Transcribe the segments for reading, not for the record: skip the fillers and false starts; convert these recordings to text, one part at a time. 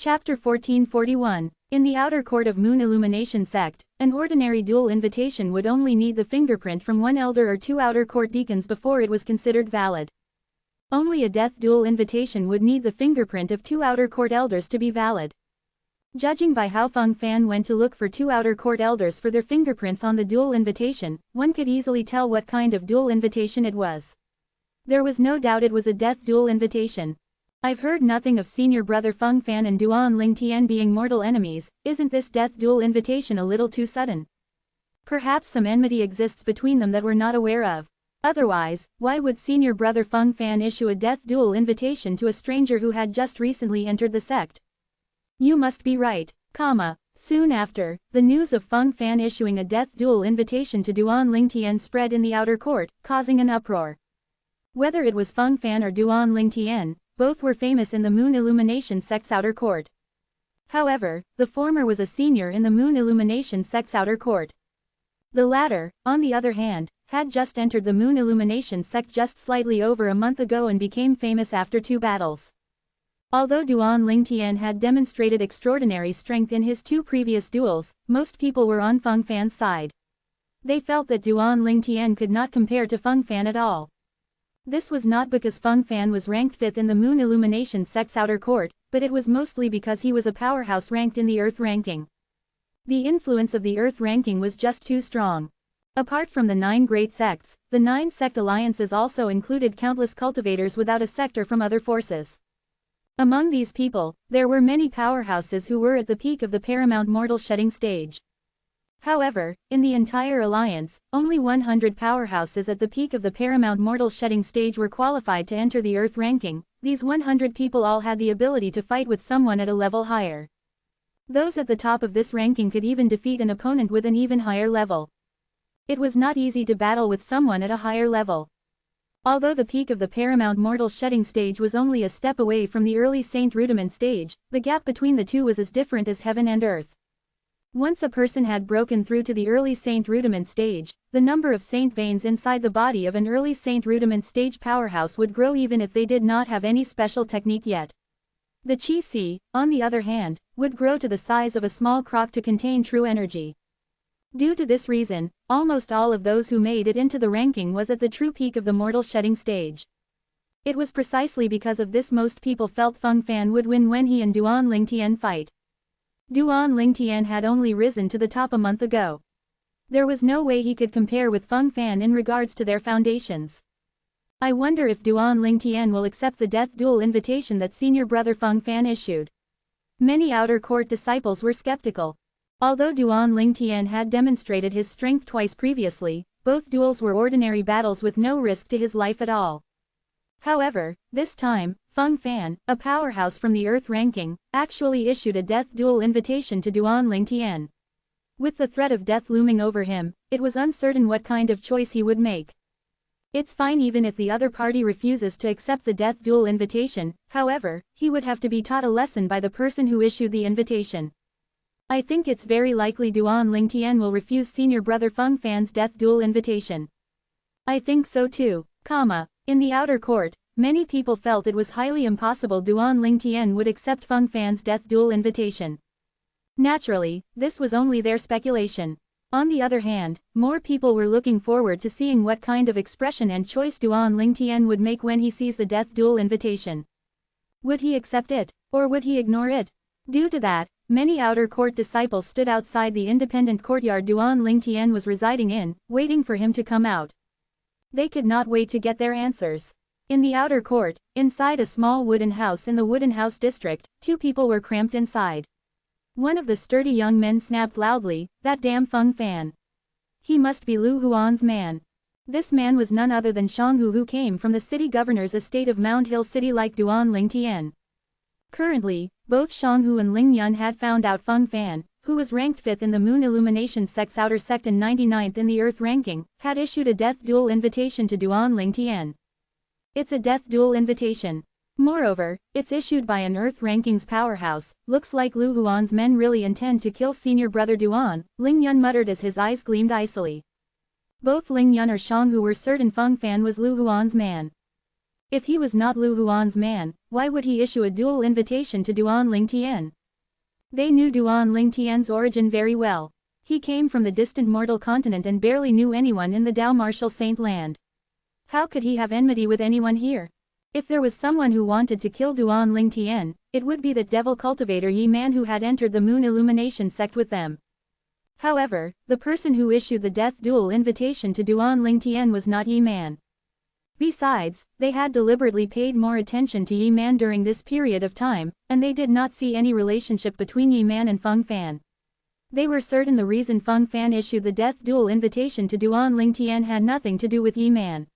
Chapter 1441. In the outer court of Moon Illumination sect, an ordinary dual invitation would only need the fingerprint from one elder or two outer court deacons before it was considered valid. Only a death dual invitation would need the fingerprint of two outer court elders to be valid. Judging by how Feng Fan went to look for two outer court elders for their fingerprints on the dual invitation, one could easily tell what kind of dual invitation it was. There was no doubt it was a death dual invitation. I've heard nothing of Senior Brother Feng Fan and Duan Ling Tian being mortal enemies. Isn't this death dual invitation a little too sudden? Perhaps some enmity exists between them that we're not aware of. Otherwise, why would Senior Brother Feng Fan issue a death dual invitation to a stranger who had just recently entered the sect? You must be right, Soon after, the news of Feng Fan issuing a death dual invitation to Duan Ling Tian spread in the outer court, causing an uproar. Whether it was Feng Fan or Duan Ling Tian, both were famous in the Moon Illumination sect's outer court. However, the former was a senior in the Moon Illumination sect's outer court. The latter, on the other hand, had just entered the Moon Illumination sect just slightly over a month ago and became famous after 2 battles. Although Duan Ling Tian had demonstrated extraordinary strength in his 2 previous duels, most people were on Feng Fan's side. They felt that Duan Ling Tian could not compare to Feng Fan at all. This was not because Feng Fan was ranked 5th in the Moon Illumination sect's outer court, but it was mostly because he was a powerhouse ranked in the Earth ranking. The influence of the Earth ranking was just too strong. Apart from the 9 great sects, the 9 sect alliances also included countless cultivators without a sector from other forces. Among these people, there were many powerhouses who were at the peak of the paramount mortal shedding stage. However, in the entire alliance, only 100 powerhouses at the peak of the paramount mortal shedding stage were qualified to enter the Earth ranking. These 100 people all had the ability to fight with someone at a level higher. Those at the top of this ranking could even defeat an opponent with an even higher level. It was not easy to battle with someone at a higher level. Although the peak of the paramount mortal shedding stage was only a step away from the early Saint Rudiment stage, the gap between the two was as different as heaven and earth. Once a person had broken through to the early Saint Rudiment stage, the number of Saint veins inside the body of an early Saint Rudiment stage powerhouse would grow even if they did not have any special technique yet. The Qi Si, on the other hand, would grow to the size of a small crock to contain true energy. Due to this reason, almost all of those who made it into the ranking was at the true peak of the mortal shedding stage. It was precisely because of this most people felt Feng Fan would win when he and Duan Ling Tian fight. Duan Ling Tian had only risen to the top a month ago. There was no way he could compare with Feng Fan in regards to their foundations. I wonder if Duan Ling Tian will accept the death duel invitation that Senior Brother Feng Fan issued. Many outer court disciples were skeptical. Although Duan Ling Tian had demonstrated his strength twice previously, both duels were ordinary battles with no risk to his life at all. However, this time, Feng Fan, a powerhouse from the Earth ranking, actually issued a death duel invitation to Duan Ling Tian. With the threat of death looming over him, it was uncertain what kind of choice he would make. It's fine even if the other party refuses to accept the death duel invitation, however, he would have to be taught a lesson by the person who issued the invitation. I think it's very likely Duan Ling Tian will refuse Senior Brother Feng Fan's death duel invitation. I think so too, In the outer court, many people felt it was highly impossible Duan Ling Tian would accept Feng Fan's death duel invitation. Naturally, this was only their speculation. On the other hand, more people were looking forward to seeing what kind of expression and choice Duan Ling Tian would make when he sees the death duel invitation. Would he accept it, or would he ignore it? Due to that, many outer court disciples stood outside the independent courtyard Duan Ling Tian was residing in, waiting for him to come out. They could not wait to get their answers. In the outer court, inside a small wooden house in the Wooden House district, 2 people were cramped inside. One of the sturdy young men snapped loudly, "That damn Feng Fan. He must be Lu Huan's man." This man was none other than Shanghu, who came from the city governor's estate of Mount Hill City like Duan Ling Tian. Currently, both Shanghu and Ling Yun had found out Feng Fan, who was ranked 5th in the Moon Illumination sect's outer sect and 99th in the Earth ranking, had issued a death duel invitation to Duan Ling Tian. It's a death duel invitation. Moreover, it's issued by an Earth rankings powerhouse. Looks like Lu Huan's men really intend to kill Senior Brother Duan, Ling Yun muttered as his eyes gleamed icily. Both Ling Yun or Shanghu were certain Feng Fan was Lu Huan's man. If he was not Lu Huan's man, why would he issue a dual invitation to Duan Lingtian? They knew Duan Lingtian's origin very well. He came from the distant mortal continent and barely knew anyone in the Dao Martial Saint land. How could he have enmity with anyone here? If there was someone who wanted to kill Duan Lingtian, it would be that devil cultivator Yi Man who had entered the Moon Illumination sect with them. However, the person who issued the death duel invitation to Duan Lingtian was not Yi Man. Besides, they had deliberately paid more attention to Yi Man during this period of time, and they did not see any relationship between Yi Man and Feng Fan. They were certain the reason Feng Fan issued the death duel invitation to Duan Lingtian had nothing to do with Yi Man.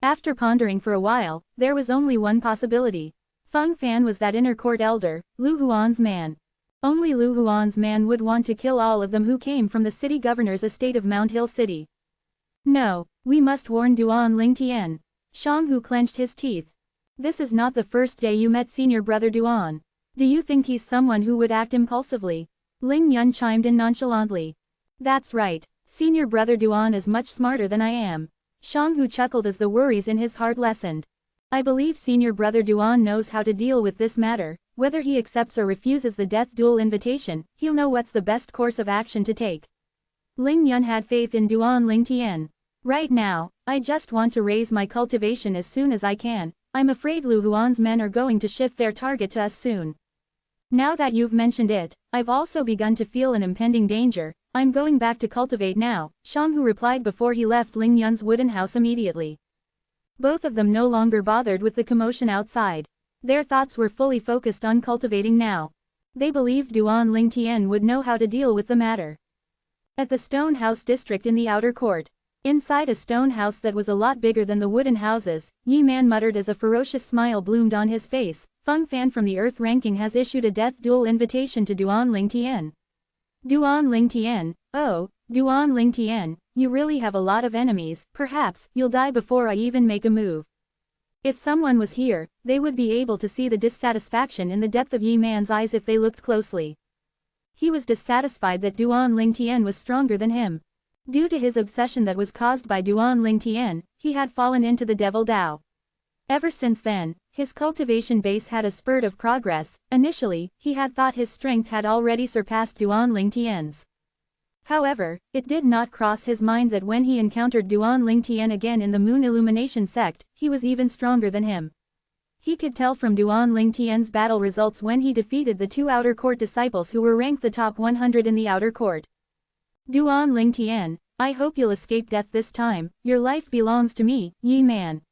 After pondering for a while, there was only one possibility. Feng Fan was that inner court elder, Lu Huan's man. Only Lu Huan's man would want to kill all of them who came from the city governor's estate of Mount Hill City. No, we must warn Duan Lingtian. Shang Hu clenched his teeth. This is not the first day you met senior brother Duan. Do you think he's someone who would act impulsively? Ling Yun chimed in nonchalantly. That's right, senior brother Duan is much smarter than I am. Shang Hu chuckled as the worries in his heart lessened. I believe senior brother Duan knows how to deal with this matter. Whether he accepts or refuses the death duel invitation, he'll know what's the best course of action to take. Ling Yun had faith in Duan Lingtian. Right now, I just want to raise my cultivation as soon as I can. I'm afraid Lu Huan's men are going to shift their target to us soon. Now that you've mentioned it, I've also begun to feel an impending danger. I'm going back to cultivate now, Shang Hu replied before he left Ling Yun's wooden house immediately. Both of them no longer bothered with the commotion outside. Their thoughts were fully focused on cultivating now. They believed Duan Lingtian would know how to deal with the matter. At the stone house district in the outer court. Inside a stone house that was a lot bigger than the wooden houses, Yi Man muttered as a ferocious smile bloomed on his face. Feng Fan from the Earth ranking has issued a death duel invitation to Duan Lingtian. Duan Lingtian, oh, Duan Lingtian, you really have a lot of enemies, perhaps you'll die before I even make a move. If someone was here, they would be able to see the dissatisfaction in the depth of Yi Man's eyes if they looked closely. He was dissatisfied that Duan Lingtian was stronger than him. Due to his obsession that was caused by Duan Lingtian, he had fallen into the devil Dao. Ever since then, his cultivation base had a spurt of progress. Initially, he had thought his strength had already surpassed Duan Lingtian's. However, it did not cross his mind that when he encountered Duan Lingtian again in the Moon Illumination sect, he was even stronger than him. He could tell from Duan Lingtian's battle results when he defeated the two outer court disciples who were ranked the top 100 in the outer court. Duan Lingtian, I hope you'll escape death this time. Your life belongs to me, Yi Man.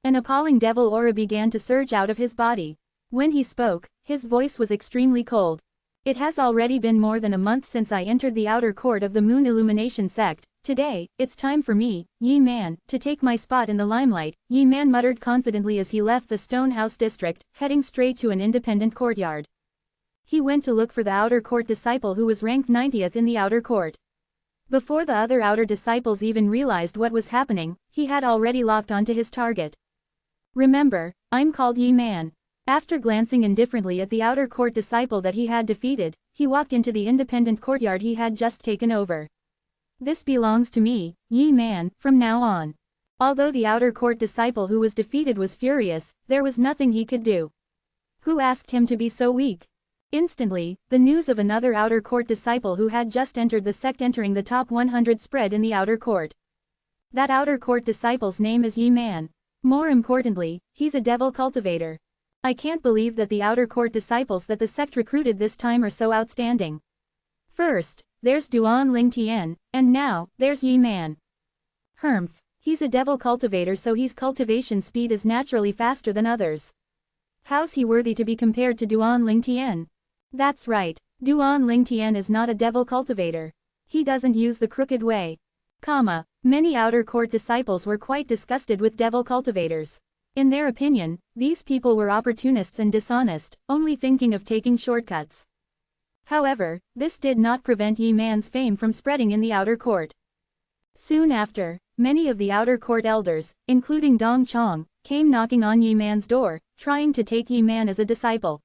An appalling devil aura began to surge out of his body. When he spoke, his voice was extremely cold. It has already been more than a month since I entered the outer court of the Moon Illumination sect. Today, it's time for me, Yi Man, to take my spot in the limelight, Yi Man muttered confidently as he left the stone house district, heading straight to an independent courtyard. He went to look for the outer court disciple who was ranked 90th in the outer court. Before the other outer disciples even realized what was happening, he had already locked onto his target. Remember, I'm called Yi Man. After glancing indifferently at the outer court disciple that he had defeated, he walked into the independent courtyard he had just taken over. This belongs to me, Yi Man, from now on. Although the outer court disciple who was defeated was furious, there was nothing he could do. Who asked him to be so weak? Instantly, the news of another outer court disciple who had just entered the sect entering the top 100 spread in the outer court. That outer court disciple's name is Yi Man. More importantly, he's a devil cultivator. I can't believe that the outer court disciples that the sect recruited this time are so outstanding. First, there's Duan Lingtian, and now, there's Yi Man. Humph, he's a devil cultivator so his cultivation speed is naturally faster than others. How's he worthy to be compared to Duan Lingtian? That's right, Duan Lingtian is not a devil cultivator. He doesn't use the crooked way. Many outer court disciples were quite disgusted with devil cultivators. In their opinion, these people were opportunists and dishonest, only thinking of taking shortcuts. However, this did not prevent Yi Man's fame from spreading in the outer court. Soon after, many of the outer court elders, including Dong Chong, came knocking on Yi Man's door, trying to take Yi Man as a disciple.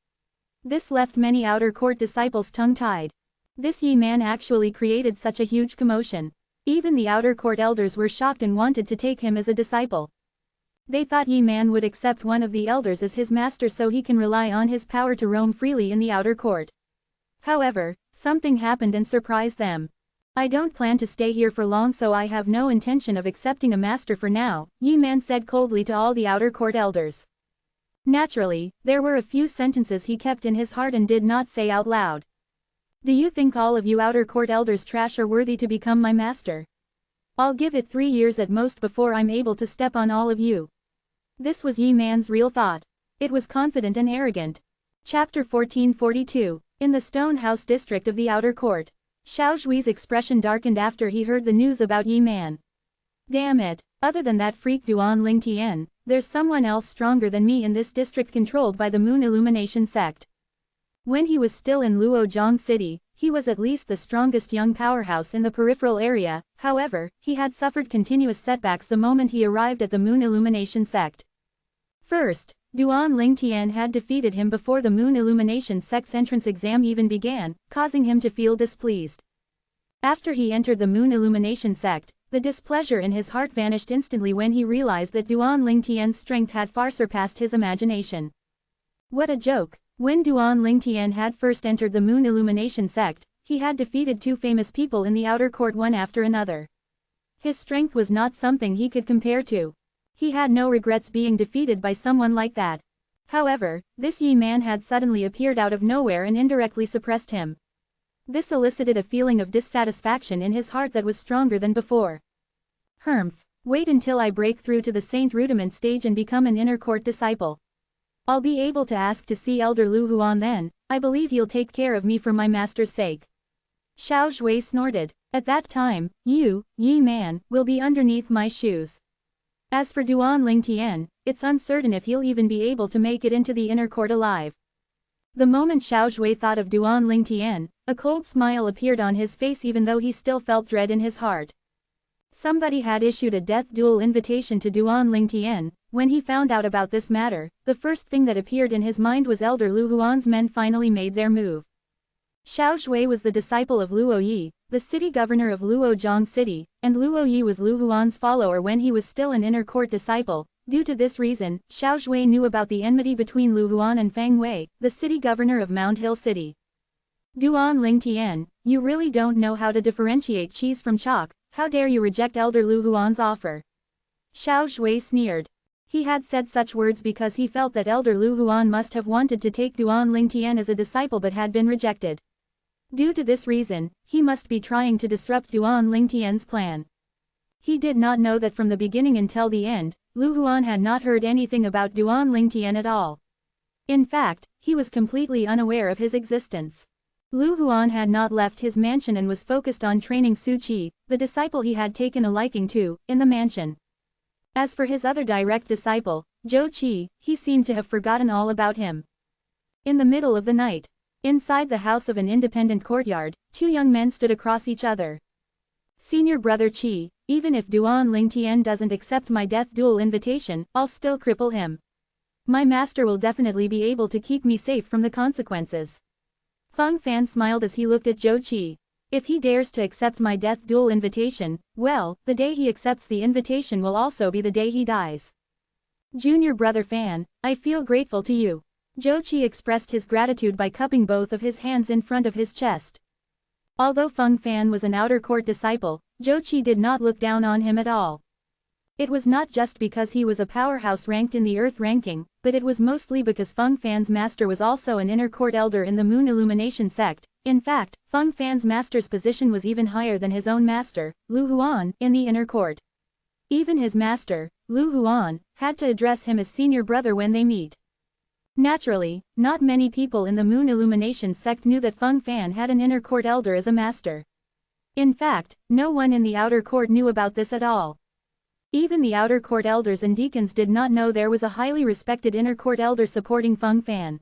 This left many outer court disciples tongue-tied. This Yi Man actually created such a huge commotion. Even the outer court elders were shocked and wanted to take him as a disciple. They thought Yi Man would accept one of the elders as his master so he can rely on his power to roam freely in the outer court. However, something happened and surprised them. I don't plan to stay here for long, so I have no intention of accepting a master for now, Yi Man said coldly to all the outer court elders. Naturally, there were a few sentences he kept in his heart and did not say out loud. Do you think all of you outer court elders trash are worthy to become my master? I'll give it 3 years at most before I'm able to step on all of you. This was Yi Man's real thought. It was confident and arrogant. Chapter 1442. In the Stone House district of the outer court. Xiao Zhui's expression darkened after he heard the news about Yi Man. Damn it, other than that freak Duan Ling Tian, there's someone else stronger than me in this district controlled by the Moon Illumination sect. When he was still in Luojiang City, he was at least the strongest young powerhouse in the peripheral area. However, he had suffered continuous setbacks the moment he arrived at the Moon Illumination sect. First, Duan Ling Tian had defeated him before the Moon Illumination sect's entrance exam even began, causing him to feel displeased. After he entered the Moon Illumination sect, the displeasure in his heart vanished instantly when he realized that Duan Ling Tian's strength had far surpassed his imagination. What a joke! When Duan Ling Tian had first entered the Moon Illumination sect, he had defeated 2 famous people in the outer court one after another. His strength was not something he could compare to. He had no regrets being defeated by someone like that. However, this Yi Man had suddenly appeared out of nowhere and indirectly suppressed him. This elicited a feeling of dissatisfaction in his heart that was stronger than before. Humph, wait until I break through to the Saint Rudiment stage and become an inner court disciple. I'll be able to ask to see Elder Lu Huan then. I believe he'll take care of me for my master's sake. Xiao Zhui snorted. At that time, you, Yi Man, will be underneath my shoes. As for Duan Ling Tian, it's uncertain if he'll even be able to make it into the inner court alive. The moment Xiao Zhui thought of Duan Ling Tian, a cold smile appeared on his face even though he still felt dread in his heart. Somebody had issued a death duel invitation to Duan Ling Tian. When he found out about this matter, the first thing that appeared in his mind was Elder Lu Huan's men finally made their move. Xiao Zhui was the disciple of Luo Yi, the city governor of Luojiang City, and Luo Yi was Lu Huan's follower when he was still an inner court disciple. Due to this reason, Xiao Zhui knew about the enmity between Lu Huan and Fang Wei, the city governor of Mount Hill City. Duan Ling Tian, you really don't know how to differentiate cheese from chalk. How dare you reject Elder Lu Huan's offer? Xiao Zhui sneered. He had said such words because he felt that Elder Lu Huan must have wanted to take Duan Ling Tian as a disciple but had been rejected. Due to this reason, he must be trying to disrupt Duan Ling Tian's plan. He did not know that from the beginning until the end, Lu Huan had not heard anything about Duan Ling Tian at all. In fact, he was completely unaware of his existence. Lu Huan had not left his mansion and was focused on training Su Qi, the disciple he had taken a liking to, in the mansion. As for his other direct disciple, Zhou Qi, he seemed to have forgotten all about him. In the middle of the night, inside the house of an independent courtyard, 2 young men stood across each other. Senior brother Qi, even if Duan Ling Tian doesn't accept my death duel invitation, I'll still cripple him. My master will definitely be able to keep me safe from the consequences. Feng Fan smiled as he looked at Zhou Qi. If he dares to accept my death duel invitation, well, the day he accepts the invitation will also be the day he dies. Junior brother Fan, I feel grateful to you. Zhou Qi expressed his gratitude by cupping both of his hands in front of his chest. Although Feng Fan was an outer court disciple, Zhou Qi did not look down on him at all. It was not just because he was a powerhouse ranked in the Earth ranking, but it was mostly because Feng Fan's master was also an inner court elder in the Moon Illumination sect. In fact, Feng Fan's master's position was even higher than his own master, Lu Huan, in the inner court. Even his master, Lu Huan, had to address him as senior brother when they meet. Naturally, not many people in the Moon Illumination sect knew that Feng Fan had an inner court elder as a master. In fact, no one in the outer court knew about this at all. Even the outer court elders and deacons did not know there was a highly respected inner court elder supporting Feng Fan.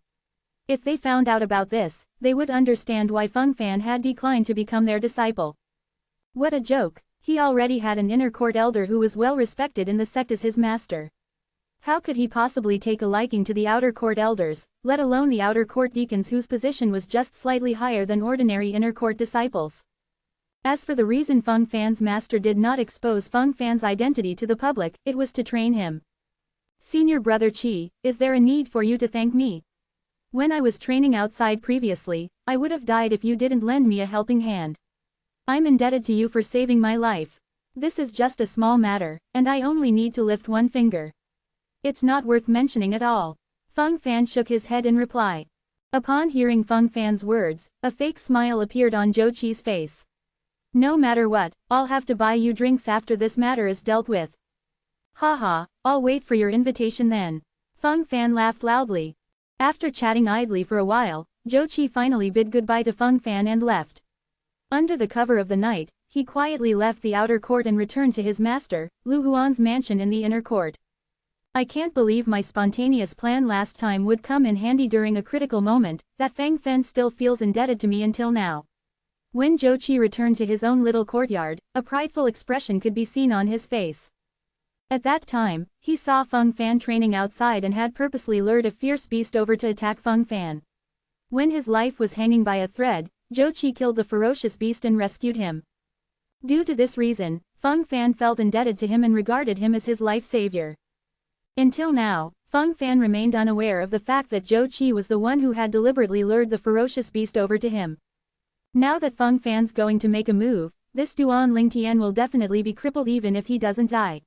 If they found out about this, they would understand why Feng Fan had declined to become their disciple. What a joke, he already had an inner court elder who was well respected in the sect as his master. How could he possibly take a liking to the outer court elders, let alone the outer court deacons whose position was just slightly higher than ordinary inner court disciples? As for the reason Feng Fan's master did not expose Feng Fan's identity to the public, it was to train him. Senior Brother Qi, is there a need for you to thank me? When I was training outside previously, I would have died if you didn't lend me a helping hand. I'm indebted to you for saving my life. This is just a small matter, and I only need to lift one finger. It's not worth mentioning at all. Feng Fan shook his head in reply. Upon hearing Feng Fan's words, a fake smile appeared on Zhou Qi's face. No matter what, I'll have to buy you drinks after this matter is dealt with. Haha, I'll wait for your invitation then. Feng Fan laughed loudly. After chatting idly for a while, Zhou Qi finally bid goodbye to Feng Fan and left. Under the cover of the night, he quietly left the outer court and returned to his master, Lu Huan's mansion in the inner court. I can't believe my spontaneous plan last time would come in handy during a critical moment, that Feng Fan still feels indebted to me until now. When Zhou Qi returned to his own little courtyard, a prideful expression could be seen on his face. At that time, he saw Feng Fan training outside and had purposely lured a fierce beast over to attack Feng Fan. When his life was hanging by a thread, Zhou Qi killed the ferocious beast and rescued him. Due to this reason, Feng Fan felt indebted to him and regarded him as his life savior. Until now, Feng Fan remained unaware of the fact that Zhou Qi was the one who had deliberately lured the ferocious beast over to him. Now that Feng Fan's going to make a move, this Duan Lingtian will definitely be crippled even if he doesn't die.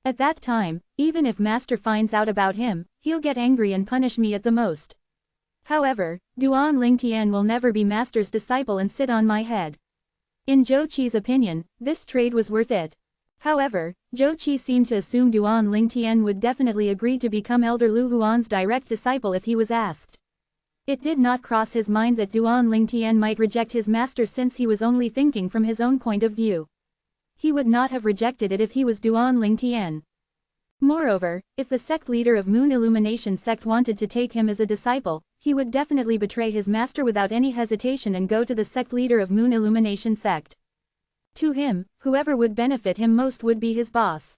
At that time, even if Master finds out about him, he'll get angry and punish me at the most. However, Duan Lingtian will never be Master's disciple and sit on my head. In Zhou Qi's opinion, this trade was worth it. However, Zhou Qi seemed to assume Duan Lingtian would definitely agree to become Elder Lu Huan's direct disciple if he was asked. It did not cross his mind that Duan Lingtian might reject his master since he was only thinking from his own point of view. He would not have rejected it if he was Duan Lingtian. Moreover, if the sect leader of Moon Illumination sect wanted to take him as a disciple, he would definitely betray his master without any hesitation and go to the sect leader of Moon Illumination sect. To him, whoever would benefit him most would be his boss.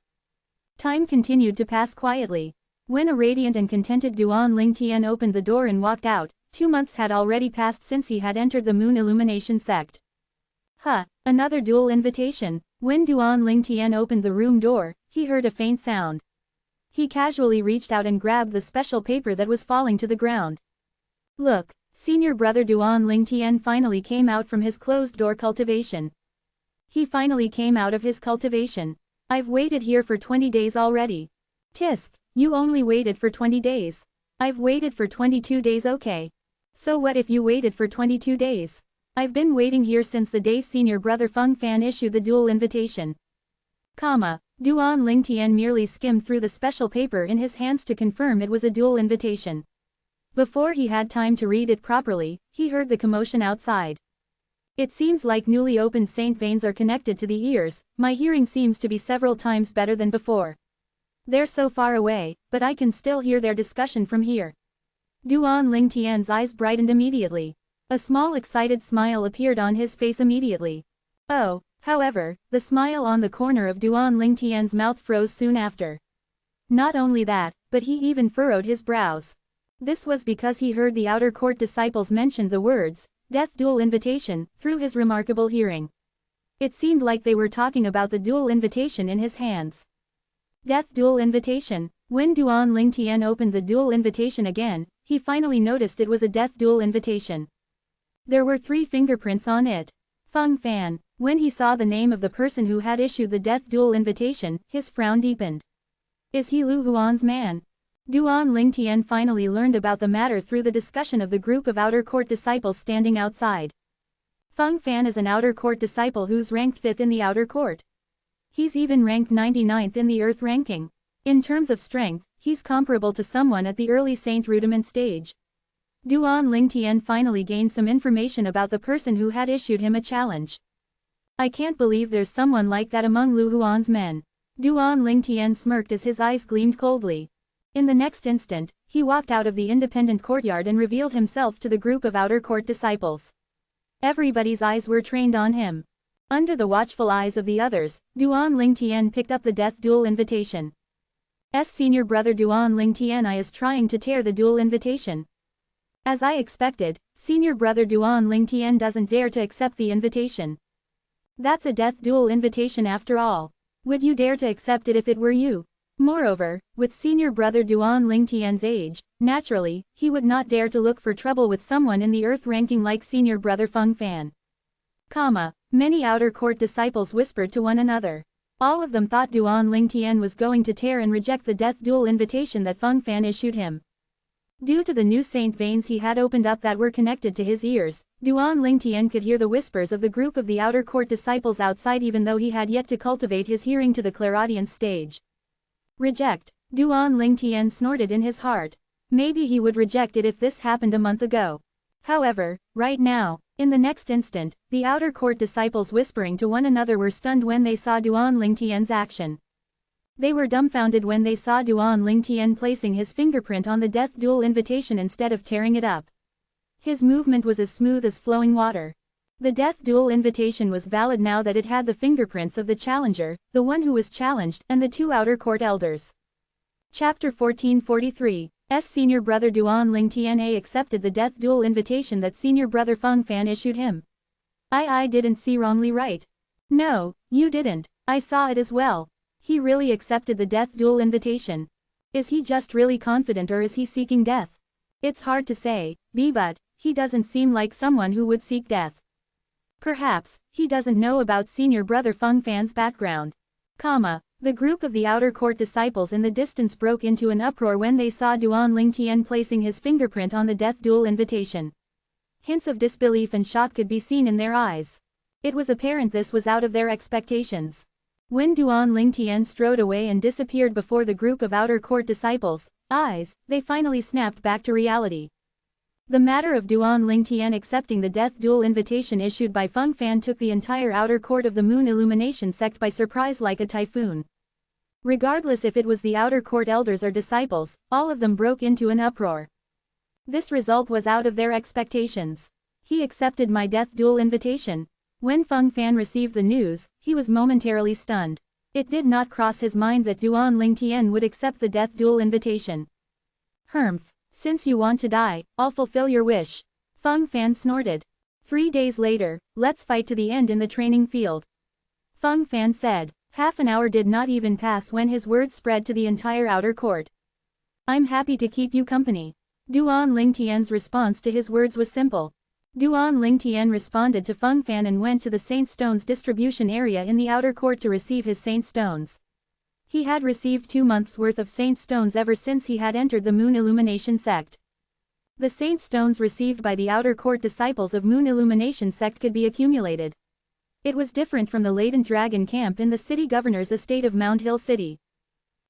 Time continued to pass quietly. When a radiant and contented Duan Lingtian opened the door and walked out, 2 months had already passed since he had entered the Moon Illumination sect. Another dual invitation. When Duan Lingtian opened the room door, he heard a faint sound. He casually reached out and grabbed the special paper that was falling to the ground. Look, Senior Brother Duan Lingtian finally came out from his closed-door cultivation. He finally came out of his cultivation. I've waited here for 20 days already. Tisk, you only waited for 20 days. I've waited for 22 days. Okay. So what if you waited for 22 days? I've been waiting here since the day Senior Brother Feng Fan issued the dual invitation. Duan Lingtian merely skimmed through the special paper in his hands to confirm it was a dual invitation. Before he had time to read it properly, he heard the commotion outside. It seems like newly opened saint veins are connected to the ears. My hearing seems to be several times better than before. They're so far away, but I can still hear their discussion from here. Duan Lingtian's eyes brightened immediately. A small excited smile appeared on his face immediately. However, the smile on the corner of Duan Lingtian's mouth froze soon after. Not only that, but he even furrowed his brows. This was because he heard the outer court disciples mention the words, Death Dual Invitation, through his remarkable hearing. It seemed like they were talking about the dual invitation in his hands. Death Dual Invitation. When Duan Lingtian opened the dual invitation again, he finally noticed it was a death dual invitation. There were 3 fingerprints on it. Feng Fan. When he saw the name of the person who had issued the death dual invitation, his frown deepened. Is he Lu Huan's man? Duan Lingtian finally learned about the matter through the discussion of the group of outer court disciples standing outside. Feng Fan is an outer court disciple who's ranked 5th in the outer court. He's even ranked 99th in the earth ranking. In terms of strength, he's comparable to someone at the early Saint Rudiment stage. Duan Lingtian finally gained some information about the person who had issued him a challenge. I can't believe there's someone like that among Lu Huan's men. Duan Lingtian smirked as his eyes gleamed coldly. In the next instant, he walked out of the independent courtyard and revealed himself to the group of outer court disciples. Everybody's eyes were trained on him. Under the watchful eyes of the others, Duan Lingtian picked up the death dual invitation. Senior Brother Duan Lingtian is trying to tear the dual invitation. As I expected, Senior Brother Duan Lingtian doesn't dare to accept the invitation. That's a death dual invitation after all. Would you dare to accept it if it were you? Moreover, with senior brother Duan Lingtian's age, naturally, he would not dare to look for trouble with someone in the earth ranking like senior brother Feng Fan. Many outer court disciples whispered to one another. All of them thought Duan Lingtian was going to tear and reject the death duel invitation that Feng Fan issued him. Due to the new saint veins he had opened up that were connected to his ears, Duan Lingtian could hear the whispers of the group of the outer court disciples outside even though he had yet to cultivate his hearing to the clairaudience stage. Reject. Duan Lingtian snorted in his heart. Maybe he would reject it if this happened a month ago. However, right now, in the next instant, the outer court disciples whispering to one another were stunned when they saw Duan Lingtian's action. They were dumbfounded when they saw Duan Lingtian placing his fingerprint on the death duel invitation instead of tearing it up. His movement was as smooth as flowing water. The death duel invitation was valid now that it had the fingerprints of the challenger, the one who was challenged, and the two outer court elders. Chapter 1443. Senior brother Duan Lingtian accepted the death duel invitation that senior brother Feng Fan issued him. I didn't see wrongly right. No, you didn't. I saw it as well. He really accepted the death duel invitation. Is he just really confident or is he seeking death? It's hard to say, but he doesn't seem like someone who would seek death. Perhaps, he doesn't know about senior brother Feng Fan's background. The group of the outer court disciples in the distance broke into an uproar when they saw Duan Lingtian placing his fingerprint on the death duel invitation. Hints of disbelief and shock could be seen in their eyes. It was apparent this was out of their expectations. When Duan Lingtian strode away and disappeared before the group of outer court disciples' eyes, they finally snapped back to reality. The matter of Duan Lingtian accepting the death duel invitation issued by Feng Fan took the entire outer court of the Moon Illumination sect by surprise like a typhoon. Regardless if it was the outer court elders or disciples, all of them broke into an uproar. This result was out of their expectations. He accepted my death duel invitation. When Feng Fan received the news, he was momentarily stunned. It did not cross his mind that Duan Lingtian would accept the death duel invitation. Since you want to die, I'll fulfill your wish. Feng Fan snorted. 3 days later, let's fight to the end in the training field. Feng Fan said. Half an hour did not even pass when his words spread to the entire outer court. I'm happy to keep you company. Duan Lingtian's response to his words was simple. Duan Lingtian responded to Feng Fan and went to the Saint Stones distribution area in the outer court to receive his Saint Stones. He had received 2 months' worth of Saint Stones ever since he had entered the Moon Illumination sect. The Saint Stones received by the outer court disciples of Moon Illumination sect could be accumulated. It was different from the latent dragon camp in the city governor's estate of Mount Hill City.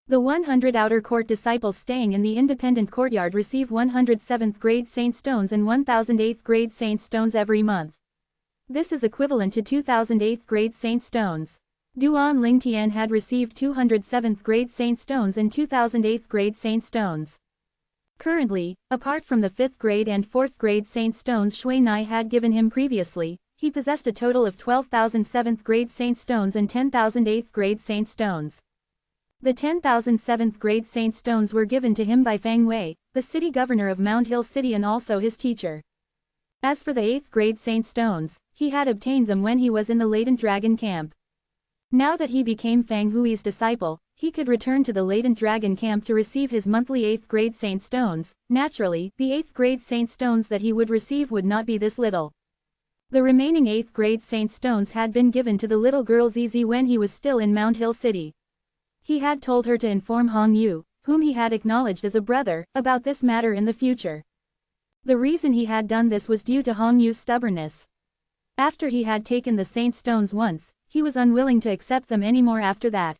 The 100 outer court disciples staying in the independent courtyard receive 100 7th grade Saint Stones and 1000 8th grade Saint Stones every month. This is equivalent to 2000 8th grade Saint Stones. Duan Lingtian had received 200 7th grade Saint Stones and 2000 8th grade Saint Stones. Currently, apart from the 5th grade and 4th grade Saint Stones Shui Nai had given him previously, he possessed a total of 12,000 7th grade Saint Stones and 10,000 8th grade Saint Stones. The 10,000 7th grade Saint Stones were given to him by Fang Wei, the city governor of Mount Hill City and also his teacher. As for the 8th grade Saint Stones, he had obtained them when he was in the latent dragon camp. Now that he became Fang Hui's disciple, he could return to the latent dragon camp to receive his monthly 8th grade Saint Stones. Naturally, the 8th grade Saint Stones that he would receive would not be this little. The remaining 8th grade Saint Stones had been given to the little girl Zizi when he was still in Mount Hill City. He had told her to inform Hong Yu, whom he had acknowledged as a brother, about this matter in the future. The reason he had done this was due to Hong Yu's stubbornness. After he had taken the Saint Stones once, he was unwilling to accept them anymore after that.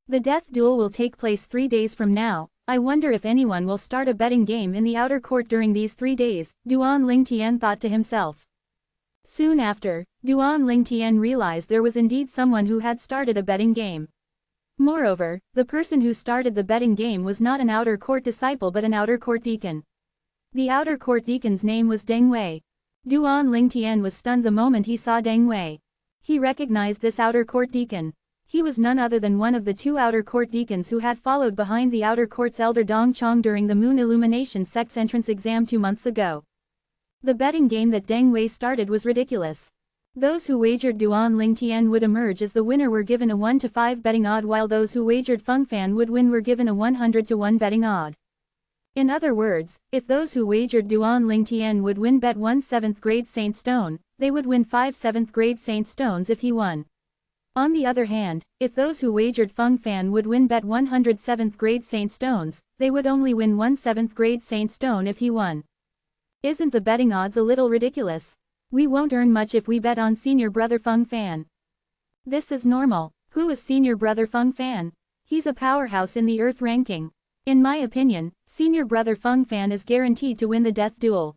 The death duel will take place 3 days from now. I wonder if anyone will start a betting game in the outer court during these 3 days, Duan Lingtian thought to himself. Soon after, Duan Lingtian realized there was indeed someone who had started a betting game. Moreover, the person who started the betting game was not an outer court disciple but an outer court deacon. The outer court deacon's name was Deng Wei. Duan Lingtian was stunned the moment he saw Deng Wei. He recognized this outer court deacon. He was none other than one of the 2 outer court deacons who had followed behind the outer court's elder Dong Chong during the Moon Illumination sect's entrance exam 2 months ago. The betting game that Deng Wei started was ridiculous. Those who wagered Duan Ling Tian would emerge as the winner were given a 1 to 5 betting odd, while those who wagered Feng Fan would win were given a 100 to 1 betting odd. In other words, if those who wagered Duan Ling Tian would win bet 1 7th grade Saint Stone, they would win 5 7th grade Saint Stones if he won. On the other hand, if those who wagered Feng Fan would win bet 100 7th grade Saint Stones, they would only win 1 7th grade Saint Stone if he won. Isn't the betting odds a little ridiculous? We won't earn much if we bet on senior brother Feng Fan. This is normal. Who is senior brother Feng Fan? He's a powerhouse in the Earth ranking. In my opinion, senior brother Feng Fan is guaranteed to win the death duel.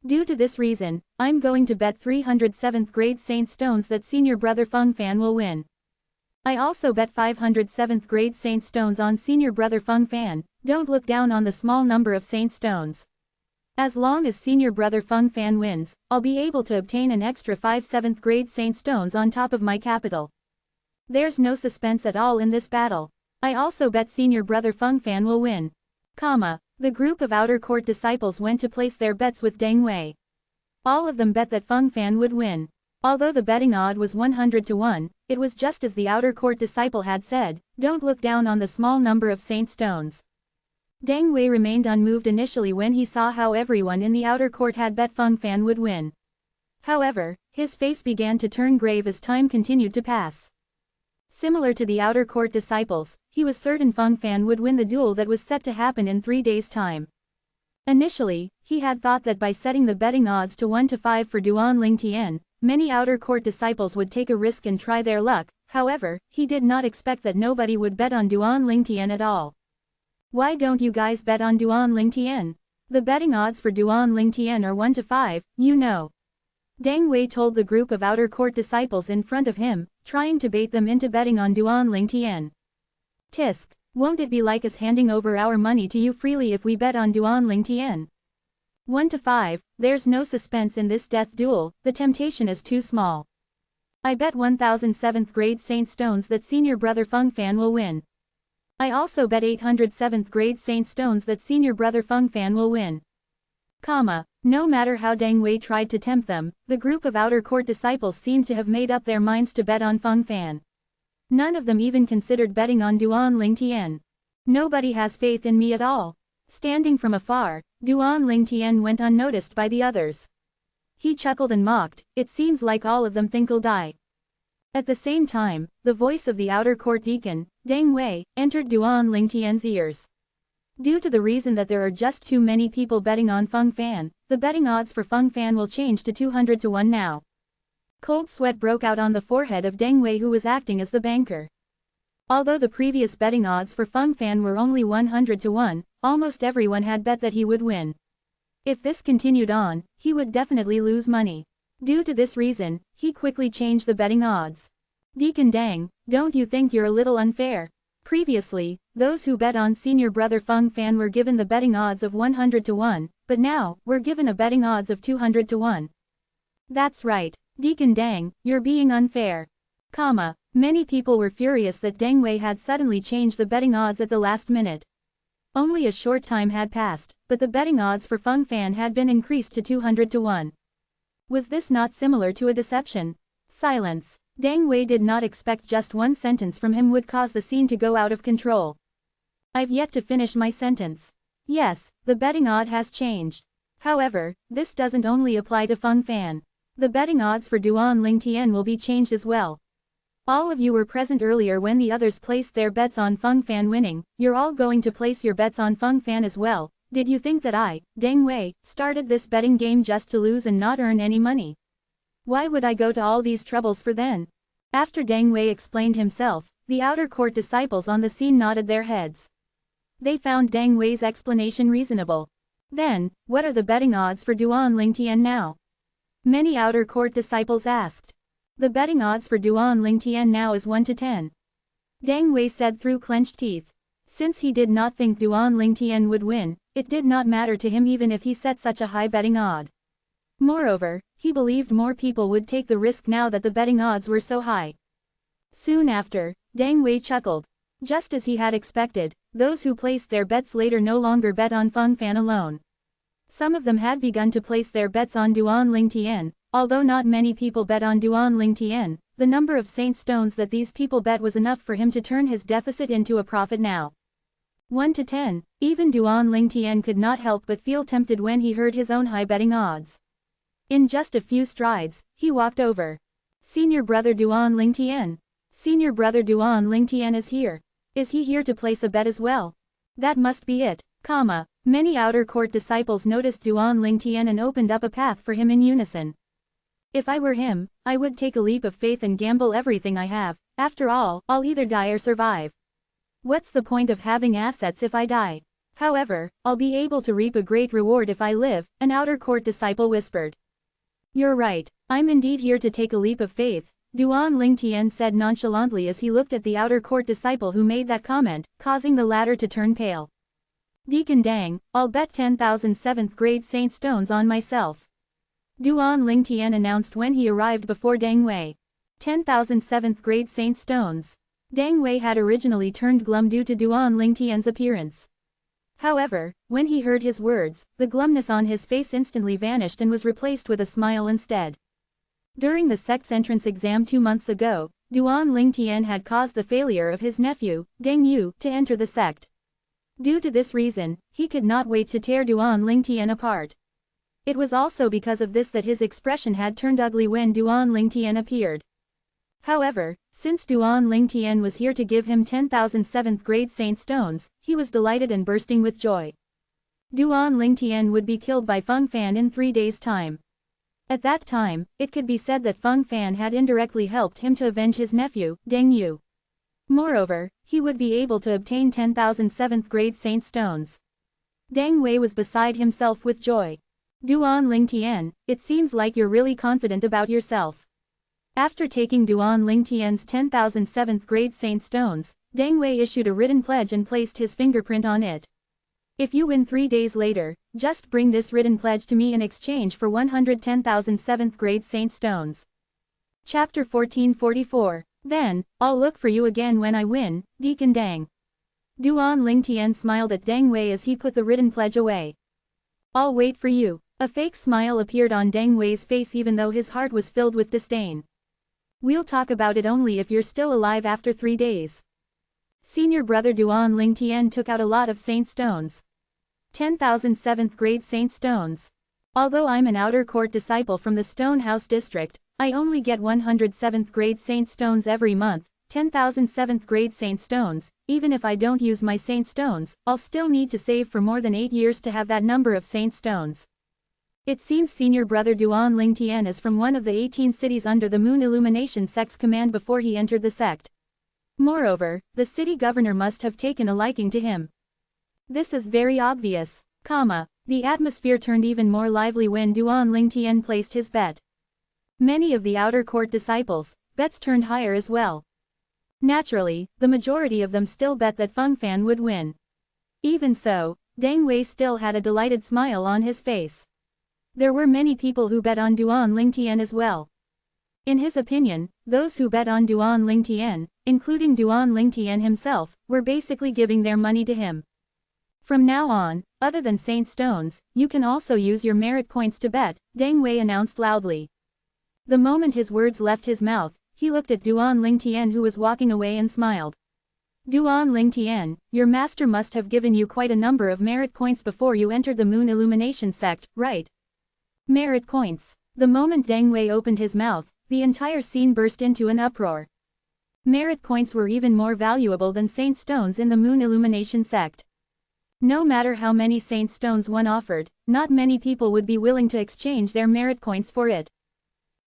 Due to this reason, I'm going to bet 300 7th grade Saint Stones that senior brother Feng Fan will win. I also bet 500 7th grade Saint Stones on senior brother Feng Fan. Don't look down on the small number of Saint Stones. As long as senior brother Feng Fan wins, I'll be able to obtain an extra 5 7th grade Saint Stones on top of my capital. There's no suspense at all in this battle. I also bet senior brother Feng Fan will win. The group of outer court disciples went to place their bets with Deng Wei. All of them bet that Feng Fan would win. Although the betting odd was 100 to 1, it was just as the outer court disciple had said, don't look down on the small number of Saint Stones. Deng Wei remained unmoved initially when he saw how everyone in the outer court had bet Feng Fan would win. However, his face began to turn grave as time continued to pass. Similar to the outer court disciples, he was certain Feng Fan would win the duel that was set to happen in 3 days' time. Initially, he had thought that by setting the betting odds to 1 to 5 for Duan Ling Tian, many outer court disciples would take a risk and try their luck. However, he did not expect that nobody would bet on Duan Ling Tian at all. Why don't you guys bet on Duan Ling Tian? The betting odds for Duan Ling Tian are 1 to 5, you know. Deng Wei told the group of outer court disciples in front of him, trying to bait them into betting on Duan Ling Tian. Tisk, won't it be like us handing over our money to you freely if we bet on Duan Ling Tian? 1 to 5, there's no suspense in this death duel, the temptation is too small. I bet 1000 7th grade Saint Stones that senior brother Feng Fan will win. I also bet 800 7th grade Saint Stones that senior brother Feng Fan will win. No matter how Deng Wei tried to tempt them, the group of outer court disciples seemed to have made up their minds to bet on Feng Fan. None of them even considered betting on Duan Ling Tian. Nobody has faith in me at all. Standing from afar, Duan Ling Tian went unnoticed by the others. He chuckled and mocked, it seems like all of them think I'll die. At the same time, the voice of the outer court deacon, Deng Wei, entered Duan Ling Tian's ears. Due to the reason that there are just too many people betting on Feng Fan, the betting odds for Feng Fan will change to 200 to 1 now. Cold sweat broke out on the forehead of Deng Wei, who was acting as the banker. Although the previous betting odds for Feng Fan were only 100 to 1, almost everyone had bet that he would win. If this continued on, he would definitely lose money. Due to this reason, he quickly changed the betting odds. Deacon Deng, don't you think you're a little unfair? Previously, those who bet on senior brother Feng Fan were given the betting odds of 100 to 1, but now, we're given a betting odds of 200 to 1. That's right, Deacon Deng, you're being unfair. Many people were furious that Deng Wei had suddenly changed the betting odds at the last minute. Only a short time had passed, but the betting odds for Feng Fan had been increased to 200 to 1. Was this not similar to a deception? Silence. Deng Wei did not expect just one sentence from him would cause the scene to go out of control. I've yet to finish my sentence. Yes, the betting odd has changed. However, this doesn't only apply to Feng Fan. The betting odds for Duan Ling Tian will be changed as well. All of you were present earlier when the others placed their bets on Feng Fan winning. You're all going to place your bets on Feng Fan as well. Did you think that I, Deng Wei, started this betting game just to lose and not earn any money? Why would I go to all these troubles for then? After Deng Wei explained himself, the outer court disciples on the scene nodded their heads. They found Deng Wei's explanation reasonable. Then, what are the betting odds for Duan Ling Tian now? Many outer court disciples asked. The betting odds for Duan Ling Tian now is 1 to 10. Deng Wei said through clenched teeth. Since he did not think Duan Ling Tian would win, it did not matter to him even if he set such a high betting odd. Moreover, he believed more people would take the risk now that the betting odds were so high. Soon after, Deng Wei chuckled. Just as he had expected, those who placed their bets later no longer bet on Feng Fan alone. Some of them had begun to place their bets on Duan Ling Tian, although not many people bet on Duan Lingtian, the number of saint stones that these people bet was enough for him to turn his deficit into a profit now. 1 to 10, even Duan Lingtian could not help but feel tempted when he heard his own high betting odds. In just a few strides, he walked over. Senior brother Duan Lingtian. Senior brother Duan Lingtian is here. Is he here to place a bet as well? That must be it, comma. Many outer court disciples noticed Duan Lingtian and opened up a path for him in unison. If I were him, I would take a leap of faith and gamble everything I have. After all, I'll either die or survive. What's the point of having assets if I die? However, I'll be able to reap a great reward if I live, an outer court disciple whispered. You're right, I'm indeed here to take a leap of faith, Duan Lingtian said nonchalantly as he looked at the outer court disciple who made that comment, causing the latter to turn pale. Deacon Dang, I'll bet 10,000 7th grade saint stones on myself. Duan Lingtian announced when he arrived before Dang Wei. 10,000 7th grade saint stones. Dang Wei had originally turned glum due to Duan Lingtian's appearance. However, when he heard his words, the glumness on his face instantly vanished and was replaced with a smile instead. During the sect's entrance exam 2 months ago, Duan Lingtian had caused the failure of his nephew, Deng Yu, to enter the sect. Due to this reason, he could not wait to tear Duan Lingtian apart. It was also because of this that his expression had turned ugly when Duan Lingtian appeared. However, since Duan Lingtian was here to give him 10,000 7th grade saint stones, he was delighted and bursting with joy. Duan Lingtian would be killed by Feng Fan in 3 days' time. At that time, it could be said that Feng Fan had indirectly helped him to avenge his nephew, Deng Yu. Moreover, he would be able to obtain 10,000 7th grade saint stones. Deng Wei was beside himself with joy. Duan Lingtian, it seems like you're really confident about yourself. After taking Duan Lingtian's 10,000 7th grade saint stones, Deng Wei issued a written pledge and placed his fingerprint on it. If you win 3 days later, just bring this written pledge to me in exchange for 110,000 7th grade saint stones. Chapter 1444. Then, I'll look for you again when I win, Deacon Dang. Duan Lingtian smiled at Deng Wei as he put the written pledge away. I'll wait for you. A fake smile appeared on Deng Wei's face even though his heart was filled with disdain. We'll talk about it only if you're still alive after 3 days. Senior brother Duan Lingtian took out a lot of saint stones. 10,000 7th grade saint stones. Although I'm an outer court disciple from the Stonehouse district, I only get 100 7th grade saint stones every month, 10,000 7th grade saint stones. Even if I don't use my saint stones, I'll still need to save for more than 8 years to have that number of saint stones. It seems senior brother Duan Lingtian is from one of the 18 cities under the Moon Illumination sect's command before he entered the sect. Moreover, the city governor must have taken a liking to him. This is very obvious, comma. The atmosphere turned even more lively when Duan Lingtian placed his bet. Many of the outer court disciples' bets turned higher as well. Naturally, the majority of them still bet that Feng Fan would win. Even so, Deng Wei still had a delighted smile on his face. There were many people who bet on Duan Lingtian as well. In his opinion, those who bet on Duan Lingtian, including Duan Lingtian himself, were basically giving their money to him. From now on, other than saint stones, you can also use your merit points to bet, Deng Wei announced loudly. The moment his words left his mouth, he looked at Duan Lingtian who was walking away and smiled. Duan Lingtian, your master must have given you quite a number of merit points before you entered the Moon Illumination sect, right? Merit points. The moment Deng Wei opened his mouth, the entire scene burst into an uproar. Merit points were even more valuable than saint stones in the Moon Illumination sect. No matter how many saint stones one offered, not many people would be willing to exchange their merit points for it.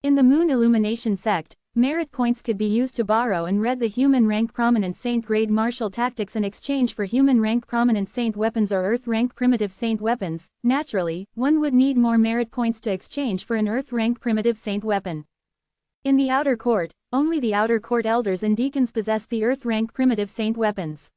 In the Moon Illumination sect, merit points could be used to borrow and read the human rank prominent saint grade martial tactics in exchange for human rank prominent saint weapons or earth rank primitive saint weapons. Naturally, one would need more merit points to exchange for an earth rank primitive saint weapon. In the outer court, only the outer court elders and deacons possessed the earth rank primitive saint weapons.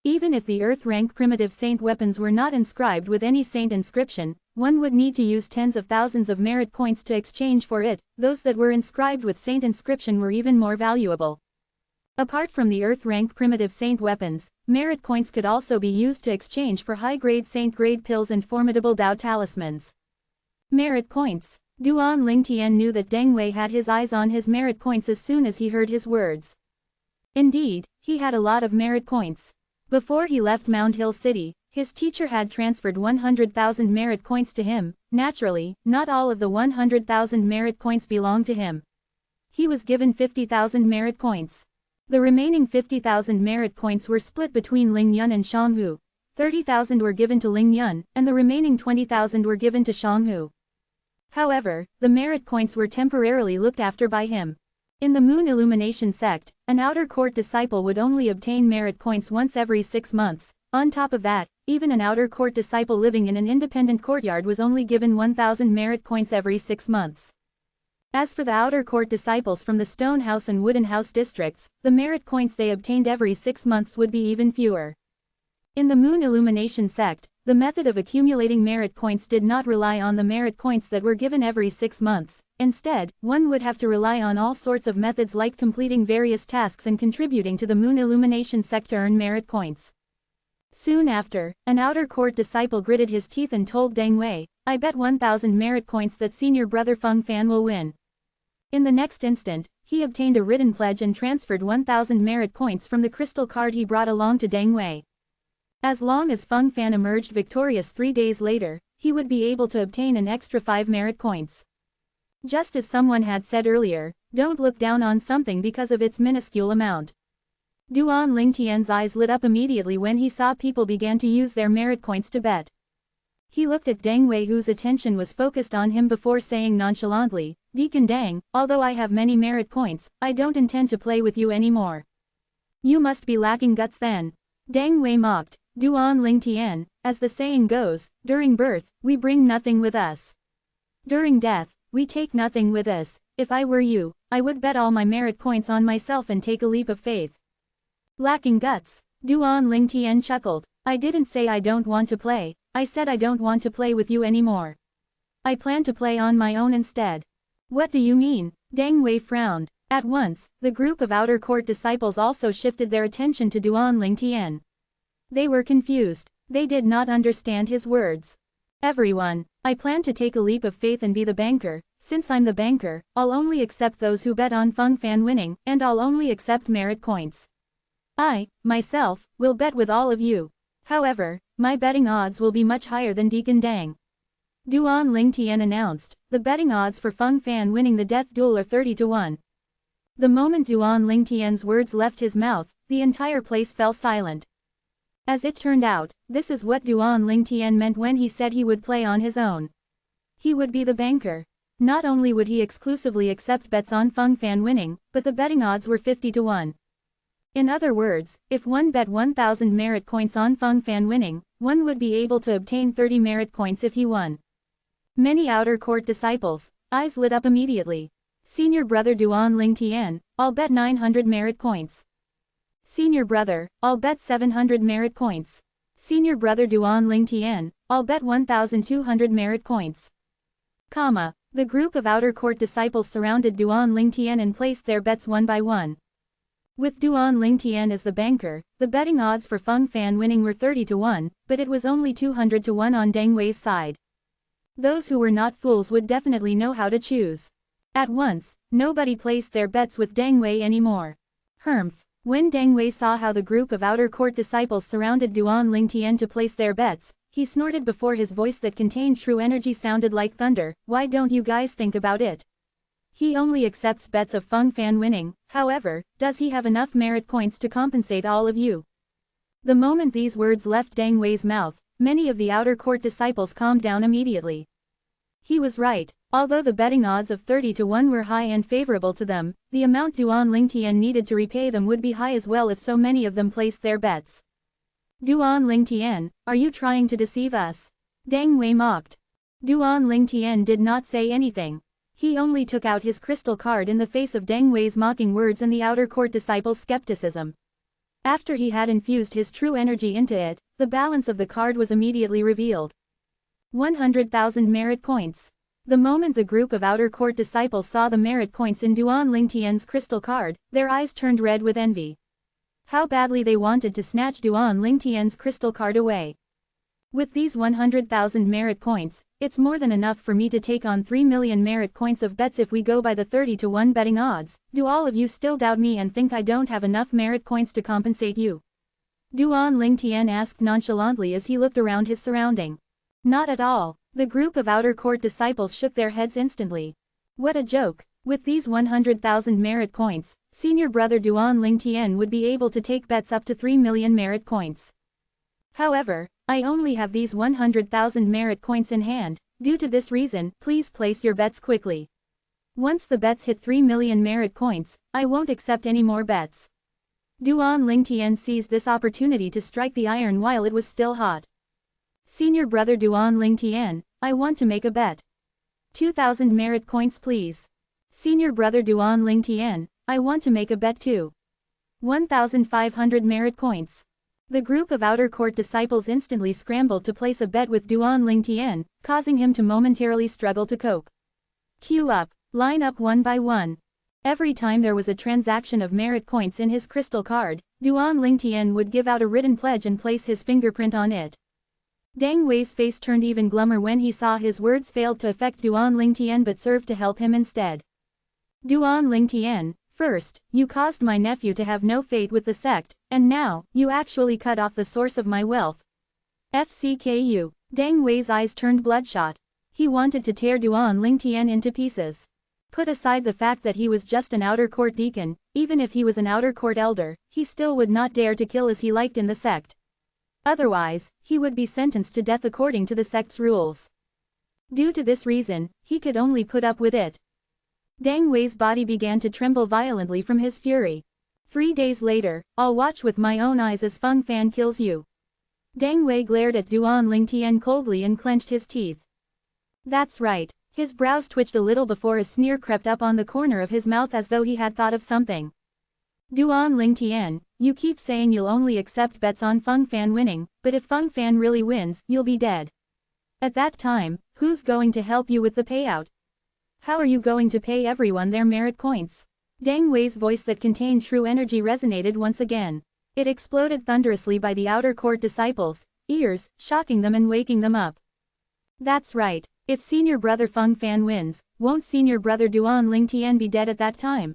Even if the earth rank primitive saint weapons were not inscribed with any saint inscription, one would need to use tens of thousands of merit points to exchange for it. Those that were inscribed with saint inscription were even more valuable. Apart from the earth rank primitive saint weapons, merit points could also be used to exchange for high grade saint grade pills and formidable Dao talismans. Merit points. Duan Lingtian knew that Deng Wei had his eyes on his merit points as soon as he heard his words. Indeed, he had a lot of merit points. Before he left Mount Hill City, his teacher had transferred 100,000 merit points to him. Naturally, not all of the 100,000 merit points belonged to him. He was given 50,000 merit points. The remaining 50,000 merit points were split between Ling Yun and Shang Hu. 30,000 were given to Ling Yun, and the remaining 20,000 were given to Shang Hu. However, the merit points were temporarily looked after by him. In the Moon Illumination sect, an outer court disciple would only obtain merit points once every 6 months. On top of that, even an outer court disciple living in an independent courtyard was only given 1,000 merit points every 6 months. As for the outer court disciples from the Stone House and Wooden House districts, the merit points they obtained every 6 months would be even fewer. In the Moon Illumination sect, the method of accumulating merit points did not rely on the merit points that were given every 6 months. Instead, one would have to rely on all sorts of methods like completing various tasks and contributing to the Moon Illumination sect to earn merit points. Soon after, an outer court disciple gritted his teeth and told Deng Wei, "I bet 1,000 merit points that senior brother Feng Fan will win." In the next instant, he obtained a written pledge and transferred 1,000 merit points from the crystal card he brought along to Deng Wei. As long as Feng Fan emerged victorious 3 days later, he would be able to obtain an extra 5 merit points. Just as someone had said earlier, don't look down on something because of its minuscule amount. Duan Lingtian's eyes lit up immediately when he saw people began to use their merit points to bet. He looked at Deng Wei, whose attention was focused on him, before saying nonchalantly, "Deacon Deng, although I have many merit points, I don't intend to play with you anymore." "You must be lacking guts then." Deng Wei mocked. "Duan Lingtian, as the saying goes, during birth, we bring nothing with us. During death, we take nothing with us. If I were you, I would bet all my merit points on myself and take a leap of faith." "Lacking guts?" Duan Lingtian chuckled. "I didn't say I don't want to play, I said I don't want to play with you anymore. I plan to play on my own instead." "What do you mean?" Deng Wei frowned. At once, the group of outer court disciples also shifted their attention to Duan Lingtian. They were confused. They did not understand his words. "Everyone, I plan to take a leap of faith and be the banker. Since I'm the banker, I'll only accept those who bet on Feng Fan winning, and I'll only accept merit points. I, myself, will bet with all of you. However, my betting odds will be much higher than Deacon Deng." Duan Lingtian announced, "The betting odds for Feng Fan winning the death duel are 30 to 1. The moment Duan Lingtian's words left his mouth, the entire place fell silent. As it turned out, this is what Duan Lingtian meant when he said he would play on his own. He would be the banker. Not only would he exclusively accept bets on Feng Fan winning, but the betting odds were 50 to 1. In other words, if one bet 1,000 merit points on Feng Fan winning, one would be able to obtain 30 merit points if he won. Many outer court disciples' eyes lit up immediately. "Senior brother Duan Lingtian, I'll bet 900 merit points." "Senior brother, I'll bet 700 merit points." "Senior brother Duan Lingtian, I'll bet 1,200 merit points." The group of outer court disciples surrounded Duan Lingtian and placed their bets one by one. With Duan Lingtian as the banker, the betting odds for Feng Fan winning were 30 to 1, but it was only 200 to 1 on Deng Wei's side. Those who were not fools would definitely know how to choose. At once, nobody placed their bets with Deng Wei anymore. Humph. When Deng Wei saw how the group of outer court disciples surrounded Duan Lingtian to place their bets, he snorted before his voice that contained true energy sounded like thunder. "Why don't you guys think about it? He only accepts bets of Feng Fan winning, however, does he have enough merit points to compensate all of you?" The moment these words left Deng Wei's mouth, many of the outer court disciples calmed down immediately. He was right. Although the betting odds of 30 to 1 were high and favorable to them, the amount Duan Lingtian needed to repay them would be high as well if so many of them placed their bets. "Duan Lingtian, are you trying to deceive us?" Deng Wei mocked. Duan Lingtian did not say anything. He only took out his crystal card in the face of Deng Wei's mocking words and the outer court disciples' skepticism. After he had infused his true energy into it, the balance of the card was immediately revealed. 100,000 merit points. The moment the group of outer court disciples saw the merit points in Duan Lingtian's crystal card, their eyes turned red with envy. How badly they wanted to snatch Duan Lingtian's crystal card away. With these 100,000 merit points, it's more than enough for me to take on 3 million merit points of bets if we go by the 30-to-1 betting odds. Do all of you still doubt me and think I don't have enough merit points to compensate you? Duan Lingtian asked nonchalantly as he looked around his surrounding. Not at all. The group of outer court disciples shook their heads instantly. What a joke. With these 100,000 merit points, senior brother Duan Lingtian would be able to take bets up to 3 million merit points. However, I only have these 100,000 merit points in hand. Due to this reason, please place your bets quickly. Once the bets hit 3 million merit points, I won't accept any more bets. Duan Lingtian seized this opportunity to strike the iron while it was still hot. Senior brother Duan Lingtian, I want to make a bet. 2,000 merit points please. Senior brother Duan Lingtian, I want to make a bet too. 1,500 merit points. The group of outer court disciples instantly scrambled to place a bet with Duan Lingtian, causing him to momentarily struggle to cope. Queue up, line up one by one. Every time there was a transaction of merit points in his crystal card, Duan Lingtian would give out a written pledge and place his fingerprint on it. Deng Wei's face turned even glummer when he saw his words failed to affect Duan Lingtian but served to help him instead. Duan Lingtian, first, you caused my nephew to have no fate with the sect, and now, you actually cut off the source of my wealth. FCKU. Deng Wei's eyes turned bloodshot. He wanted to tear Duan Lingtian into pieces. Put aside the fact that he was just an outer court deacon, even if he was an outer court elder, he still would not dare to kill as he liked in the sect. Otherwise, he would be sentenced to death according to the sect's rules. Due to this reason, he could only put up with it. Deng Wei's body began to tremble violently from his fury. 3 days later, I'll watch with my own eyes as Feng Fan kills you. Deng Wei glared at Duan Lingtian coldly and clenched his teeth. That's right. His brows twitched a little before a sneer crept up on the corner of his mouth as though he had thought of something. Duan Lingtian, you keep saying you'll only accept bets on Feng Fan winning, but if Feng Fan really wins, you'll be dead. At that time, who's going to help you with the payout? How are you going to pay everyone their merit points? Deng Wei's voice that contained true energy resonated once again. It exploded thunderously by the outer court disciples' ears, shocking them and waking them up. That's right. If senior brother Feng Fan wins, won't senior brother Duan Lingtian be dead at that time?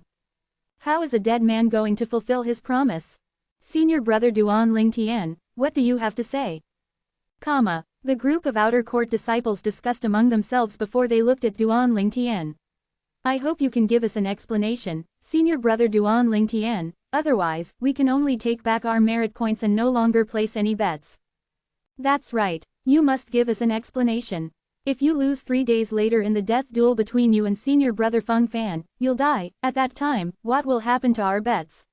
How is a dead man going to fulfill his promise? Senior brother Duan Lingtian, what do you have to say? The group of outer court disciples discussed among themselves before they looked at Duan Lingtian. I hope you can give us an explanation, senior brother Duan Lingtian, otherwise, we can only take back our merit points and no longer place any bets. That's right, you must give us an explanation. If you lose 3 days later in the death duel between you and senior brother Feng Fan, you'll die. At that time, what will happen to our bets?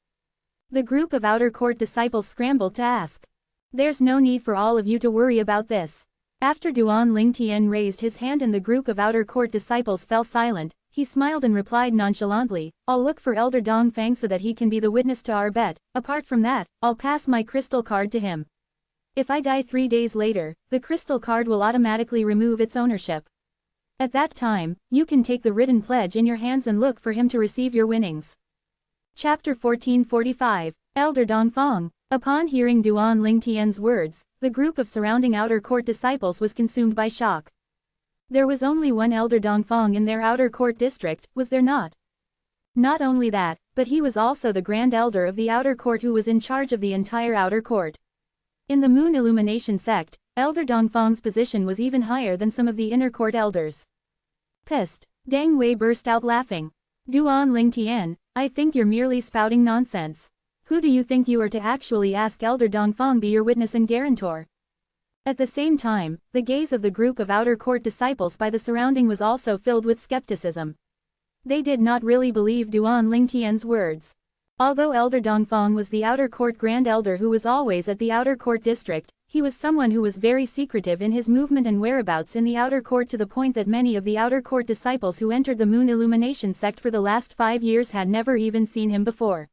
The group of outer court disciples scrambled to ask. There's no need for all of you to worry about this. After Duan Lingtian raised his hand and the group of outer court disciples fell silent, he smiled and replied nonchalantly, I'll look for Elder Dong Fang so that he can be the witness to our bet. Apart from that, I'll pass my crystal card to him. If I die 3 days later, the crystal card will automatically remove its ownership. At that time, you can take the written pledge in your hands and look for him to receive your winnings. Chapter 1445, Elder Dongfang. Upon hearing Duan Lingtian's words, the group of surrounding outer court disciples was consumed by shock. There was only one Elder Dongfang in their outer court district, was there not? Not only that, but he was also the Grand Elder of the outer court who was in charge of the entire outer court. In the Moon Illumination sect, Elder Dongfang's position was even higher than some of the inner court elders. Pissed, Deng Wei burst out laughing. Duan Lingtian, I think you're merely spouting nonsense. Who do you think you are to actually ask Elder Dongfang be your witness and guarantor? At the same time, the gaze of the group of outer court disciples by the surrounding was also filled with skepticism. They did not really believe Duan Lingtian's words. Although Elder Dongfang was the outer court grand elder who was always at the outer court district, he was someone who was very secretive in his movement and whereabouts in the outer court to the point that many of the outer court disciples who entered the Moon Illumination sect for the last 5 years had never even seen him before.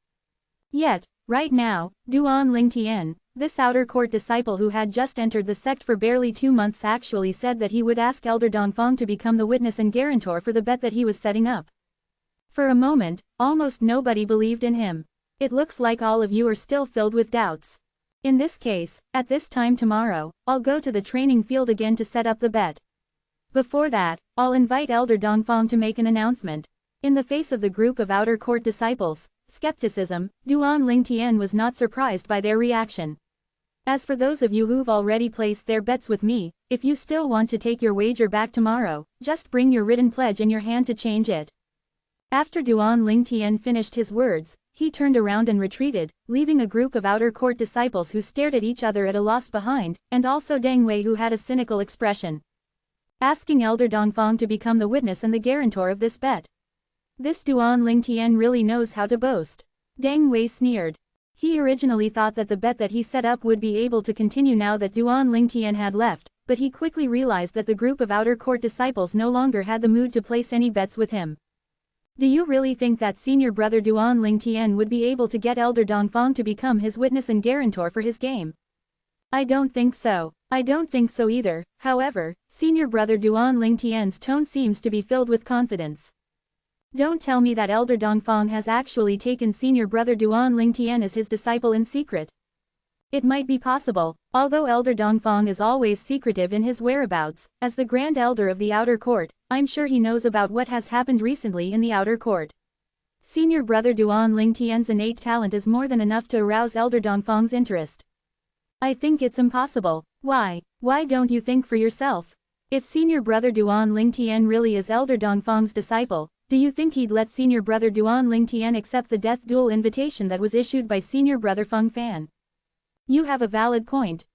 Yet, right now, Duan Lingtian, this outer court disciple who had just entered the sect for barely 2 months actually said that he would ask Elder Dongfang to become the witness and guarantor for the bet that he was setting up. For a moment, almost nobody believed in him. It looks like all of you are still filled with doubts. In this case, at this time tomorrow, I'll go to the training field again to set up the bet. Before that, I'll invite Elder Dongfang to make an announcement. In the face of the group of outer court disciples' skepticism, Duan Lingtian was not surprised by their reaction. As for those of you who've already placed their bets with me, if you still want to take your wager back tomorrow, just bring your written pledge in your hand to change it. After Duan Lingtian finished his words, he turned around and retreated, leaving a group of outer court disciples who stared at each other at a loss behind, and also Deng Wei who had a cynical expression. Asking Elder Dongfang to become the witness and the guarantor of this bet. This Duan Lingtian really knows how to boast. Deng Wei sneered. He originally thought that the bet that he set up would be able to continue now that Duan Lingtian had left, but he quickly realized that the group of outer court disciples no longer had the mood to place any bets with him. Do you really think that senior brother Duan Lingtian would be able to get Elder Dongfang to become his witness and guarantor for his game? I don't think so. I don't think so either. However, senior brother Duan Lingtian's tone seems to be filled with confidence. Don't tell me that Elder Dongfang has actually taken senior brother Duan Lingtian as his disciple in secret. It might be possible, although Elder Dongfang is always secretive in his whereabouts, as the Grand Elder of the Outer Court, I'm sure he knows about what has happened recently in the Outer Court. Senior brother Duan Lingtian's innate talent is more than enough to arouse Elder Dongfang's interest. I think it's impossible. Why? Why don't you think for yourself? If senior brother Duan Lingtian really is Elder Dongfang's disciple, do you think he'd let senior brother Duan Lingtian accept the death duel invitation that was issued by senior brother Feng Fan? You have a valid point.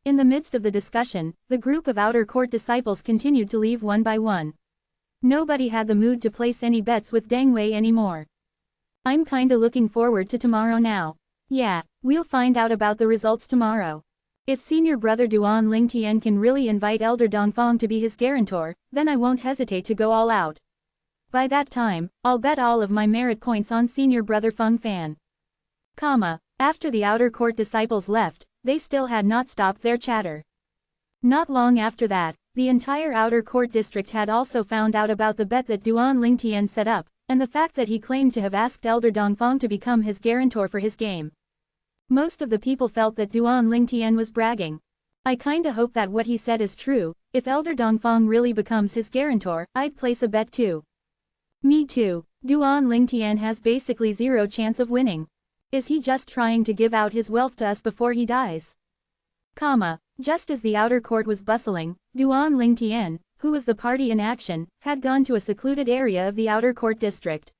In the midst of the discussion, the group of outer court disciples continued to leave one by one. Nobody had the mood to place any bets with Deng Wei anymore. I'm kinda looking forward to tomorrow now. Yeah, we'll find out about the results tomorrow. If senior brother Duan Lingtian can really invite Elder Dongfang to be his guarantor, then I won't hesitate to go all out. By that time, I'll bet all of my merit points on senior brother Feng Fan. After the outer court disciples left, they still had not stopped their chatter. Not long after that, the entire outer court district had also found out about the bet that Duan Lingtian set up, and the fact that he claimed to have asked Elder Dongfang to become his guarantor for his game. Most of the people felt that Duan Lingtian was bragging. I kinda hope that what he said is true. If Elder Dongfang really becomes his guarantor, I'd place a bet too. Me too. Duan Lingtian has basically zero chance of winning. Is he just trying to give out his wealth to us before he dies? Just as the outer court was bustling, Duan Lingtian, who was the party in action, had gone to a secluded area of the outer court district.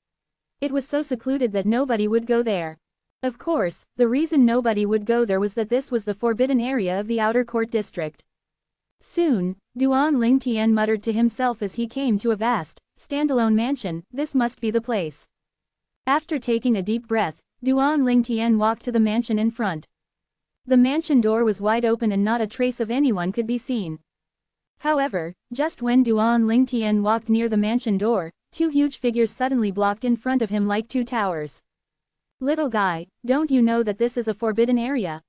It was so secluded that nobody would go there. Of course, the reason nobody would go there was that this was the forbidden area of the outer court district. Soon, Duan Lingtian muttered to himself as he came to a vast, standalone mansion. This must be the place. After taking a deep breath, Duan Lingtian walked to the mansion in front. The mansion door was wide open and not a trace of anyone could be seen. However, just when Duan Lingtian walked near the mansion door, two huge figures suddenly blocked in front of him like two towers. Little guy, don't you know that this is a forbidden area?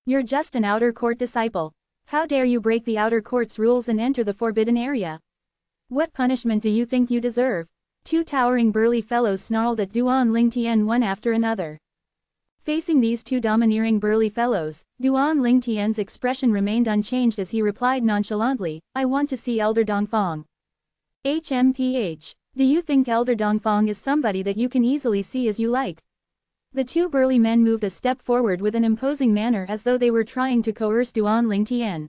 You're just an outer court disciple. How dare you break the outer court's rules and enter the forbidden area? What punishment do you think you deserve? Two towering burly fellows snarled at Duan Lingtian one after another. Facing these two domineering burly fellows, Duan Lingtian's expression remained unchanged as he replied nonchalantly, I want to see Elder Dongfang. HMPH. Do you think Elder Dongfang is somebody that you can easily see as you like? The two burly men moved a step forward with an imposing manner as though they were trying to coerce Duan Lingtian.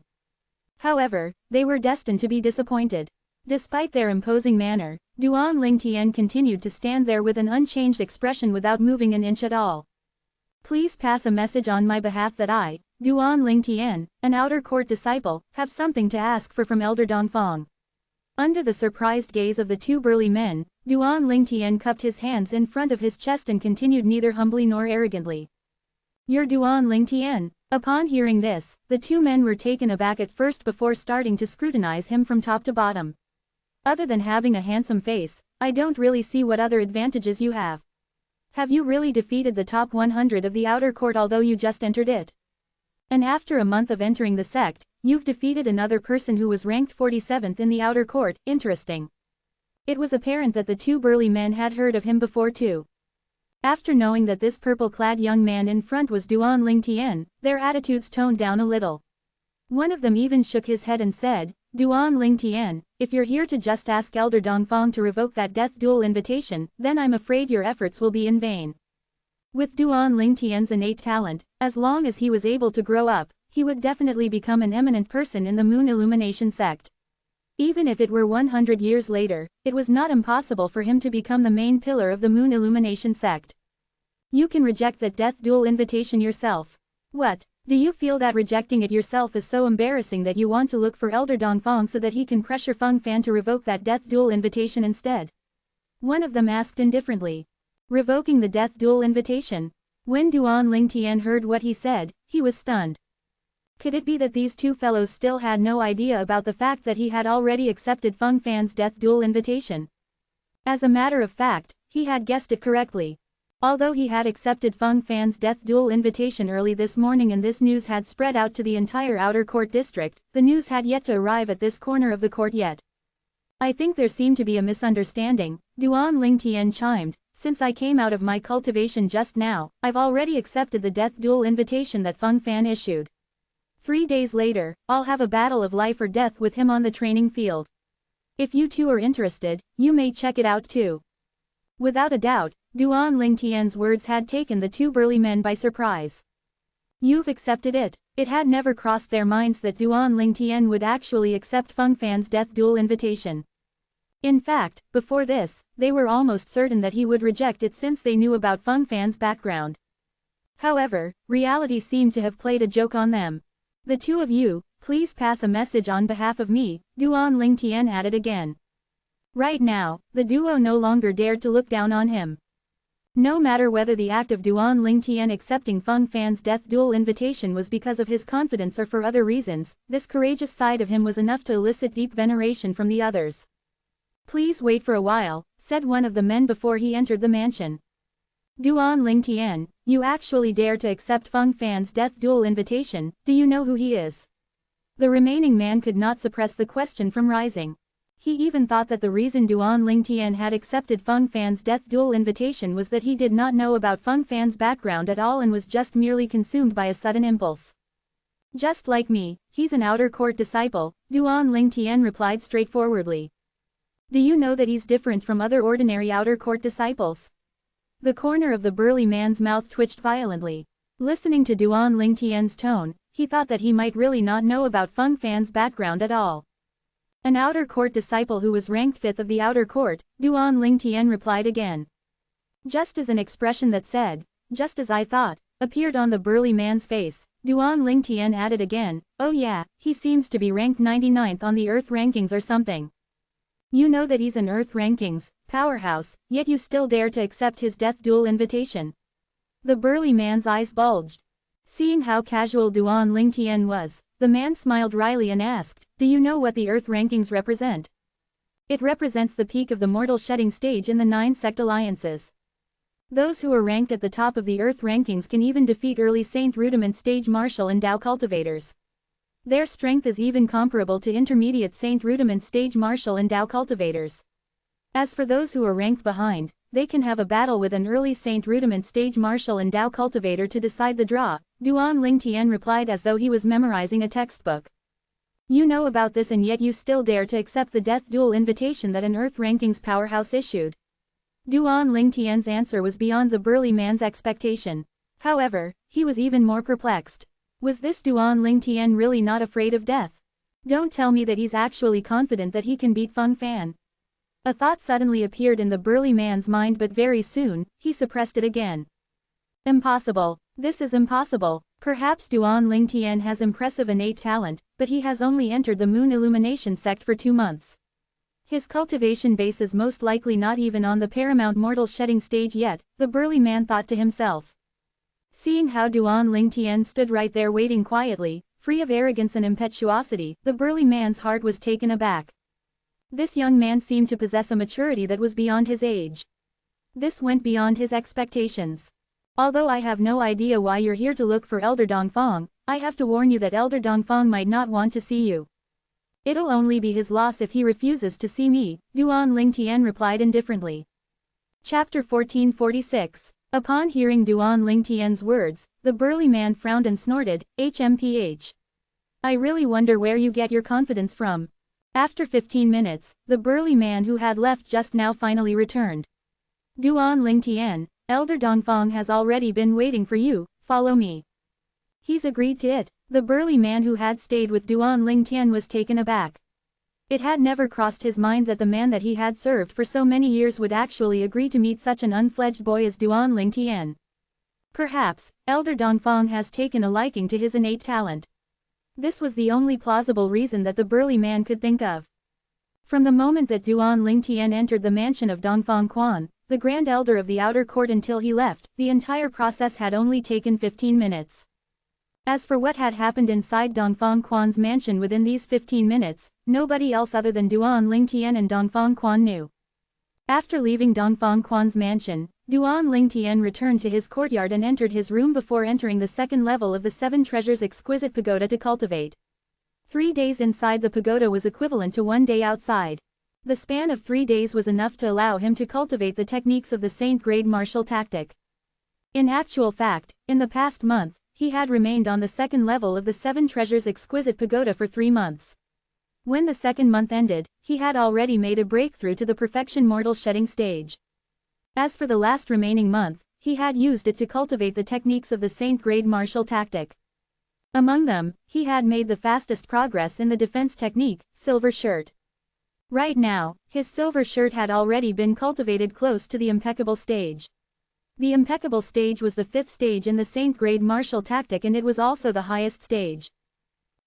However, they were destined to be disappointed. Despite their imposing manner, Duan Lingtian continued to stand there with an unchanged expression without moving an inch at all. Please pass a message on my behalf that I, Duan Lingtian, an outer court disciple, have something to ask for from Elder Dongfang. Under the surprised gaze of the two burly men, Duan Lingtian cupped his hands in front of his chest and continued neither humbly nor arrogantly. You're Duan Lingtian. Upon hearing this, the two men were taken aback at first before starting to scrutinize him from top to bottom. Other than having a handsome face, I don't really see what other advantages you have. Have you really defeated the top 100 of the outer court although you just entered it? And after a month of entering the sect, you've defeated another person who was ranked 47th in the outer court. Interesting. It was apparent that the two burly men had heard of him before too. After knowing that this purple-clad young man in front was Duan Lingtian, their attitudes toned down a little. One of them even shook his head and said, Duan Lingtian, if you're here to just ask Elder Dongfang to revoke that death duel invitation, then I'm afraid your efforts will be in vain. With Duan Lingtian's innate talent, as long as he was able to grow up, he would definitely become an eminent person in the Moon Illumination sect. Even if it were 100 years later, it was not impossible for him to become the main pillar of the Moon Illumination sect. You can reject that death duel invitation yourself. What? Do you feel that rejecting it yourself is so embarrassing that you want to look for Elder Dongfang so that he can pressure Feng Fan to revoke that death duel invitation instead? One of them asked indifferently. Revoking the death duel invitation. When Duan Lingtian heard what he said, he was stunned. Could it be that these two fellows still had no idea about the fact that he had already accepted Feng Fan's death duel invitation? As a matter of fact, he had guessed it correctly. Although he had accepted Feng Fan's death duel invitation early this morning and this news had spread out to the entire outer court district, the news had yet to arrive at this corner of the court yet. I think there seemed to be a misunderstanding, Duan Lingtian chimed. Since I came out of my cultivation just now, I've already accepted the death duel invitation that Feng Fan issued. 3 days later, I'll have a battle of life or death with him on the training field. If you two are interested, you may check it out too. Without a doubt, Duan Lingtian's words had taken the two burly men by surprise. You've accepted it. It had never crossed their minds that Duan Lingtian would actually accept Feng Fan's death duel invitation. In fact, before this, they were almost certain that he would reject it since they knew about Feng Fan's background. However, reality seemed to have played a joke on them. The two of you, please pass a message on behalf of me, Duan Lingtian added again. Right now, the duo no longer dared to look down on him. No matter whether the act of Duan Lingtian accepting Feng Fan's death duel invitation was because of his confidence or for other reasons, this courageous side of him was enough to elicit deep veneration from the others. Please wait for a while, said one of the men before he entered the mansion. Duan Lingtian, you actually dare to accept Feng Fan's death duel invitation, do you know who he is? The remaining man could not suppress the question from rising. He even thought that the reason Duan Lingtian had accepted Feng Fan's death duel invitation was that he did not know about Feng Fan's background at all and was just merely consumed by a sudden impulse. Just like me, he's an outer court disciple, Duan Lingtian replied straightforwardly. Do you know that he's different from other ordinary outer court disciples? The corner of the burly man's mouth twitched violently. Listening to Duan Lingtian's tone, he thought that he might really not know about Feng Fan's background at all. An outer court disciple who was ranked 5th of the outer court, Duan Lingtian replied again. Just as an expression that said, just as I thought, appeared on the burly man's face, Duan Lingtian added again, oh yeah, he seems to be ranked 99th on the Earth rankings or something. You know that he's an Earth rankings powerhouse, yet you still dare to accept his death duel invitation. The burly man's eyes bulged. Seeing how casual Duan Lingtian was, the man smiled wryly and asked, do you know what the Earth rankings represent? It represents the peak of the mortal shedding stage in the 9 sect alliances. Those who are ranked at the top of the Earth rankings can even defeat early Saint Rudiment stage martial and Dao cultivators. Their strength is even comparable to intermediate Saint Rudiment stage martial and Dao cultivators. As for those who are ranked behind, they can have a battle with an early Saint Rudiment stage martial and Dao cultivator to decide the draw, Duan Lingtian replied as though he was memorizing a textbook. You know about this and yet you still dare to accept the death duel invitation that an Earth rankings powerhouse issued. Duan Lingtian's answer was beyond the burly man's expectation. However, he was even more perplexed. Was this Duan Lingtian really not afraid of death? Don't tell me that he's actually confident that he can beat Feng Fan. A thought suddenly appeared in the burly man's mind, but very soon, he suppressed it again. Impossible. This is impossible. Perhaps Duan Lingtian has impressive innate talent, but he has only entered the Moon Illumination sect for 2 months. His cultivation base is most likely not even on the paramount mortal shedding stage yet, the burly man thought to himself. Seeing how Duan Lingtian stood right there waiting quietly, free of arrogance and impetuosity, the burly man's heart was taken aback. This young man seemed to possess a maturity that was beyond his age. This went beyond his expectations. Although I have no idea why you're here to look for Elder Dongfang, I have to warn you that Elder Dongfang might not want to see you. It'll only be his loss if he refuses to see me, Duan Lingtian replied indifferently. Chapter 1446. Upon hearing Duan Lingtian's words, the burly man frowned and snorted, HMPH. I really wonder where you get your confidence from. After 15 minutes, the burly man who had left just now finally returned. Duan Lingtian, Elder Dongfang has already been waiting for you, follow me. He's agreed to it. The burly man who had stayed with Duan Lingtian was taken aback. It had never crossed his mind that the man that he had served for so many years would actually agree to meet such an unfledged boy as Duan Lingtian. Perhaps, Elder Dongfang has taken a liking to his innate talent. This was the only plausible reason that the burly man could think of. From the moment that Duan Lingtian entered the mansion of Dongfang Quan, the Grand Elder of the Outer Court until he left, the entire process had only taken 15 minutes. As for what had happened inside Dongfang Quan's mansion within these 15 minutes, nobody else other than Duan Lingtian and Dongfang Quan knew. After leaving Dongfang Quan's mansion, Duan Lingtian returned to his courtyard and entered his room before entering the second level of the Seven Treasures exquisite pagoda to cultivate. 3 days inside the pagoda was equivalent to 1 day outside. The span of 3 days was enough to allow him to cultivate the techniques of the Saint-grade martial tactic. In actual fact, in the past month, he had remained on the second level of the Seven Treasures exquisite pagoda for 3 months. When the second month ended, he had already made a breakthrough to the perfection mortal shedding stage. As for the last remaining month, he had used it to cultivate the techniques of the Saint-grade martial tactic. Among them, he had made the fastest progress in the defense technique, Silver Shirt. Right now, his Silver Shirt had already been cultivated close to the impeccable stage. The impeccable stage was the 5th stage in the Saint-grade martial tactic and it was also the highest stage.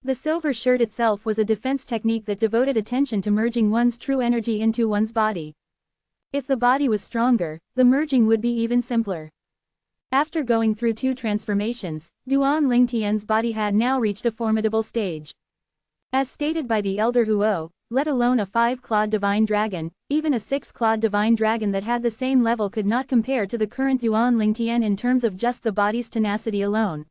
The Silver Shirt itself was a defense technique that devoted attention to merging one's true energy into one's body. If the body was stronger, the merging would be even simpler. After going through 2 transformations, Duan Lingtian's body had now reached a formidable stage. As stated by the Elder Huo, let alone a 5-clawed divine dragon, even a 6-clawed divine dragon that had the same level could not compare to the current Duan Lingtian in terms of just the body's tenacity alone.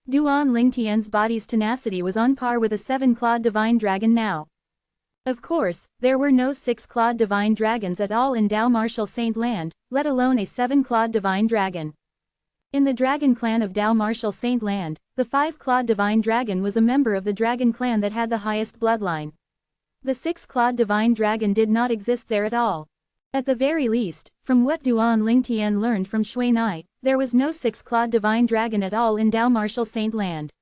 Duan Lingtian's body's tenacity was on par with a 7-clawed divine dragon now. Of course, there were no 6-clawed divine dragons at all in Dao Martial Saint Land, let alone a 7-clawed divine dragon. In the dragon clan of Dao Martial Saint Land, the 5-clawed divine dragon was a member of the dragon clan that had the highest bloodline. The 6-clawed divine dragon did not exist there at all. At the very least, from what Duan Lingtian learned from Shui Nai, there was no 6-clawed divine dragon at all in Dao Martial Saint Land.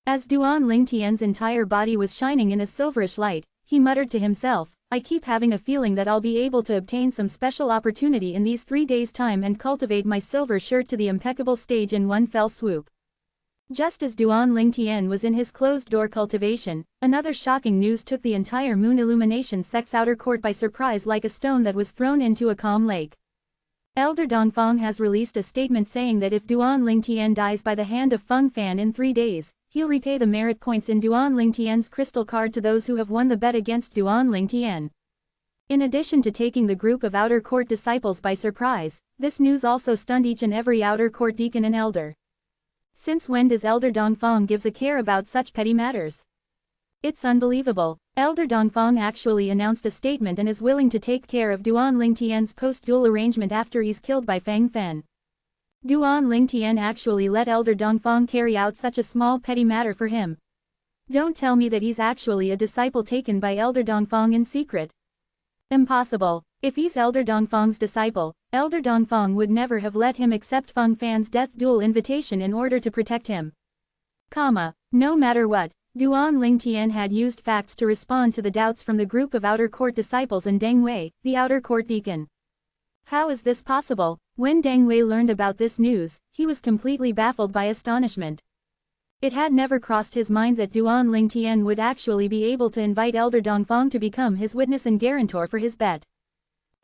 As Duan Lingtian's entire body was shining in a silverish light, he muttered to himself, I keep having a feeling that I'll be able to obtain some special opportunity in these 3 days' time and cultivate my Silver Shirt to the impeccable stage in one fell swoop. Just as Duan Lingtian was in his closed-door cultivation, another shocking news took the entire Moon Illumination sect's outer court by surprise like a stone that was thrown into a calm lake. Elder Dongfang has released a statement saying that if Duan Lingtian dies by the hand of Feng Fan in 3 days, he'll repay the merit points in Duan Lingtian's crystal card to those who have won the bet against Duan Lingtian. In addition to taking the group of outer court disciples by surprise, this news also stunned each and every outer court deacon and elder. Since when does Elder Dongfang gives a care about such petty matters? It's unbelievable. Elder Dongfang actually announced a statement and is willing to take care of Duan Lingtian's post-duel arrangement after he's killed by Fang Fen. Duan Lingtian actually let Elder Dongfang carry out such a small petty matter for him. Don't tell me that he's actually a disciple taken by Elder Dongfang in secret. Impossible. If he's Elder Dongfang's disciple, Elder Dongfang would never have let him accept Feng Fan's death duel invitation in order to protect him. No matter what, Duan Lingtian had used facts to respond to the doubts from the group of outer court disciples and Deng Wei, the outer court deacon. How is this possible? When Deng Wei learned about this news, he was completely baffled by astonishment. It had never crossed his mind that Duan Lingtian would actually be able to invite Elder Dongfang to become his witness and guarantor for his bet.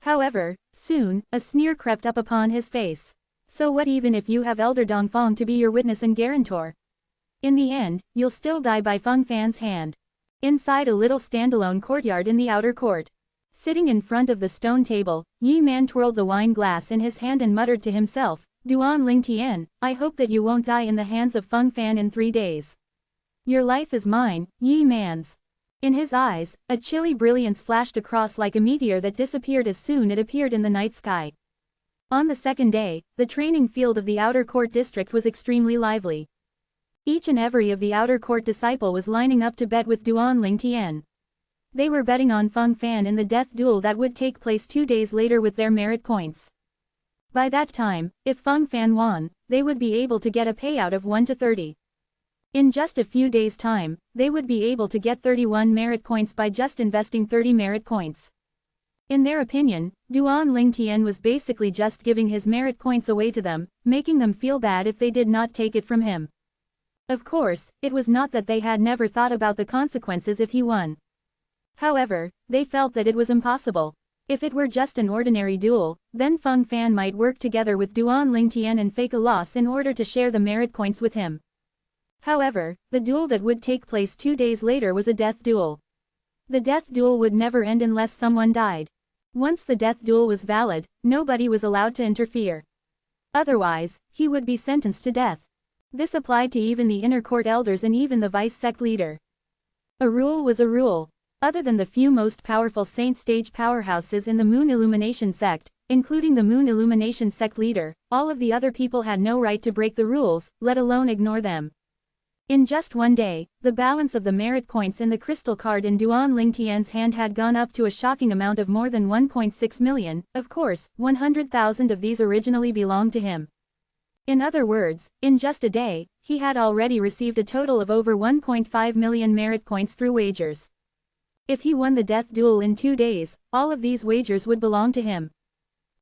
However, soon, a sneer crept up upon his face. So what even if you have Elder Dongfang to be your witness and guarantor? In the end, you'll still die by Feng Fan's hand. Inside a little standalone courtyard in the outer court. Sitting in front of the stone table, Yi Man twirled the wine glass in his hand and muttered to himself, Duan Lingtian, I hope that you won't die in the hands of Feng Fan in 3 days. Your life is mine, Yi Man's. In his eyes, a chilly brilliance flashed across like a meteor that disappeared as soon as it appeared in the night sky. On the second day, the training field of the outer court district was extremely lively. Each and every of the outer court disciple was lining up to bet with Duan Lingtian. They were betting on Feng Fan in the death duel that would take place 2 days later with their merit points. By that time, if Feng Fan won, they would be able to get a payout of 1 to 30. In just a few days' time, they would be able to get 31 merit points by just investing 30 merit points. In their opinion, Duan Lingtian was basically just giving his merit points away to them, making them feel bad if they did not take it from him. Of course, it was not that they had never thought about the consequences if he won. However, they felt that it was impossible. If it were just an ordinary duel, then Feng Fan might work together with Duan Lingtian and fake a loss in order to share the merit points with him. However, the duel that would take place 2 days later was a death duel. The death duel would never end unless someone died. Once the death duel was valid, nobody was allowed to interfere. Otherwise, he would be sentenced to death. This applied to even the inner court elders and even the vice sect leader. A rule was a rule. Other than the few most powerful saint stage powerhouses in the Moon Illumination sect, including the Moon Illumination sect leader, all of the other people had no right to break the rules, let alone ignore them. In just one day, the balance of the merit points in the crystal card in Duan Lingtian's hand had gone up to a shocking amount of more than 1.6 million, of course, 100,000 of these originally belonged to him. In other words, in just a day, he had already received a total of over 1.5 million merit points through wagers. If he won the death duel in 2 days, all of these wagers would belong to him.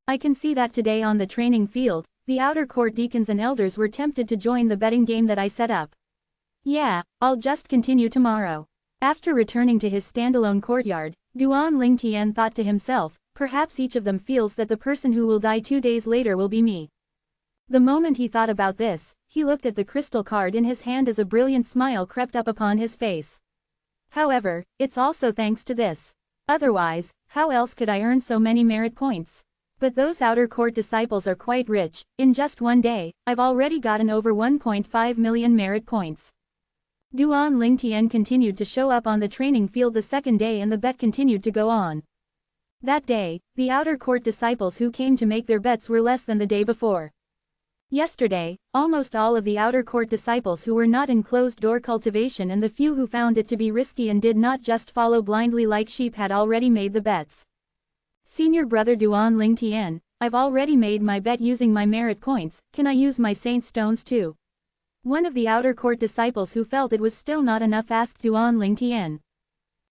I can see that today on the training field, the outer court deacons and elders were tempted to join the betting game that I set up. Yeah, I'll just continue tomorrow. After returning to his standalone courtyard, Duan Lingtian thought to himself, perhaps each of them feels that the person who will die 2 days later will be me. The moment he thought about this, he looked at the crystal card in his hand as a brilliant smile crept up upon his face. However, it's also thanks to this. Otherwise, how else could I earn so many merit points? But those outer court disciples are quite rich. In just one day, I've already gotten over 1.5 million merit points. Duan Lingtian continued to show up on the training field the second day and the bet continued to go on. That day, the outer court disciples who came to make their bets were less than the day before. Yesterday, almost all of the outer court disciples who were not in closed-door cultivation and the few who found it to be risky and did not just follow blindly like sheep had already made the bets. Senior brother Duan Lingtian, I've already made my bet using my merit points, can I use my saint stones too? One of the outer court disciples who felt it was still not enough asked Duan Lingtian.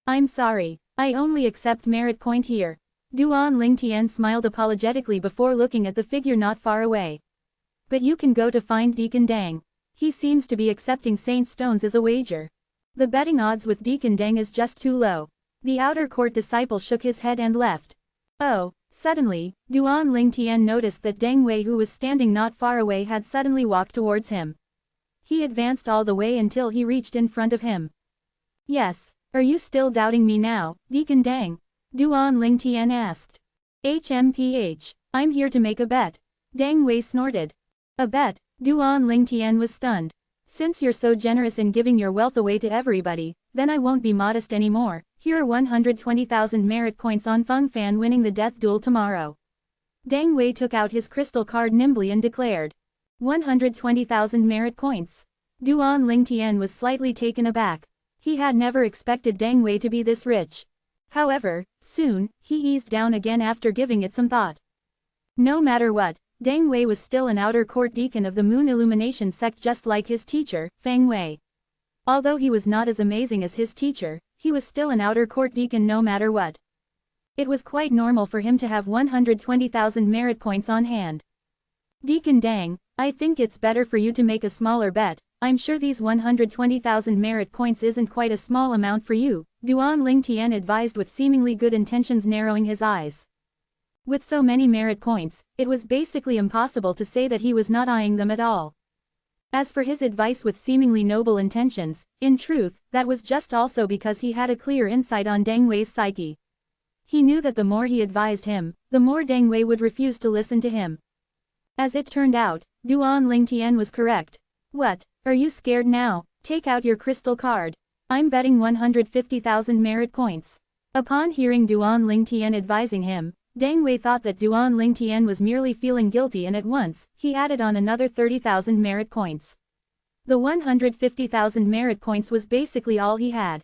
I'm sorry, I only accept merit point here. Duan Lingtian smiled apologetically before looking at the figure not far away. But you can go to find Deacon Deng. He seems to be accepting saint stones as a wager. The betting odds with Deacon Deng is just too low. The outer court disciple shook his head and left. Oh, suddenly, Duan Lingtian noticed that Deng Wei who was standing not far away had suddenly walked towards him. He advanced all the way until he reached in front of him. Yes, are you still doubting me now, Deacon Deng? Duan Lingtian asked. HMPH, I'm here to make a bet. Deng Wei snorted. A bet? Duan Lingtian was stunned. Since you're so generous in giving your wealth away to everybody, then I won't be modest anymore. Here are 120,000 merit points on Feng Fan winning the death duel tomorrow. Deng Wei took out his crystal card nimbly and declared. 120,000 merit points. Duan Lingtian was slightly taken aback. He had never expected Deng Wei to be this rich. However, soon, he eased down again after giving it some thought. No matter what, Deng Wei was still an outer court deacon of the Moon Illumination sect just like his teacher, Feng Wei. Although he was not as amazing as his teacher, he was still an outer court deacon no matter what. It was quite normal for him to have 120,000 merit points on hand. Deacon Deng, I think it's better for you to make a smaller bet. I'm sure these 120,000 merit points isn't quite a small amount for you, Duan Lingtian advised with seemingly good intentions narrowing his eyes. With so many merit points, it was basically impossible to say that he was not eyeing them at all. As for his advice with seemingly noble intentions, in truth, that was just also because he had a clear insight on Deng Wei's psyche. He knew that the more he advised him, the more Deng Wei would refuse to listen to him. As it turned out, Duan Lingtian was correct. What, are you scared now? Take out your crystal card. I'm betting 150,000 merit points. Upon hearing Duan Lingtian advising him, Deng Wei thought that Duan Lingtian was merely feeling guilty, and at once, he added on another 30,000 merit points. The 150,000 merit points was basically all he had.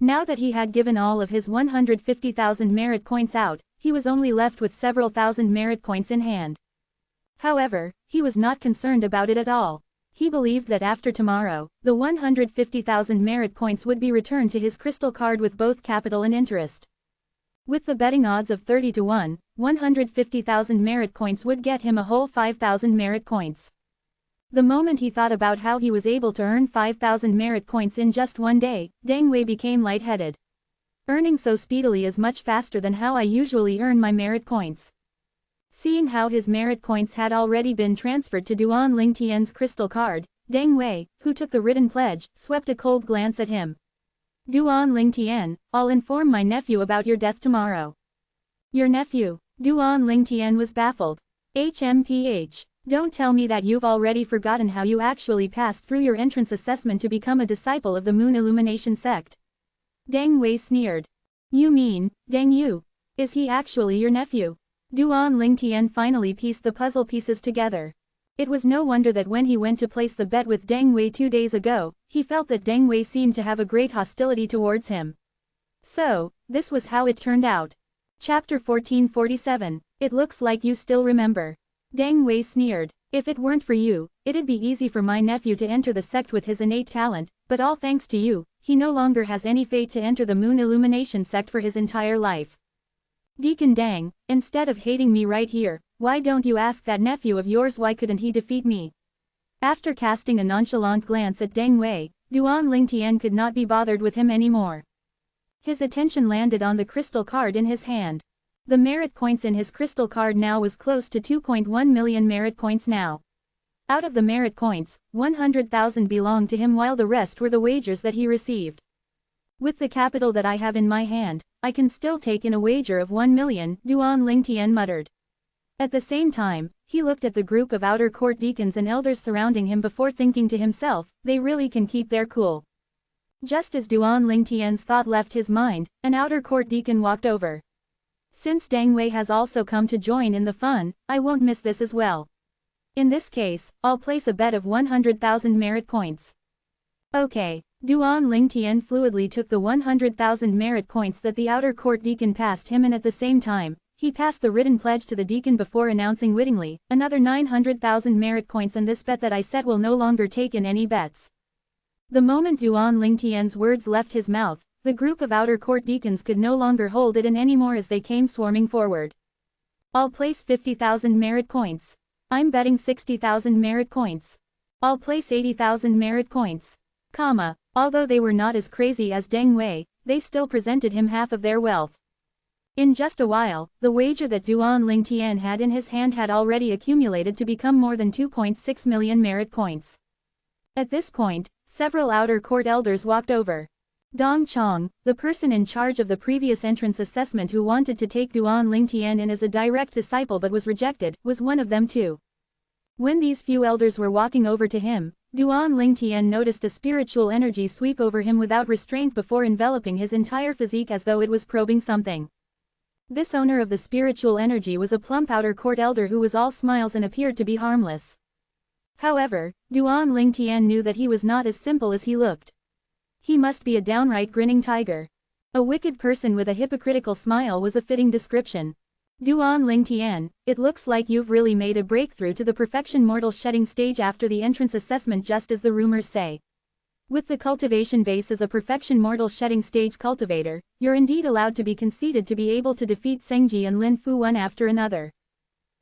Now that he had given all of his 150,000 merit points out, he was only left with several thousand merit points in hand. However, he was not concerned about it at all. He believed that after tomorrow, the 150,000 merit points would be returned to his crystal card with both capital and interest. With the betting odds of 30 to 1, 150,000 merit points would get him a whole 5,000 merit points. The moment he thought about how he was able to earn 5,000 merit points in just one day, Deng Wei became lightheaded. Earning so speedily is much faster than how I usually earn my merit points. Seeing how his merit points had already been transferred to Duan Lingtian's crystal card, Deng Wei, who took the written pledge, swept a cold glance at him. Duan Lingtian, I'll inform my nephew about your death tomorrow. Your nephew? Duan Lingtian was baffled. HMPH. Don't tell me that you've already forgotten how you actually passed through your entrance assessment to become a disciple of the Moon Illumination sect. Deng Wei sneered. You mean, Deng Yu? Is he actually your nephew? Duan Lingtian finally pieced the puzzle pieces together. It was no wonder that when he went to place the bet with Deng Wei 2 days ago, he felt that Deng Wei seemed to have a great hostility towards him. So, this was how it turned out. Chapter 1447. It looks like you still remember. Deng Wei sneered. If it weren't for you, it'd be easy for my nephew to enter the sect with his innate talent, but all thanks to you, he no longer has any fate to enter the Moon Illumination sect for his entire life. Deacon Deng, instead of hating me right here, why don't you ask that nephew of yours why couldn't he defeat me? After casting a nonchalant glance at Deng Wei, Duan Lingtian could not be bothered with him anymore. His attention landed on the crystal card in his hand. The merit points in his crystal card now was close to 2.1 million merit points now. Out of the merit points, 100,000 belonged to him while the rest were the wagers that he received. With the capital that I have in my hand, I can still take in a wager of 1 million, Duan Lingtian muttered. At the same time, he looked at the group of outer court deacons and elders surrounding him before thinking to himself, they really can keep their cool. Just as Duan Lingtian's thought left his mind, an outer court deacon walked over. Since Deng Wei has also come to join in the fun, I won't miss this as well. In this case, I'll place a bet of 100,000 merit points. Okay. Duan Lingtian fluidly took the 100,000 merit points that the outer court deacon passed him, and at the same time, he passed the written pledge to the deacon before announcing wittingly, another 900,000 merit points, and this bet that I set will no longer take in any bets. The moment Duan Lingtian's words left his mouth, the group of outer court deacons could no longer hold it in anymore as they came swarming forward. I'll place 50,000 merit points. I'm betting 60,000 merit points. I'll place 80,000 merit points. Although they were not as crazy as Deng Wei, they still presented him half of their wealth. In just a while, the wager that Duan Lingtian had in his hand had already accumulated to become more than 2.6 million merit points. At this point, several outer court elders walked over. Dong Chong, the person in charge of the previous entrance assessment who wanted to take Duan Lingtian in as a direct disciple but was rejected, was one of them too. When these few elders were walking over to him, Duan Lingtian noticed a spiritual energy sweep over him without restraint before enveloping his entire physique as though it was probing something. This owner of the spiritual energy was a plump outer court elder who was all smiles and appeared to be harmless. However, Duan Lingtian knew that he was not as simple as he looked. He must be a downright grinning tiger. A wicked person with a hypocritical smile was a fitting description. Duan Lingtian, it looks like you've really made a breakthrough to the perfection mortal shedding stage after the entrance assessment, just as the rumors say. With the cultivation base as a perfection mortal shedding stage cultivator, you're indeed allowed to be conceited to be able to defeat Sengji and Lin Fu one after another.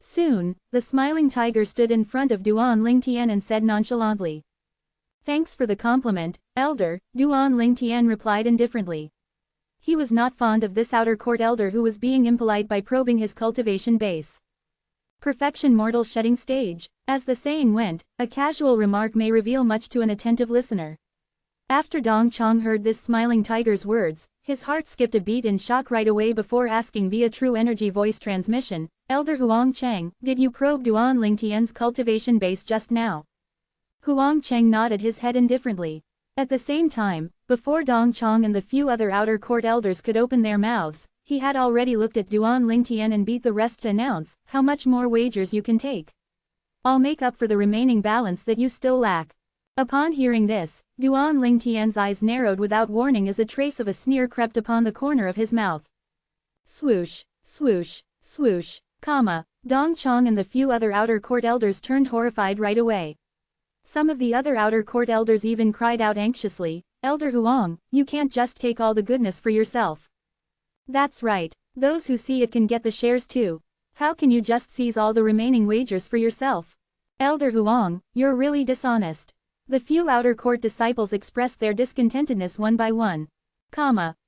Soon, the smiling tiger stood in front of Duan Lingtian and said nonchalantly. Thanks for the compliment, elder, Duan Lingtian replied indifferently. He was not fond of this outer court elder who was being impolite by probing his cultivation base. Perfection mortal shedding stage. As the saying went, a casual remark may reveal much to an attentive listener. After Dong Chong heard this smiling tiger's words, his heart skipped a beat in shock right away before asking via true energy voice transmission, Elder Huang Cheng, did you probe Duan Lingtian's cultivation base just now? Huang Cheng nodded his head indifferently. At the same time, before Dong Chong and the few other outer court elders could open their mouths, He had already looked at Duan Lingtian and beat the rest to announce, how much more wagers you can take. I'll make up for the remaining balance that you still lack. Upon hearing this, Duan Lingtian's eyes narrowed without warning as a trace of a sneer crept upon the corner of his mouth. Swoosh, swoosh, swoosh, Dong Chong and the few other outer court elders turned horrified right away. Some of the other outer court elders even cried out anxiously, Elder Huang, you can't just take all the goodness for yourself. That's right, those who see it can get the shares too. How can you just seize all the remaining wagers for yourself? Elder Huang, you're really dishonest. The few outer court disciples expressed their discontentedness one by one.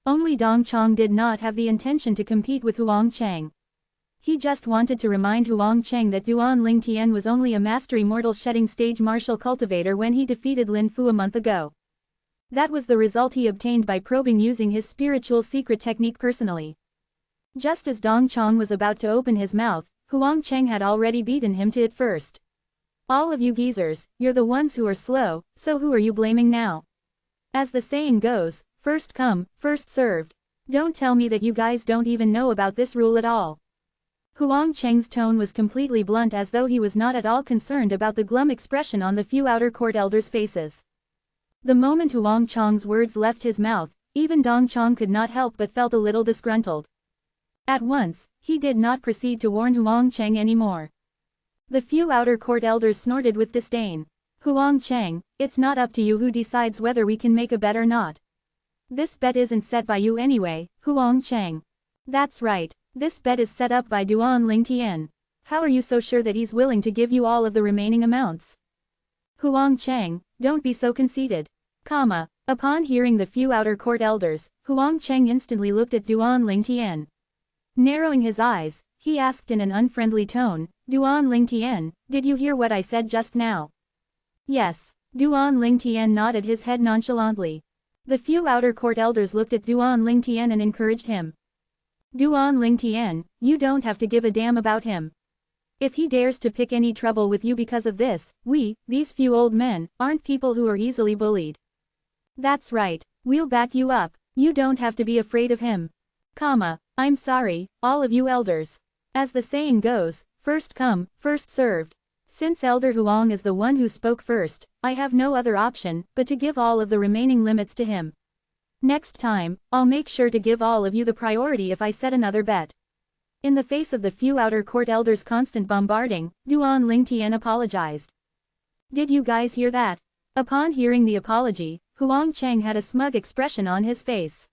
Only Dong Chong did not have the intention to compete with Huang Chang. He just wanted to remind Huang Chang that Duan Lingtian was only a master immortal shedding stage martial cultivator when he defeated Lin Fu a month ago. That was the result he obtained by probing using his spiritual secret technique personally. Just as Dong Chong was about to open his mouth, Huang Chang had already beaten him to it first. All of you geezers, you're the ones who are slow, so who are you blaming now? As the saying goes, first come, first served. Don't tell me that you guys don't even know about this rule at all. Huang Chang's tone was completely blunt as though he was not at all concerned about the glum expression on the few outer court elders' faces. The moment Huang Chang's words left his mouth, even Dong Chong could not help but felt a little disgruntled. At once, he did not proceed to warn Huang Chang anymore. The few outer court elders snorted with disdain. Huang Chang, it's not up to you who decides whether we can make a bet or not. This bet isn't set by you anyway, Huang Chang. That's right. This bet is set up by Duan Lingtian. How are you so sure that he's willing to give you all of the remaining amounts? Huang Chang, don't be so conceited. Upon hearing the few outer court elders, Huang Chang instantly looked at Duan Lingtian. Narrowing his eyes, he asked in an unfriendly tone, Duan Lingtian, did you hear what I said just now? Yes. Duan Lingtian nodded his head nonchalantly. The few outer court elders looked at Duan Lingtian and encouraged him. Duan Lingtian, you don't have to give a damn about him. If he dares to pick any trouble with you because of this, these few old men, aren't people who are easily bullied. That's right, we'll back you up, you don't have to be afraid of him. I'm sorry, all of you elders. As the saying goes, first come, first served. Since Elder Huang is the one who spoke first, I have no other option but to give all of the remaining limits to him. Next time, I'll make sure to give all of you the priority if I set another bet. In the face of the few outer court elders' constant bombarding, Duan Lingtian apologized. Did you guys hear that? Upon hearing the apology, Huang Chang had a smug expression on his face.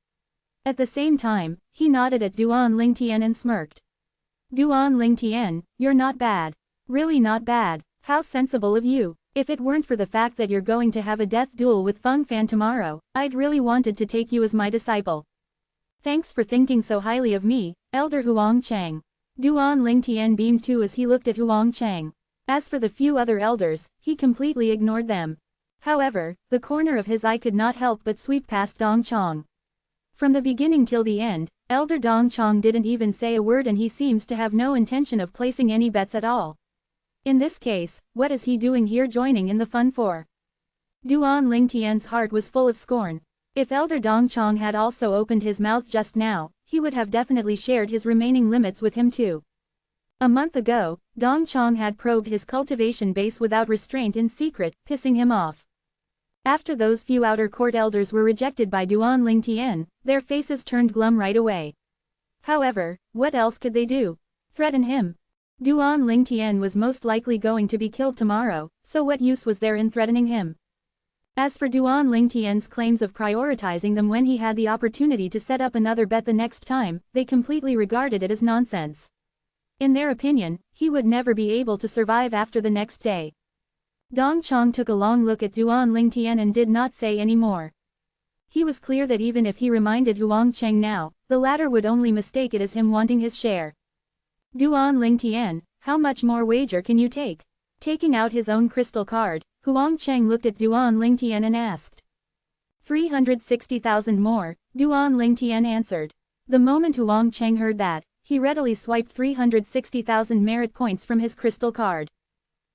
At the same time, he nodded at Duan Lingtian and smirked. Duan Lingtian, you're not bad. Really not bad, how sensible of you. If it weren't for the fact that you're going to have a death duel with Feng Fan tomorrow, I'd really wanted to take you as my disciple. Thanks for thinking so highly of me, Elder Huang Chang. Duan Lingtian beamed too as he looked at Huang Chang. As for the few other elders, he completely ignored them. However, the corner of his eye could not help but sweep past Dong Chong. From the beginning till the end, Elder Dong Chong didn't even say a word and he seems to have no intention of placing any bets at all. In this case, what is he doing here joining in the fun for? Duan Lingtian's heart was full of scorn. If Elder Dong Chong had also opened his mouth just now, he would have definitely shared his remaining limits with him too. A month ago, Dong Chong had probed his cultivation base without restraint in secret, pissing him off. After those few outer court elders were rejected by Duan Lingtian, their faces turned glum right away. However, what else could they do? Threaten him? Duan Lingtian was most likely going to be killed tomorrow, so what use was there in threatening him? As for Duan Lingtian's claims of prioritizing them when he had the opportunity to set up another bet the next time, they completely regarded it as nonsense. In their opinion, he would never be able to survive after the next day. Dong Chong took a long look at Duan Lingtian and did not say any more. He was clear that even if he reminded Huang Chang now, the latter would only mistake it as him wanting his share. Duan Lingtian, how much more wager can you take? Taking out his own crystal card, Huang Chang looked at Duan Lingtian and asked. 360,000 more, Duan Lingtian answered. The moment Huang Chang heard that, he readily swiped 360,000 merit points from his crystal card.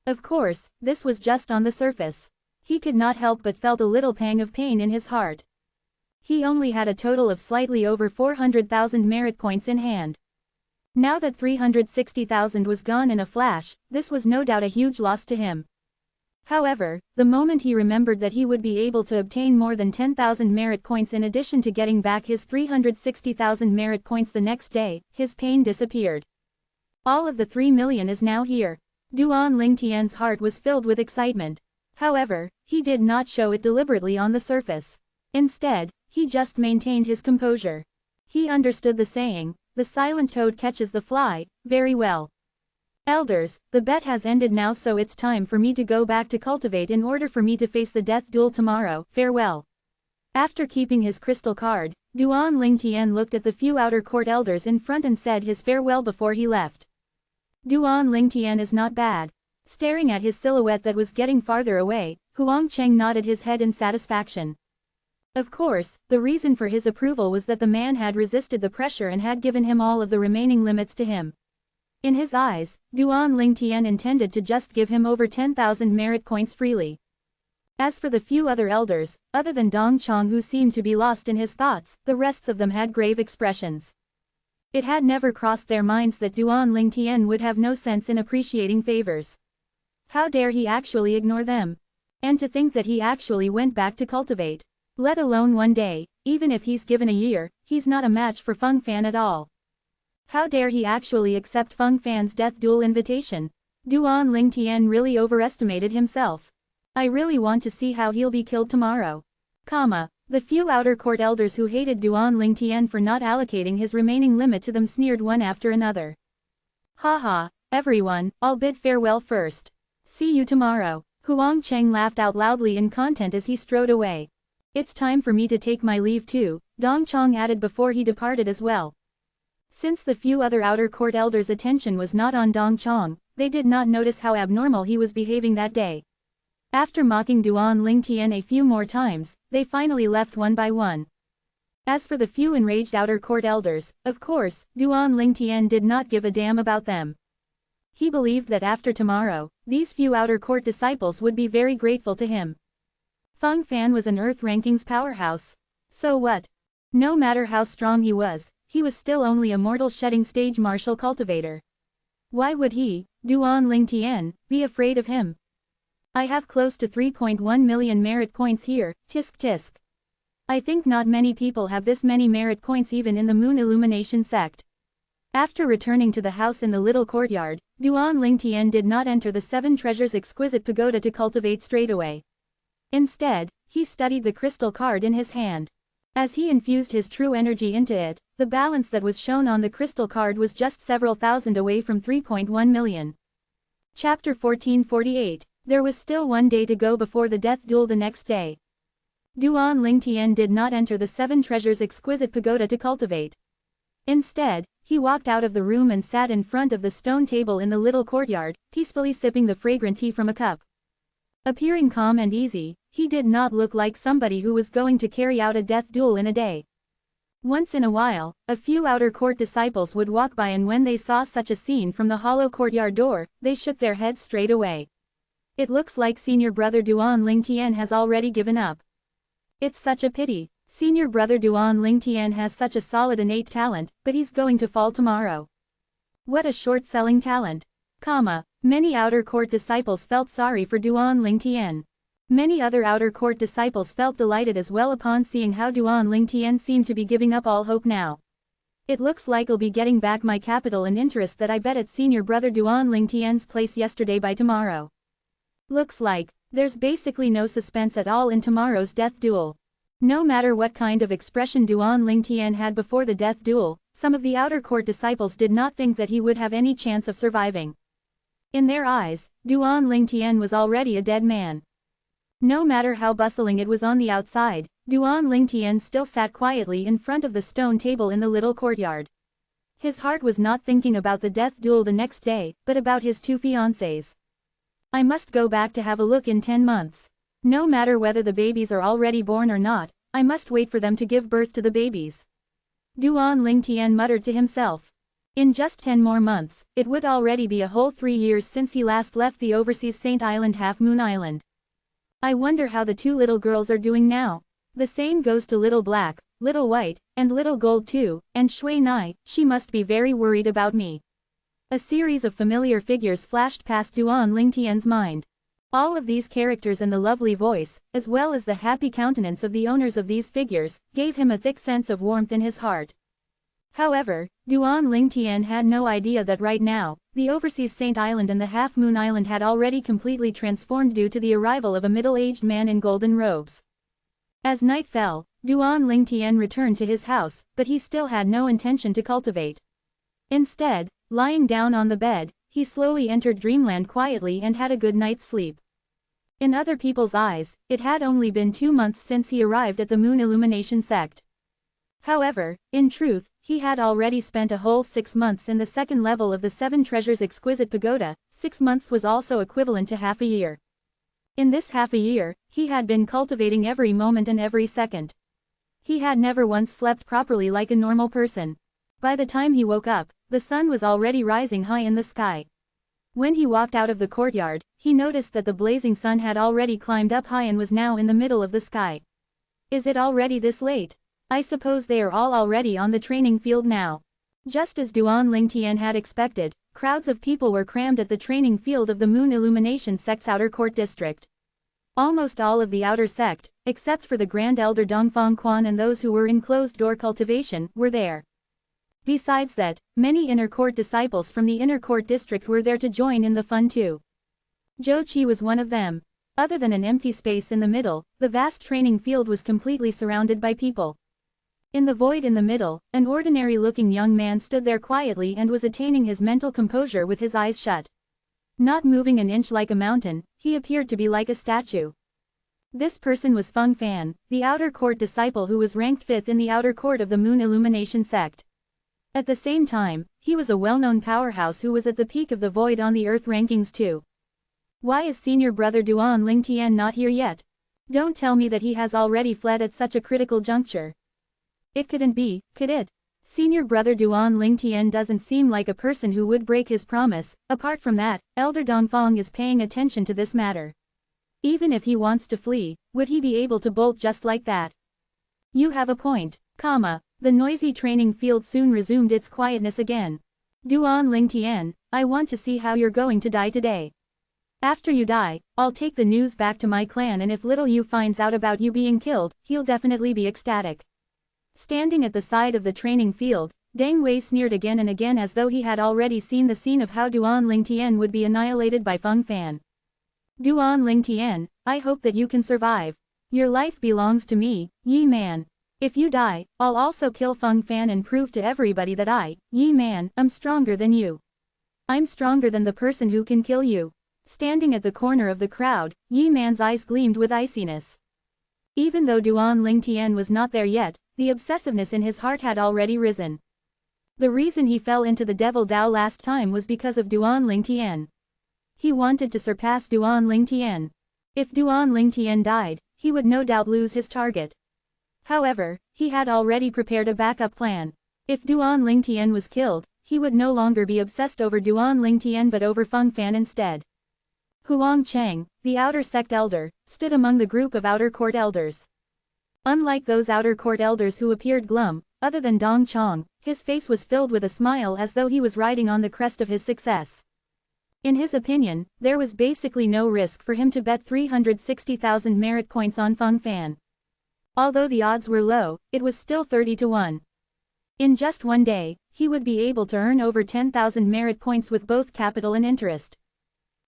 Of course, this was just on the surface. He could not help but felt a little pang of pain in his heart. He only had a total of slightly over 400,000 merit points in hand. Now that 360,000 was gone in a flash, this was no doubt a huge loss to him. However, the moment he remembered that he would be able to obtain more than 10,000 merit points in addition to getting back his 360,000 merit points the next day, his pain disappeared. All of the 3 million is now here. Duan Lingtian's heart was filled with excitement. However, he did not show it deliberately on the surface. Instead, he just maintained his composure. He understood the saying, "The silent toad catches the fly," very well. Elders, the bet has ended now, so it's time for me to go back to cultivate in order for me to face the death duel tomorrow. Farewell. After keeping his crystal card, Duan Lingtian looked at the few outer court elders in front and said his farewell before he left. Duan Lingtian is not bad. Staring at his silhouette that was getting farther away, Huang Cheng nodded his head in satisfaction. Of course, the reason for his approval was that the man had resisted the pressure and had given him all of the remaining limits to him. In his eyes, Duan Lingtian intended to just give him over 10,000 merit points freely. As for the few other elders, other than Dong Chong, who seemed to be lost in his thoughts, the rest of them had grave expressions. It had never crossed their minds that Duan Lingtian would have no sense in appreciating favors. How dare he actually ignore them? And to think that he actually went back to cultivate. Let alone one day, even if he's given a year, he's not a match for Feng Fan at all. How dare he actually accept Feng Fan's death duel invitation? Duan Lingtian really overestimated himself. I really want to see how he'll be killed tomorrow. The few outer court elders who hated Duan Lingtian for not allocating his remaining limit to them sneered one after another. Haha, everyone, I'll bid farewell first. See you tomorrow. Huang Cheng laughed out loudly in content as he strode away. It's time for me to take my leave too, Dong Chong added before he departed as well. Since the few other outer court elders' attention was not on Dong Chong, they did not notice how abnormal he was behaving that day. After mocking Duan Lingtian a few more times, they finally left one by one. As for the few enraged outer court elders, of course, Duan Lingtian did not give a damn about them. He believed that after tomorrow, these few outer court disciples would be very grateful to him. Feng Fan was an Earth Rankings powerhouse. So what? No matter how strong he was still only a mortal shedding stage martial cultivator. Why would he, Duan Lingtian, be afraid of him? I have close to 3.1 million merit points here, tisk tisk. I think not many people have this many merit points even in the Moon Illumination sect. After returning to the house in the little courtyard, Duan Lingtian did not enter the Seven Treasures exquisite pagoda to cultivate straightaway. Instead, he studied the crystal card in his hand. As he infused his true energy into it, the balance that was shown on the crystal card was just several thousand away from 3.1 million. Chapter 1448. There was still one day to go before the death duel the next day. Duan Lingtian did not enter the Seven Treasures exquisite pagoda to cultivate. Instead, he walked out of the room and sat in front of the stone table in the little courtyard, peacefully sipping the fragrant tea from a cup. Appearing calm and easy, he did not look like somebody who was going to carry out a death duel in a day. Once in a while, a few outer court disciples would walk by, and when they saw such a scene from the hollow courtyard door, they shook their heads straight away. It looks like senior brother Duan Lingtian has already given up. It's such a pity. Senior brother Duan Lingtian has such a solid innate talent, but he's going to fall tomorrow. What a short-selling talent. Many outer court disciples felt sorry for Duan Lingtian. Many other outer court disciples felt delighted as well upon seeing how Duan Lingtian seemed to be giving up all hope now. It looks like I'll be getting back my capital and interest that I bet at senior brother Duan Lingtian's place yesterday by tomorrow. Looks like there's basically no suspense at all in tomorrow's death duel. No matter what kind of expression Duan Lingtian had before the death duel, some of the outer court disciples did not think that he would have any chance of surviving. In their eyes, Duan Lingtian was already a dead man. No matter how bustling it was on the outside, Duan Lingtian still sat quietly in front of the stone table in the little courtyard. His heart was not thinking about the death duel the next day, but about his two fiancées. I must go back to have a look in 10 months. No matter whether the babies are already born or not, I must wait for them to give birth to the babies. Duan Lingtian muttered to himself. In just 10 more months, it would already be a whole 3 years since he last left the overseas Saint Island Half Moon Island. I wonder how the two little girls are doing now. The same goes to Little Black, Little White, and Little Gold too, and Shui Nai, she must be very worried about me. A series of familiar figures flashed past Duan Lingtian's mind. All of these characters and the lovely voice, as well as the happy countenance of the owners of these figures, gave him a thick sense of warmth in his heart. However, Duan Lingtian had no idea that right now, the overseas Saint Island and the Half Moon Island had already completely transformed due to the arrival of a middle-aged man in golden robes. As night fell, Duan Lingtian returned to his house, but he still had no intention to cultivate. Instead, lying down on the bed, he slowly entered dreamland quietly and had a good night's sleep. In other people's eyes, it had only been 2 months since he arrived at the Moon Illumination sect. However, in truth, he had already spent a whole 6 months in the second level of the Seven Treasures Exquisite Pagoda. 6 months was also equivalent to half a year. In this half a year, he had been cultivating every moment and every second. He had never once slept properly like a normal person. By the time he woke up, the sun was already rising high in the sky. When he walked out of the courtyard, he noticed that the blazing sun had already climbed up high and was now in the middle of the sky. Is it already this late? I suppose they are all already on the training field now. Just as Duan Lingtian had expected, crowds of people were crammed at the training field of the Moon Illumination sect's outer court district. Almost all of the outer sect, except for the Grand Elder Dongfang Quan and those who were in closed-door cultivation, were there. Besides that, many inner court disciples from the inner court district were there to join in the fun too. Zhou Qi was one of them. Other than an empty space in the middle, the vast training field was completely surrounded by people. In the void in the middle, an ordinary-looking young man stood there quietly and was attaining his mental composure with his eyes shut. Not moving an inch like a mountain, he appeared to be like a statue. This person was Feng Fan, the outer court disciple who was ranked 5th in the outer court of the Moon Illumination sect. At the same time, he was a well-known powerhouse who was at the peak of the void on the Earth rankings too. Why is senior brother Duan Lingtian not here yet? Don't tell me that he has already fled at such a critical juncture. It couldn't be, could it? Senior brother Duan Lingtian doesn't seem like a person who would break his promise. Apart from that, Elder Dongfang is paying attention to this matter. Even if he wants to flee, would he be able to bolt just like that? You have a point, comma. The noisy training field soon resumed its quietness again. Duan Lingtian, I want to see how you're going to die today. After you die, I'll take the news back to my clan, and if little Yu finds out about you being killed, he'll definitely be ecstatic. Standing at the side of the training field, Deng Wei sneered again and again as though he had already seen the scene of how Duan Lingtian would be annihilated by Feng Fan. Duan Lingtian, I hope that you can survive. Your life belongs to me, Yi Man. If you die, I'll also kill Feng Fan and prove to everybody that I, Yi Man, am stronger than you. I'm stronger than the person who can kill you. Standing at the corner of the crowd, Yi Man's eyes gleamed with iciness. Even though Duan Lingtian was not there yet, the obsessiveness in his heart had already risen. The reason he fell into the Devil Dao last time was because of Duan Lingtian. He wanted to surpass Duan Lingtian. If Duan Lingtian died, he would no doubt lose his target. However, he had already prepared a backup plan. If Duan Lingtian was killed, he would no longer be obsessed over Duan Lingtian but over Feng Fan instead. Huang Cheng, the outer sect elder, stood among the group of outer court elders. Unlike those outer court elders who appeared glum, other than Dong Chong, his face was filled with a smile as though he was riding on the crest of his success. In his opinion, there was basically no risk for him to bet 360,000 merit points on Feng Fan. Although the odds were low, it was still 30 to 1. In just one day, he would be able to earn over 10,000 merit points with both capital and interest.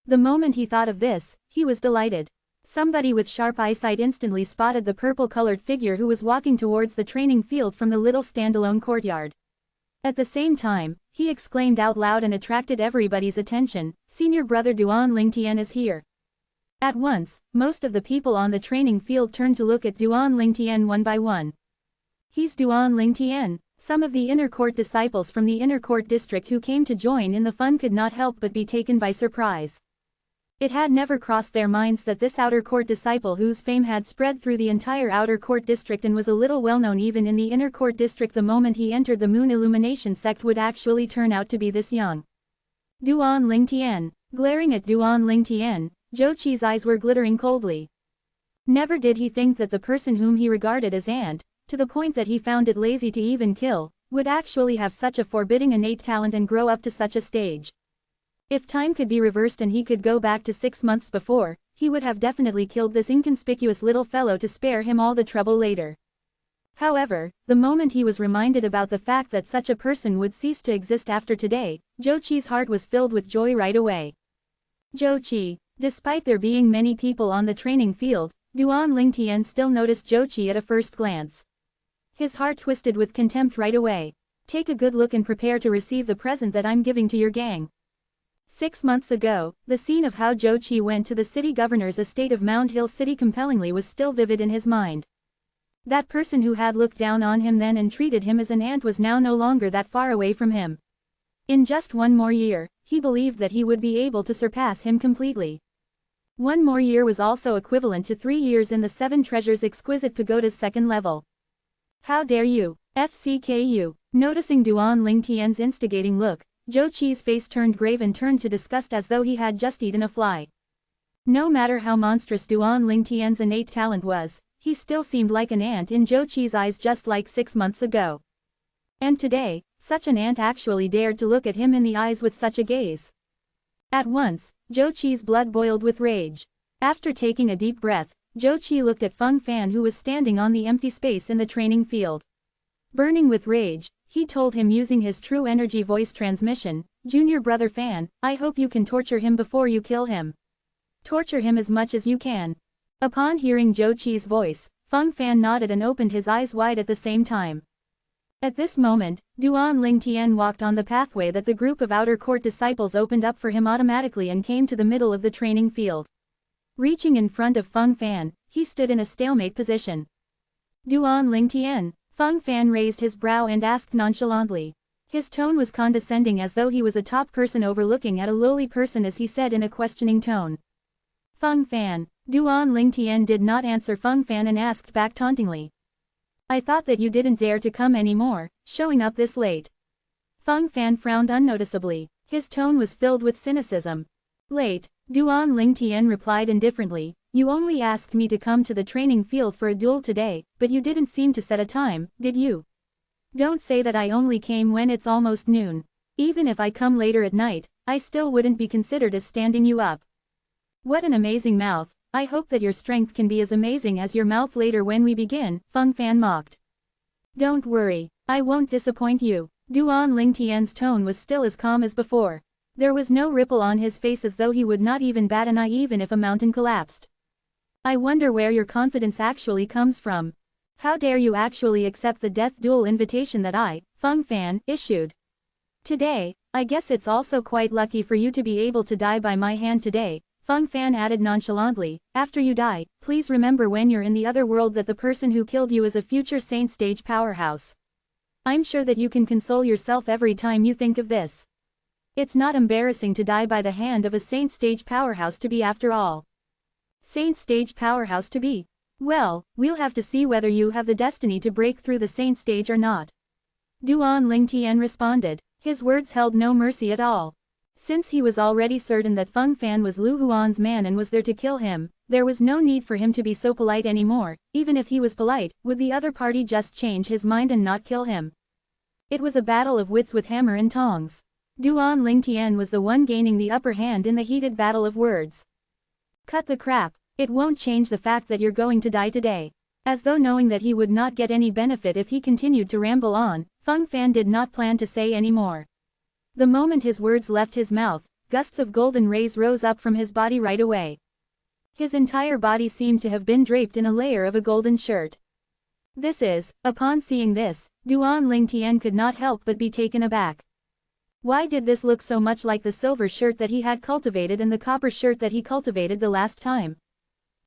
The moment he thought of this, he was delighted. Somebody with sharp eyesight instantly spotted the purple-colored figure who was walking towards the training field from the little standalone courtyard. At the same time, he exclaimed out loud and attracted everybody's attention, "Senior brother Duan Lingtian is here." At once, most of the people on the training field turned to look at Duan Lingtian one by one. He's Duan Lingtian. Some of the inner court disciples from the inner court district who came to join in the fun could not help but be taken by surprise. It had never crossed their minds that this outer court disciple whose fame had spread through the entire outer court district and was a little well known even in the inner court district the moment he entered the Moon Illumination sect would actually turn out to be this young. Duan Lingtian. Glaring at Duan Lingtian, Zhou Qi's eyes were glittering coldly. Never did he think that the person whom he regarded as ant, to the point that he found it lazy to even kill, would actually have such a forbidding innate talent and grow up to such a stage. If time could be reversed and he could go back to 6 months before, he would have definitely killed this inconspicuous little fellow to spare him all the trouble later. However, the moment he was reminded about the fact that such a person would cease to exist after today, Zhou Qi's heart was filled with joy right away. Zhou Qi, despite there being many people on the training field, Duan Lingtian still noticed Zhou Qi at a first glance. His heart twisted with contempt right away. Take a good look and prepare to receive the present that I'm giving to your gang. 6 months ago, the scene of how Zhou Qi went to the city governor's estate of Mount Hill City compellingly was still vivid in his mind. That person who had looked down on him then and treated him as an ant was now no longer that far away from him. In just 1 more year, he believed that he would be able to surpass him completely. 1 more year was also equivalent to 3 years in the 7 Treasures Exquisite Pagoda's 2nd level. How dare you, FCKU? Noticing Duan Lingtian's instigating look, Zhou Qi's face turned grave and turned to disgust as though he had just eaten a fly. No matter how monstrous Duan Lingtian's innate talent was, he still seemed like an ant in Zhou Qi's eyes just like 6 months ago. And today, such an ant actually dared to look at him in the eyes with such a gaze. At once, Zhou Qi's blood boiled with rage. After taking a deep breath, Zhou Qi looked at Feng Fan who was standing on the empty space in the training field. Burning with rage, he told him using his true energy voice transmission, "Junior brother Fan, I hope you can torture him before you kill him. Torture him as much as you can." Upon hearing Zhou Qi's voice, Feng Fan nodded and opened his eyes wide at the same time. At this moment, Duan Lingtian walked on the pathway that the group of outer court disciples opened up for him automatically and came to the middle of the training field. Reaching in front of Feng Fan, he stood in a stalemate position. "Duan Lingtian." Feng Fan raised his brow and asked nonchalantly. His tone was condescending as though he was a top person overlooking at a lowly person as he said in a questioning tone. "Feng Fan." Duan Lingtian did not answer Feng Fan and asked back tauntingly. "I thought that you didn't dare to come anymore, showing up this late." Feng Fan frowned unnoticeably. His tone was filled with cynicism. "Late," Duan Lingtian replied indifferently, "you only asked me to come to the training field for a duel today, but you didn't seem to set a time, did you? Don't say that I only came when it's almost noon. Even if I come later at night, I still wouldn't be considered as standing you up." "What an amazing mouth. I hope that your strength can be as amazing as your mouth later when we begin," Feng Fan mocked. "Don't worry, I won't disappoint you." Duan Lingtian's tone was still as calm as before. There was no ripple on his face as though he would not even bat an eye even if a mountain collapsed. "I wonder where your confidence actually comes from. How dare you actually accept the death duel invitation that I, Feng Fan, issued? Today, I guess it's also quite lucky for you to be able to die by my hand today," Feng Fan added nonchalantly. "After you die, please remember when you're in the other world that the person who killed you is a future saint stage powerhouse. I'm sure that you can console yourself every time you think of this. It's not embarrassing to die by the hand of a saint stage powerhouse to be after all." "Saint stage powerhouse to be? Well, we'll have to see whether you have the destiny to break through the saint stage or not." Duan Lingtian responded. His words held no mercy at all. Since he was already certain that Feng Fan was Lu Huan's man and was there to kill him, there was no need for him to be so polite anymore. Even if he was polite, would the other party just change his mind and not kill him? It was a battle of wits with hammer and tongs. Duan Lingtian was the one gaining the upper hand in the heated battle of words. "Cut the crap, it won't change the fact that you're going to die today." As though knowing that he would not get any benefit if he continued to ramble on, Feng Fan did not plan to say any more. The moment his words left his mouth, gusts of golden rays rose up from his body right away. His entire body seemed to have been draped in a layer of a golden shirt. Upon seeing this, Duan Lingtian could not help but be taken aback. Why did this look so much like the silver shirt that he had cultivated and the copper shirt that he cultivated the last time?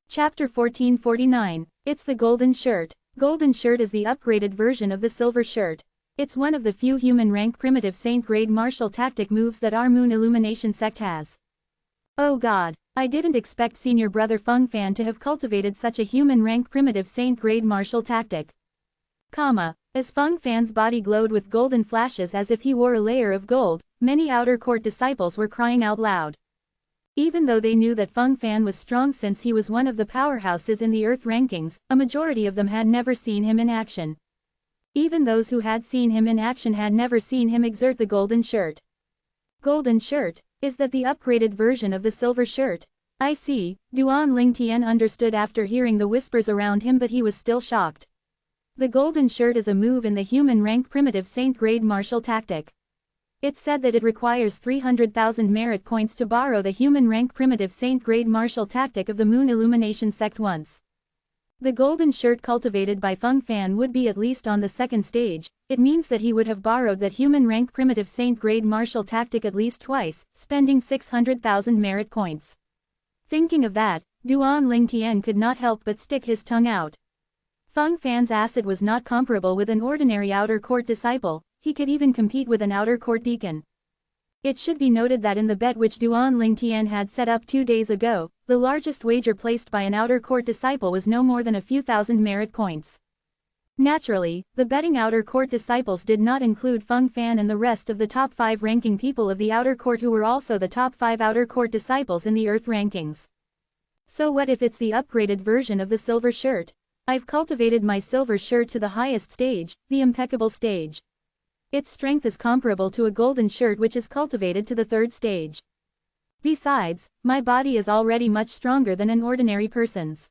Chapter 1449. It's the golden shirt. Golden shirt is the upgraded version of the silver shirt. It's one of the few human rank primitive saint grade martial tactic moves that our Moon Illumination sect has. Oh god, I didn't expect senior brother Feng Fan to have cultivated such a human rank primitive saint grade martial tactic. As Feng Fan's body glowed with golden flashes as if he wore a layer of gold, many outer court disciples were crying out loud. Even though they knew that Feng Fan was strong since he was one of the powerhouses in the Earth rankings, a majority of them had never seen him in action. Even those who had seen him in action had never seen him exert the golden shirt. Golden shirt? Is that the upgraded version of the silver shirt? I see, Duan Lingtian understood after hearing the whispers around him, but he was still shocked. The golden shirt is a move in the human rank primitive saint grade martial tactic. It's said that it requires 300,000 merit points to borrow the human rank primitive saint grade martial tactic of the Moon Illumination sect once. The golden shirt cultivated by Feng Fan would be at least on the second stage. It means that he would have borrowed that human rank primitive saint grade martial tactic at least twice, spending 600,000 merit points. Thinking of that, Duan Lingtian could not help but stick his tongue out. Feng Fan's acid was not comparable with an ordinary outer court disciple. He could even compete with an outer court deacon. It should be noted that in the bet which Duan Lingtian had set up 2 days ago, the largest wager placed by an outer court disciple was no more than a few thousand merit points. Naturally, the betting outer court disciples did not include Feng Fan and the rest of the top 5 ranking people of the outer court who were also the top 5 outer court disciples in the Earth rankings. So what if it's the upgraded version of the silver shirt? I've cultivated my silver shirt to the highest stage, the impeccable stage. Its strength is comparable to a golden shirt which is cultivated to the 3rd stage. Besides, my body is already much stronger than an ordinary person's.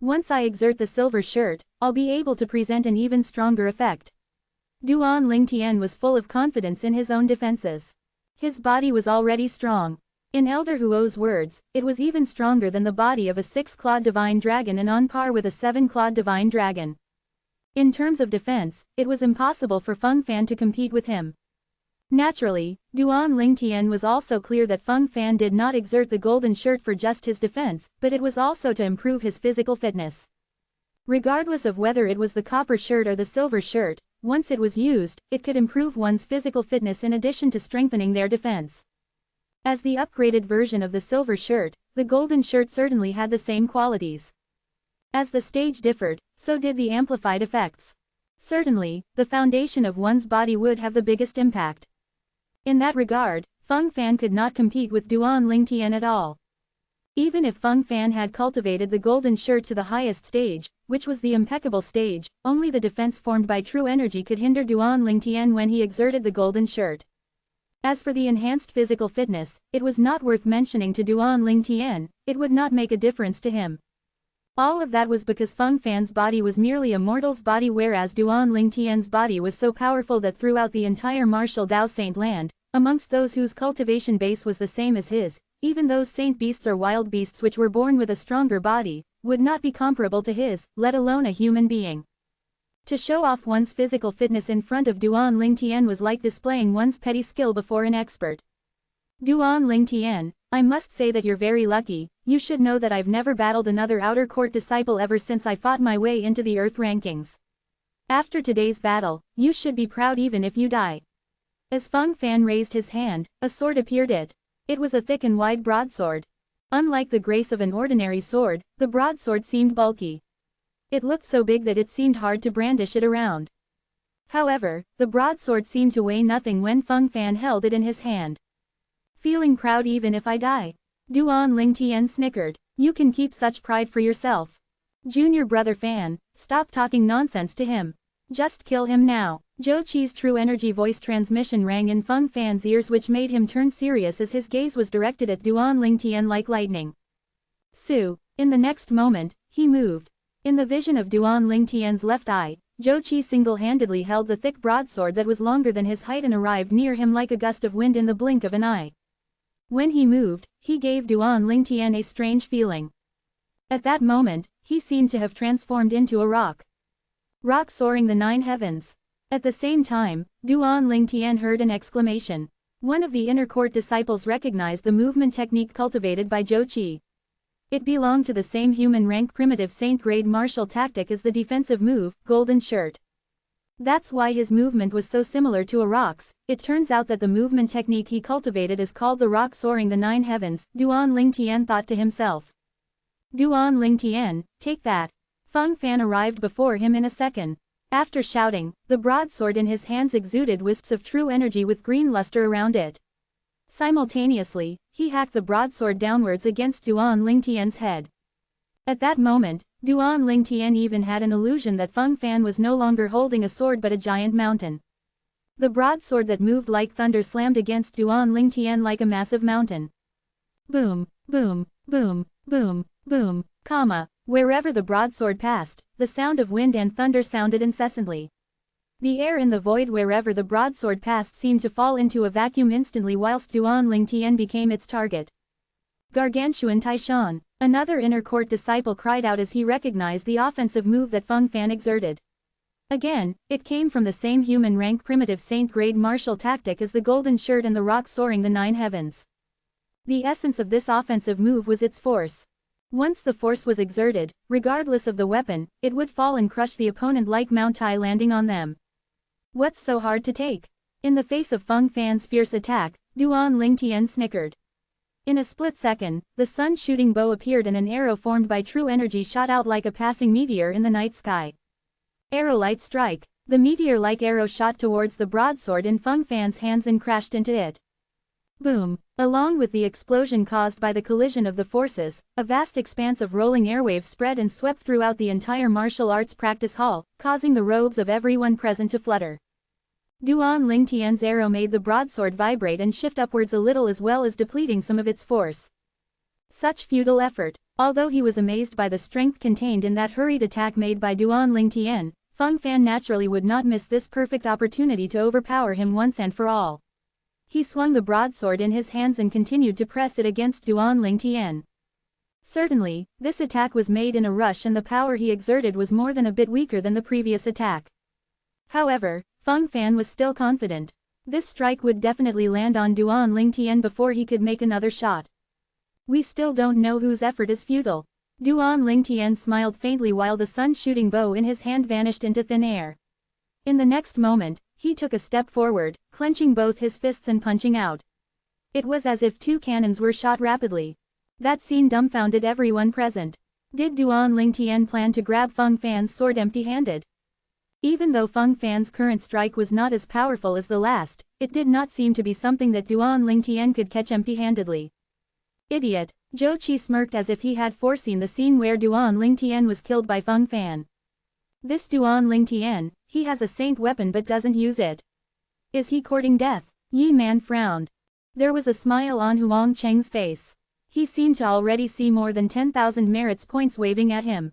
Once I exert the silver shirt, I'll be able to present an even stronger effect. Duan Lingtian was full of confidence in his own defenses. His body was already strong. In Elder Huo's words, it was even stronger than the body of a 6-clawed divine dragon and on par with a 7-clawed divine dragon. In terms of defense, it was impossible for Feng Fan to compete with him. Naturally, Duan Lingtian was also clear that Feng Fan did not exert the golden shirt for just his defense, but it was also to improve his physical fitness. Regardless of whether it was the copper shirt or the silver shirt, once it was used, it could improve one's physical fitness in addition to strengthening their defense. As the upgraded version of the silver shirt, the golden shirt certainly had the same qualities. As the stage differed, so did the amplified effects. Certainly, the foundation of one's body would have the biggest impact. In that regard, Feng Fan could not compete with Duan Lingtian at all. Even if Feng Fan had cultivated the golden shirt to the highest stage, which was the impeccable stage, only the defense formed by true energy could hinder Duan Lingtian when he exerted the golden shirt. As for the enhanced physical fitness, it was not worth mentioning to Duan Lingtian. It would not make a difference to him. All of that was because Feng Fan's body was merely a mortal's body, whereas Duan Lingtian's body was so powerful that throughout the entire martial Dao Saint land, amongst those whose cultivation base was the same as his, even those saint beasts or wild beasts which were born with a stronger body, would not be comparable to his, let alone a human being. To show off one's physical fitness in front of Duan Lingtian was like displaying one's petty skill before an expert. Duan Lingtian, I must say that you're very lucky. You should know that I've never battled another outer court disciple ever since I fought my way into the Earth rankings. After today's battle, you should be proud even if you die. As Feng Fan raised his hand, a sword appeared. It was a thick and wide broadsword. Unlike the grace of an ordinary sword, the broadsword seemed bulky. It looked so big that it seemed hard to brandish it around. However, the broadsword seemed to weigh nothing when Feng Fan held it in his hand. Feeling proud even if I die? Duan Lingtian snickered. You can keep such pride for yourself. Junior brother Fan, stop talking nonsense to him. Just kill him now. Zhou Qi's true energy voice transmission rang in Feng Fan's ears, which made him turn serious as his gaze was directed at Duan Lingtian like lightning. Su. In the next moment, he moved. In the vision of Duan Lingtian's left eye, Zhou Qi single-handedly held the thick broadsword that was longer than his height and arrived near him like a gust of wind in the blink of an eye. When he moved, he gave Duan Lingtian a strange feeling. At that moment, he seemed to have transformed into a rock. Rock soaring the 9 heavens. At the same time, Duan Lingtian heard an exclamation. One of the inner court disciples recognized the movement technique cultivated by Zhou Qi. It belonged to the same human rank primitive saint grade martial tactic as the defensive move, golden shirt. That's why his movement was so similar to a rock's. It turns out that the movement technique he cultivated is called the rock soaring the 9 heavens, Duan Lingtian thought to himself. Duan Lingtian, take that. Feng Fan arrived before him in a second. After shouting, the broadsword in his hands exuded wisps of true energy with green luster around it. Simultaneously, he hacked the broadsword downwards against Duan Lingtian's head. At that moment, Duan Lingtian even had an illusion that Feng Fan was no longer holding a sword but a giant mountain. The broadsword that moved like thunder slammed against Duan Lingtian like a massive mountain. Boom, boom, boom, boom, boom, wherever the broadsword passed, the sound of wind and thunder sounded incessantly. The air in the void wherever the broadsword passed seemed to fall into a vacuum instantly whilst Duan Lingtian became its target. Gargantuan Taishan, another inner court disciple cried out as he recognized the offensive move that Feng Fan exerted. Again, it came from the same human rank primitive saint-grade martial tactic as the golden shirt and the rock soaring the 9 heavens. The essence of this offensive move was its force. Once the force was exerted, regardless of the weapon, it would fall and crush the opponent like Mount Tai landing on them. What's so hard to take? In the face of Feng Fan's fierce attack, Duan Lingtian snickered. In a split second, the sun-shooting bow appeared and an arrow formed by true energy shot out like a passing meteor in the night sky. Arrow light strike. The meteor-like arrow shot towards the broadsword in Feng Fan's hands and crashed into it. Boom! Along with the explosion caused by the collision of the forces, a vast expanse of rolling airwaves spread and swept throughout the entire martial arts practice hall, causing the robes of everyone present to flutter. Duan Lingtian's arrow made the broadsword vibrate and shift upwards a little as well as depleting some of its force. Such futile effort. Although he was amazed by the strength contained in that hurried attack made by Duan Lingtian, Feng Fan naturally would not miss this perfect opportunity to overpower him once and for all. He swung the broadsword in his hands and continued to press it against Duan Lingtian. Certainly, this attack was made in a rush and the power he exerted was more than a bit weaker than the previous attack. However, Feng Fan was still confident. This strike would definitely land on Duan Lingtian before he could make another shot. We still don't know whose effort is futile. Duan Lingtian smiled faintly while the sun-shooting bow in his hand vanished into thin air. In the next moment, he took a step forward, clenching both his fists and punching out. It was as if 2 cannons were shot rapidly. That scene dumbfounded everyone present. Did Duan Lingtian plan to grab Feng Fan's sword empty-handed? Even though Feng Fan's current strike was not as powerful as the last, it did not seem to be something that Duan Lingtian could catch empty-handedly. Idiot! Zhou Qi smirked as if he had foreseen the scene where Duan Lingtian was killed by Feng Fan. This Duan Lingtian, he has a saint weapon but doesn't use it. Is he courting death? Yi Man frowned. There was a smile on Huang Cheng's face. He seemed to already see more than 10,000 merits points waving at him.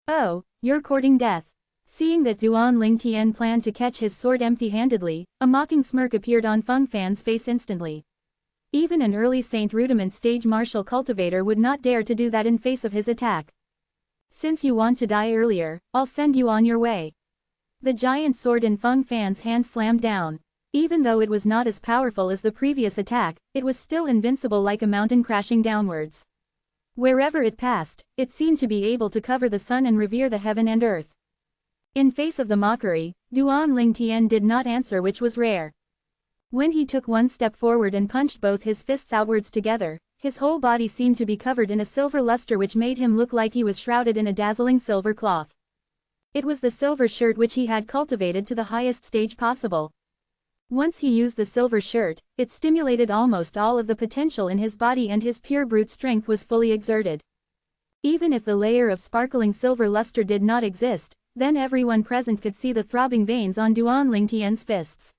Oh, you're courting death. Seeing that Duan Lingtian planned to catch his sword empty-handedly, a mocking smirk appeared on Feng Fan's face instantly. Even an early Saint Rudiment stage martial cultivator would not dare to do that in face of his attack. Since you want to die earlier, I'll send you on your way. The giant sword in Feng Fan's hand slammed down. Even though it was not as powerful as the previous attack, it was still invincible like a mountain crashing downwards. Wherever it passed, it seemed to be able to cover the sun and revere the heaven and earth. In face of the mockery, Duan Lingtian did not answer, which was rare. When he took one step forward and punched both his fists outwards together, his whole body seemed to be covered in a silver luster which made him look like he was shrouded in a dazzling silver cloth. It was the silver shirt which he had cultivated to the highest stage possible. Once he used the silver shirt, it stimulated almost all of the potential in his body and his pure brute strength was fully exerted. Even if the layer of sparkling silver luster did not exist, then everyone present could see the throbbing veins on Duan Lingtian's fists.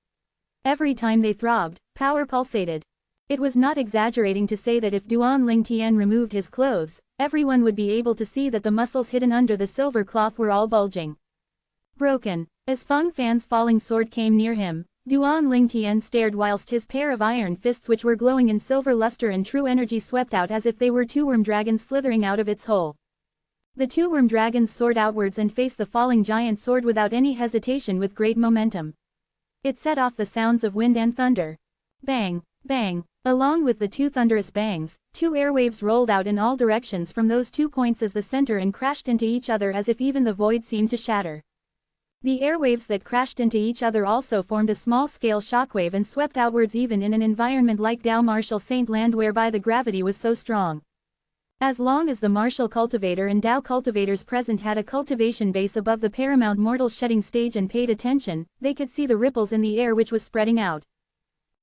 Every time they throbbed, power pulsated. It was not exaggerating to say that if Duan Lingtian removed his clothes, everyone would be able to see that the muscles hidden under the silver cloth were all bulging. Broken. As Feng Fan's falling sword came near him, Duan Lingtian stared whilst his pair of iron fists which were glowing in silver luster and true energy swept out as if they were 2 worm dragons slithering out of its hole. The 2 worm dragons soared outwards and faced the falling giant sword without any hesitation with great momentum. It set off the sounds of wind and thunder. Bang, bang. Along with the 2 thunderous bangs, 2 airwaves rolled out in all directions from those 2 points as the center and crashed into each other as if even the void seemed to shatter. The airwaves that crashed into each other also formed a small-scale shockwave and swept outwards even in an environment like Dao Martial Saint Land whereby the gravity was so strong. As long as the martial cultivator and Dao cultivators present had a cultivation base above the paramount mortal shedding stage and paid attention, they could see the ripples in the air which was spreading out.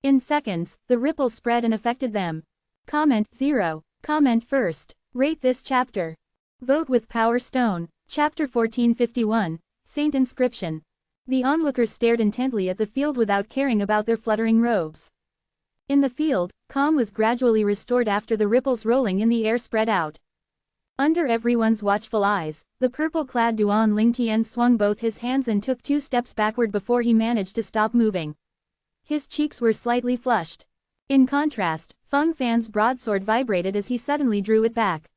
In seconds, the ripples spread and affected them. Comment 0. Comment first. Rate this chapter. Vote with Power Stone. Chapter 1451. Saint Inscription. The onlookers stared intently at the field without caring about their fluttering robes. In the field, calm was gradually restored after the ripples rolling in the air spread out. Under everyone's watchful eyes, the purple-clad Duan Lingtian swung both his hands and took 2 steps backward before he managed to stop moving. His cheeks were slightly flushed. In contrast, Feng Fan's broadsword vibrated as he suddenly drew it back.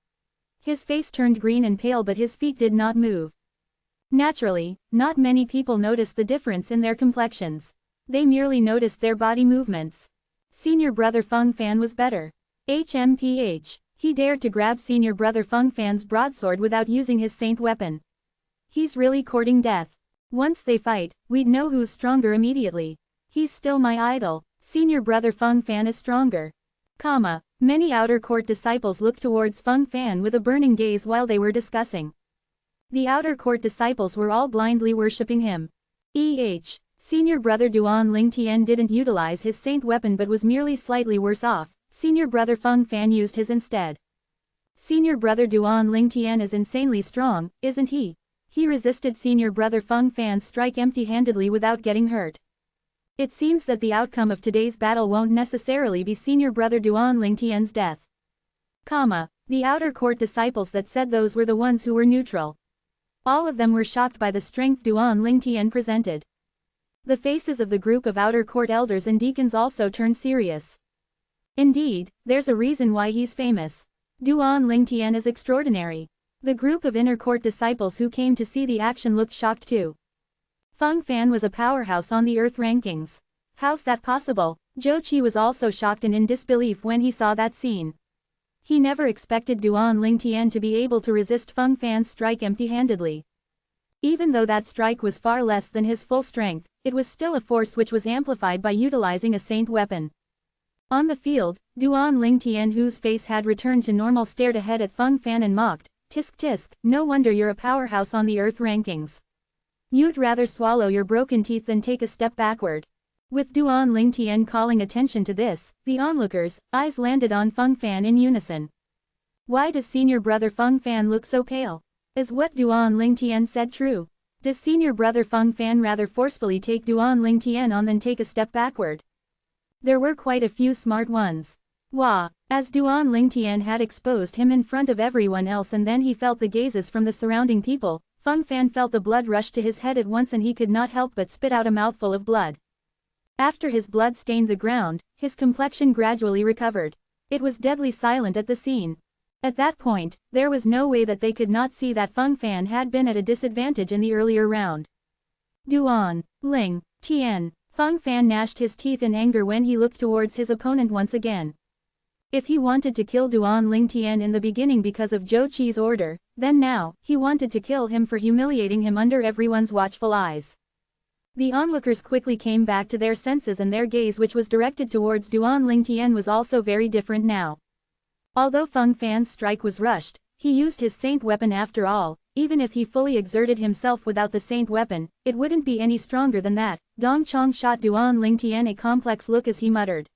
His face turned green and pale, but his feet did not move. Naturally, not many people noticed the difference in their complexions. They merely noticed their body movements. Senior brother Feng Fan was better. HMPH. He dared to grab senior brother Feng Fan's broadsword without using his saint weapon. He's really courting death. Once they fight, we'd know who's stronger immediately. He's still my idol. Senior brother Feng Fan is stronger. Many outer court disciples looked towards Feng Fan with a burning gaze while they were discussing. The outer court disciples were all blindly worshipping him. Senior brother Duan Lingtian didn't utilize his saint weapon but was merely slightly worse off. Senior brother Feng Fan used his instead. Senior brother Duan Lingtian is insanely strong, isn't he? He resisted senior brother Feng Fan's strike empty-handedly without getting hurt. It seems that the outcome of today's battle won't necessarily be senior brother Duan Lingtian's death. The outer court disciples that said those were the ones who were neutral. All of them were shocked by the strength Duan Lingtian presented. The faces of the group of outer court elders and deacons also turned serious. Indeed, there's a reason why he's famous. Duan Lingtian is extraordinary. The group of inner court disciples who came to see the action looked shocked too. Feng Fan was a powerhouse on the earth rankings. How's that possible? Zhou Qi was also shocked and in disbelief when he saw that scene. He never expected Duan Lingtian to be able to resist Feng Fan's strike empty-handedly. Even though that strike was far less than his full strength, it was still a force which was amplified by utilizing a saint weapon. On the field, Duan Lingtian, whose face had returned to normal, stared ahead at Feng Fan and mocked, "Tisk tisk, no wonder you're a powerhouse on the earth rankings. You'd rather swallow your broken teeth than take a step backward." With Duan Lingtian calling attention to this, the onlookers' eyes landed on Feng Fan in unison. Why does senior brother Feng Fan look so pale? Is what Duan Lingtian said true? Does senior brother Feng Fan rather forcefully take Duan Lingtian on than take a step backward? There were quite a few smart ones. As Duan Lingtian had exposed him in front of everyone else and then he felt the gazes from the surrounding people, Feng Fan felt the blood rush to his head at once and he could not help but spit out a mouthful of blood. After his blood stained the ground, his complexion gradually recovered. It was deadly silent at the scene. At that point, there was no way that they could not see that Feng Fan had been at a disadvantage in the earlier round. Duan Lingtian. Feng Fan gnashed his teeth in anger when he looked towards his opponent once again. If he wanted to kill Duan Lingtian in the beginning because of Zhou Qi's order, then now, he wanted to kill him for humiliating him under everyone's watchful eyes. The onlookers quickly came back to their senses and their gaze, which was directed towards Duan Lingtian, was also very different now. Although Feng Fan's strike was rushed, he used his saint weapon after all. Even if he fully exerted himself without the saint weapon, it wouldn't be any stronger than that. Dong Chong shot Duan Lingtian a complex look as he muttered.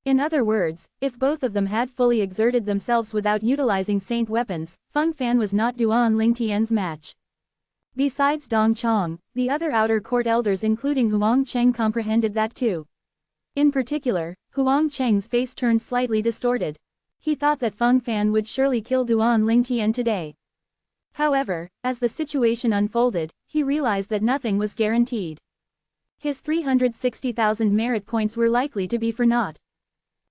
In other words, if both of them had fully exerted themselves without utilizing saint weapons, Feng Fan was not Duan Lingtian's match. Besides Dong Chong, the other outer court elders including Huang Cheng comprehended that too. In particular, Huang Cheng's face turned slightly distorted. He thought that Feng Fan would surely kill Duan Lingtian today. However, as the situation unfolded, he realized that nothing was guaranteed. His 360,000 merit points were likely to be for naught.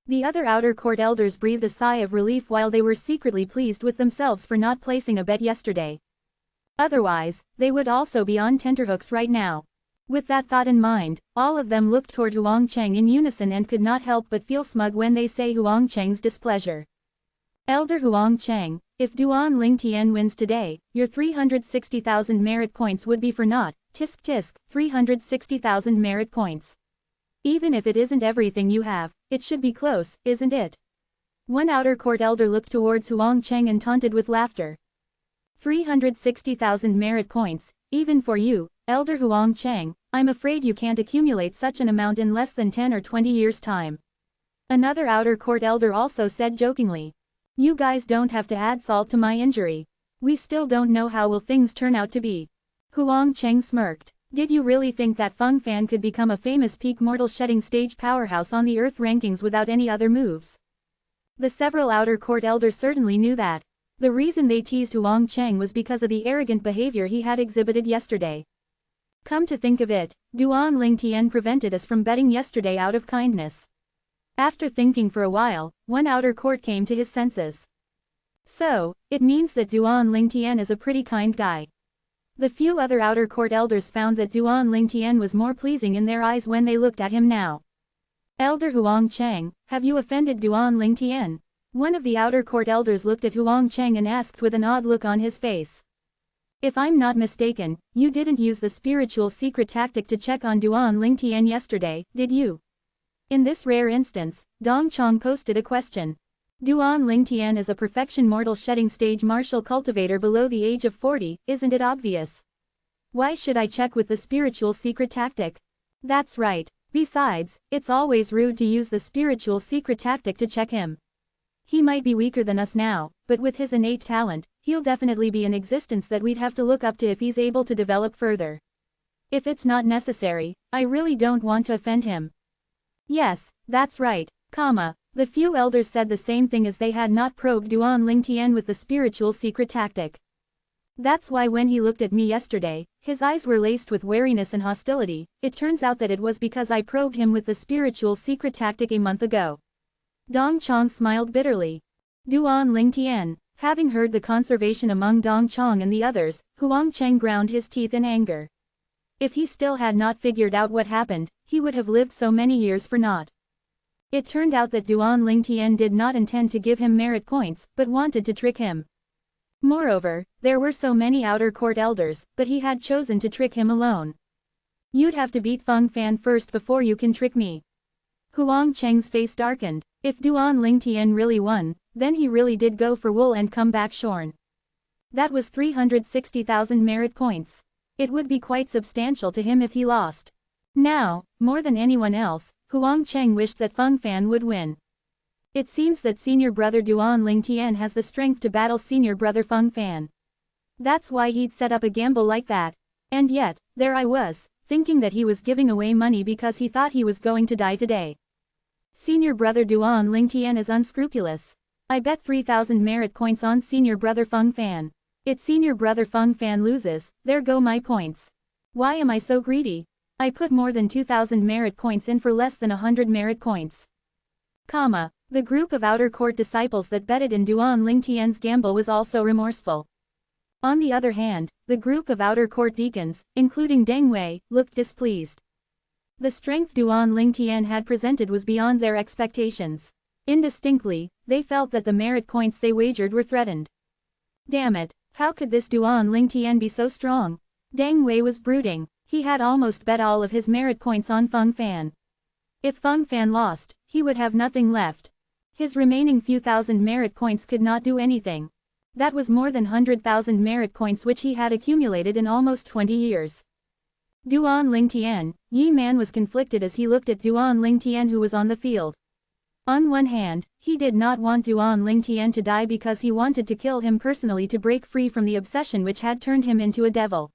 The other outer court elders breathed a sigh of relief while they were secretly pleased with themselves for not placing a bet yesterday. Otherwise, they would also be on tenterhooks right now. With that thought in mind, all of them looked toward Huang Cheng in unison and could not help but feel smug when they saw Huang Cheng's displeasure. Elder Huang Cheng, if Duan Lingtian wins today, your 360,000 merit points would be for naught. Tisk tisk, 360,000 merit points. Even if it isn't everything you have, it should be close, isn't it? One outer court elder looked towards Huang Cheng and taunted with laughter. 360,000 merit points, even for you, Elder Huang Cheng. I'm afraid you can't accumulate such an amount in less than 10 or 20 years' time. Another outer court elder also said jokingly. You guys don't have to add salt to my injury. We still don't know how will things turn out to be. Huang Cheng smirked. Did you really think that Feng Fan could become a famous peak mortal shedding stage powerhouse on the Earth rankings without any other moves? The several outer court elders certainly knew that. The reason they teased Huang Cheng was because of the arrogant behavior he had exhibited yesterday. Come to think of it, Duan Lingtian prevented us from betting yesterday out of kindness. After thinking for a while, one outer court came to his senses. So, it means that Duan Lingtian is a pretty kind guy. The few other outer court elders found that Duan Lingtian was more pleasing in their eyes when they looked at him now. Elder Huang Cheng, have you offended Duan Lingtian? One of the outer court elders looked at Huang Cheng and asked with an odd look on his face. If I'm not mistaken, you didn't use the spiritual secret tactic to check on Duan Lingtian yesterday, did you? In this rare instance, Dong Chong posted a question. Duan Lingtian is a perfection mortal shedding stage martial cultivator below the age of 40, isn't it obvious? Why should I check with the spiritual secret tactic? That's right. Besides, it's always rude to use the spiritual secret tactic to check him. He might be weaker than us now, but with his innate talent, he'll definitely be an existence that we'd have to look up to if he's able to develop further. If it's not necessary, I really don't want to offend him. Yes, that's right, the few elders said the same thing as they had not probed Duan Lingtian with the spiritual secret tactic. That's why when he looked at me yesterday, his eyes were laced with wariness and hostility. It turns out that it was because I probed him with the spiritual secret tactic a month ago. Dong Chong smiled bitterly. Duan Lingtian, having heard the conversation among Dong Chong and the others, Huang Cheng ground his teeth in anger. If he still had not figured out what happened, he would have lived so many years for naught. It turned out that Duan Lingtian did not intend to give him merit points, but wanted to trick him. Moreover, there were so many outer court elders, but he had chosen to trick him alone. You'd have to beat Feng Fan first before you can trick me. Huang Cheng's face darkened. If Duan Lingtian really won, then he really did go for wool and come back shorn. That was 360,000 merit points. It would be quite substantial to him if he lost. Now, more than anyone else, Huang Cheng wished that Feng Fan would win. It seems that senior brother Duan Lingtian has the strength to battle senior brother Feng Fan. That's why he'd set up a gamble like that. And yet, there I was, thinking that he was giving away money because he thought he was going to die today. Senior brother Duan Lingtian is unscrupulous. I bet 3,000 merit points on senior brother Feng Fan. If senior brother Feng Fan loses, there go my points. Why am I so greedy? I put more than 2,000 merit points in for less than 100 merit points. The group of outer court disciples that betted in Duan Lingtian's gamble was also remorseful. On the other hand, the group of outer court deacons, including Deng Wei, looked displeased. The strength Duan Lingtian had presented was beyond their expectations. Indistinctly, they felt that the merit points they wagered were threatened. Damn it, how could this Duan Lingtian be so strong? Deng Wei was brooding. He had almost bet all of his merit points on Feng Fan. If Feng Fan lost, he would have nothing left. His remaining few thousand merit points could not do anything. That was more than 100,000 merit points which he had accumulated in almost 20 years. Duan Lingtian, Yi Man was conflicted as he looked at Duan Lingtian who was on the field. On one hand, he did not want Duan Lingtian to die because he wanted to kill him personally to break free from the obsession which had turned him into a devil.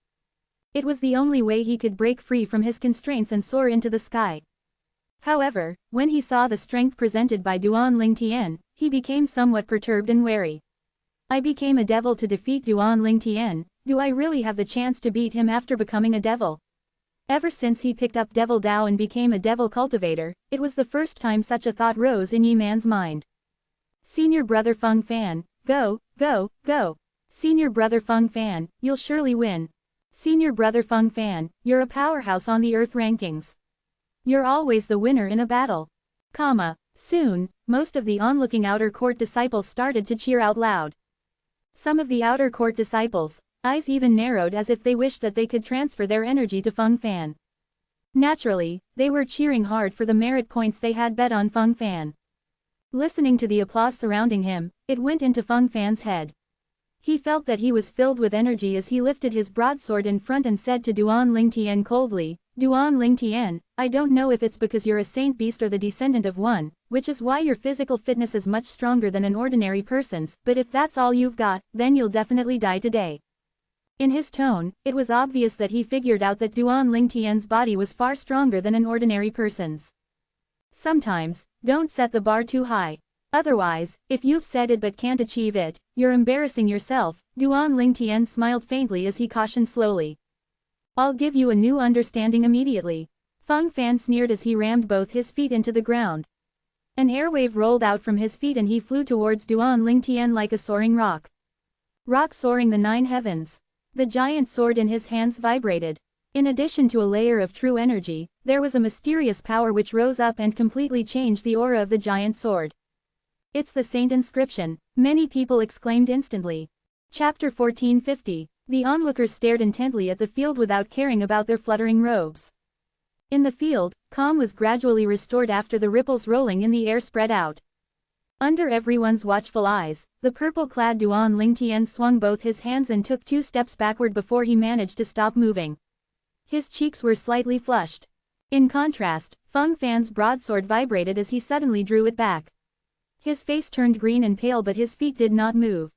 It was the only way he could break free from his constraints and soar into the sky. However, when he saw the strength presented by Duan Lingtian, he became somewhat perturbed and wary. I became a devil to defeat Duan Lingtian. Do I really have the chance to beat him after becoming a devil? Ever since he picked up Devil Dao and became a devil cultivator, it was the first time such a thought rose in Yi Man's mind. Senior brother Feng Fan, go, go, go. Senior brother Feng Fan, you'll surely win. Senior brother Feng Fan, you're a powerhouse on the Earth rankings. You're always the winner in a battle. Soon, most of the onlooking outer court disciples started to cheer out loud. Some of the outer court disciples' eyes even narrowed as if they wished that they could transfer their energy to Feng Fan. Naturally, they were cheering hard for the merit points they had bet on Feng Fan. Listening to the applause surrounding him, it went into Feng Fan's head. He felt that he was filled with energy as he lifted his broadsword in front and said to Duan Lingtian coldly, Duan Lingtian, I don't know if it's because you're a saint beast or the descendant of one, which is why your physical fitness is much stronger than an ordinary person's, but if that's all you've got, then you'll definitely die today. In his tone, it was obvious that he figured out that Duan Lingtian's body was far stronger than an ordinary person's. Sometimes, don't set the bar too high. Otherwise, if you've set it but can't achieve it, you're embarrassing yourself. Duan Lingtian smiled faintly as he cautioned slowly. I'll give you a new understanding immediately. Feng Fan sneered as he rammed both his feet into the ground. An airwave rolled out from his feet and he flew towards Duan Lingtian like a soaring rock. Rock soaring the 9 heavens. The giant sword in his hands vibrated. In addition to a layer of true energy, there was a mysterious power which rose up and completely changed the aura of the giant sword. It's the saint inscription, many people exclaimed instantly. Chapter 1450. The onlookers stared intently at the field without caring about their fluttering robes. In the field, calm was gradually restored after the ripples rolling in the air spread out. Under everyone's watchful eyes, the purple-clad Duan Lingtian swung both his hands and took 2 steps backward before he managed to stop moving. His cheeks were slightly flushed. In contrast, Feng Fan's broadsword vibrated as he suddenly drew it back. His face turned green and pale but his feet did not move.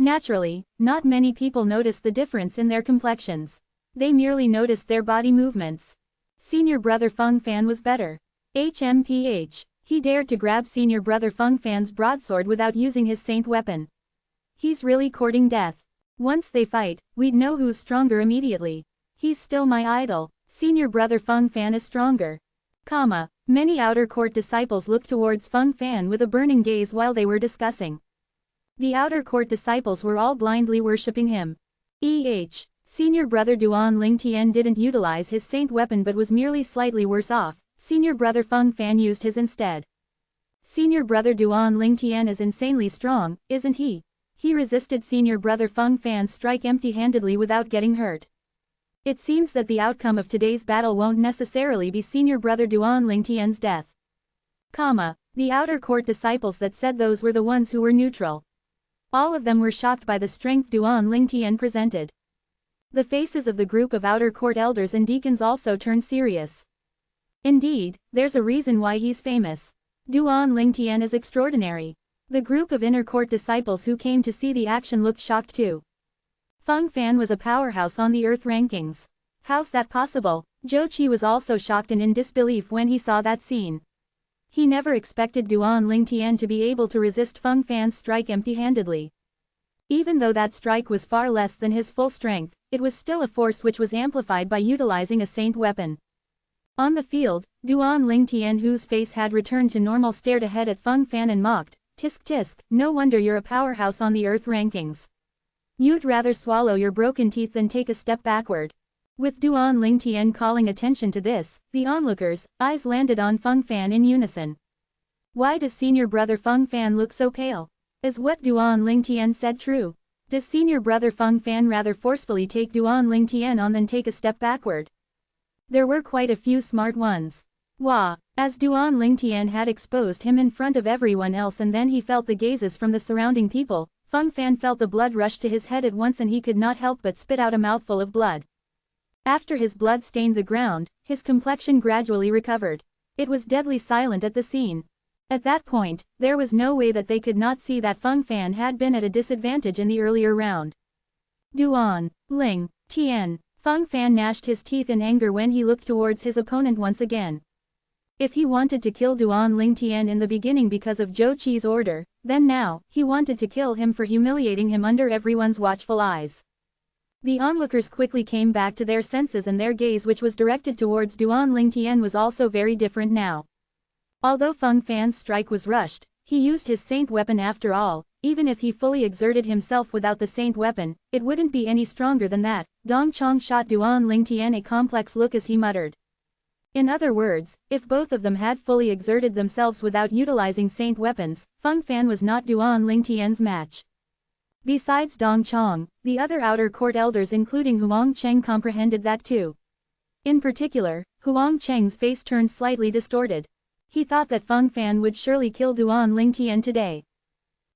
Naturally, not many people noticed the difference in their complexions. They merely noticed their body movements. Senior brother Feng Fan was better. HMPH. He dared to grab senior brother Feng Fan's broadsword without using his saint weapon. He's really courting death. Once they fight, we'd know who's stronger immediately. He's still my idol. Senior brother Feng Fan is stronger. Many outer court disciples looked towards Feng Fan with a burning gaze while they were discussing. The outer court disciples were all blindly worshipping him. Senior brother Duan Lingtian didn't utilize his saint weapon but was merely slightly worse off. Senior brother Feng Fan used his instead. Senior brother Duan Lingtian is insanely strong, isn't he? He resisted senior brother Feng Fan's strike empty-handedly without getting hurt. It seems that the outcome of today's battle won't necessarily be senior brother Duan Lingtian's death. The outer court disciples that said those were the ones who were neutral. All of them were shocked by the strength Duan Lingtian presented. The faces of the group of outer court elders and deacons also turned serious. Indeed, there's a reason why he's famous. Duan Lingtian is extraordinary. The group of inner court disciples who came to see the action looked shocked too. Feng Fan was a powerhouse on the Earth rankings. How's that possible? Zhou Qi was also shocked and in disbelief when he saw that scene. He never expected Duan Lingtian to be able to resist Feng Fan's strike empty-handedly. Even though that strike was far less than his full strength, it was still a force which was amplified by utilizing a saint weapon. On the field, Duan Lingtian, whose face had returned to normal, stared ahead at Feng Fan and mocked, "Tisk tisk, no wonder you're a powerhouse on the Earth rankings. You'd rather swallow your broken teeth than take a step backward." With Duan Lingtian calling attention to this, the onlookers' eyes landed on Feng Fan in unison. Why does senior brother Feng Fan look so pale? Is what Duan Lingtian said true? Does senior brother Feng Fan rather forcefully take Duan Lingtian on than take a step backward? There were quite a few smart ones. As Duan Lingtian had exposed him in front of everyone else and then he felt the gazes from the surrounding people, Feng Fan felt the blood rush to his head at once and he could not help but spit out a mouthful of blood. After his blood stained the ground, his complexion gradually recovered. It was deadly silent at the scene. At that point, there was no way that they could not see that Feng Fan had been at a disadvantage in the earlier round. Duan Lingtian. Feng Fan gnashed his teeth in anger when he looked towards his opponent once again. If he wanted to kill Duan Lingtian in the beginning because of Zhou Qi's order, then now, he wanted to kill him for humiliating him under everyone's watchful eyes. The onlookers quickly came back to their senses and their gaze, which was directed towards Duan Lingtian, was also very different now. Although Feng Fan's strike was rushed, he used his saint weapon after all. Even if he fully exerted himself without the saint weapon, it wouldn't be any stronger than that. Dong Chong shot Duan Lingtian a complex look as he muttered. In other words, if both of them had fully exerted themselves without utilizing saint weapons, Feng Fan was not Duan Lingtian's match. Besides Dong Chong, the other outer court elders including Huang Cheng comprehended that too. In particular, Huang Cheng's face turned slightly distorted. He thought that Feng Fan would surely kill Duan Lingtian today.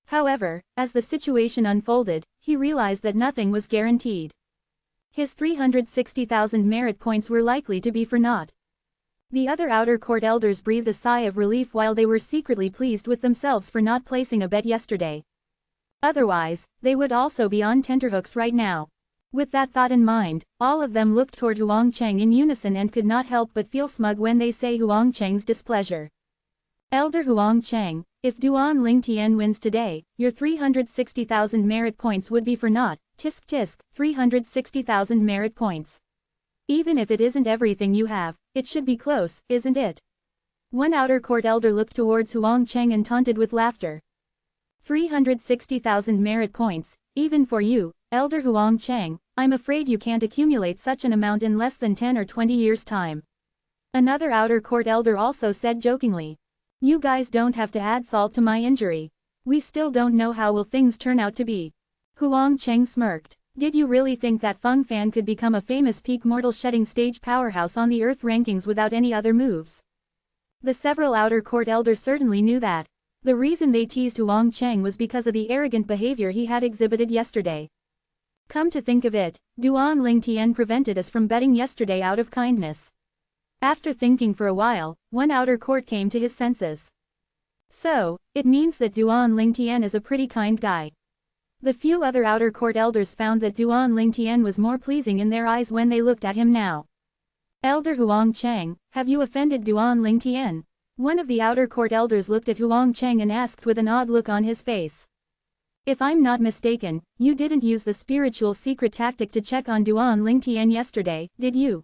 However, as the situation unfolded, he realized that nothing was guaranteed. His 360,000 merit points were likely to be for naught. The other outer court elders breathed a sigh of relief while they were secretly pleased with themselves for not placing a bet yesterday. Otherwise, they would also be on tenterhooks right now. With that thought in mind, all of them looked toward Huang Cheng in unison and could not help but feel smug when they saw Huang Cheng's displeasure. Elder Huang Cheng, if Duan Lingtian wins today, your 360,000 merit points would be for naught. Tisk tisk, 360,000 merit points. Even if it isn't everything you have, it should be close, isn't it? One outer court elder looked towards Huang Cheng and taunted with laughter. 360,000 merit points, even for you, Elder Huang Cheng, I'm afraid you can't accumulate such an amount in less than 10 or 20 years' time. Another outer court elder also said jokingly. You guys don't have to add salt to my injury. We still don't know how will things turn out to be. Huang Cheng smirked. Did you really think that Feng Fan could become a famous peak mortal shedding stage powerhouse on the Earth rankings without any other moves? The several outer court elders certainly knew that. The reason they teased Huang Cheng was because of the arrogant behavior he had exhibited yesterday. Come to think of it, Duan Lingtian prevented us from betting yesterday out of kindness. After thinking for a while, one outer court came to his senses. So, it means that Duan Lingtian is a pretty kind guy. The few other outer court elders found that Duan Lingtian was more pleasing in their eyes when they looked at him now. Elder Huang Cheng, have you offended Duan Lingtian? One of the outer court elders looked at Huang Cheng and asked with an odd look on his face. If I'm not mistaken, you didn't use the spiritual secret tactic to check on Duan Lingtian yesterday, did you?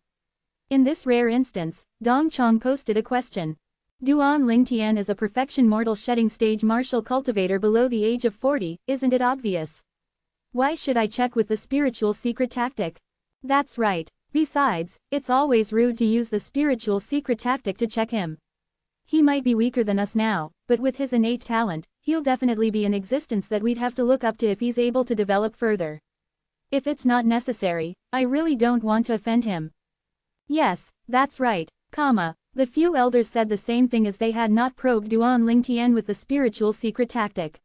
In this rare instance, Dong Chong posted a question. Duan Lingtian is a perfection mortal shedding stage martial cultivator below the age of 40, isn't it obvious? Why should I check with the spiritual secret tactic? That's right. Besides, it's always rude to use the spiritual secret tactic to check him. He might be weaker than us now, but with his innate talent, he'll definitely be an existence that we'd have to look up to if he's able to develop further. If it's not necessary, I really don't want to offend him. Yes, that's right, The few elders said the same thing as they had not probed Duan Lingtian with the spiritual secret tactic.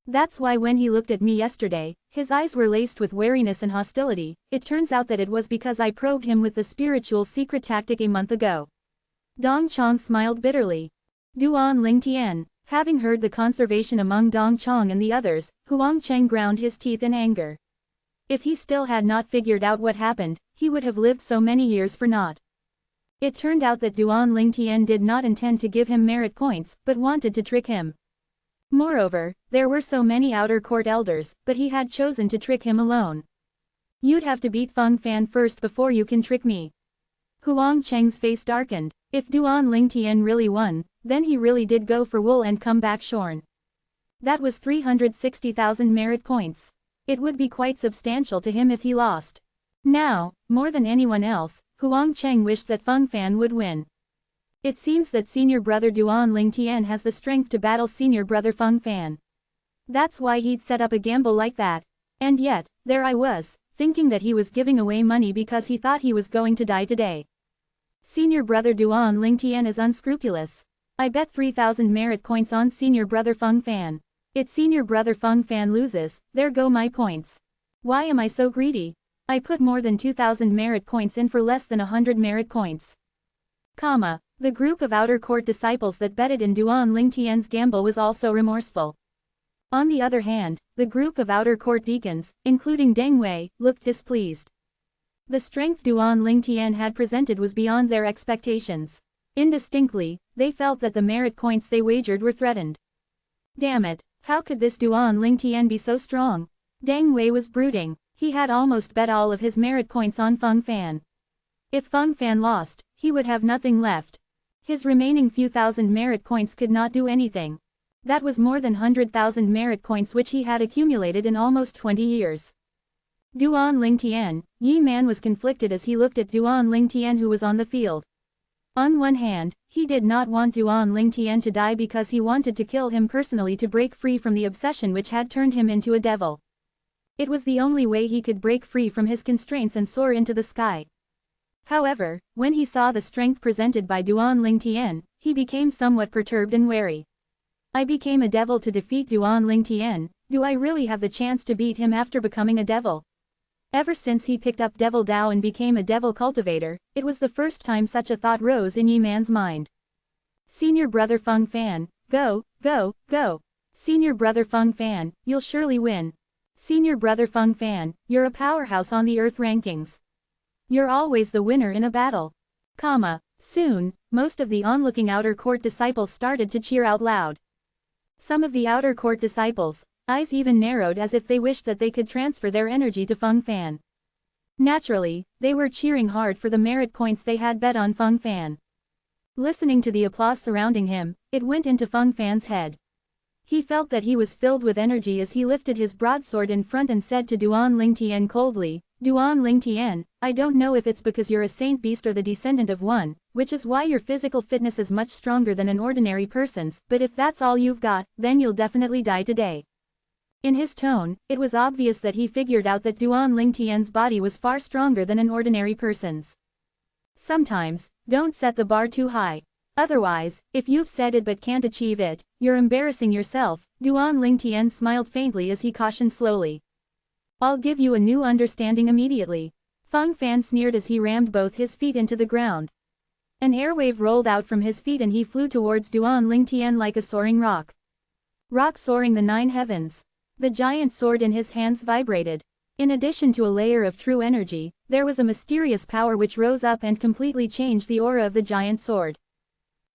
That's why when he looked at me yesterday, his eyes were laced with wariness and hostility. It turns out that it was because I probed him with the spiritual secret tactic a month ago. Dong Chong smiled bitterly. Duan Lingtian, having heard the conversation among Dong Chong and the others, Huang Cheng ground his teeth in anger. If he still had not figured out what happened, he would have lived so many years for naught. It turned out that Duan Lingtian did not intend to give him merit points, but wanted to trick him. Moreover, there were so many outer court elders, but he had chosen to trick him alone. You'd have to beat Feng Fan first before you can trick me. Huang Cheng's face darkened. If Duan Lingtian really won, then he really did go for wool and come back shorn. That was 360,000 merit points. It would be quite substantial to him if he lost. Now, more than anyone else, Huang Cheng wished that Feng Fan would win. It seems that senior brother Duan Lingtian has the strength to battle senior brother Feng Fan. That's why he'd set up a gamble like that. And yet, there I was, thinking that he was giving away money because he thought he was going to die today. Senior brother Duan Lingtian is unscrupulous. I bet 3,000 merit points on senior brother Feng Fan. If senior brother Feng Fan loses, there go my points. Why am I so greedy? I put more than 2,000 merit points in for less than 100 merit points. The group of outer court disciples that betted in Duan Lingtian's gamble was also remorseful. On the other hand, the group of outer court deacons, including Deng Wei, looked displeased. The strength Duan Lingtian had presented was beyond their expectations. Indistinctly, they felt that the merit points they wagered were threatened. Damn it, how could this Duan Lingtian be so strong? Deng Wei was brooding. He had almost bet all of his merit points on Feng Fan. If Feng Fan lost, he would have nothing left. His remaining few thousand merit points could not do anything. That was more than 100,000 merit points which he had accumulated in almost 20 years. Duan Lingtian, Yi Man was conflicted as he looked at Duan Lingtian who was on the field. On one hand, he did not want Duan Lingtian to die because he wanted to kill him personally to break free from the obsession which had turned him into a devil. It was the only way he could break free from his constraints and soar into the sky. However, when he saw the strength presented by Duan Lingtian, he became somewhat perturbed and wary. I became a devil to defeat Duan Lingtian, do I really have the chance to beat him after becoming a devil? Ever since he picked up Devil Dao and became a devil cultivator, it was the first time such a thought rose in Yi Man's mind. Senior Brother Feng Fan, go, go, go. Senior Brother Feng Fan, you'll surely win. Senior Brother Feng Fan, you're a powerhouse on the Earth rankings. You're always the winner in a battle. Soon, most of the onlooking outer court disciples started to cheer out loud. Some of the outer court disciples' eyes even narrowed as if they wished that they could transfer their energy to Feng Fan. Naturally, they were cheering hard for the merit points they had bet on Feng Fan. Listening to the applause surrounding him, it went into Feng Fan's head. He felt that he was filled with energy as he lifted his broadsword in front and said to Duan Lingtian coldly, Duan Lingtian, I don't know if it's because you're a saint beast or the descendant of one, which is why your physical fitness is much stronger than an ordinary person's, but if that's all you've got, then you'll definitely die today. In his tone, it was obvious that he figured out that Duan Lingtian's body was far stronger than an ordinary person's. Sometimes, don't set the bar too high. Otherwise, if you've said it but can't achieve it, you're embarrassing yourself. Duan Lingtian smiled faintly as he cautioned slowly. I'll give you a new understanding immediately. Feng Fan sneered as he rammed both his feet into the ground. An airwave rolled out from his feet and he flew towards Duan Lingtian like a soaring rock. Rock soaring the 9 heavens. The giant sword in his hands vibrated. In addition to a layer of true energy, there was a mysterious power which rose up and completely changed the aura of the giant sword.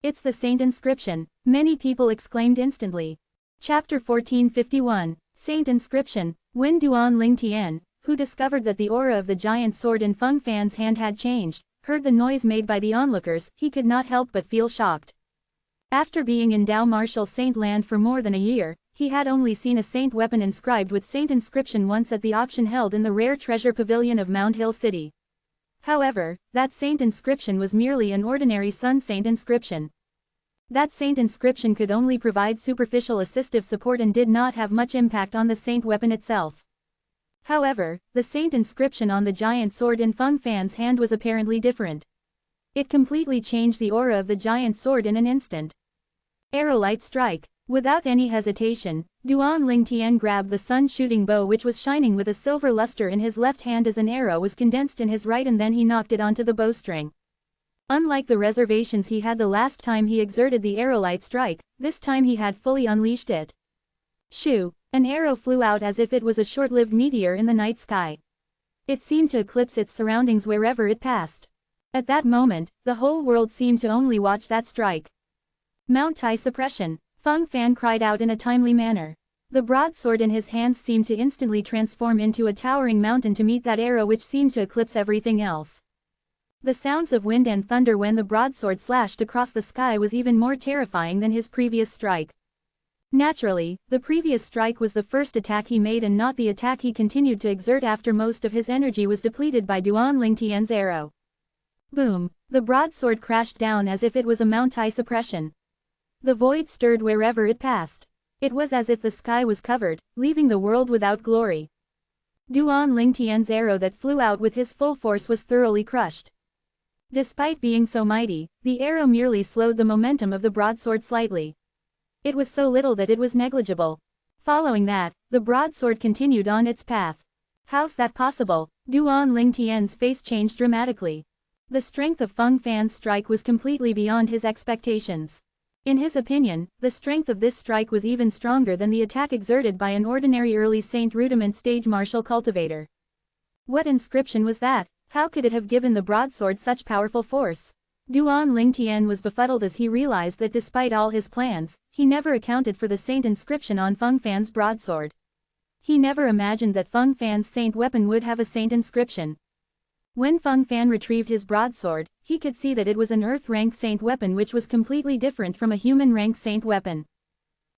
It's the Saint Inscription, many people exclaimed instantly. Chapter 1451, Saint Inscription. When Duan Lingtian, who discovered that the aura of the giant sword in Feng Fan's hand had changed, heard the noise made by the onlookers, he could not help but feel shocked. After being in Dao Martial Saint Land for more than a year, he had only seen a saint weapon inscribed with Saint Inscription once at the auction held in the Rare Treasure Pavilion of Mount Hill City. However, that Saint Inscription was merely an ordinary Sun Saint Inscription. That Saint Inscription could only provide superficial assistive support and did not have much impact on the Saint weapon itself. However, the Saint Inscription on the giant sword in Feng Fan's hand was apparently different. It completely changed the aura of the giant sword in an instant. Arrow-light strike. Without any hesitation, Duan Lingtian grabbed the sun-shooting bow which was shining with a silver luster in his left hand as an arrow was condensed in his right and then he knocked it onto the bowstring. Unlike the reservations he had the last time he exerted the arrow-light strike, this time he had fully unleashed it. Shoo! An arrow flew out as if it was a short-lived meteor in the night sky. It seemed to eclipse its surroundings wherever it passed. At that moment, the whole world seemed to only watch that strike. Mount Tai Suppression! Feng Fan cried out in a timely manner. The broadsword in his hands seemed to instantly transform into a towering mountain to meet that arrow which seemed to eclipse everything else. The sounds of wind and thunder when the broadsword slashed across the sky was even more terrifying than his previous strike. Naturally, the previous strike was the first attack he made and not the attack he continued to exert after most of his energy was depleted by Duan Lingtian's arrow. Boom! The broadsword crashed down as if it was a Mount Tai Suppression. The void stirred wherever it passed. It was as if the sky was covered, leaving the world without glory. Duan Lingtian's arrow that flew out with his full force was thoroughly crushed. Despite being so mighty, the arrow merely slowed the momentum of the broadsword slightly. It was so little that it was negligible. Following that, the broadsword continued on its path. How's that possible? Duan Lingtian's face changed dramatically. The strength of Feng Fan's strike was completely beyond his expectations. In his opinion, the strength of this strike was even stronger than the attack exerted by an ordinary early Saint Rudiment stage martial cultivator. What inscription was that? How could it have given the broadsword such powerful force? Duan Lingtian was befuddled as he realized that despite all his plans, he never accounted for the Saint inscription on Feng Fan's broadsword. He never imagined that Feng Fan's Saint weapon would have a Saint inscription. When Feng Fan retrieved his broadsword, he could see that it was an Earth-rank Saint weapon which was completely different from a human-rank Saint weapon.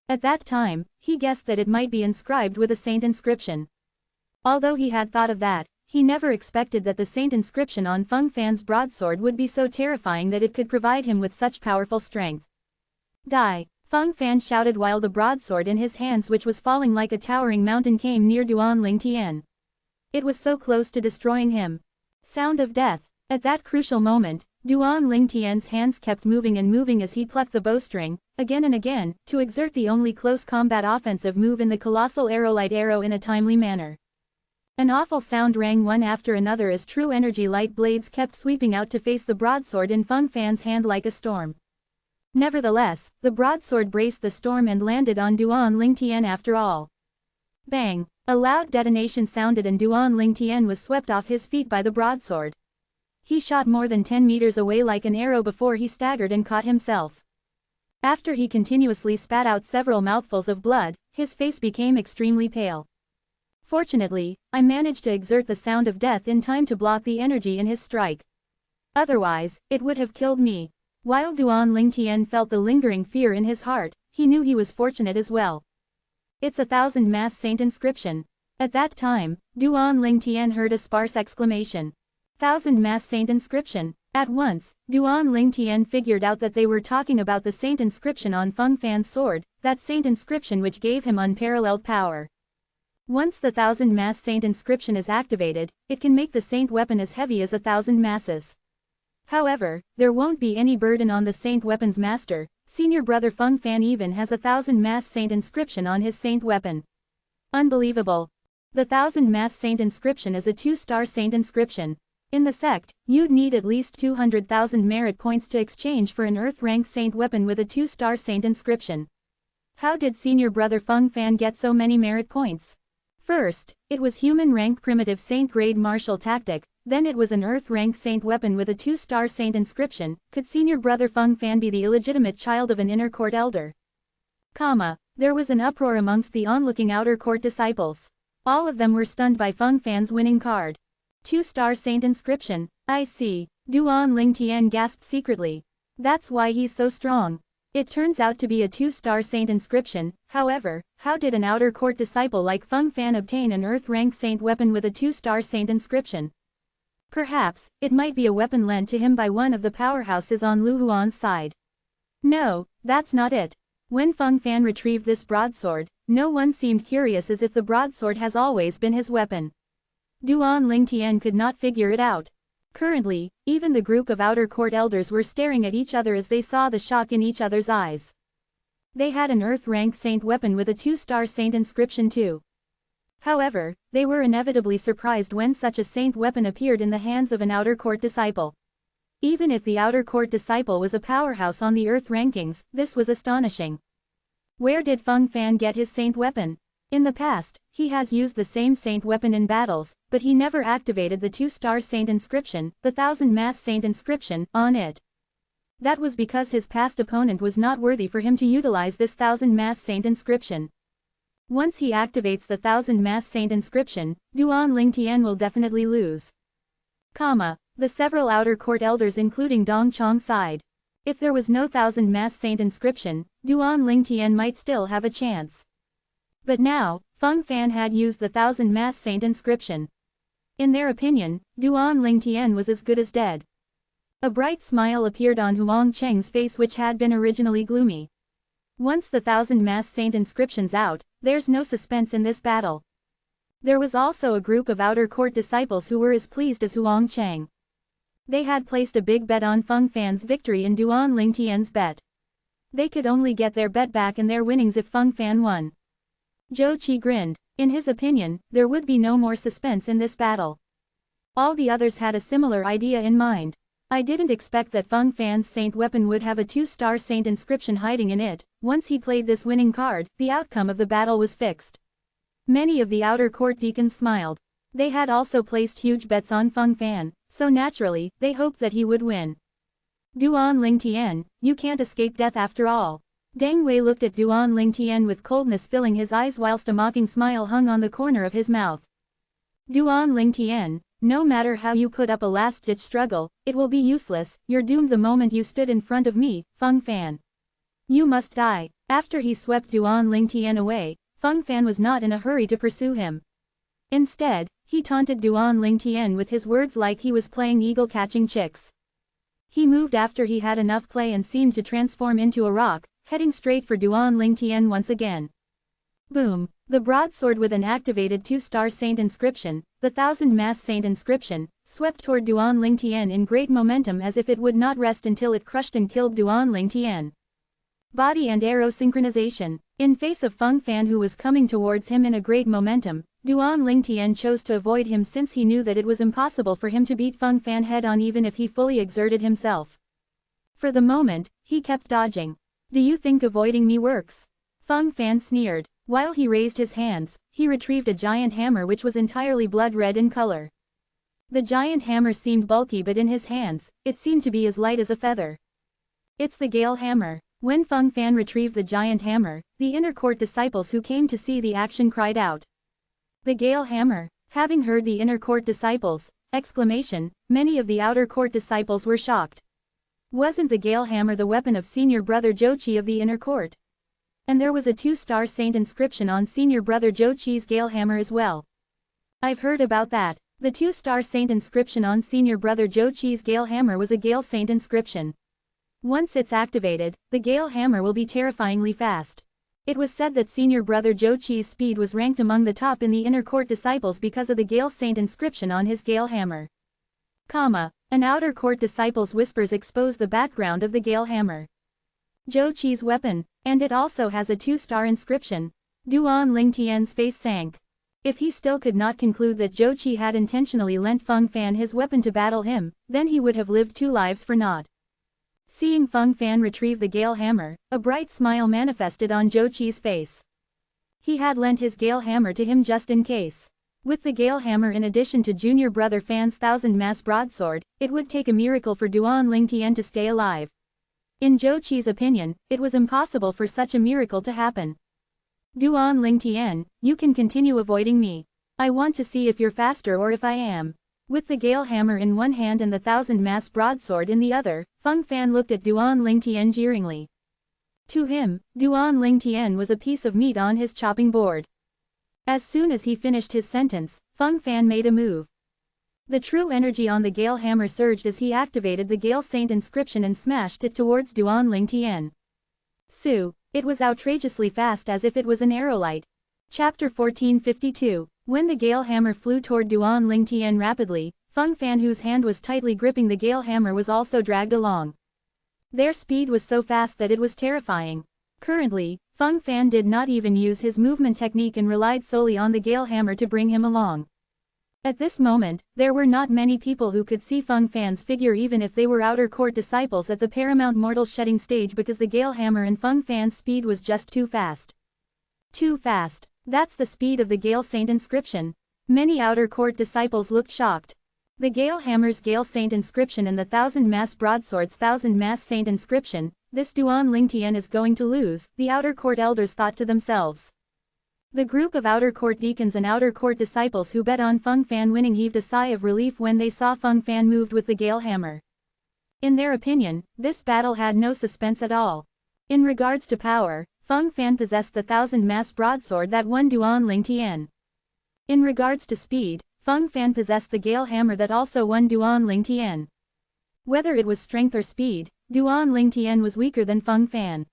At that time, he guessed that it might be inscribed with a Saint inscription. Although he had thought of that, he never expected that the Saint inscription on Feng Fan's broadsword would be so terrifying that it could provide him with such powerful strength. Die! Feng Fan shouted while the broadsword in his hands which was falling like a towering mountain came near Duan Lingtian. It was so close to destroying him. Sound of death. At that crucial moment, Duan Lingtian's hands kept moving and moving as he plucked the bowstring, again and again, to exert the only close combat offensive move in the colossal arrow-light arrow in a timely manner. An awful sound rang one after another as true energy light blades kept sweeping out to face the broadsword in Feng Fan's hand like a storm. Nevertheless, the broadsword braced the storm and landed on Duan Lingtian after all. Bang! A loud detonation sounded and Duan Lingtian was swept off his feet by the broadsword. He shot more than 10 meters away like an arrow before he staggered and caught himself. After he continuously spat out several mouthfuls of blood, his face became extremely pale. Fortunately, I managed to exert the sound of death in time to block the energy in his strike. Otherwise, it would have killed me. While Duan Lingtian felt the lingering fear in his heart, he knew he was fortunate as well. It's 1,000 mass saint inscription. At that time, Duan Lingtian heard a sparse exclamation. 1,000 mass saint inscription. At once, Duan Lingtian figured out that they were talking about the saint inscription on Feng Fan's sword, that saint inscription which gave him unparalleled power. Once the 1,000 mass saint inscription is activated, it can make the saint weapon as heavy as 1,000 masses. However, there won't be any burden on the saint weapon's master. Senior brother Feng Fan even has 1,000 mass saint inscription on his saint weapon. Unbelievable. The 1,000 mass saint inscription is a 2-star saint inscription. In the sect, you'd need at least 200,000 merit points to exchange for an earth-rank saint weapon with a 2-star saint inscription. How did senior brother Feng Fan get so many merit points? First, it was human-rank primitive saint-grade martial tactic, then it was an earth-rank saint weapon with a 2-star saint inscription. Could senior brother Feng Fan be the illegitimate child of an inner court elder? There was an uproar amongst the onlooking outer court disciples. All of them were stunned by Feng Fan's winning card. 2-star saint inscription. I see. Duan Lingtian gasped secretly. That's why he's so strong. It turns out to be a 2-star saint inscription. However, how did an outer court disciple like Feng Fan obtain an earth-rank saint weapon with a 2-star saint inscription? Perhaps, it might be a weapon lent to him by one of the powerhouses on Lu Huan's side. No, that's not it. When Feng Fan retrieved this broadsword, no one seemed curious, as if the broadsword has always been his weapon. Duan Lingtian could not figure it out. Currently, even the group of outer court elders were staring at each other as they saw the shock in each other's eyes. They had an earth-rank saint weapon with a 2-star saint inscription too. However, they were inevitably surprised when such a saint weapon appeared in the hands of an outer court disciple. Even if the outer court disciple was a powerhouse on the earth rankings, this was astonishing. Where did Feng Fan get his saint weapon? In the past, he has used the same saint weapon in battles, but he never activated the 2-star saint inscription, the 1,000 mass saint inscription, on it. That was because his past opponent was not worthy for him to utilize this 1,000 mass saint inscription. Once he activates the 1,000 mass saint inscription, Duan Lingtian will definitely lose. The several outer court elders including Dong Chong sighed. If there was no 1,000 mass saint inscription, Duan Lingtian might still have a chance. But now, Feng Fan had used the 1,000 mass saint inscription. In their opinion, Duan Lingtian was as good as dead. A bright smile appeared on Huang Cheng's face, which had been originally gloomy. Once the 1,000 mass saint inscription's out, there's no suspense in this battle. There was also a group of outer court disciples who were as pleased as Huang Cheng. They had placed a big bet on Feng Fan's victory in Duan Lingtian's bet. They could only get their bet back and their winnings if Feng Fan won. Zhou Qi grinned. In his opinion, there would be no more suspense in this battle. All the others had a similar idea in mind. I didn't expect that Feng Fan's saint weapon would have a 2-star saint inscription hiding in it. Once he played this winning card, the outcome of the battle was fixed. Many of the outer court deacons smiled. They had also placed huge bets on Feng Fan, so naturally, they hoped that he would win. Duan Lingtian, you can't escape death after all. Deng Wei looked at Duan Lingtian with coldness filling his eyes whilst a mocking smile hung on the corner of his mouth. Duan Lingtian, no matter how you put up a last-ditch struggle, it will be useless. You're doomed the moment you stood in front of me, Feng Fan. You must die. After he swept Duan Lingtian away, Feng Fan was not in a hurry to pursue him. Instead, he taunted Duan Lingtian with his words like he was playing eagle catching chicks. He moved after he had enough play and seemed to transform into a rock, heading straight for Duan Lingtian once again. Boom! The broadsword with an activated 2-star saint inscription, the 1,000 mass saint inscription, swept toward Duan Lingtian in great momentum as if it would not rest until it crushed and killed Duan Lingtian. Body and arrow synchronization. In face of Feng Fan who was coming towards him in a great momentum, Duan Lingtian chose to avoid him since he knew that it was impossible for him to beat Feng Fan head-on even if he fully exerted himself. For the moment, he kept dodging. "Do you think avoiding me works?" Feng Fan sneered. While he raised his hands, he retrieved a giant hammer which was entirely blood-red in color. The giant hammer seemed bulky, but in his hands, it seemed to be as light as a feather. "It's the Gale Hammer." When Feng Fan retrieved the giant hammer, the inner court disciples who came to see the action cried out. "The Gale Hammer!" Having heard the inner court disciples' exclamation, many of the outer court disciples were shocked. Wasn't the Gale Hammer the weapon of senior brother Zhou of the inner court? And there was a 2-star saint inscription on senior brother Zhou's Gale Hammer as well. "I've heard about that." The 2-star saint inscription on senior brother Zhou's Gale Hammer was a Gale Saint inscription. Once it's activated, the Gale Hammer will be terrifyingly fast. It was said that senior brother Zhou's speed was ranked among the top in the inner court disciples because of the Gale Saint inscription on his Gale Hammer. An outer court disciple's whispers expose the background of the Gale Hammer. Zhou's weapon, and it also has a 2-star inscription. Duan Lingtian's face sank. If he still could not conclude that Zhou had intentionally lent Feng Fan his weapon to battle him, then he would have lived 2 lives for naught. Seeing Feng Fan retrieve the Gale Hammer, a bright smile manifested on Zhou's face. He had lent his Gale Hammer to him just in case. With the Gale Hammer in addition to junior brother Fan's 1000-mass broadsword, it would take a miracle for Duan Lingtian to stay alive. In Zhou's opinion, it was impossible for such a miracle to happen. "Duan Lingtian, you can continue avoiding me. I want to see if you're faster or if I am." With the Gale Hammer in one hand and the 1000-mass broadsword in the other, Feng Fan looked at Duan Lingtian jeeringly. To him, Duan Lingtian was a piece of meat on his chopping board. As soon as he finished his sentence, Feng Fan made a move. The true energy on the Gale Hammer surged as he activated the Gale Saint inscription and smashed it towards Duan Lingtian. It was outrageously fast, as if it was an aerolite. Chapter 1452. When the Gale Hammer flew toward Duan Lingtian rapidly, Feng Fan, whose hand was tightly gripping the Gale Hammer, was also dragged along. Their speed was so fast that it was terrifying. Currently, Feng Fan did not even use his movement technique and relied solely on the Gale Hammer to bring him along. At this moment, there were not many people who could see Feng Fan's figure even if they were outer court disciples at the paramount mortal shedding stage, because the Gale Hammer and Feng Fan's speed was just too fast. Too fast. That's the speed of the Gale Saint inscription. Many outer court disciples looked shocked. The Gale Hammer's Gale Saint inscription and the 1000-mass broadsword's 1000-mass Saint inscription, this Duan Lingtian is going to lose, the outer court elders thought to themselves. The group of outer court deacons and outer court disciples who bet on Feng Fan winning heaved a sigh of relief when they saw Feng Fan moved with the Gale Hammer. In their opinion, this battle had no suspense at all. In regards to power, Feng Fan possessed the 1000-mass broadsword that won Duan Lingtian. In regards to speed, Feng Fan possessed the Gale Hammer that also won Duan Lingtian. Whether it was strength or speed, Duan Lingtian was weaker than Feng Fan.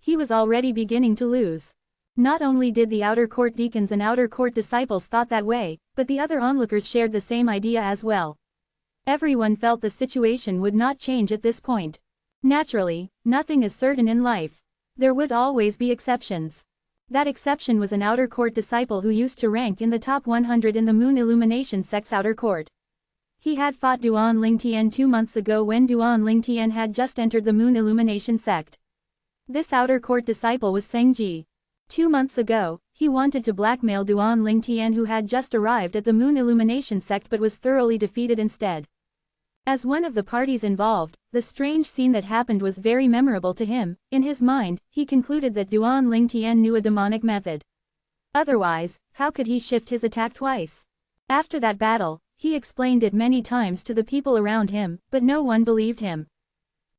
He was already beginning to lose. Not only did the outer court deacons and outer court disciples thought that way, but the other onlookers shared the same idea as well. Everyone felt the situation would not change at this point. Naturally, nothing is certain in life. There would always be exceptions. That exception was an outer court disciple who used to rank in the top 100 in the Moon Illumination sect's outer court. He had fought Duan Lingtian 2 months ago when Duan Lingtian had just entered the Moon Illumination sect. This outer court disciple was Sengji. 2 months ago, he wanted to blackmail Duan Lingtian, who had just arrived at the Moon Illumination sect but was thoroughly defeated instead. As one of the parties involved, the strange scene that happened was very memorable to him. In his mind, he concluded that Duan Lingtian knew a demonic method. Otherwise, how could he shift his attack twice? After that battle, he explained it many times to the people around him, but no one believed him.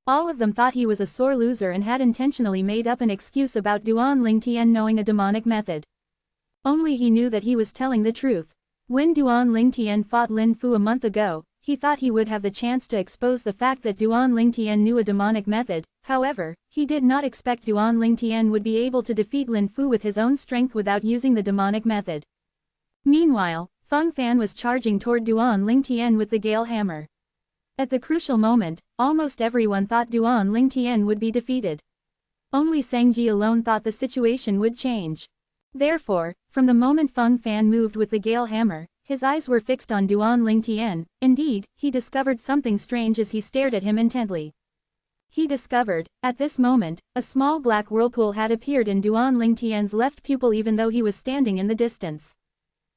All of them thought he was a sore loser and had intentionally made up an excuse about Duan Lingtian knowing a demonic method. Only he knew that he was telling the truth. When Duan Lingtian fought Lin Fu a month ago, he thought he would have the chance to expose the fact that Duan Lingtian knew a demonic method. However, he did not expect Duan Lingtian would be able to defeat Lin Fu with his own strength without using the demonic method. Meanwhile, Feng Fan was charging toward Duan Lingtian with the Gale Hammer. At the crucial moment, almost everyone thought Duan Lingtian would be defeated. Only Sengji alone thought the situation would change. Therefore, from the moment Feng Fan moved with the Gale Hammer, his eyes were fixed on Duan Lingtian. Indeed, he discovered something strange as he stared at him intently. He discovered, at this moment, a small black whirlpool had appeared in Duan Lingtian's left pupil even though he was standing in the distance.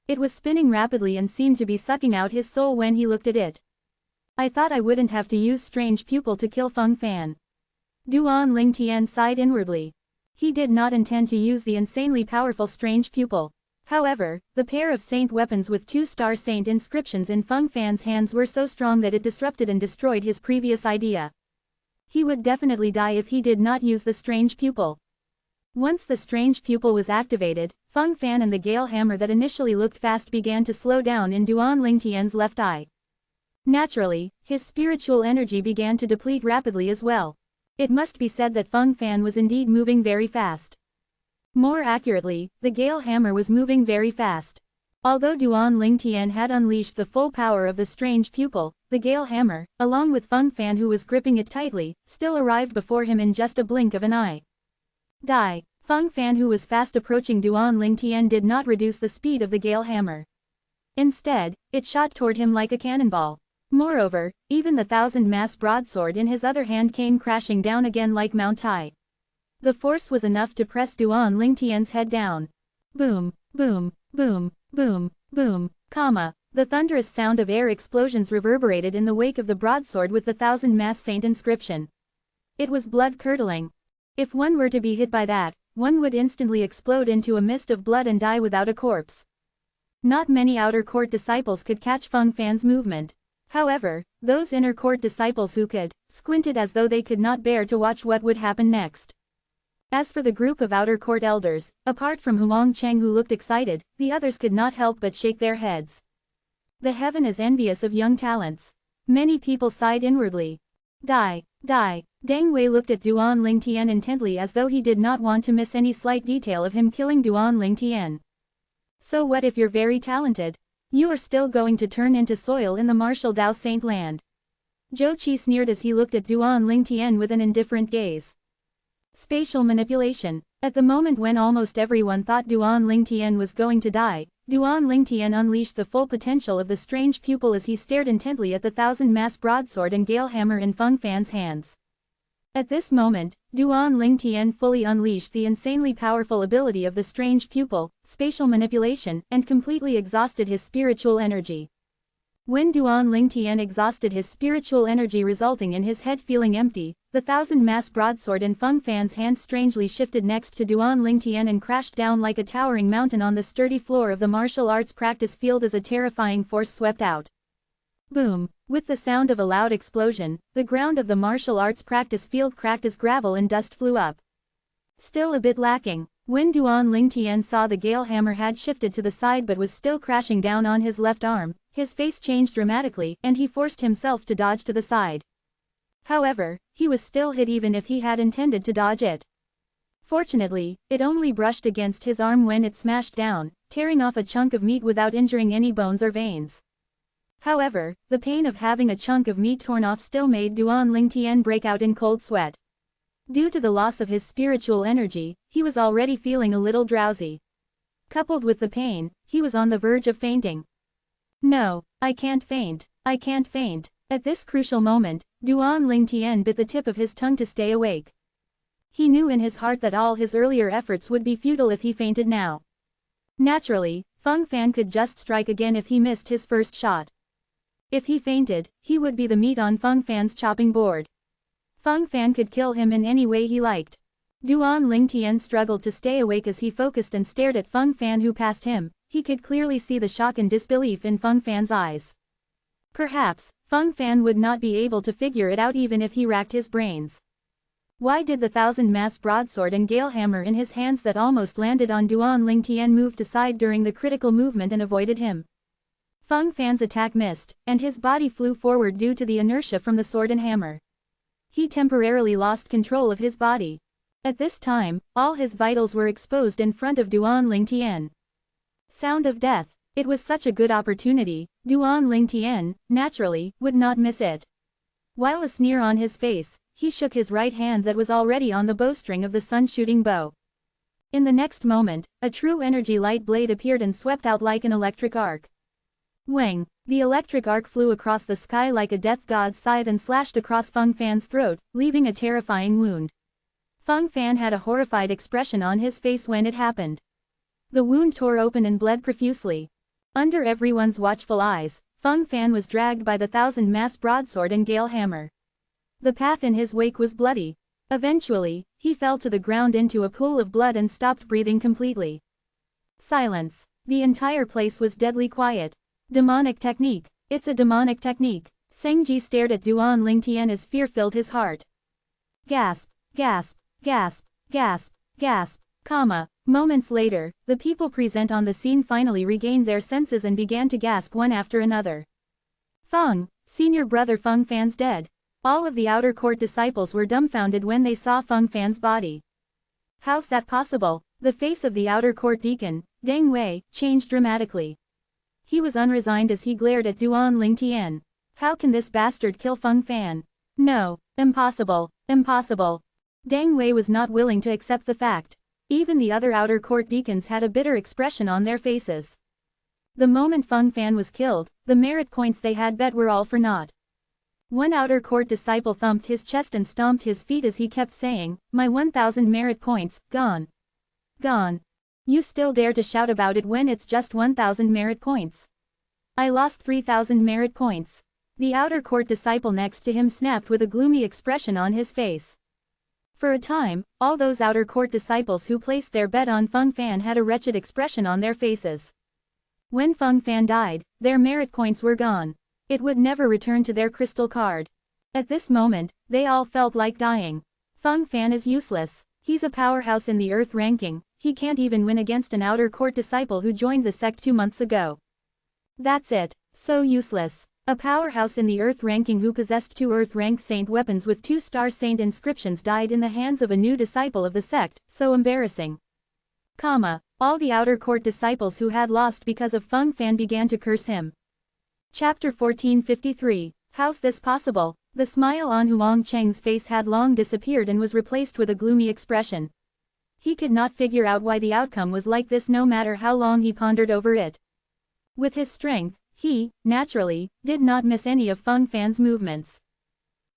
It was spinning rapidly and seemed to be sucking out his soul when he looked at it. I thought I wouldn't have to use strange pupil to kill Feng Fan. Duan Lingtian sighed inwardly. He did not intend to use the insanely powerful strange pupil. However, the pair of saint weapons with 2-star saint inscriptions in Feng Fan's hands were so strong that it disrupted and destroyed his previous idea. He would definitely die if he did not use the strange pupil. Once the strange pupil was activated, Feng Fan and the Gale Hammer that initially looked fast began to slow down in Duan Lingtian's left eye. Naturally, his spiritual energy began to deplete rapidly as well. It must be said that Feng Fan was indeed moving very fast. More accurately, the Gale Hammer was moving very fast. Although Duan Lingtian had unleashed the full power of the strange pupil, the Gale Hammer, along with Feng Fan who was gripping it tightly, still arrived before him in just a blink of an eye. Die! Feng Fan who was fast approaching Duan Lingtian did not reduce the speed of the Gale Hammer. Instead, it shot toward him like a cannonball. Moreover, even the 1000-mass broadsword in his other hand came crashing down again like Mount Tai. The force was enough to press Duan Lingtian's head down. Boom, boom, boom, boom, boom, comma. The thunderous sound of air explosions reverberated in the wake of the broadsword with the 1000-mass saint inscription. It was blood-curdling. If one were to be hit by that, one would instantly explode into a mist of blood and die without a corpse. Not many outer court disciples could catch Feng Fan's movement. However, those inner court disciples who could, squinted as though they could not bear to watch what would happen next. As for the group of outer court elders, apart from Huang Cheng who looked excited, the others could not help but shake their heads. The heaven is envious of young talents. Many people sighed inwardly. Die, die. Deng Wei looked at Duan Lingtian intently as though he did not want to miss any slight detail of him killing Duan Lingtian. So what if you're very talented? You are still going to turn into soil in the martial Dao Saint land. Zhou Qi sneered as he looked at Duan Lingtian with an indifferent gaze. Spatial manipulation. At the moment when almost everyone thought Duan Lingtian was going to die, Duan Lingtian unleashed the full potential of the strange pupil as he stared intently at the 1000-mass broadsword and Gale Hammer in Feng Fan's hands. At this moment, Duan Lingtian fully unleashed the insanely powerful ability of the strange pupil, spatial manipulation, and completely exhausted his spiritual energy. When Duan Lingtian exhausted his spiritual energy resulting in his head feeling empty, the 1000-mass broadsword in Feng Fan's hand strangely shifted next to Duan Lingtian and crashed down like a towering mountain on the sturdy floor of the martial arts practice field as a terrifying force swept out. Boom! With the sound of a loud explosion, the ground of the martial arts practice field cracked as gravel and dust flew up. Still a bit lacking. When Duan Lingtian saw the Gale Hammer had shifted to the side but was still crashing down on his left arm, his face changed dramatically and he forced himself to dodge to the side. However, he was still hit even if he had intended to dodge it. Fortunately, it only brushed against his arm when it smashed down, tearing off a chunk of meat without injuring any bones or veins. However, the pain of having a chunk of meat torn off still made Duan Lingtian break out in cold sweat. Due to the loss of his spiritual energy, he was already feeling a little drowsy. Coupled with the pain, he was on the verge of fainting. No, I can't faint, I can't faint. At this crucial moment, Duan Lingtian bit the tip of his tongue to stay awake. He knew in his heart that all his earlier efforts would be futile if he fainted now. Naturally, Feng Fan could just strike again if he missed his first shot. If he fainted, he would be the meat on Feng Fan's chopping board. Feng Fan could kill him in any way he liked. Duan Lingtian struggled to stay awake as he focused and stared at Feng Fan who passed him. He could clearly see the shock and disbelief in Feng Fan's eyes. Perhaps, Feng Fan would not be able to figure it out even if he racked his brains. Why did the 1000-mass broadsword and Gale Hammer in his hands that almost landed on Duan Lingtian move aside during the critical movement and avoided him? Feng Fan's attack missed, and his body flew forward due to the inertia from the sword and hammer. He temporarily lost control of his body. At this time, all his vitals were exposed in front of Duan Lingtian. Sound of death. It was such a good opportunity, Duan Lingtian, naturally, would not miss it. While a sneer on his face, he shook his right hand that was already on the bowstring of the sun-shooting bow. In the next moment, a true energy light blade appeared and swept out like an electric arc. Wang! The electric arc flew across the sky like a death god's scythe and slashed across Feng Fan's throat, leaving a terrifying wound. Feng Fan had a horrified expression on his face when it happened. The wound tore open and bled profusely. Under everyone's watchful eyes, Feng Fan was dragged by the 1,000-mass broadsword and gale hammer. The path in his wake was bloody. Eventually, he fell to the ground into a pool of blood and stopped breathing completely. Silence. The entire place was deadly quiet. Demonic technique. It's a demonic technique. Sengji stared at Duan Lingtian as fear filled his heart. Gasp, gasp, gasp, gasp, gasp, comma. Moments later, the people present on the scene finally regained their senses and began to gasp one after another. Feng, senior brother Feng Fan's dead. All of the outer court disciples were dumbfounded when they saw Feng Fan's body. How's that possible? The face of the outer court deacon, Deng Wei, changed dramatically. He was unresigned as he glared at Duan Lingtian. How can this bastard kill Feng Fan? No, impossible, impossible. Deng Wei was not willing to accept the fact. Even the other outer court deacons had a bitter expression on their faces. The moment Feng Fan was killed, the merit points they had bet were all for naught. One outer court disciple thumped his chest and stomped his feet as he kept saying, "My 1,000 merit points, gone. Gone. You still dare to shout about it when it's just 1,000 merit points. I lost 3,000 merit points." The outer court disciple next to him snapped with a gloomy expression on his face. For a time, all those outer court disciples who placed their bet on Feng Fan had a wretched expression on their faces. When Feng Fan died, their merit points were gone. It would never return to their crystal card. At this moment, they all felt like dying. Feng Fan is useless. He's a powerhouse in the Earth ranking. He can't even win against an outer court disciple who joined the sect 2 months ago. That's it. So useless. A powerhouse in the Earth ranking who possessed 2 Earth rank saint weapons with 2-star saint inscriptions died in the hands of a new disciple of the sect, so embarrassing. All the outer court disciples who had lost because of Feng Fan began to curse him. Chapter 1453. How's this possible? The smile on Huang Cheng's face had long disappeared and was replaced with a gloomy expression. He could not figure out why the outcome was like this no matter how long he pondered over it. With his strength, he, naturally, did not miss any of Feng Fan's movements.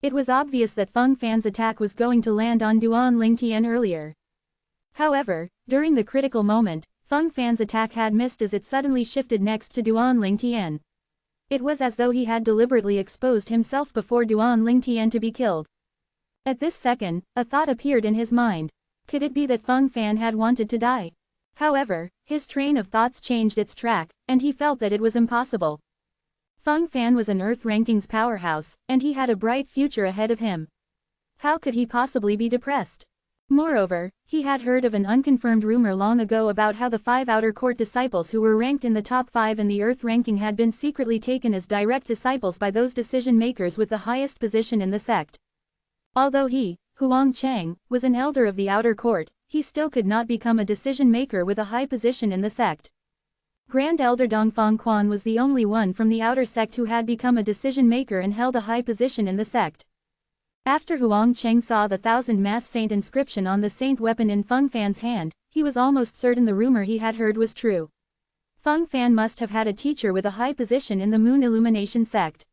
It was obvious that Feng Fan's attack was going to land on Duan Lingtian earlier. However, during the critical moment, Feng Fan's attack had missed as it suddenly shifted next to Duan Lingtian. It was as though he had deliberately exposed himself before Duan Lingtian to be killed. At this second, a thought appeared in his mind. Could it be that Feng Fan had wanted to die? However, his train of thoughts changed its track, and he felt that it was impossible. Feng Fan was an Earth rankings powerhouse, and he had a bright future ahead of him. How could he possibly be depressed? Moreover, he had heard of an unconfirmed rumor long ago about how the 5 outer court disciples who were ranked in the top 5 in the Earth ranking had been secretly taken as direct disciples by those decision-makers with the highest position in the sect. Although he, Huang Cheng, was an elder of the outer court, he still could not become a decision-maker with a high position in the sect. Grand Elder Dongfang Quan was the only one from the outer sect who had become a decision-maker and held a high position in the sect. After Huang Cheng saw the 1,000-mass saint inscription on the saint weapon in Feng Fan's hand, he was almost certain the rumor he had heard was true. Feng Fan must have had a teacher with a high position in the Moon Illumination sect.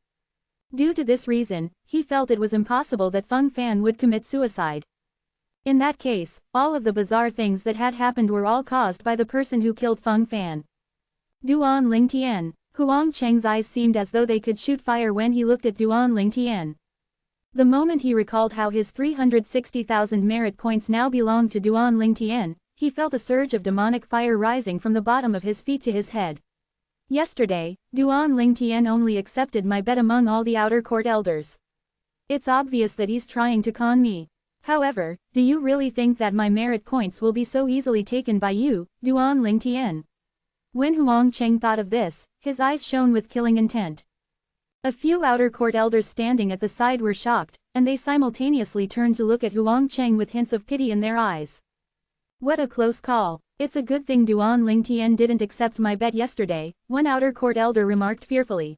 Due to this reason, he felt it was impossible that Feng Fan would commit suicide. In that case, all of the bizarre things that had happened were all caused by the person who killed Feng Fan. Duan Lingtian. Huang Cheng's eyes seemed as though they could shoot fire when he looked at Duan Lingtian. The moment he recalled how his 360,000 merit points now belonged to Duan Lingtian, he felt a surge of demonic fire rising from the bottom of his feet to his head. Yesterday, Duan Lingtian only accepted my bet among all the outer court elders. It's obvious that he's trying to con me. However, do you really think that my merit points will be so easily taken by you, Duan Lingtian? When Huang Cheng thought of this, his eyes shone with killing intent. A few outer court elders standing at the side were shocked, and they simultaneously turned to look at Huang Cheng with hints of pity in their eyes. What a close call. It's a good thing Duan Lingtian didn't accept my bet yesterday, one outer court elder remarked fearfully.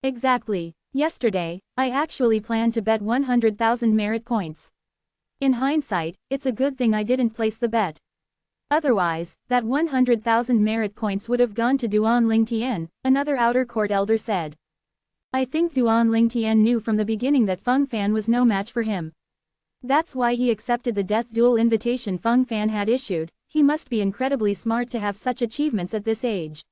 Exactly. Yesterday, I actually planned to bet 100,000 merit points. In hindsight, it's a good thing I didn't place the bet. Otherwise, that 100,000 merit points would have gone to Duan Lingtian, another outer court elder said. I think Duan Lingtian knew from the beginning that Feng Fan was no match for him. That's why he accepted the death duel invitation Feng Fan had issued. He must be incredibly smart to have such achievements at this age.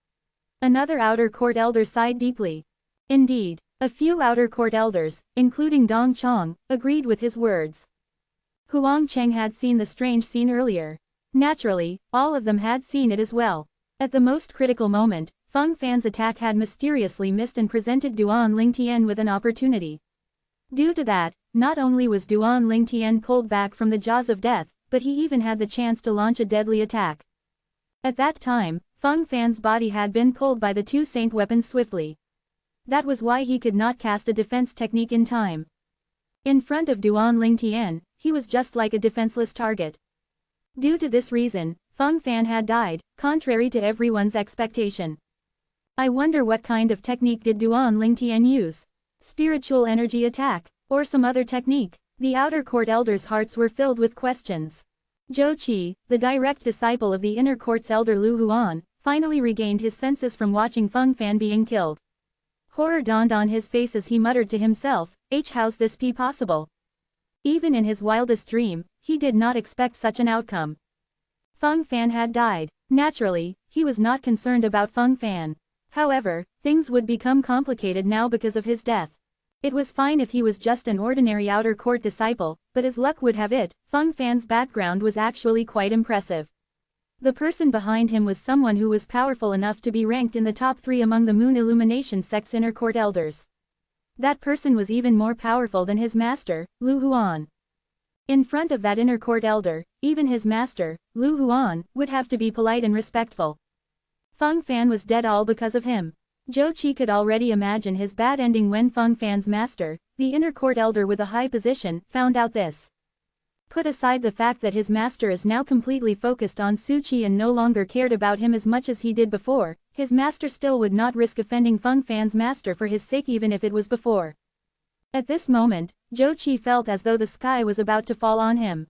Another outer court elder sighed deeply. Indeed, a few outer court elders, including Dong Chong, agreed with his words. Huang Cheng had seen the strange scene earlier. Naturally, all of them had seen it as well. At the most critical moment, Feng Fan's attack had mysteriously missed and presented Duan Lingtian with an opportunity. Due to that, not only was Duan Lingtian pulled back from the jaws of death, but he even had the chance to launch a deadly attack. At that time, Feng Fan's body had been pulled by the two saint weapons swiftly. That was why he could not cast a defense technique in time. In front of Duan Lingtian, he was just like a defenseless target. Due to this reason, Feng Fan had died, contrary to everyone's expectation. I wonder what kind of technique did Duan Lingtian use? Spiritual energy attack, or some other technique? The outer court elders' hearts were filled with questions. Zhou Qi, the direct disciple of the inner court's elder Lu Huan, finally regained his senses from watching Feng Fan being killed. Horror dawned on his face as he muttered to himself, how's this be possible? Even in his wildest dream, he did not expect such an outcome. Feng Fan had died. Naturally, he was not concerned about Feng Fan. However, things would become complicated now because of his death. It was fine if he was just an ordinary outer court disciple, but as luck would have it, Feng Fan's background was actually quite impressive. The person behind him was someone who was powerful enough to be ranked in the top 3 among the Moon Illumination sect's inner court elders. That person was even more powerful than his master, Lu Huan. In front of that inner court elder, even his master, Lu Huan, would have to be polite and respectful. Feng Fan was dead all because of him. Zhou Qi could already imagine his bad ending when Feng Fan's master, the inner court elder with a high position, found out this. Put aside the fact that his master is now completely focused on Su Qi and no longer cared about him as much as he did before, his master still would not risk offending Feng Fan's master for his sake even if it was before. At this moment, Zhou Qi felt as though the sky was about to fall on him.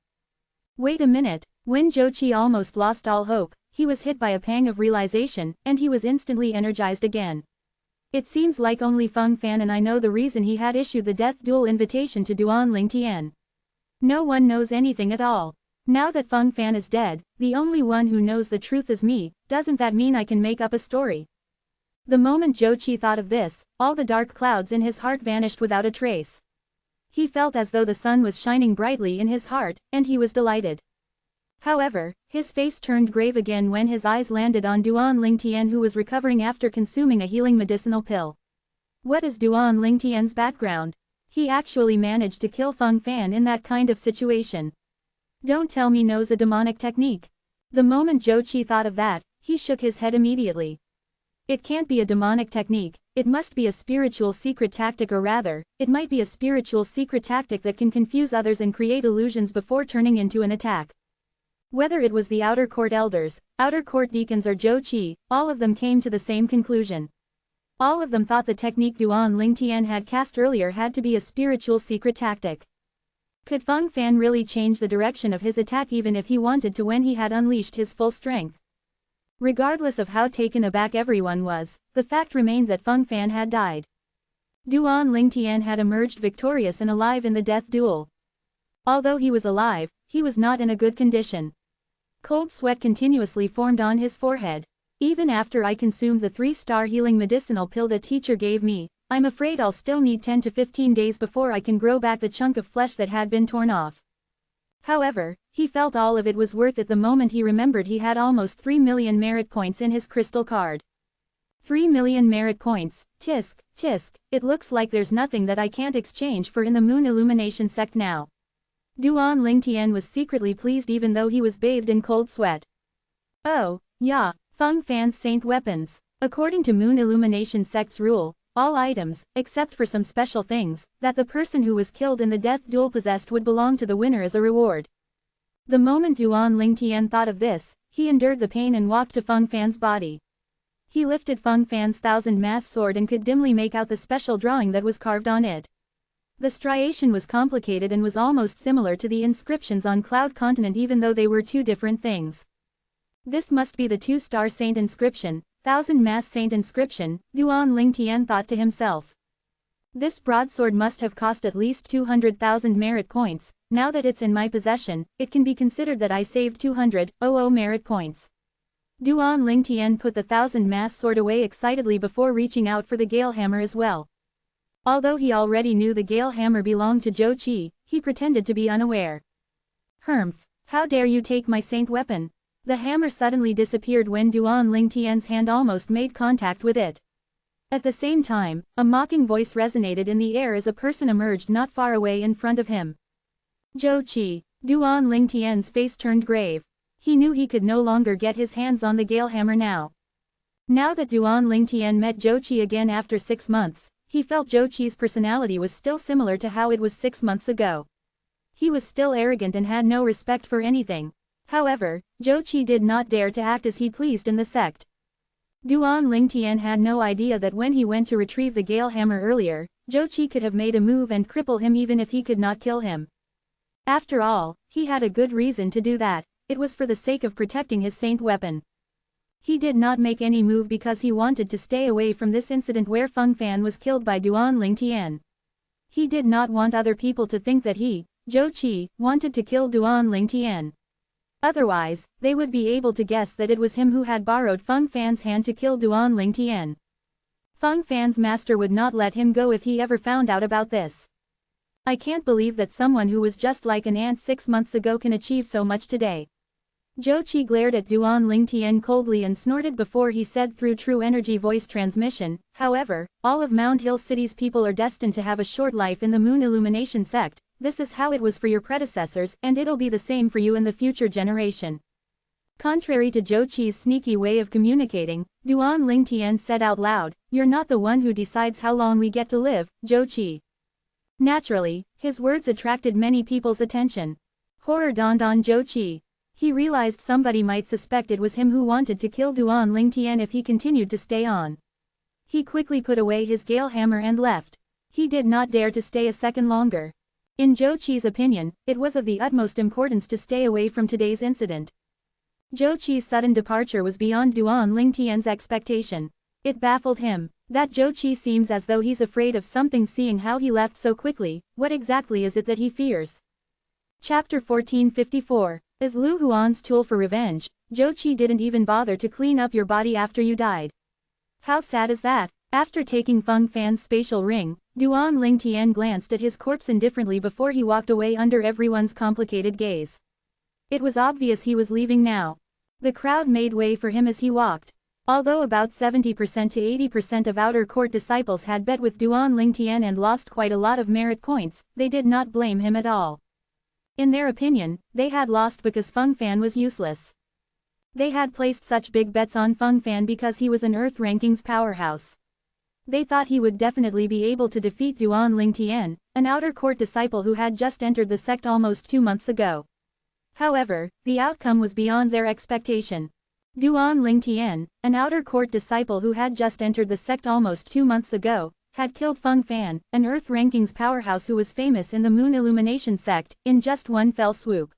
Wait a minute, when Zhou Qi almost lost all hope, he was hit by a pang of realization, and he was instantly energized again. It seems like only Feng Fan and I know the reason he had issued the death duel invitation to Duan Lingtian. No one knows anything at all. Now that Feng Fan is dead, the only one who knows the truth is me. Doesn't that mean I can make up a story? The moment Zhou Qi thought of this, all the dark clouds in his heart vanished without a trace. He felt as though the sun was shining brightly in his heart, and he was delighted. However, his face turned grave again when his eyes landed on Duan Lingtian, who was recovering after consuming a healing medicinal pill. What is Duan Lingtian's background? He actually managed to kill Feng Fan in that kind of situation. Don't tell me knows a demonic technique. The moment Zhou Qi thought of that, he shook his head immediately. It can't be a demonic technique, it must be a spiritual secret tactic, or rather, it might be a spiritual secret tactic that can confuse others and create illusions before turning into an attack. Whether it was the outer court elders, outer court deacons or Zhou Qi, all of them came to the same conclusion. All of them thought the technique Duan Lingtian had cast earlier had to be a spiritual secret tactic. Could Feng Fan really change the direction of his attack even if he wanted to when he had unleashed his full strength? Regardless of how taken aback everyone was, the fact remained that Feng Fan had died. Duan Lingtian had emerged victorious and alive in the death duel. Although he was alive, he was not in a good condition. Cold sweat continuously formed on his forehead. Even after I consumed the 3-star healing medicinal pill that teacher gave me, I'm afraid I'll still need 10 to 15 days before I can grow back the chunk of flesh that had been torn off. However, he felt all of it was worth it the moment he remembered he had almost 3 million merit points in his crystal card. 3 million merit points, tisk, tisk, it looks like there's nothing that I can't exchange for in the Moon Illumination sect now. Duan Lingtian was secretly pleased even though he was bathed in cold sweat. Oh, yeah, Feng Fan's saint weapons. According to Moon Illumination sect's rule, all items, except for some special things, that the person who was killed in the death duel possessed would belong to the winner as a reward. The moment Duan Lingtian thought of this, he endured the pain and walked to Feng Fan's body. He lifted Feng Fan's 1000-mass sword and could dimly make out the special drawing that was carved on it. The striation was complicated and was almost similar to the inscriptions on Cloud Continent even though they were two different things. This must be the 2-star saint inscription, 1000 mass saint inscription, Duan Ling Tian thought to himself. This broadsword must have cost at least 200,000 merit points. Now that it's in my possession, it can be considered that I saved 200,000 merit points. Duan Ling Tian put the 1000 mass sword away excitedly before reaching out for the Gale Hammer as well. Although he already knew the Gale Hammer belonged to Zhou Qi, he pretended to be unaware. Humph! How dare you take my saint weapon? The hammer suddenly disappeared when Duan Ling Tian's hand almost made contact with it. At the same time, a mocking voice resonated in the air as a person emerged not far away in front of him. Zhou Qi. Duan Ling Tian's face turned grave. He knew he could no longer get his hands on the Gale Hammer now. Now that Duan Ling Tian met Zhou Qi again after 6 months, he felt Zhou Qi's personality was still similar to how it was 6 months ago. He was still arrogant and had no respect for anything. However, Zhou Qi did not dare to act as he pleased in the sect. Duan Ling Tian had no idea that when he went to retrieve the Gale Hammer earlier, Zhou Qi could have made a move and cripple him even if he could not kill him. After all, he had a good reason to do that. It was for the sake of protecting his saint weapon. He did not make any move because he wanted to stay away from this incident where Feng Fan was killed by Duan Ling Tian. He did not want other people to think that he, Zhou Qi, wanted to kill Duan Ling Tian. Otherwise, they would be able to guess that it was him who had borrowed Feng Fan's hand to kill Duan Ling Tian. Feng Fan's master would not let him go if he ever found out about this. I can't believe that someone who was just like an ant 6 months ago can achieve so much today. Zhou Qi glared at Duan Ling Tian coldly and snorted before he said through true energy voice transmission, however, all of Mound Hill City's people are destined to have a short life in the Moon Illumination sect. This is how it was for your predecessors, and it'll be the same for you in the future generation. Contrary to Zhou Qi's sneaky way of communicating, Duan Ling Tian said out loud, "You're not the one who decides how long we get to live, Zhou Qi." Naturally, his words attracted many people's attention. Horror dawned on Zhou Qi. He realized somebody might suspect it was him who wanted to kill Duan Ling Tian if he continued to stay on. He quickly put away his Gale Hammer and left. He did not dare to stay a second longer. In Zhou Qi's opinion, it was of the utmost importance to stay away from today's incident. Zhou Qi's sudden departure was beyond Duan Ling Tian's expectation. It baffled him. That Zhou Qi seems as though he's afraid of something seeing how he left so quickly. What exactly is it that he fears? Chapter 1454. As Lu Huan's tool for revenge, Zhou Qi didn't even bother to clean up your body after you died. How sad is that? After taking Feng Fan's spatial ring, Duan Ling Tian glanced at his corpse indifferently before he walked away under everyone's complicated gaze. It was obvious he was leaving now. The crowd made way for him as he walked. Although about 70% to 80% of outer court disciples had bet with Duan Ling Tian and lost quite a lot of merit points, they did not blame him at all. In their opinion, they had lost because Feng Fan was useless. They had placed such big bets on Feng Fan because he was an Earth rankings powerhouse. They thought he would definitely be able to defeat Duan Ling Tian, an outer court disciple who had just entered the sect almost 2 months ago. However, the outcome was beyond their expectation. Duan Ling Tian, an outer court disciple who had just entered the sect almost 2 months ago, had killed Feng Fan, an Earth rankings powerhouse who was famous in the Moon Illumination sect, in just one fell swoop.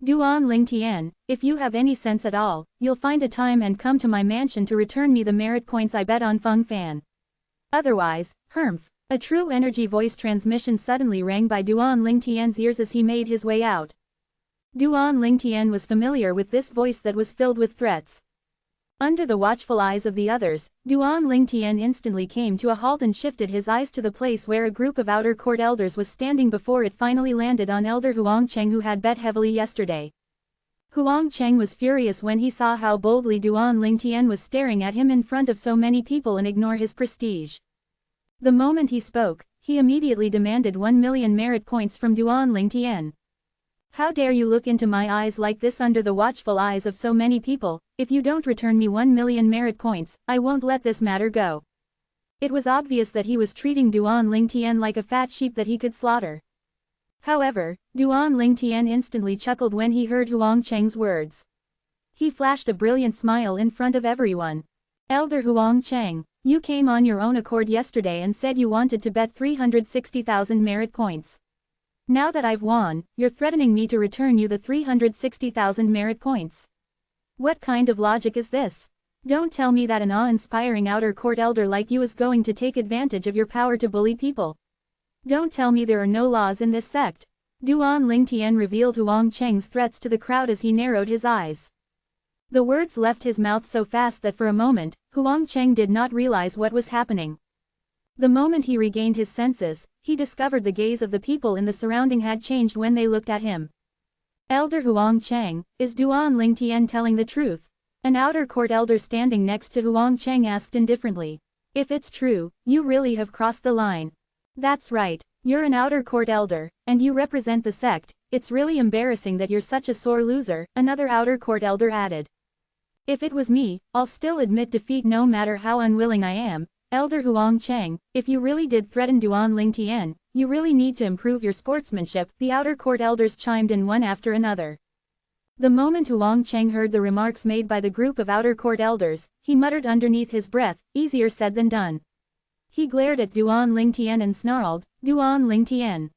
Duan Ling Tian, if you have any sense at all, you'll find a time and come to my mansion to return me the merit points I bet on Feng Fan. Otherwise, humph. A true energy voice transmission suddenly rang by Duan Ling Tian's ears as he made his way out. Duan Ling Tian was familiar with this voice that was filled with threats. Under the watchful eyes of the others, Duan Ling Tian instantly came to a halt and shifted his eyes to the place where a group of outer court elders was standing before it finally landed on Elder Huang Cheng, who had bet heavily yesterday. Huang Cheng was furious when he saw how boldly Duan Ling Tian was staring at him in front of so many people and ignore his prestige. The moment he spoke, he immediately demanded 1 million merit points from Duan Ling Tian. How dare you look into my eyes like this under the watchful eyes of so many people? If you don't return me 1 million merit points, I won't let this matter go. It was obvious that he was treating Duan Ling Tian like a fat sheep that he could slaughter. However, Duan Ling Tian instantly chuckled when he heard Huang Cheng's words. He flashed a brilliant smile in front of everyone. Elder Huang Cheng, you came on your own accord yesterday and said you wanted to bet 360,000 merit points. Now that I've won, you're threatening me to return you the 360,000 merit points. What kind of logic is this? Don't tell me that an awe-inspiring outer court elder like you is going to take advantage of your power to bully people. Don't tell me there are no laws in this sect. Duan Lingtian revealed Huang Cheng's threats to the crowd as he narrowed his eyes. The words left his mouth so fast that for a moment, Huang Cheng did not realize what was happening. The moment he regained his senses, he discovered the gaze of the people in the surrounding had changed when they looked at him. Elder Huang Cheng, is Duan Lingtian telling the truth? An outer court elder standing next to Huang Cheng asked indifferently. If it's true, you really have crossed the line. That's right, you're an outer court elder, and you represent the sect. It's really embarrassing that you're such a sore loser, another outer court elder added. If it was me, I'll still admit defeat no matter how unwilling I am. Elder Huang Cheng, if you really did threaten Duan Lingtian, you really need to improve your sportsmanship, the outer court elders chimed in one after another. The moment Huang Cheng heard the remarks made by the group of outer court elders, he muttered underneath his breath, easier said than done. He glared at Duan Lingtian and snarled, Duan Lingtian.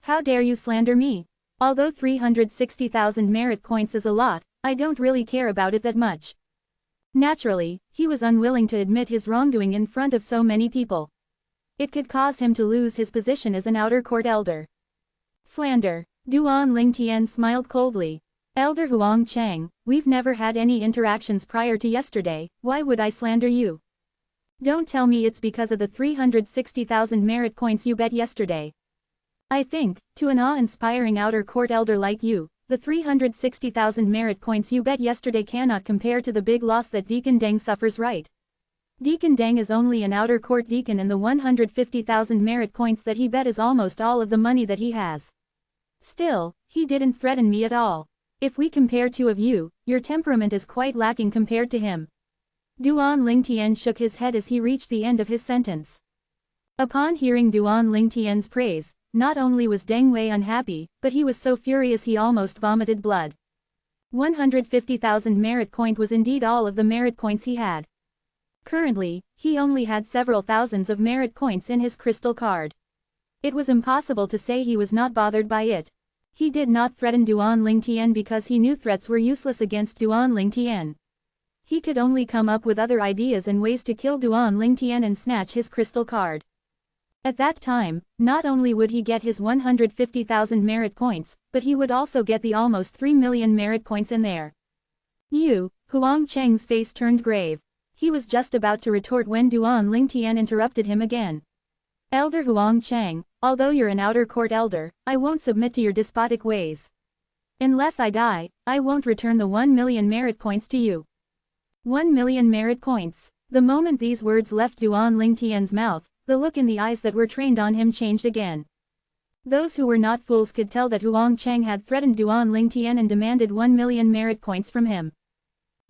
How dare you slander me? Although 360,000 merit points is a lot, I don't really care about it that much. Naturally, he was unwilling to admit his wrongdoing in front of so many people. It could cause him to lose his position as an outer court elder. Slander. Duan Lingtian smiled coldly. Elder Huang Cheng, we've never had any interactions prior to yesterday, why would I slander you? Don't tell me it's because of the 360,000 merit points you bet yesterday. I think, to an awe-inspiring outer court elder like you, the 360,000 merit points you bet yesterday cannot compare to the big loss that Deacon Deng suffers, right? Deacon Deng is only an outer court deacon and the 150,000 merit points that he bet is almost all of the money that he has. Still, he didn't threaten me at all. If we compare two of you, your temperament is quite lacking compared to him. Duan Lingtian shook his head as he reached the end of his sentence. Upon hearing Duan Lingtian's praise, not only was Deng Wei unhappy, but he was so furious he almost vomited blood. 150,000 merit point was indeed all of the merit points he had. Currently, he only had several thousands of merit points in his crystal card. It was impossible to say he was not bothered by it. He did not threaten Duan Lingtian because he knew threats were useless against Duan Lingtian. He could only come up with other ideas and ways to kill Duan Lingtian and snatch his crystal card. At that time, not only would he get his 150,000 merit points, but he would also get the almost 3 million merit points in there. Huang Cheng's face turned grave. He was just about to retort when Duan Lingtian interrupted him again. Elder Huang Cheng, although you're an outer court elder, I won't submit to your despotic ways. Unless I die, I won't return the 1 million merit points to you. 1 million merit points. The moment these words left Duan Lingtian's mouth, the look in the eyes that were trained on him changed again. Those who were not fools could tell that Huang Cheng had threatened Duan Lingtian and demanded 1 million merit points from him.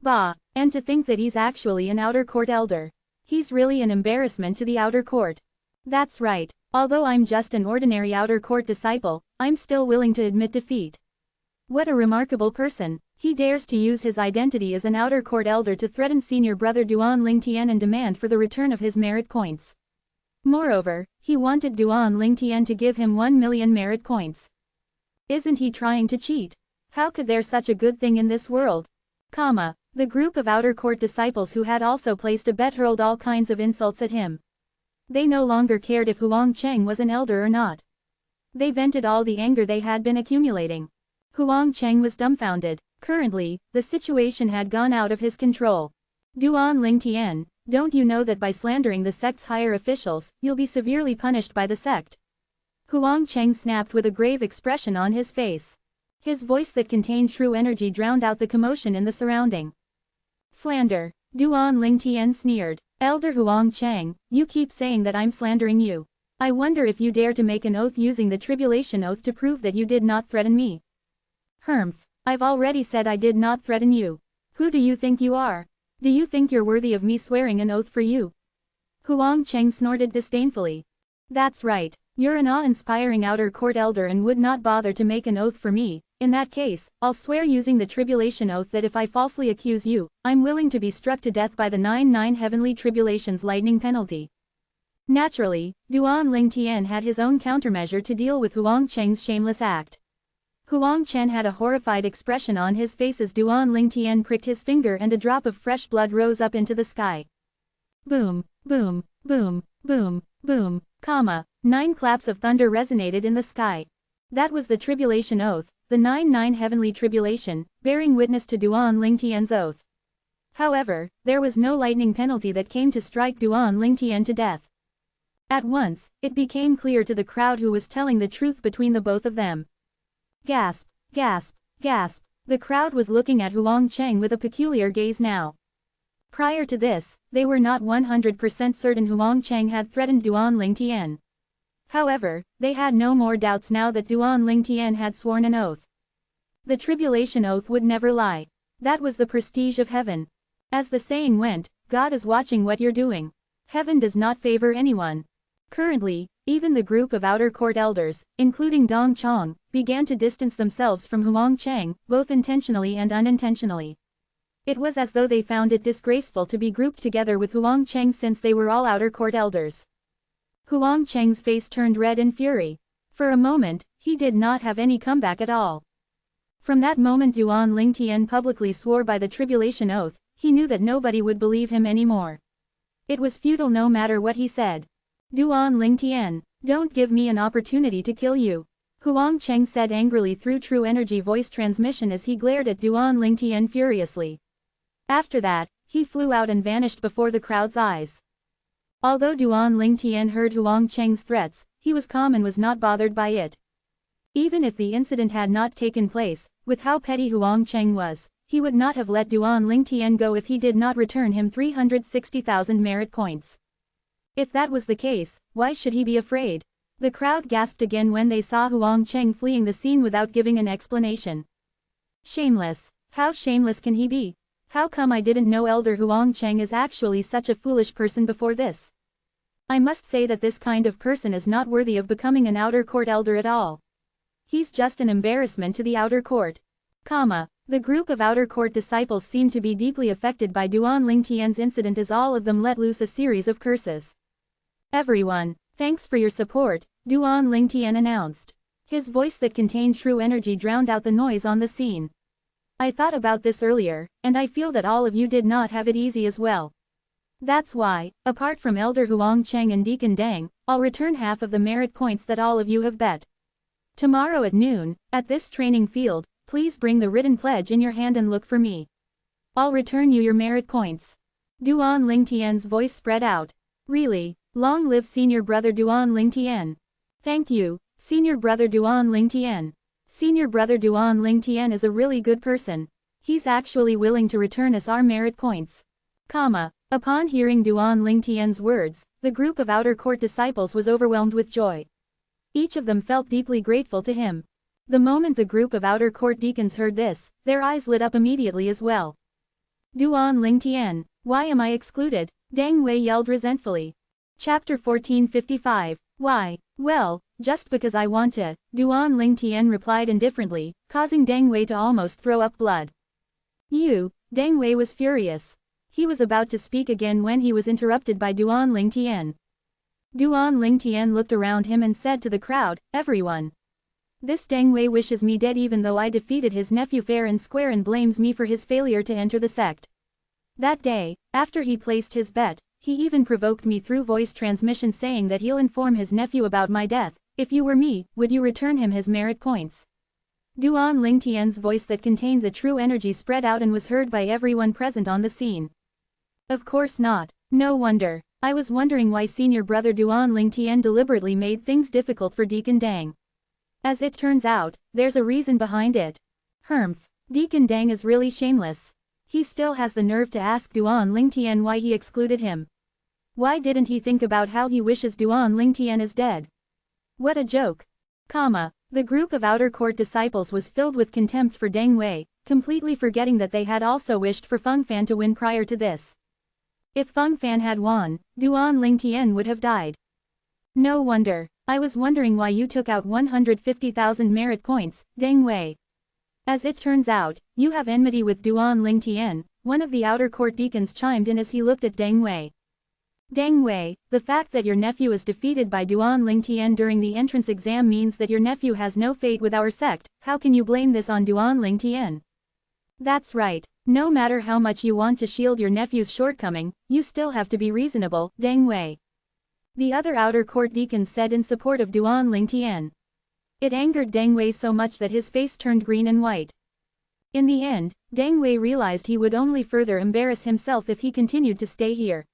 Bah, and to think that he's actually an outer court elder. He's really an embarrassment to the outer court. That's right, although I'm just an ordinary outer court disciple, I'm still willing to admit defeat. What a remarkable person. He dares to use his identity as an outer court elder to threaten senior brother Duan Lingtian and demand for the return of his merit points. Moreover, he wanted Duan Lingtian to give him 1 million merit points. Isn't he trying to cheat? How could there such a good thing in this world? The group of outer court disciples who had also placed a bet hurled all kinds of insults at him. They no longer cared if Huang Cheng was an elder or not. They vented all the anger they had been accumulating. Huang Cheng was dumbfounded. Currently, the situation had gone out of his control. Duan Lingtian, don't you know that by slandering the sect's higher officials, you'll be severely punished by the sect? Huang Cheng snapped with a grave expression on his face. His voice that contained true energy drowned out the commotion in the surrounding. Slander. Duan Lingtian sneered. Elder Huang Cheng, you keep saying that I'm slandering you. I wonder if you dare to make an oath using the tribulation oath to prove that you did not threaten me. Humph, I've already said I did not threaten you. Who do you think you are? Do you think you're worthy of me swearing an oath for you? Huang Cheng snorted disdainfully. That's right, you're an awe-inspiring outer court elder and would not bother to make an oath for me. In that case, I'll swear using the tribulation oath that if I falsely accuse you, I'm willing to be struck to death by the 99 heavenly tribulations lightning penalty. Naturally, Duan Lingtian had his own countermeasure to deal with Huang Cheng's shameless act. Huang Chen had a horrified expression on his face as Duan Lingtian pricked his finger and a drop of fresh blood rose up into the sky. Boom, boom, boom, boom, boom, 9 claps of thunder resonated in the sky. That was the tribulation oath, the 9 heavenly tribulation, bearing witness to Duan Lingtian's oath. However, there was no lightning penalty that came to strike Duan Lingtian to death. At once, it became clear to the crowd who was telling the truth between the both of them. Gasp, gasp, gasp, the crowd was looking at Huang Cheng with a peculiar gaze now. Prior to this, they were not 100% certain Huang Cheng had threatened Duan Lingtian. However, they had no more doubts now that Duan Lingtian had sworn an oath. The tribulation oath would never lie. That was the prestige of heaven. As the saying went, God is watching what you're doing. Heaven does not favor anyone. Currently, even the group of outer court elders, including Dong Chong, began to distance themselves from Huang Cheng, both intentionally and unintentionally. It was as though they found it disgraceful to be grouped together with Huang Cheng since they were all outer court elders. Huang Cheng's face turned red in fury. For a moment, he did not have any comeback at all. From that moment Duan Lingtian publicly swore by the tribulation oath, he knew that nobody would believe him anymore. It was futile no matter what he said. Duan Lingtian, don't give me an opportunity to kill you, Huang Cheng said angrily through true energy voice transmission as he glared at Duan Lingtian furiously. After that, he flew out and vanished before the crowd's eyes. Although Duan Lingtian heard Huang Cheng's threats, he was calm and was not bothered by it. Even if the incident had not taken place, with how petty Huang Cheng was, he would not have let Duan Lingtian go if he did not return him 360,000 merit points. If that was the case, why should he be afraid? The crowd gasped again when they saw Huang Cheng fleeing the scene without giving an explanation. Shameless. How shameless can he be? How come I didn't know Elder Huang Cheng is actually such a foolish person before this? I must say that this kind of person is not worthy of becoming an outer court elder at all. He's just an embarrassment to the outer court. The group of outer court disciples seemed to be deeply affected by Duan Lingtian's incident as all of them let loose a series of curses. Everyone, thanks for your support, Duan Lingtian announced. His voice that contained true energy drowned out the noise on the scene. I thought about this earlier, and I feel that all of you did not have it easy as well. That's why, apart from Elder Huang Cheng and Deacon Dang, I'll return half of the merit points that all of you have bet. Tomorrow at noon, at this training field, please bring the written pledge in your hand and look for me. I'll return you your merit points. Duan Lingtian's voice spread out. Really, long live Senior Brother Duan Lingtian. Thank you, Senior Brother Duan Lingtian. Senior Brother Duan Lingtian is a really good person. He's actually willing to return us our merit points. Upon hearing Duan Lingtian's words, the group of outer court disciples was overwhelmed with joy. Each of them felt deeply grateful to him. The moment the group of outer court deacons heard this, their eyes lit up immediately as well. Duan Lingtian, why am I excluded? Dang Wei yelled resentfully. Chapter 1455, Why? Well, just because I want to, Duan Lingtian replied indifferently, causing Dang Wei to almost throw up blood. Dang Wei was furious. He was about to speak again when he was interrupted by Duan Lingtian. Duan Lingtian looked around him and said to the crowd, everyone. This Dang Wei wishes me dead even though I defeated his nephew fair and square and blames me for his failure to enter the sect. That day, after he placed his bet, he even provoked me through voice transmission saying that he'll inform his nephew about my death. If you were me, would you return him his merit points? Duan Lingtian's voice that contained the true energy spread out and was heard by everyone present on the scene. Of course not. No wonder. I was wondering why Senior Brother Duan Lingtian deliberately made things difficult for Deacon Dang. As it turns out, there's a reason behind it. Deacon Dang is really shameless. He still has the nerve to ask Duan Lingtian why he excluded him. Why didn't he think about how he wishes Duan Lingtian is dead? What a joke. The group of outer court disciples was filled with contempt for Dang Wei, completely forgetting that they had also wished for Feng Fan to win prior to this. If Feng Fan had won, Duan Lingtian would have died. No wonder. I was wondering why you took out 150,000 merit points, Dang Wei. As it turns out, you have enmity with Duan Lingtian, one of the outer court deacons chimed in as he looked at Dang Wei. Deng Wei, the fact that your nephew is defeated by Duan Lingtian during the entrance exam means that your nephew has no fate with our sect. How can you blame this on Duan Lingtian? That's right. No matter how much you want to shield your nephew's shortcoming, you still have to be reasonable, Deng Wei. The other outer court deacons said in support of Duan Lingtian. It angered Deng Wei so much that his face turned green and white. In the end, Deng Wei realized he would only further embarrass himself if he continued to stay here.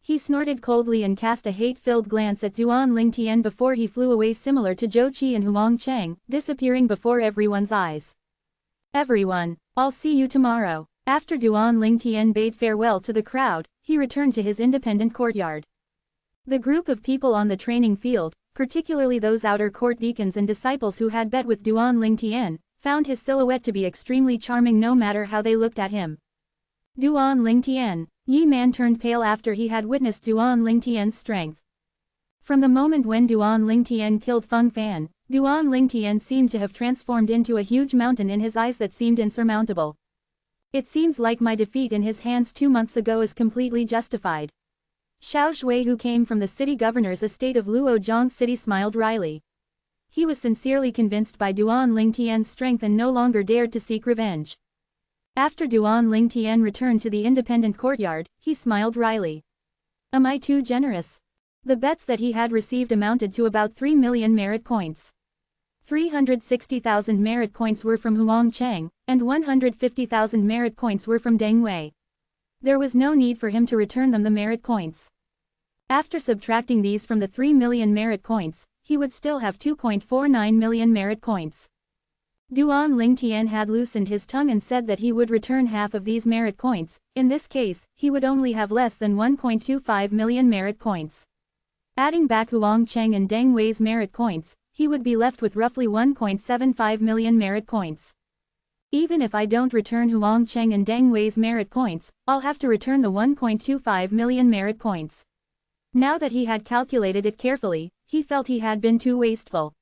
He snorted coldly and cast a hate-filled glance at Duan Lingtian before he flew away, similar to Zhou Qi and Huang Cheng, disappearing before everyone's eyes. Everyone, I'll see you tomorrow. After Duan Lingtian bade farewell to the crowd, he returned to his independent courtyard. The group of people on the training field, particularly those outer court deacons and disciples who had bet with Duan Lingtian, found his silhouette to be extremely charming no matter how they looked at him. Duan Lingtian. Yi Man turned pale after he had witnessed Duan Lingtian's strength. From the moment when Duan Lingtian killed Feng Fan, Duan Lingtian seemed to have transformed into a huge mountain in his eyes that seemed insurmountable. It seems like my defeat in his hands 2 months ago is completely justified. Xiao Shui, who came from the city governor's estate of Luojiang City, smiled wryly. He was sincerely convinced by Duan Lingtian's strength and no longer dared to seek revenge. After Duan Lingtian returned to the independent courtyard, he smiled wryly. Am I too generous? The bets that he had received amounted to about 3 million merit points. 360,000 merit points were from Huang Cheng, and 150,000 merit points were from Deng Wei. There was no need for him to return them the merit points. After subtracting these from the 3 million merit points, he would still have 2.49 million merit points. Duan Lingtian had loosened his tongue and said that he would return half of these merit points. In this case, he would only have less than 1.25 million merit points. Adding back Huang Cheng and Deng Wei's merit points, he would be left with roughly 1.75 million merit points. Even if I don't return Huang Cheng and Deng Wei's merit points, I'll have to return the 1.25 million merit points. Now that he had calculated it carefully, he felt he had been too wasteful.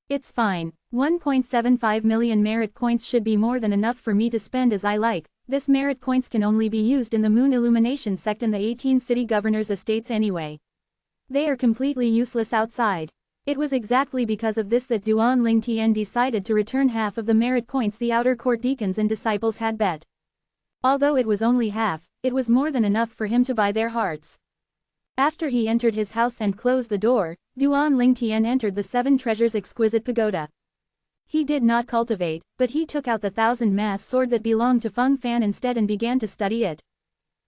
It's fine. 1.75 million merit points should be more than enough for me to spend as I like. This merit points can only be used in the Moon Illumination sect and the 18 city governors' estates anyway. They are completely useless outside. It was exactly because of this that Duan Lingtian decided to return half of the merit points the outer court deacons and disciples had bet. Although it was only half, it was more than enough for him to buy their hearts. After he entered his house and closed the door, Duan Lingtian entered the Seven Treasures Exquisite Pagoda. He did not cultivate, but he took out the 1000-mass sword that belonged to Feng Fan instead and began to study it.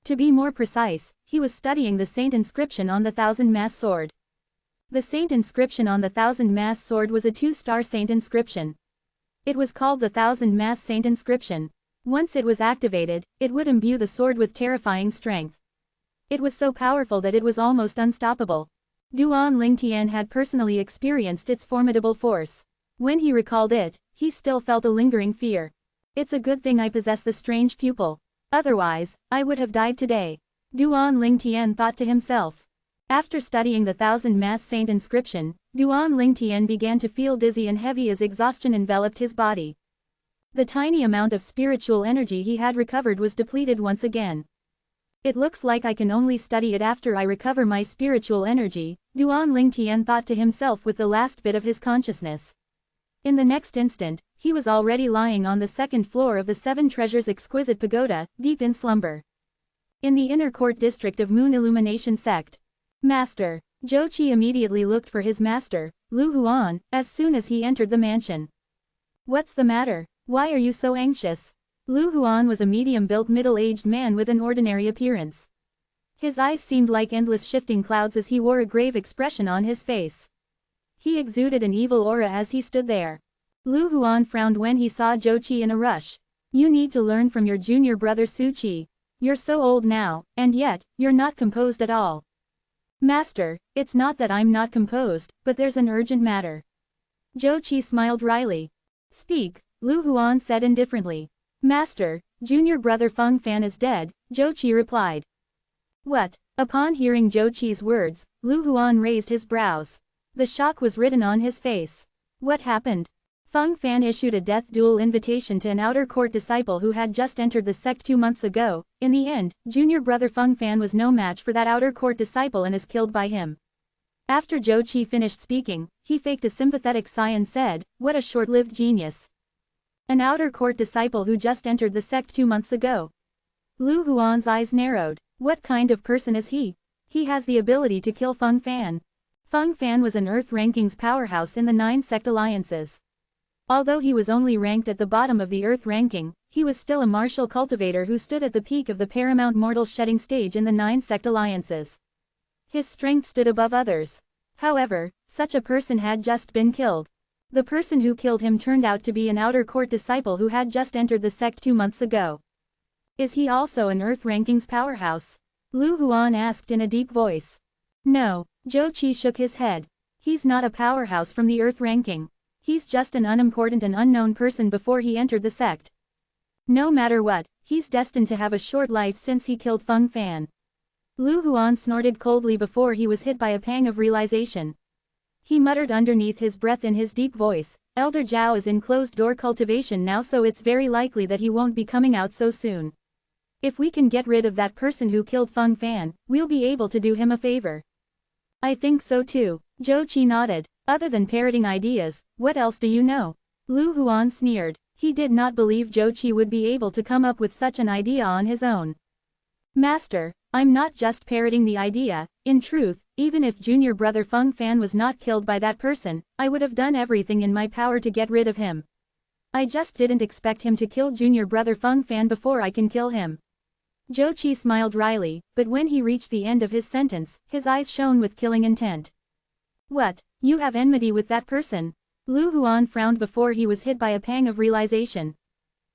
To be more precise, he was studying the saint inscription on the 1000-mass sword. The saint inscription on the 1000-mass sword was a 2-star saint inscription. It was called the 1000-mass saint inscription. Once it was activated, it would imbue the sword with terrifying strength. It was so powerful that it was almost unstoppable. Duan Lingtian had personally experienced its formidable force. When he recalled it, he still felt a lingering fear. It's a good thing I possess the strange pupil. Otherwise, I would have died today. Duan Lingtian thought to himself. After studying the 1000-mass saint inscription, Duan Lingtian began to feel dizzy and heavy as exhaustion enveloped his body. The tiny amount of spiritual energy he had recovered was depleted once again. It looks like I can only study it after I recover my spiritual energy, Duan Lingtian thought to himself with the last bit of his consciousness. In the next instant, he was already lying on the second floor of the Seven Treasures Exquisite Pagoda, deep in slumber. In the inner court district of Moon Illumination Sect. Master. Zhou Qi immediately looked for his master, Lu Huan, as soon as he entered the mansion. What's the matter? Why are you so anxious? Lu Huan was a medium-built middle-aged man with an ordinary appearance. His eyes seemed like endless shifting clouds as he wore a grave expression on his face. He exuded an evil aura as he stood there. Lu Huan frowned when he saw Zhou Qi in a rush. You need to learn from your junior brother Su Qi. You're so old now, and yet, you're not composed at all. Master, it's not that I'm not composed, but there's an urgent matter. Zhou Qi smiled wryly. Speak, Lu Huan said indifferently. Master, junior brother Feng Fan is dead, Zhou Qi replied. What? Upon hearing Zhou Qi's words, Lu Huan raised his brows. The shock was written on his face. What happened? Feng Fan issued a death duel invitation to an outer court disciple who had just entered the sect 2 months ago. In the end, junior brother Feng Fan was no match for that outer court disciple and is killed by him. After Zhou Qi finished speaking, he faked a sympathetic sigh and said, "What a short-lived genius. An outer court disciple who just entered the sect 2 months ago." Lu Huan's eyes narrowed. What kind of person is he? He has the ability to kill Feng Fan. Feng Fan was an Earth rankings powerhouse in the 9 sect alliances. Although he was only ranked at the bottom of the Earth ranking, he was still a martial cultivator who stood at the peak of the paramount mortal shedding stage in the 9 sect alliances. His strength stood above others. However, such a person had just been killed. The person who killed him turned out to be an outer court disciple who had just entered the sect 2 months ago. Is he also an Earth rankings powerhouse? Lu Huan asked in a deep voice. No, Zhou Qi shook his head. He's not a powerhouse from the Earth ranking. He's just an unimportant and unknown person before he entered the sect. No matter what, he's destined to have a short life since he killed Feng Fan. Lu Huan snorted coldly before he was hit by a pang of realization. He muttered underneath his breath in his deep voice, Elder Zhao is in closed-door cultivation now, so it's very likely that he won't be coming out so soon. If we can get rid of that person who killed Feng Fan, we'll be able to do him a favor. I think so too, Zhou Qi nodded. Other than parroting ideas, what else do you know? Lu Huan sneered. He did not believe Zhou Qi would be able to come up with such an idea on his own. Master, I'm not just parroting the idea. In truth, even if junior brother Feng Fan was not killed by that person, I would have done everything in my power to get rid of him. I just didn't expect him to kill junior brother Feng Fan before I can kill him. Zhou Qi smiled wryly, but when he reached the end of his sentence, his eyes shone with killing intent. What? You have enmity with that person? Lu Huan frowned before he was hit by a pang of realization.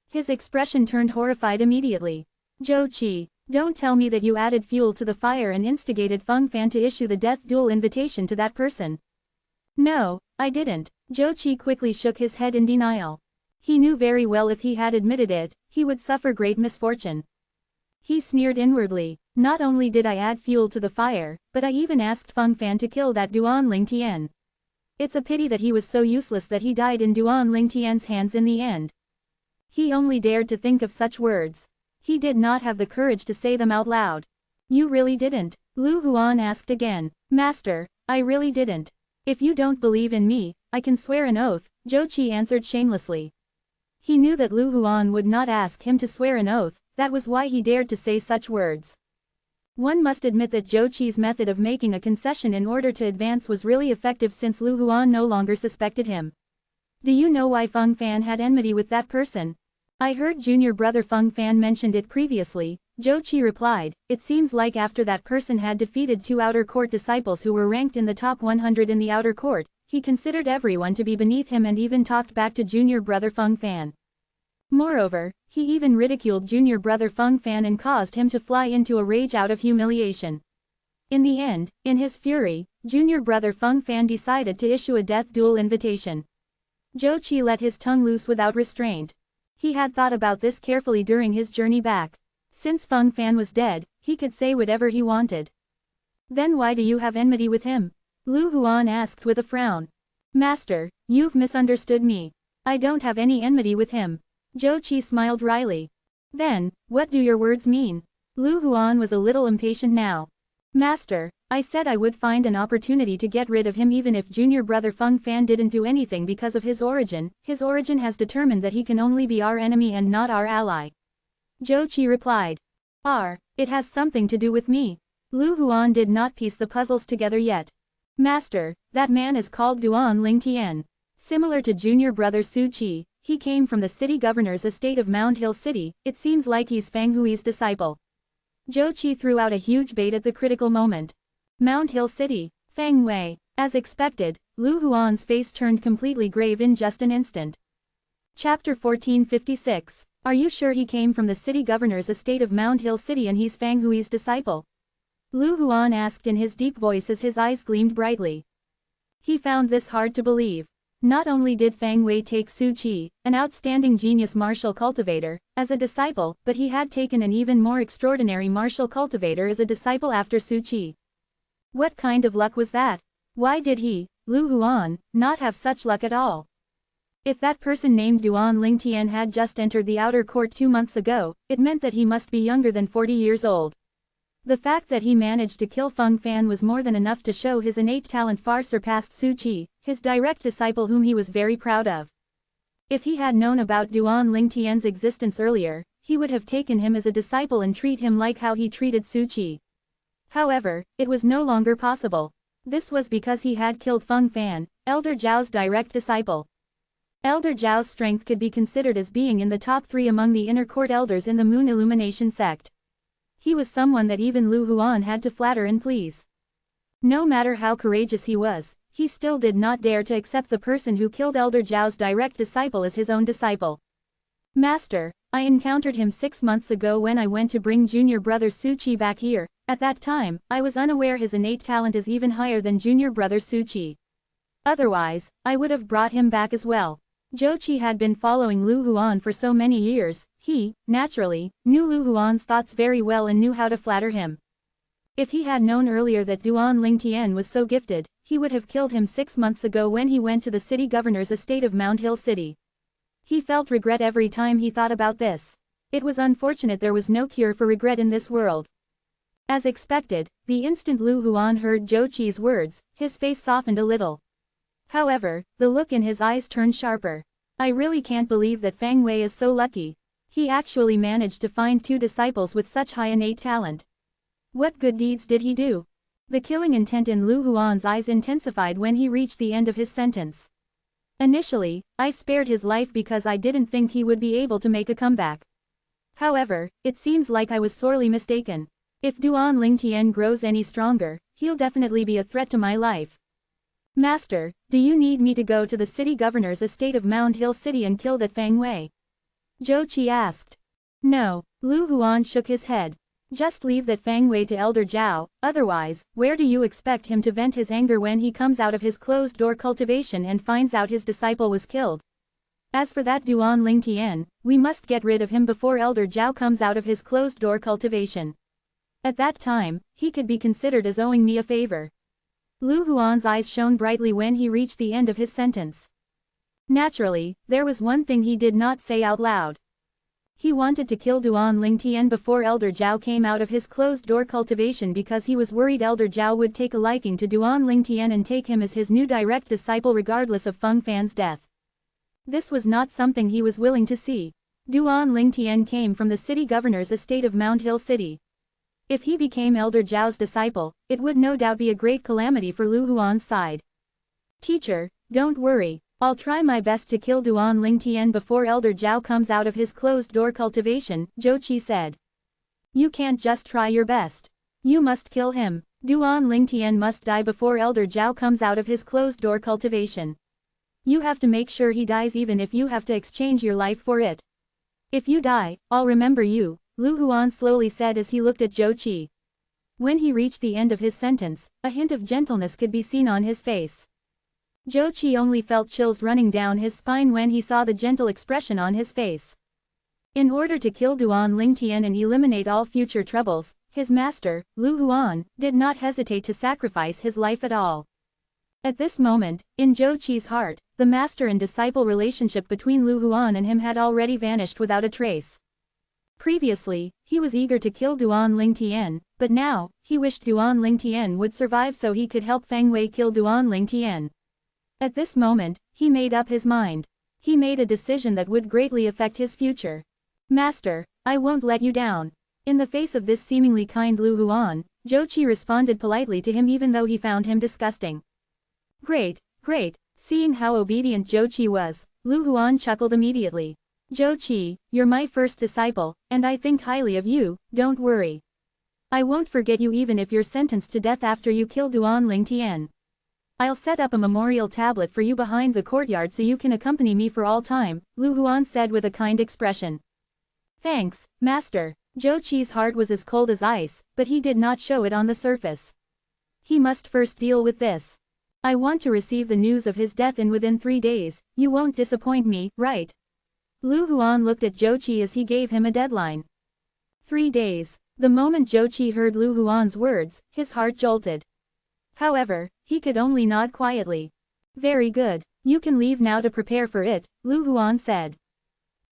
His expression turned horrified immediately. Zhou Qi, don't tell me that you added fuel to the fire and instigated Feng Fan to issue the death duel invitation to that person. No, I didn't. Zhou Qi quickly shook his head in denial. He knew very well if he had admitted it, he would suffer great misfortune. He sneered inwardly. Not only did I add fuel to the fire, but I even asked Feng Fan to kill that Duan Lingtian. It's a pity that he was so useless that he died in Duan Lingtian's hands in the end. He only dared to think of such words. He did not have the courage to say them out loud. You really didn't? Lu Huan asked again. Master, I really didn't. If you don't believe in me, I can swear an oath, Zhou Qi answered shamelessly. He knew that Lu Huan would not ask him to swear an oath, that was why he dared to say such words. One must admit that Zhou Qi's method of making a concession in order to advance was really effective since Lu Huan no longer suspected him. Do you know why Feng Fan had enmity with that person? I heard junior brother Feng Fan mentioned it previously, Zhou Qi replied. It seems like after that person had defeated 2 outer court disciples who were ranked in the top 100 in the outer court, he considered everyone to be beneath him and even talked back to junior brother Feng Fan. Moreover, he even ridiculed junior brother Feng Fan and caused him to fly into a rage out of humiliation. In the end, in his fury, junior brother Feng Fan decided to issue a death duel invitation. Zhou Qi let his tongue loose without restraint. He had thought about this carefully during his journey back. Since Feng Fan was dead, he could say whatever he wanted. Then why do you have enmity with him? Lu Huan asked with a frown. Master, you've misunderstood me. I don't have any enmity with him. Zhou Qi smiled wryly. Then, what do your words mean? Lu Huan was a little impatient now. Master, I said I would find an opportunity to get rid of him even if junior brother Feng Fan didn't do anything because of his origin. His origin has determined that he can only be our enemy and not our ally. Zhou Qi replied. It has something to do with me. Lu Huan did not piece the puzzles together yet. Master, that man is called Duan Lingtian. Similar to junior brother Su Qi, he came from the city governor's estate of Mound Hill City. It seems like he's Fang Hui's disciple. Zhou Qi threw out a huge bait at the critical moment. Mound Hill City, Fang Wei. As expected, Lu Huan's face turned completely grave in just an instant. Chapter 1456. Are you sure he came from the city governor's estate of Mound Hill City and he's Fang Hui's disciple? Lu Huan asked in his deep voice as his eyes gleamed brightly. He found this hard to believe. Not only did Fang Wei take Su Qi, an outstanding genius martial cultivator, as a disciple, but he had taken an even more extraordinary martial cultivator as a disciple after Su Qi. What kind of luck was that? Why did he, Lu Huan, not have such luck at all? If that person named Duan Lingtian had just entered the outer court 2 months ago, it meant that he must be younger than 40 years old. The fact that he managed to kill Feng Fan was more than enough to show his innate talent far surpassed Su Qi, his direct disciple whom he was very proud of. If he had known about Duan Lingtian's existence earlier, he would have taken him as a disciple and treat him like how he treated Su Qi. However, it was no longer possible. This was because he had killed Feng Fan, Elder Zhao's direct disciple. Elder Zhao's strength could be considered as being in the top 3 among the inner court elders in the Moon Illumination sect. He was someone that even Lu Huan had to flatter and please. No matter how courageous he was, he still did not dare to accept the person who killed Elder Zhao's direct disciple as his own disciple. Master, I encountered him 6 months ago when I went to bring junior brother Su Qi back here. At that time, I was unaware his innate talent is even higher than junior brother Su Qi. Otherwise, I would have brought him back as well. Zhou Qi had been following Lu Huan for so many years, he, naturally, knew Lu Huan's thoughts very well and knew how to flatter him. If he had known earlier that Duan Lingtian was so gifted, he would have killed him 6 months ago when he went to the city governor's estate of Mount Hill City. He felt regret every time he thought about this. It was unfortunate there was no cure for regret in this world. As expected, the instant Lu Huan heard Zhou Qi's words, his face softened a little. However, the look in his eyes turned sharper. I really can't believe that Fang Wei is so lucky. He actually managed to find 2 disciples with such high innate talent. What good deeds did he do? The killing intent in Lu Huan's eyes intensified when he reached the end of his sentence. Initially, I spared his life because I didn't think he would be able to make a comeback. However, it seems like I was sorely mistaken. If Duan Lingtian grows any stronger, he'll definitely be a threat to my life. Master, do you need me to go to the city governor's estate of Mount Hill City and kill that Fang Wei? Zhou Qi asked. No, Lu Huan shook his head. Just leave that Fang Wei to Elder Zhao, otherwise, where do you expect him to vent his anger when he comes out of his closed-door cultivation and finds out his disciple was killed? As for that Duan Lingtian, we must get rid of him before Elder Zhao comes out of his closed-door cultivation. At that time, he could be considered as owing me a favor. Lu Huan's eyes shone brightly when he reached the end of his sentence. Naturally, there was one thing he did not say out loud. He wanted to kill Duan Lingtian before Elder Zhao came out of his closed-door cultivation because he was worried Elder Zhao would take a liking to Duan Lingtian and take him as his new direct disciple regardless of Feng Fan's death. This was not something he was willing to see. Duan Lingtian came from the city governor's estate of Mount Hill City. If he became Elder Zhao's disciple, it would no doubt be a great calamity for Lu Huan's side. Teacher, don't worry, I'll try my best to kill Duan Lingtian before Elder Zhao comes out of his closed-door cultivation, Zhou Qi said. You can't just try your best. You must kill him. Duan Lingtian must die before Elder Zhao comes out of his closed-door cultivation. You have to make sure he dies even if you have to exchange your life for it. If you die, I'll remember you, Lu Huan slowly said as he looked at Zhou Qi. When he reached the end of his sentence, a hint of gentleness could be seen on his face. Zhou Qi only felt chills running down his spine when he saw the gentle expression on his face. In order to kill Duan Lingtian and eliminate all future troubles, his master, Lu Huan, did not hesitate to sacrifice his life at all. At this moment, in Zhou Qi's heart, the master and disciple relationship between Lu Huan and him had already vanished without a trace. Previously, he was eager to kill Duan Lingtian, but now, he wished Duan Lingtian would survive so he could help Fang Wei kill Duan Lingtian. At this moment, he made up his mind. He made a decision that would greatly affect his future. Master, I won't let you down. In the face of this seemingly kind Lu Huan, Zhou Qi responded politely to him even though he found him disgusting. Great, great. Seeing how obedient Zhou Qi was, Lu Huan chuckled immediately. Zhou Qi, you're my first disciple, and I think highly of you, don't worry. I won't forget you even if you're sentenced to death after you kill Duan Lingtian. I'll set up a memorial tablet for you behind the courtyard so you can accompany me for all time, Lu Huan said with a kind expression. Thanks, Master. Zhou Qi's heart was as cold as ice, but he did not show it on the surface. He must first deal with this. I want to receive the news of his death within 3 days, you won't disappoint me, right? Lu Huan looked at Zhou Qi as he gave him a deadline. 3 days. The moment Zhou Qi heard Lu Huan's words, his heart jolted. However, he could only nod quietly. Very good. You can leave now to prepare for it, Lu Huan said.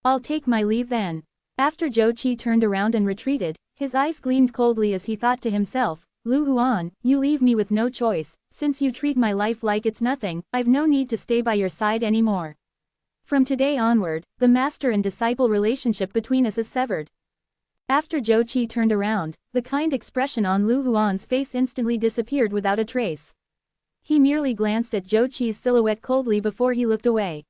I'll take my leave then. After Zhou Qi turned around and retreated, his eyes gleamed coldly as he thought to himself, Lu Huan, you leave me with no choice, since you treat my life like it's nothing, I've no need to stay by your side anymore. From today onward, the master and disciple relationship between us is severed. After Zhou Qi turned around, the kind expression on Lu Huan's face instantly disappeared without a trace. He merely glanced at Zhou Qi's silhouette coldly before he looked away.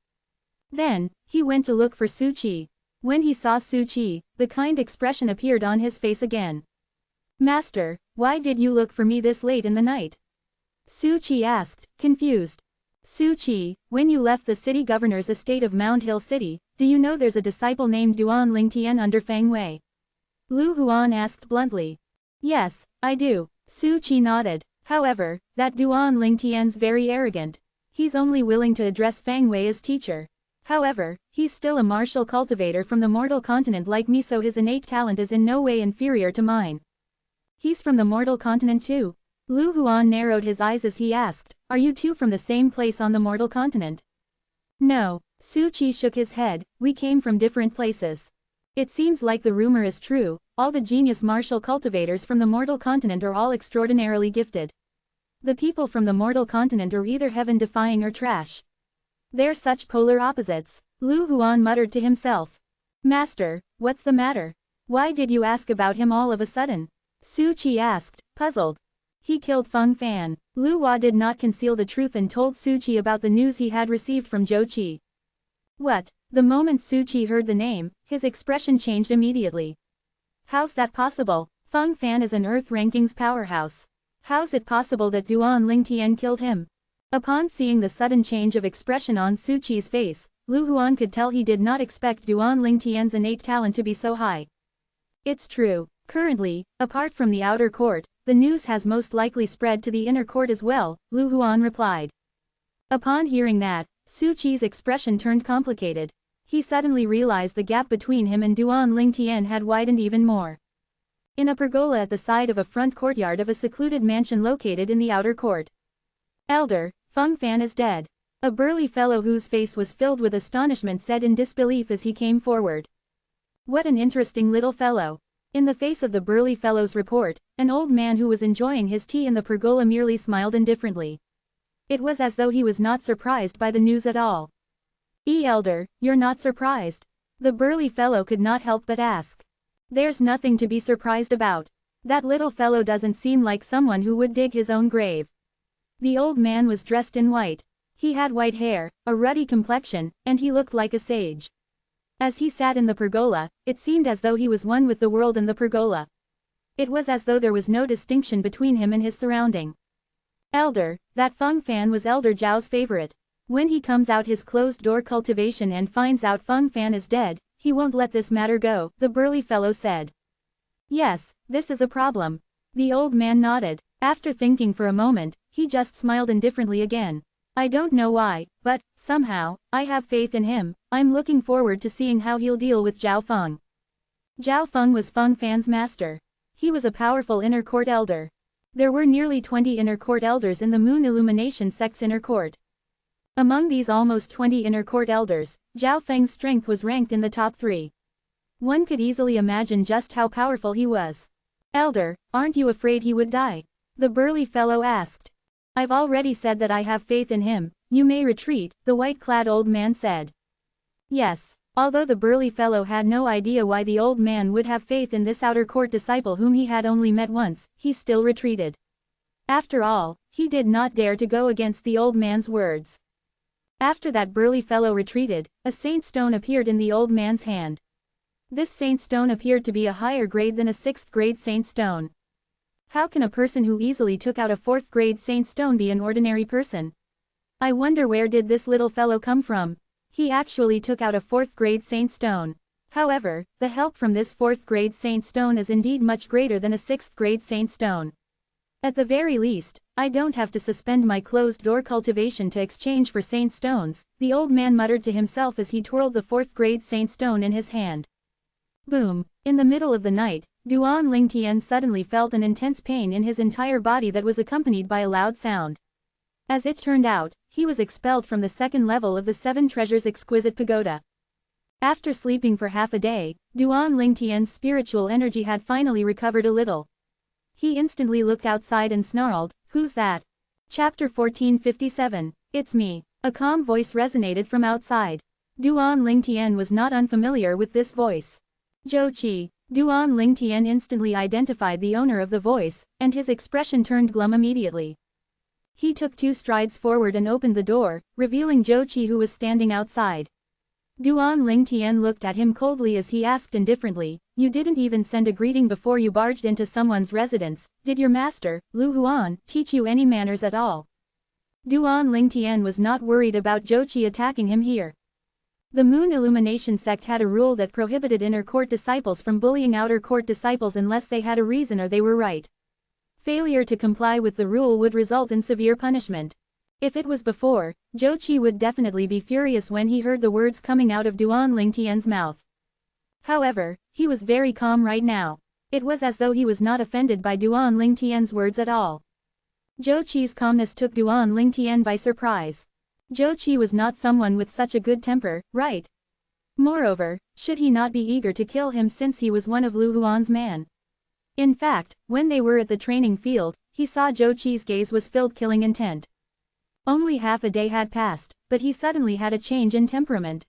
Then, he went to look for Su Qi. When he saw Su Qi, the kind expression appeared on his face again. Master, why did you look for me this late in the night? Su Qi asked, confused. Su Qi, when you left the city governor's estate of Mound Hill City, do you know there's a disciple named Duan Lingtian under Feng Wei? Lu Huan asked bluntly. Yes, I do. Su Qi nodded. However, that Duan Lingtian's very arrogant. He's only willing to address Feng Wei as teacher. However, he's still a martial cultivator from the mortal continent like me, so his innate talent is in no way inferior to mine. He's from the mortal continent too. Lu Huan narrowed his eyes as he asked, are you two from the same place on the mortal continent? No. Su Qi shook his head, we came from different places. It seems like the rumor is true, all the genius martial cultivators from the mortal continent are all extraordinarily gifted. The people from the mortal continent are either heaven-defying or trash. They're such polar opposites. Lu Huan muttered to himself. Master, what's the matter? Why did you ask about him all of a sudden? Su Qi asked, puzzled. He killed Feng Fan. Lu Hua did not conceal the truth and told Su Qi about the news he had received from Zhou Qi. What? The moment Su Qi heard the name, his expression changed immediately. How's that possible? Feng Fan is an Earth rankings powerhouse. How's it possible that Duan Lingtian killed him? Upon seeing the sudden change of expression on Su Qi's face, Lu Huan could tell he did not expect Duan Lingtian's innate talent to be so high. It's true. Currently, apart from the outer court, the news has most likely spread to the inner court as well, Lu Huan replied. Upon hearing that, Su Qi's expression turned complicated. He suddenly realized the gap between him and Duan Lingtian had widened even more. In a pergola at the side of a front courtyard of a secluded mansion located in the outer court. Elder, Feng Fan is dead. A burly fellow whose face was filled with astonishment said in disbelief as he came forward. What an interesting little fellow. In the face of the burly fellow's report, an old man who was enjoying his tea in the pergola merely smiled indifferently. It was as though he was not surprised by the news at all. Elder, you're not surprised? The burly fellow could not help but ask. There's nothing to be surprised about. That little fellow doesn't seem like someone who would dig his own grave. The old man was dressed in white. He had white hair, a ruddy complexion, and he looked like a sage. As he sat in the pergola, it seemed as though he was one with the world and the pergola. It was as though there was no distinction between him and his surrounding. Elder, that Feng Fan was Elder Zhao's favorite. When he comes out his closed-door cultivation and finds out Feng Fan is dead, he won't let this matter go, the burly fellow said. Yes, this is a problem. The old man nodded. After thinking for a moment, he just smiled indifferently again. I don't know why, but, somehow, I have faith in him. I'm looking forward to seeing how he'll deal with Zhao Feng. Zhao Feng was Feng Fan's master. He was a powerful inner court elder. There were nearly 20 inner court elders in the Moon Illumination sect's inner court. Among these almost 20 inner court elders, Zhao Feng's strength was ranked in the top 3. One could easily imagine just how powerful he was. Elder, aren't you afraid he would die? The burly fellow asked. I've already said that I have faith in him, you may retreat, the white-clad old man said. Yes. Although the burly fellow had no idea why the old man would have faith in this outer court disciple whom he had only met once, he still retreated. After all, he did not dare to go against the old man's words. After that burly fellow retreated, a saint stone appeared in the old man's hand. This saint stone appeared to be a higher grade than a 6th grade saint stone. How can a person who easily took out a 4th grade saint stone be an ordinary person? I wonder where did this little fellow come from? He actually took out a 4th grade saint stone. However, the help from this 4th grade saint stone is indeed much greater than a 6th grade saint stone. At the very least, I don't have to suspend my closed-door cultivation to exchange for saint stones, the old man muttered to himself as he twirled the 4th grade saint stone in his hand. Boom! In the middle of the night, Duan Lingtian suddenly felt an intense pain in his entire body that was accompanied by a loud sound. As it turned out, he was expelled from the second level of the Seven Treasures Exquisite Pagoda. After sleeping for half a day, Duan Lingtian's spiritual energy had finally recovered a little. He instantly looked outside and snarled, "Who's that?" Chapter 1457. It's me. A calm voice resonated from outside. Duan Lingtian was not unfamiliar with this voice. Zhou Qi. Duan Lingtian instantly identified the owner of the voice, and his expression turned glum immediately. He took 2 strides forward and opened the door, revealing Zhou Qi, who was standing outside. Duan Lingtian looked at him coldly as he asked indifferently, "You didn't even send a greeting before you barged into someone's residence, did your master, Lu Huan, teach you any manners at all?" Duan Lingtian was not worried about Zhou Qi attacking him here. The Moon Illumination sect had a rule that prohibited inner court disciples from bullying outer court disciples unless they had a reason or they were right. Failure to comply with the rule would result in severe punishment. If it was before, Zhou Qi would definitely be furious when he heard the words coming out of Duan Lingtian's mouth. However, he was very calm right now. It was as though he was not offended by Duan Lingtian's words at all. Zhou Qi's calmness took Duan Lingtian by surprise. Zhou Qi was not someone with such a good temper, right? Moreover, should he not be eager to kill him since he was one of Lu Huan's men? In fact, when they were at the training field, he saw Zhou Qi's gaze was filled killing intent. Only half a day had passed, but he suddenly had a change in temperament.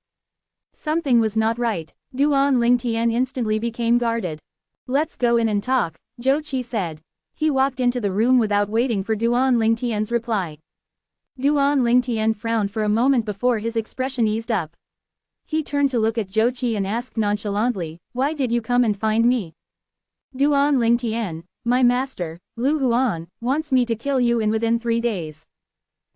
Something was not right. Duan Lingtian instantly became guarded. "Let's go in and talk," Zhou Qi said. He walked into the room without waiting for Duan Lingtian's reply. Duan Lingtian frowned for a moment before his expression eased up. He turned to look at Zhou Qi and asked nonchalantly, "Why did you come and find me?" Duan Lingtian, "My master, Lu Huan, wants me to kill you within 3 days.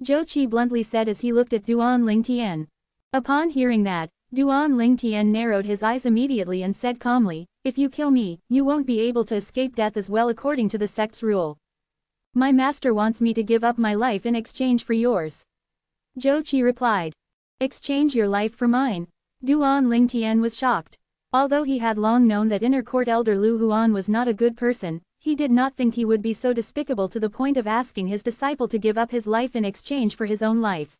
Zhou Qi bluntly said as he looked at Duan Lingtian. Upon hearing that, Duan Lingtian narrowed his eyes immediately and said calmly, "If you kill me, you won't be able to escape death as well according to the sect's rule. My master wants me to give up my life in exchange for yours." Zhou Qi replied. "Exchange your life for mine?" Duan Lingtian was shocked. Although he had long known that inner court elder Lu Huan was not a good person, he did not think he would be so despicable to the point of asking his disciple to give up his life in exchange for his own life.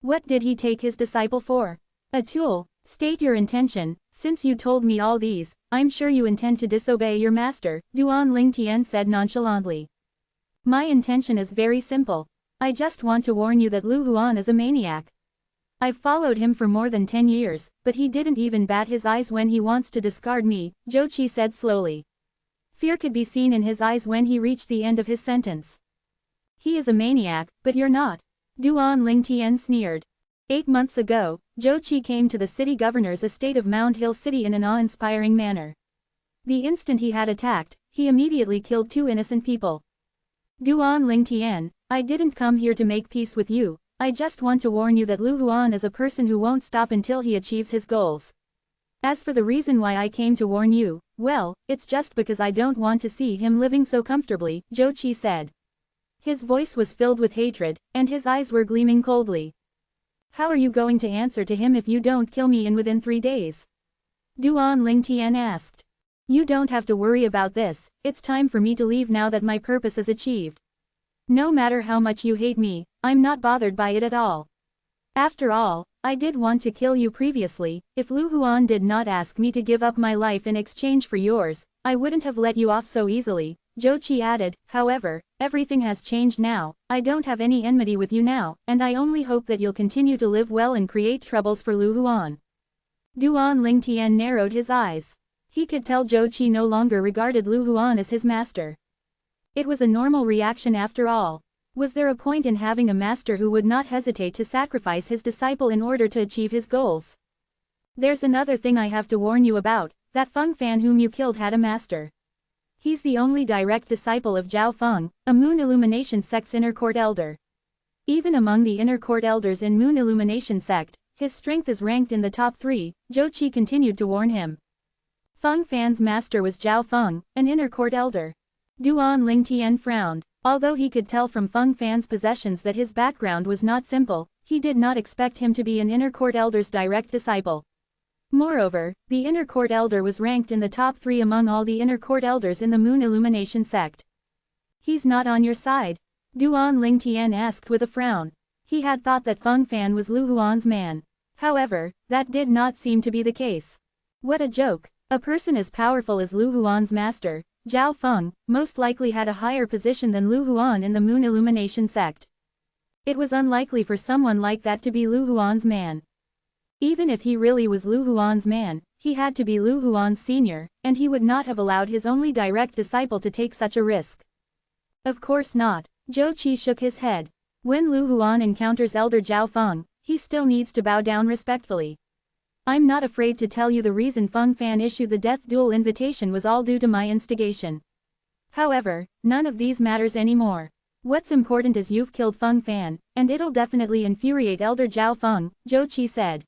What did he take his disciple for? A tool? State your intention. Since you told me all these, I'm sure you intend to disobey your master, Duan Lingtian said nonchalantly. My intention is very simple. I just want to warn you that Lu Huan is a maniac. I've followed him for more than 10 years, but he didn't even bat his eyes when he wants to discard me, Zhou Qi said slowly. Fear could be seen in his eyes when he reached the end of his sentence. He is a maniac, but you're not. Duan Lingtian sneered. 8 months ago, Zhou Qi came to the city governor's estate of Mount Hill City in an awe-inspiring manner. The instant he had attacked, he immediately killed 2 innocent people. Duan Lingtian, I didn't come here to make peace with you, I just want to warn you that Lu Huan is a person who won't stop until he achieves his goals. As for the reason why I came to warn you, well, it's just because I don't want to see him living so comfortably, Zhou Qi said. His voice was filled with hatred, and his eyes were gleaming coldly. How are you going to answer to him if you don't kill me within 3 days? Duan Lingtian asked. You don't have to worry about this, it's time for me to leave now that my purpose is achieved. No matter how much you hate me, I'm not bothered by it at all. After all, I did want to kill you previously. If Lu Huan did not ask me to give up my life in exchange for yours, I wouldn't have let you off so easily, Zhou Qi added. However, everything has changed now, I don't have any enmity with you now, and I only hope that you'll continue to live well and create troubles for Lu Huan. Duan Lingtian narrowed his eyes. He could tell Zhou Qi no longer regarded Lu Huan as his master. It was a normal reaction after all. Was there a point in having a master who would not hesitate to sacrifice his disciple in order to achieve his goals? There's another thing I have to warn you about, that Feng Fan whom you killed had a master. He's the only direct disciple of Zhao Feng, a Moon Illumination sect's inner court elder. Even among the inner court elders in Moon Illumination sect, his strength is ranked in the top 3, Zhou Qi continued to warn him. Feng Fan's master was Zhao Feng, an inner court elder. Duan Lingtian frowned. Although he could tell from Feng Fan's possessions that his background was not simple, he did not expect him to be an inner court elder's direct disciple. Moreover, the inner court elder was ranked in the top 3 among all the inner court elders in the Moon Illumination sect. He's not on your side? Duan Lingtian asked with a frown. He had thought that Feng Fan was Lu Huan's man. However, that did not seem to be the case. What a joke! A person as powerful as Lu Huan's master, Zhao Feng, most likely had a higher position than Lu Huan in the Moon Illumination sect. It was unlikely for someone like that to be Lu Huan's man. Even if he really was Lu Huan's man, he had to be Lu Huan's senior, and he would not have allowed his only direct disciple to take such a risk. Of course not. Zhou Qi shook his head. When Lu Huan encounters Elder Zhao Feng, he still needs to bow down respectfully. I'm not afraid to tell you the reason Feng Fan issued the death duel invitation was all due to my instigation. However, none of these matters anymore. What's important is you've killed Feng Fan, and it'll definitely infuriate Elder Zhao Feng, Zhou Qi said.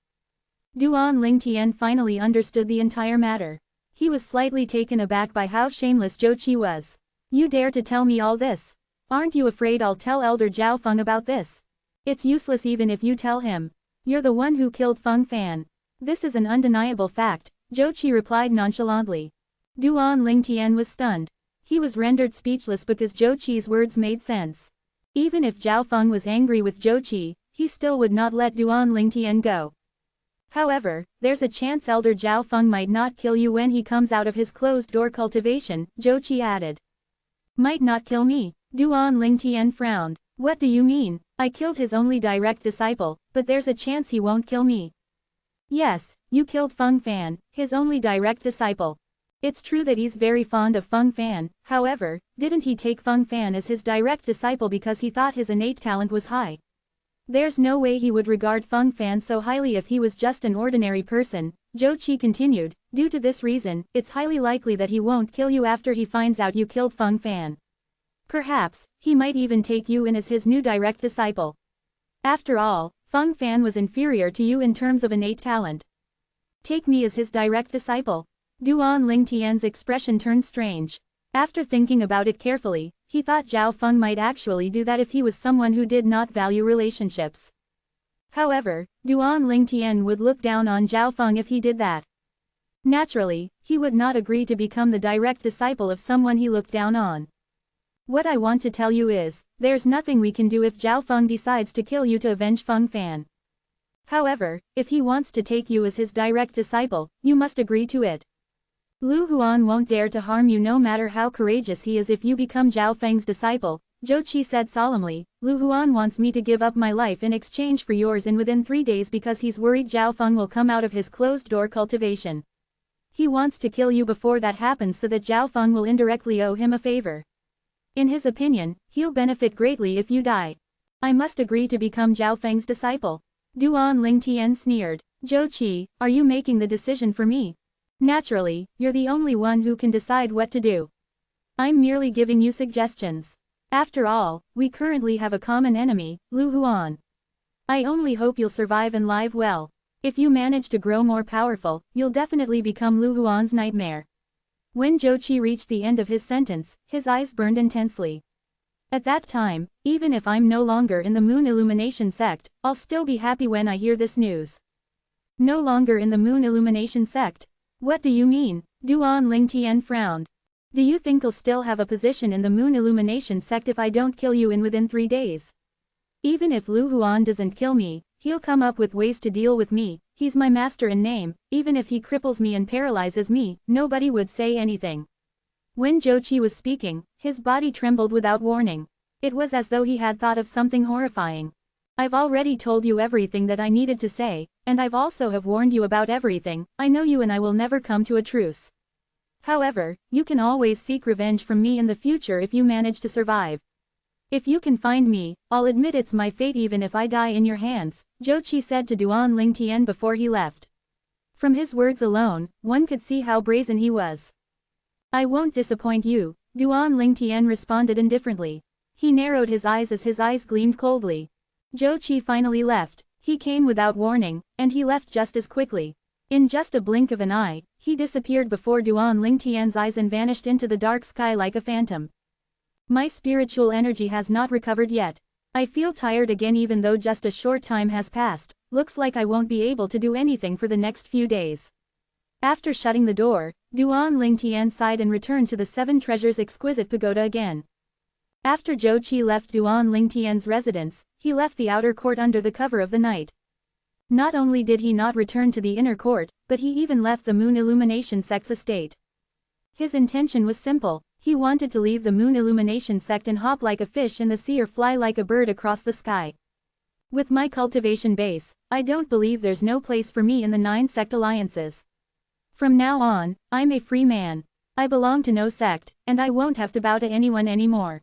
Duan Lingtian finally understood the entire matter. He was slightly taken aback by how shameless Zhou Qi was. You dare to tell me all this? Aren't you afraid I'll tell Elder Zhao Feng about this? It's useless even if you tell him. You're the one who killed Feng Fan. This is an undeniable fact, Zhou Qi replied nonchalantly. Duan Lingtian was stunned. He was rendered speechless because Zhou Qi's words made sense. Even if Zhao Feng was angry with Zhou Qi, he still would not let Duan Lingtian go. However, there's a chance Elder Zhao Feng might not kill you when he comes out of his closed-door cultivation, Zhou Qi added. Might not kill me? Duan Lingtian frowned. What do you mean? I killed his only direct disciple, but there's a chance he won't kill me. Yes, you killed Feng Fan, his only direct disciple. It's true that he's very fond of Feng Fan, however, didn't he take Feng Fan as his direct disciple because he thought his innate talent was high? There's no way he would regard Feng Fan so highly if he was just an ordinary person, Zhou Qi continued. Due to this reason, it's highly likely that he won't kill you after he finds out you killed Feng Fan. Perhaps, he might even take you in as his new direct disciple. After all, Feng Fan was inferior to you in terms of innate talent. Take me as his direct disciple. Duan Lingtian's expression turned strange. After thinking about it carefully, he thought Zhao Feng might actually do that if he was someone who did not value relationships. However, Duan Lingtian would look down on Zhao Feng if he did that. Naturally, he would not agree to become the direct disciple of someone he looked down on. What I want to tell you is, there's nothing we can do if Zhao Feng decides to kill you to avenge Feng Fan. However, if he wants to take you as his direct disciple, you must agree to it. Lu Huan won't dare to harm you no matter how courageous he is if you become Zhao Feng's disciple, Zhou Qi said solemnly. Lu Huan wants me to give up my life in exchange for yours within 3 days because he's worried Zhao Feng will come out of his closed-door cultivation. He wants to kill you before that happens so that Zhao Feng will indirectly owe him a favor. In his opinion, he'll benefit greatly if you die. I must agree to become Zhao Feng's disciple. Duan Lingtian sneered. Zhou Qi, are you making the decision for me? Naturally, you're the only one who can decide what to do. I'm merely giving you suggestions. After all, we currently have a common enemy, Lu Huan. I only hope you'll survive and live well. If you manage to grow more powerful, you'll definitely become Lu Huan's nightmare. When Zhou Qi reached the end of his sentence, his eyes burned intensely. At that time, even if I'm no longer in the Moon Illumination sect, I'll still be happy when I hear this news. No longer in the Moon Illumination sect? What do you mean? Duan Lingtian frowned. Do you think I'll still have a position in the Moon Illumination sect if I don't kill you within 3 days? Even if Lu Huan doesn't kill me, he'll come up with ways to deal with me. He's my master in name. Even if he cripples me and paralyzes me, nobody would say anything. When Zhou Qi was speaking, his body trembled without warning. It was as though he had thought of something horrifying. I've already told you everything that I needed to say, and I've also have warned you about everything. I know you and I will never come to a truce. However, you can always seek revenge from me in the future if you manage to survive. If you can find me, I'll admit it's my fate even if I die in your hands, Zhou Qi said to Duan Lingtian before he left. From his words alone, one could see how brazen he was. I won't disappoint you, Duan Lingtian responded indifferently. He narrowed his eyes as his eyes gleamed coldly. Zhou Qi finally left. He came without warning, and he left just as quickly. In just a blink of an eye, he disappeared before Duan Lingtian's eyes and vanished into the dark sky like a phantom. My spiritual energy has not recovered yet. I feel tired again even though just a short time has passed. Looks like I won't be able to do anything for the next few days. After shutting the door, Duan Lingtian sighed and returned to the Seven Treasures Exquisite Pagoda again. After Zhou Qi left Duan Lingtian's residence, he left the outer court under the cover of the night. Not only did he not return to the inner court, but he even left the Moon Illumination sect's estate. His intention was simple: he wanted to leave the Moon Illumination sect and hop like a fish in the sea or fly like a bird across the sky. With my cultivation base, I don't believe there's no place for me in the 9 sect alliances. From now on, I'm a free man. I belong to no sect, and I won't have to bow to anyone anymore.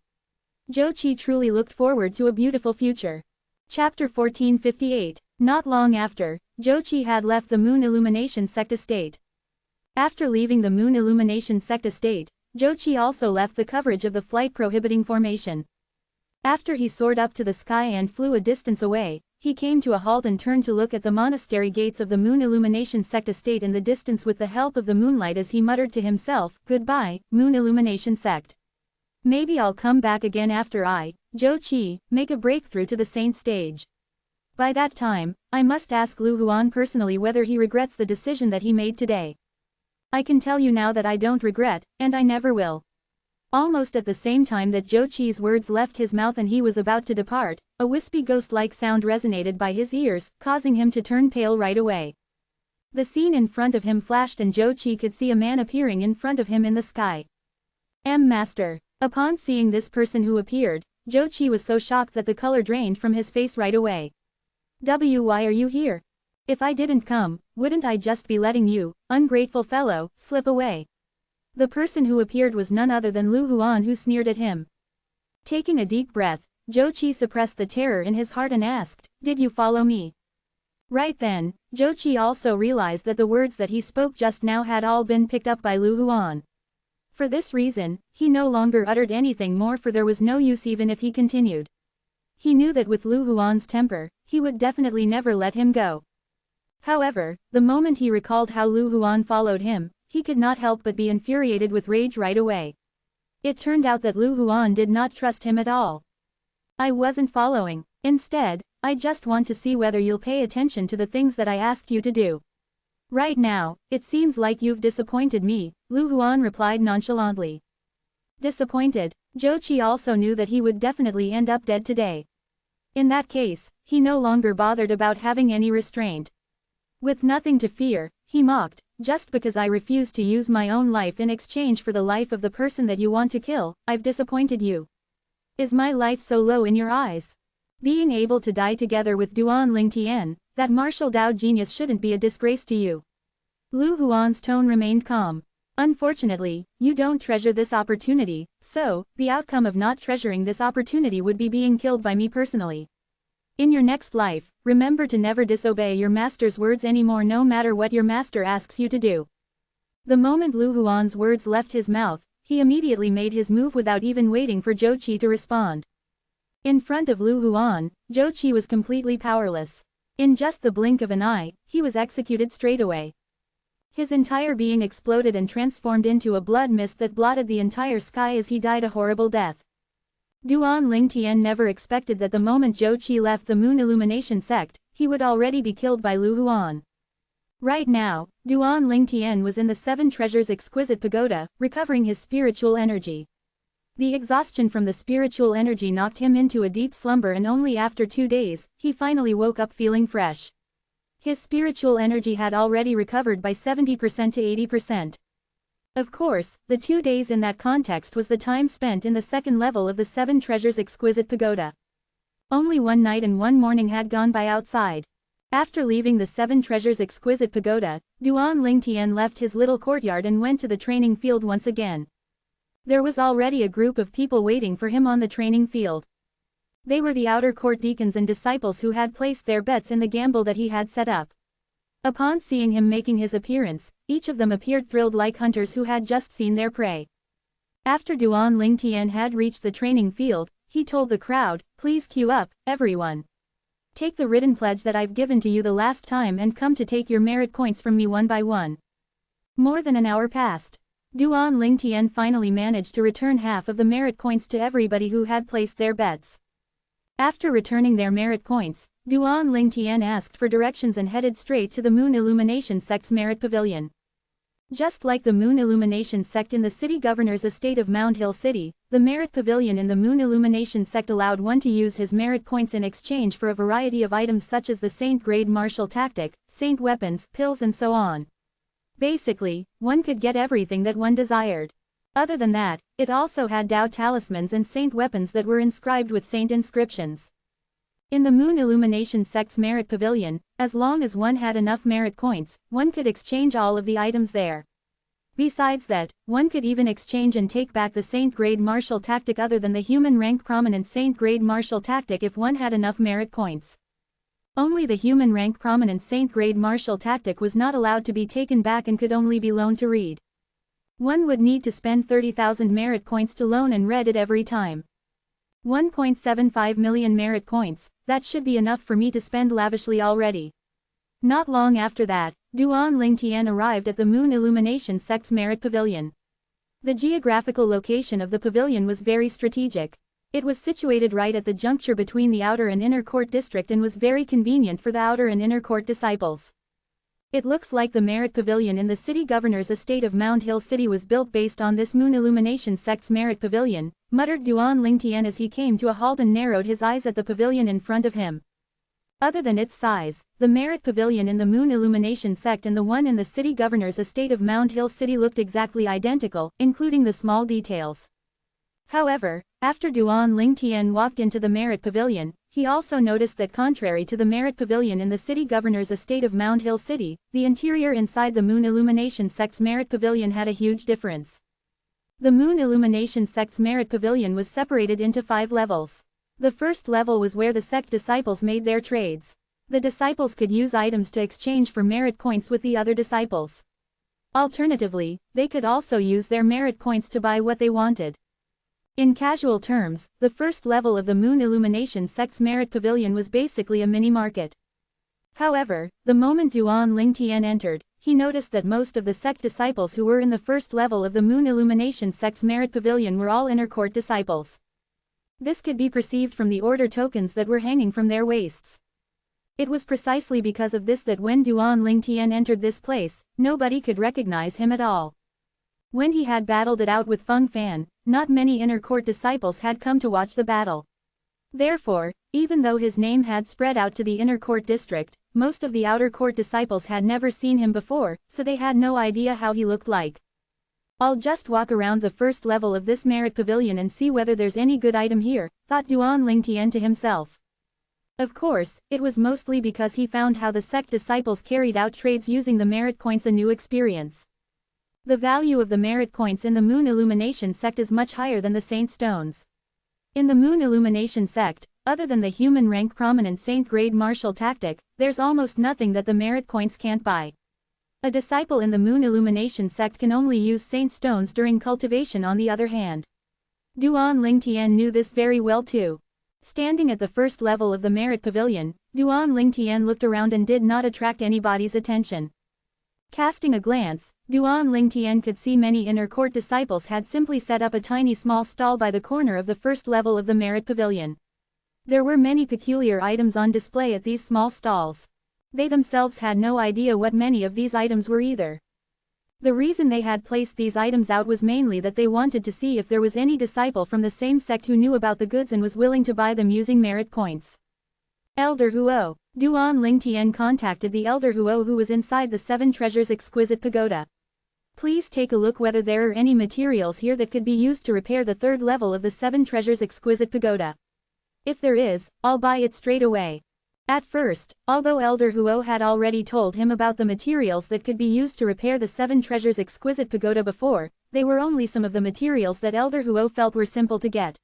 Zhou Qi truly looked forward to a beautiful future. Chapter 1458. Not long after, Zhou Qi had left the Moon Illumination sect estate. After leaving the Moon Illumination sect estate, Zhou Qi also left the coverage of the flight prohibiting formation. After he soared up to the sky and flew a distance away, he came to a halt and turned to look at the monastery gates of the Moon Illumination sect estate in the distance with the help of the moonlight as he muttered to himself, "Goodbye, Moon Illumination sect. Maybe I'll come back again after I, Zhou Qi, make a breakthrough to the saint stage. By that time, I must ask Lu Huan personally whether he regrets the decision that he made today. I can tell you now that I don't regret, and I never will." Almost at the same time that Zhou Qi's words left his mouth and he was about to depart, a wispy ghost-like sound resonated by his ears, causing him to turn pale right away. The scene in front of him flashed and Zhou Qi could see a man appearing in front of him in the sky. Master. Upon seeing this person who appeared, Zhou Qi was so shocked that the color drained from his face right away. Why are you here? If I didn't come, wouldn't I just be letting you, ungrateful fellow, slip away? The person who appeared was none other than Lu Huan, who sneered at him. Taking a deep breath, Zhou Qi suppressed the terror in his heart and asked, "Did you follow me?" Right then, Zhou Qi also realized that the words that he spoke just now had all been picked up by Lu Huan. For this reason, he no longer uttered anything more, for there was no use even if he continued. He knew that with Lu Huan's temper, he would definitely never let him go. However, the moment he recalled how Lu Huan followed him, he could not help but be infuriated with rage right away. It turned out that Lu Huan did not trust him at all. "I wasn't following. Instead, I just want to see whether you'll pay attention to the things that I asked you to do. Right now, it seems like you've disappointed me," Lu Huan replied nonchalantly. Disappointed? Zhou Qi also knew that he would definitely end up dead today. In that case, he no longer bothered about having any restraint. With nothing to fear, he mocked, "Just because I refuse to use my own life in exchange for the life of the person that you want to kill, I've disappointed you. Is my life so low in your eyes? Being able to die together with Duan Lingtian, that martial Dao genius, shouldn't be a disgrace to you." Lu Huan's tone remained calm. "Unfortunately, you don't treasure this opportunity, so, the outcome of not treasuring this opportunity would be being killed by me personally. In your next life, remember to never disobey your master's words anymore, no matter what your master asks you to do." The moment Lu Huan's words left his mouth, he immediately made his move without even waiting for Zhou Qi to respond. In front of Lu Huan, Zhou Qi was completely powerless. In just the blink of an eye, he was executed straight away. His entire being exploded and transformed into a blood mist that blotted the entire sky as he died a horrible death. Duan Lingtian never expected that the moment Zhou Qi left the Moon Illumination sect, he would already be killed by Lu Huan. Right now, Duan Lingtian was in the 7 Treasures Exquisite Pagoda, recovering his spiritual energy. The exhaustion from the spiritual energy knocked him into a deep slumber, and only after 2 days, he finally woke up feeling fresh. His spiritual energy had already recovered by 70% to 80%. Of course, the 2 days in that context was the time spent in the 2nd level of the 7 Treasures Exquisite Pagoda. Only 1 night and 1 morning had gone by outside. After leaving the 7 Treasures Exquisite Pagoda, Duan Lingtian left his little courtyard and went to the training field once again. There was already a group of people waiting for him on the training field. They were the outer court deacons and disciples who had placed their bets in the gamble that he had set up. Upon seeing him making his appearance, each of them appeared thrilled like hunters who had just seen their prey. After Duan Lingtian had reached the training field, he told the crowd, "Please queue up, everyone. Take the written pledge that I've given to you the last time and come to take your merit points from me one by one." More than an hour passed. Duan Lingtian finally managed to return half of the merit points to everybody who had placed their bets. After returning their merit points, Duan Lingtian asked for directions and headed straight to the Moon Illumination sect's merit pavilion. Just like the Moon Illumination sect in the city governor's estate of Mount Hill City, the merit pavilion in the Moon Illumination sect allowed one to use his merit points in exchange for a variety of items such as the saint-grade martial tactic, saint weapons, pills and so on. Basically, one could get everything that one desired. Other than that, it also had Tao talismans and saint weapons that were inscribed with saint inscriptions. In the Moon Illumination sect's merit pavilion, as long as one had enough merit points, one could exchange all of the items there. Besides that, one could even exchange and take back the saint-grade martial tactic other than the human rank prominent saint-grade martial tactic if one had enough merit points. Only the human rank prominent saint-grade martial tactic was not allowed to be taken back and could only be loaned to read. One would need to spend 30,000 merit points to loan and read it every time. 1.75 million merit points, that should be enough for me to spend lavishly already. Not long after that, Duan Ling Tian arrived at the Moon Illumination sect's merit pavilion. The geographical location of the pavilion was very strategic. It was situated right at the juncture between the outer and inner court district and was very convenient for the outer and inner court disciples. It looks like the merit pavilion in the city governor's estate of Mount Hill City was built based on this Moon Illumination sect's merit pavilion, muttered Duan Ling Tian as he came to a halt and narrowed his eyes at the pavilion in front of him. Other than its size, the merit pavilion in the Moon Illumination sect and the one in the city governor's estate of Mount Hill City looked exactly identical, including the small details. However, after Duan Ling Tian walked into the merit pavilion, he also noticed that contrary to the merit pavilion in the city governor's estate of Mount Hill City, the interior inside the Moon Illumination sect's merit pavilion had a huge difference. The Moon Illumination sect's merit pavilion was separated into 5 levels. The first level was where the sect disciples made their trades. The disciples could use items to exchange for merit points with the other disciples. Alternatively, they could also use their merit points to buy what they wanted. In casual terms, the first level of the Moon Illumination sect's merit pavilion was basically a mini-market. However, the moment Duan Ling Tian entered, he noticed that most of the sect disciples who were in the first level of the Moon Illumination sect's merit pavilion were all inner court disciples. This could be perceived from the order tokens that were hanging from their waists. It was precisely because of this that when Duan Ling Tian entered this place, nobody could recognize him at all. When he had battled it out with Feng Fan, not many inner court disciples had come to watch the battle. Therefore, even though his name had spread out to the inner court district, most of the outer court disciples had never seen him before, so they had no idea how he looked like. I'll just walk around the first level of this merit pavilion and see whether there's any good item here, thought Duan Ling Tian to himself. Of course, it was mostly because he found how the sect disciples carried out trades using the merit points a new experience. The value of the merit points in the Moon Illumination sect is much higher than the Saint Stones. In the Moon Illumination sect, other than the human rank prominent saint-grade martial tactic, there's almost nothing that the merit points can't buy. A disciple in the Moon Illumination sect can only use Saint Stones during cultivation on the other hand. Duan Ling Tian knew this very well too. Standing at the first level of the merit pavilion, Duan Ling Tian looked around and did not attract anybody's attention. Casting a glance, Duan Ling Tian could see many inner court disciples had simply set up a tiny small stall by the corner of the first level of the merit pavilion. There were many peculiar items on display at these small stalls. They themselves had no idea what many of these items were either. The reason they had placed these items out was mainly that they wanted to see if there was any disciple from the same sect who knew about the goods and was willing to buy them using merit points. Elder Huo. Duan Ling Tian contacted the Elder Huo who was inside the 7 Treasures Exquisite Pagoda. Please take a look whether there are any materials here that could be used to repair the 3rd level of the 7 Treasures Exquisite Pagoda. If there is, I'll buy it straight away. At first, although Elder Huo had already told him about the materials that could be used to repair the 7 Treasures Exquisite Pagoda before, they were only some of the materials that Elder Huo felt were simple to get.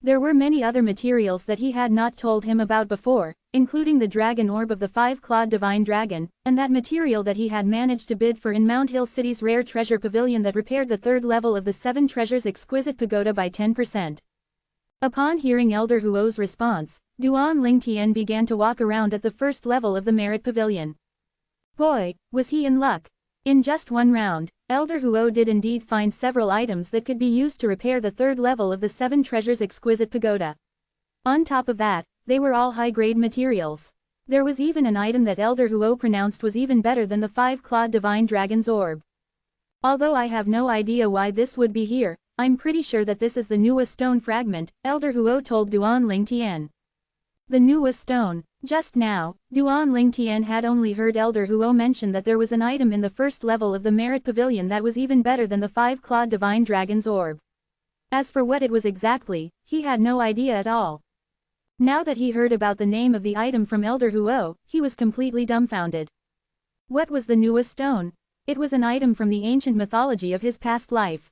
There were many other materials that he had not told him about before, including the dragon orb of the 5-clawed divine dragon, and that material that he had managed to bid for in Mount Hill City's rare treasure pavilion that repaired the 3rd level of the 7 Treasures Exquisite Pagoda by 10%. Upon hearing Elder Huo's response, Duan Ling Tian began to walk around at the first level of the merit pavilion. Boy, was he in luck! In just one round, Elder Huo did indeed find several items that could be used to repair the 3rd level of the 7 Treasures Exquisite Pagoda. On top of that, they were all high-grade materials. There was even an item that Elder Huo pronounced was even better than the 5-clawed divine dragon's orb. Although I have no idea why this would be here, I'm pretty sure that this is the Nuwa stone fragment, Elder Huo told Duan Lingtian. The Nuwa stone. Just now, Duan Lingtian had only heard Elder Huo mention that there was an item in the first level of the Merit Pavilion that was even better than the 5-clawed Divine Dragon's Orb. As for what it was exactly, he had no idea at all. Now that he heard about the name of the item from Elder Huo, he was completely dumbfounded. What was the Nuwa stone? It was an item from the ancient mythology of his past life.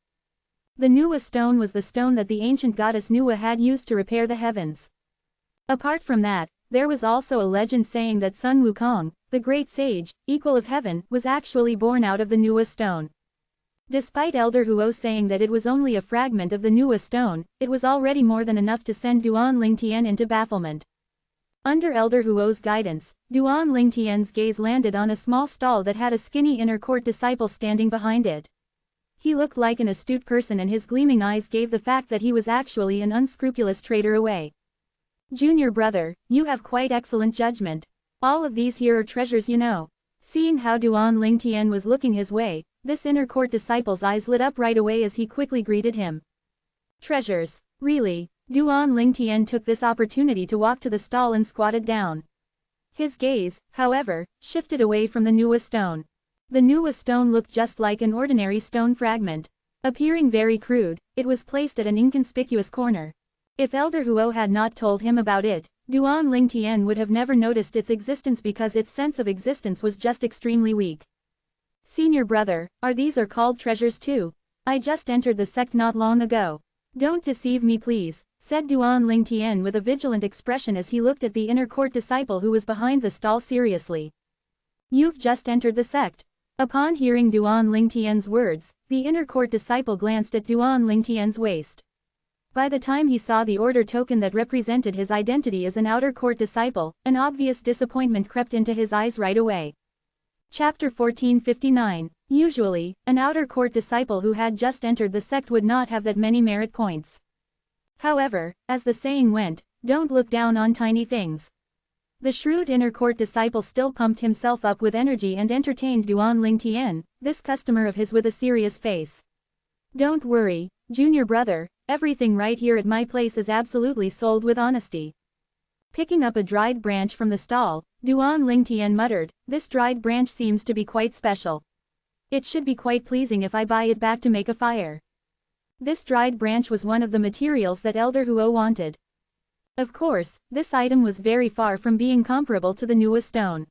The Nuwa stone was the stone that the ancient goddess Nuwa had used to repair the heavens. Apart from that, there was also a legend saying that Sun Wukong, the great sage, equal of heaven, was actually born out of the Nuwa stone. Despite Elder Huo saying that it was only a fragment of the Nuwa stone, it was already more than enough to send Duan Lingtian into bafflement. Under Elder Huo's guidance, Duan Lingtian's gaze landed on a small stall that had a skinny inner court disciple standing behind it. He looked like an astute person and his gleaming eyes gave the fact that he was actually an unscrupulous traitor away. Junior brother, you have quite excellent judgment. All of these here are treasures you know. Seeing how Duan Lingtian was looking his way, this inner court disciple's eyes lit up right away as he quickly greeted him. Treasures. Really? Duan Lingtian took this opportunity to walk to the stall and squatted down. His gaze, however, shifted away from the Nuwa stone. The Nuwa stone looked just like an ordinary stone fragment. Appearing very crude, it was placed at an inconspicuous corner. If Elder Huo had not told him about it, Duan Lingtian would have never noticed its existence because its sense of existence was just extremely weak. Senior brother, these are called treasures too? I just entered the sect not long ago. Don't deceive me please, said Duan Lingtian with a vigilant expression as he looked at the inner court disciple who was behind the stall seriously. You've just entered the sect. Upon hearing Duan Lingtian's words, the inner court disciple glanced at Duan Lingtian's waist. By the time he saw the order token that represented his identity as an outer court disciple, an obvious disappointment crept into his eyes right away. Chapter 1459. Usually, an outer court disciple who had just entered the sect would not have that many merit points. However, as the saying went, don't look down on tiny things. The shrewd inner court disciple still pumped himself up with energy and entertained Duan Lingtian, this customer of his with a serious face. Don't worry, junior brother, everything right here at my place is absolutely sold with honesty. Picking up a dried branch from the stall, Duan Lingtian muttered, this dried branch seems to be quite special. It should be quite pleasing if I buy it back to make a fire. This dried branch was one of the materials that Elder Huo wanted. Of course, this item was very far from being comparable to the Nuwa stone.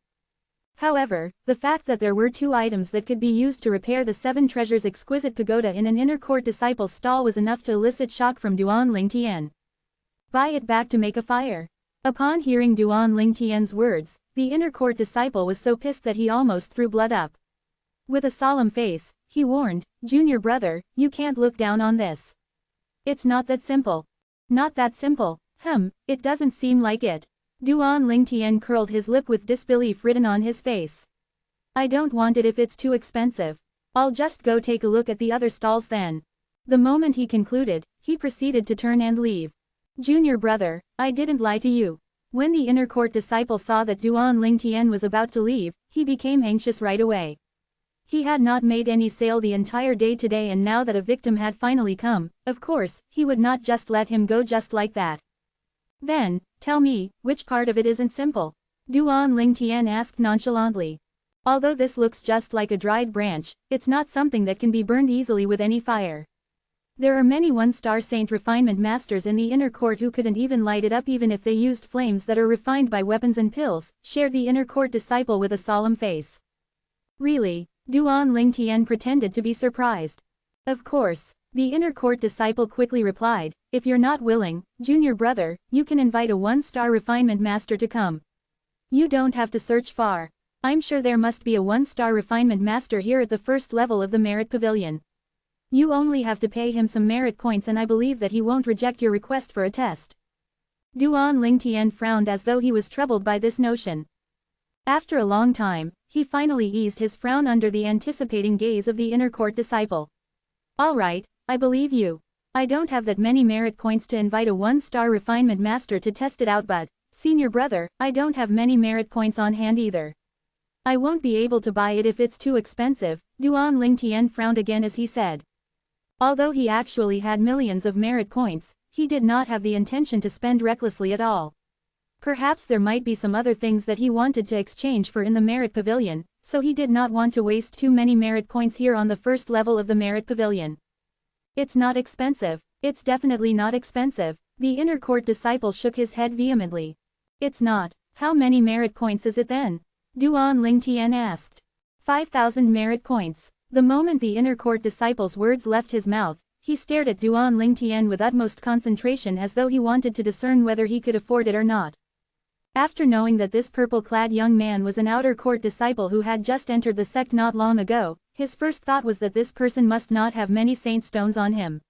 However, the fact that there were two items that could be used to repair the 7 treasures exquisite pagoda in an inner court disciple's stall was enough to elicit shock from Duan Lingtian. Buy it back to make a fire. Upon hearing Duan Lingtian's words, the inner court disciple was so pissed that he almost threw blood up. With a solemn face, he warned, Junior brother, you can't look down on this. It's not that simple. Not that simple, it doesn't seem like it. Duan Lingtian curled his lip with disbelief written on his face. I don't want it if it's too expensive. I'll just go take a look at the other stalls then. The moment he concluded, he proceeded to turn and leave. Junior brother, I didn't lie to you. When the inner court disciple saw that Duan Lingtian was about to leave, he became anxious right away. He had not made any sale the entire day today and now that a victim had finally come, of course, he would not just let him go just like that. Then, tell me, which part of it isn't simple? Duan Lingtian asked nonchalantly. Although this looks just like a dried branch, it's not something that can be burned easily with any fire. There are many one-star saint refinement masters in the inner court who couldn't even light it up even if they used flames that are refined by weapons and pills, shared the inner court disciple with a solemn face. Really? Duan Lingtian pretended to be surprised. Of course. The inner court disciple quickly replied, if you're not willing, junior brother, you can invite a one-star refinement master to come. You don't have to search far. I'm sure there must be a one-star refinement master here at the first level of the Merit Pavilion. You only have to pay him some merit points and I believe that he won't reject your request for a test. Duan Lingtian frowned as though he was troubled by this notion. After a long time, he finally eased his frown under the anticipating gaze of the inner court disciple. All right, I believe you. I don't have that many merit points to invite a one-star refinement master to test it out but, senior brother, I don't have many merit points on hand either. I won't be able to buy it if it's too expensive, Duan Lingtian frowned again as he said. Although he actually had millions of merit points, he did not have the intention to spend recklessly at all. Perhaps there might be some other things that he wanted to exchange for in the merit pavilion, so he did not want to waste too many merit points here on the first level of the merit pavilion. It's not expensive. It's definitely not expensive. The inner court disciple shook his head vehemently. It's not. How many merit points is it then? Duan Lingtian asked. 5,000 merit points. The moment the inner court disciple's words left his mouth, he stared at Duan Lingtian with utmost concentration as though he wanted to discern whether he could afford it or not. After knowing that this purple-clad young man was an outer court disciple who had just entered the sect not long ago, his first thought was that this person must not have many saint stones on him.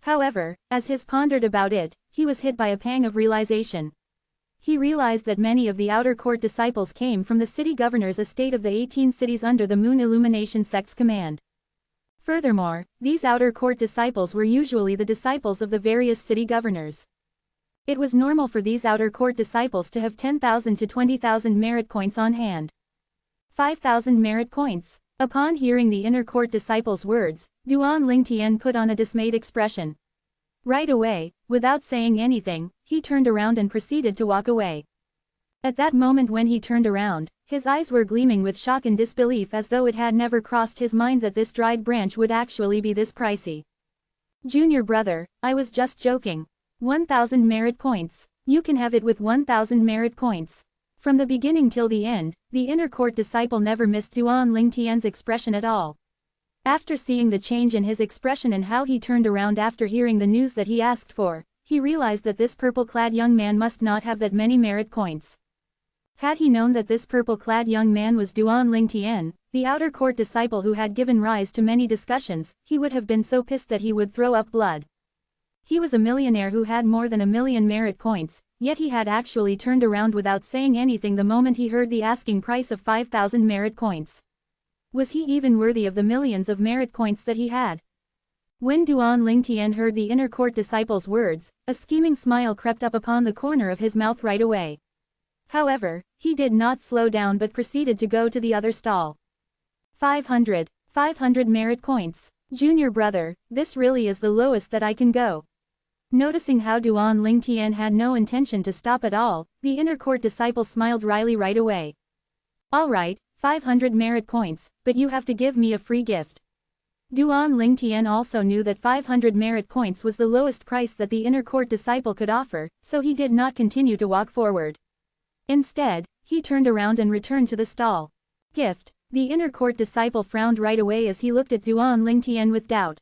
However, as he pondered about it, he was hit by a pang of realization. He realized that many of the outer court disciples came from the city governor's estate of the 18 cities under the Moon Illumination sect's command. Furthermore, these outer court disciples were usually the disciples of the various city governors. It was normal for these outer court disciples to have 10,000 to 20,000 merit points on hand. 5,000 merit points. Upon hearing the inner court disciple's words, Duan Lingtian put on a dismayed expression. Right away, without saying anything, he turned around and proceeded to walk away. At that moment when he turned around, his eyes were gleaming with shock and disbelief as though it had never crossed his mind that this dried branch would actually be this pricey. Junior brother, I was just joking. 1,000 merit points. You can have it with 1,000 merit points. From the beginning till the end, the inner court disciple never missed Duan Lingtian's expression at all. After seeing the change in his expression and how he turned around after hearing the news that he asked for, he realized that this purple-clad young man must not have that many merit points. Had he known that this purple-clad young man was Duan Lingtian, the outer court disciple who had given rise to many discussions, he would have been so pissed that he would throw up blood. He was a millionaire who had more than 1,000,000 merit points, yet he had actually turned around without saying anything the moment he heard the asking price of 5,000 merit points. Was he even worthy of the millions of merit points that he had? When Duan Lingtian heard the inner court disciple's words, a scheming smile crept up upon the corner of his mouth right away. However, he did not slow down but proceeded to go to the other stall. 500 merit points. Junior brother, this really is the lowest that I can go. Noticing how Duan Lingtian had no intention to stop at all, the inner court disciple smiled wryly right away. All right, 500 merit points, but you have to give me a free gift. Duan Lingtian also knew that 500 merit points was the lowest price that the inner court disciple could offer, so he did not continue to walk forward. Instead, he turned around and returned to the stall. Gift. The inner court disciple frowned right away as he looked at Duan Lingtian with doubt.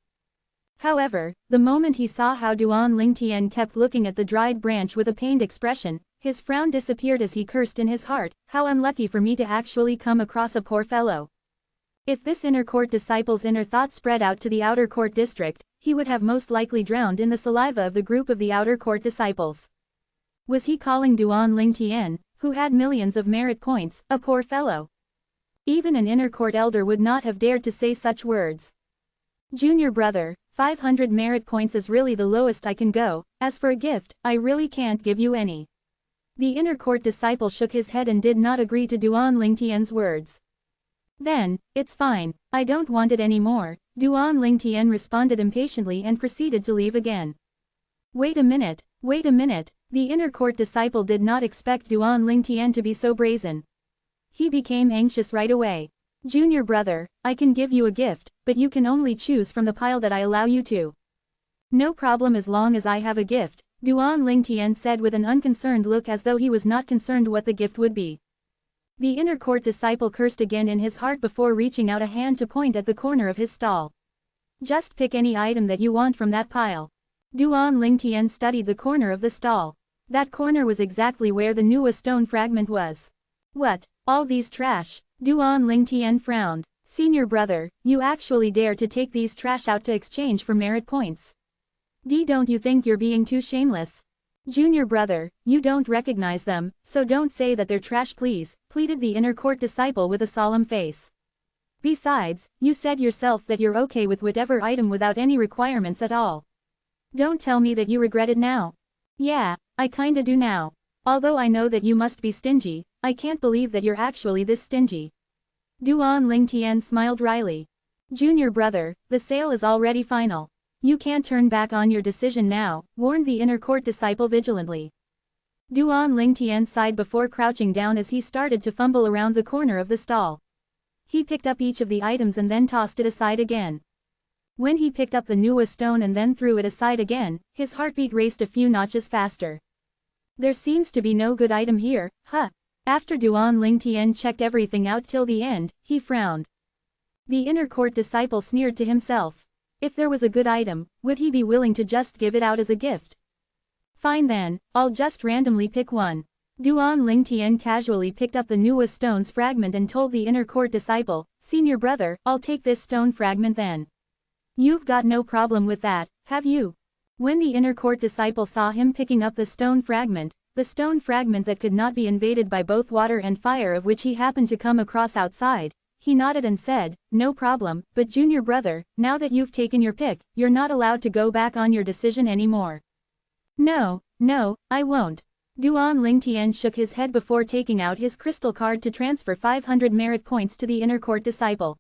However, the moment he saw how Duan Lingtian kept looking at the dried branch with a pained expression, his frown disappeared as he cursed in his heart, how unlucky for me to actually come across a poor fellow. If this inner court disciple's inner thoughts spread out to the outer court district, he would have most likely drowned in the saliva of the group of the outer court disciples. Was he calling Duan Lingtian, who had millions of merit points, a poor fellow? Even an inner court elder would not have dared to say such words. Junior brother, 500 merit points is really the lowest I can go. As for a gift, I really can't give you any. The inner court disciple shook his head and did not agree to Duan Lingtian's words. Then, it's fine, I don't want it anymore, Duan Lingtian responded impatiently and proceeded to leave again. Wait a minute, the inner court disciple did not expect Duan Lingtian to be so brazen. He became anxious right away. Junior brother, I can give you a gift, but you can only choose from the pile that I allow you to. No problem as long as I have a gift, Duan Lingtian said with an unconcerned look as though he was not concerned what the gift would be. The inner court disciple cursed again in his heart before reaching out a hand to point at the corner of his stall. Just pick any item that you want from that pile. Duan Lingtian studied the corner of the stall. That corner was exactly where the newest stone fragment was. What, all these trash? Duan Lingtian frowned. Senior brother, you actually dare to take these trash out to exchange for merit points. Don't you think you're being too shameless? Junior brother, you don't recognize them, so don't say that they're trash please, pleaded the inner court disciple with a solemn face. Besides, you said yourself that you're okay with whatever item without any requirements at all. Don't tell me that you regret it now. Yeah, I kinda do now. Although I know that you must be stingy, I can't believe that you're actually this stingy. Duan Lingtian smiled wryly. Junior brother, the sale is already final. You can't turn back on your decision now, warned the inner court disciple vigilantly. Duan Lingtian sighed before crouching down as he started to fumble around the corner of the stall. He picked up each of the items and then tossed it aside again. When he picked up the newest stone and then threw it aside again, his heartbeat raced a few notches faster. There seems to be no good item here, huh? After Duan Lingtian checked everything out till the end, he frowned. The inner court disciple sneered to himself. If there was a good item, would he be willing to just give it out as a gift? Fine then, I'll just randomly pick one. Duan Lingtian casually picked up the newest stone's fragment and told the inner court disciple, Senior brother, I'll take this stone fragment then. You've got no problem with that, have you? When the inner court disciple saw him picking up the stone fragment that could not be invaded by both water and fire of which he happened to come across outside, he nodded and said, no problem, but junior brother, now that you've taken your pick, you're not allowed to go back on your decision anymore. No, I won't. Duan Lingtian shook his head before taking out his crystal card to transfer 500 merit points to the inner court disciple.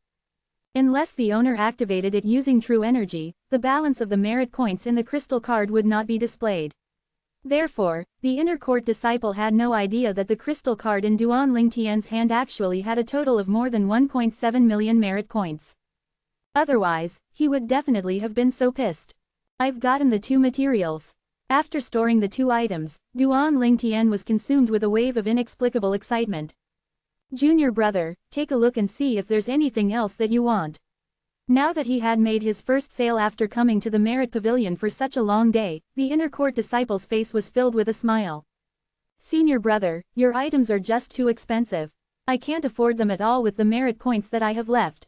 Unless the owner activated it using true energy, the balance of the merit points in the crystal card would not be displayed. Therefore, the inner court disciple had no idea that the crystal card in Duan Lingtian's hand actually had a total of more than 1.7 million merit points. Otherwise, he would definitely have been so pissed. I've gotten the two materials. After storing the two items, Duan Lingtian was consumed with a wave of inexplicable excitement. Junior brother, take a look and see if there's anything else that you want. Now that he had made his first sale after coming to the Merit Pavilion for such a long day, the inner court disciple's face was filled with a smile. Senior brother, your items are just too expensive. I can't afford them at all with the merit points that I have left.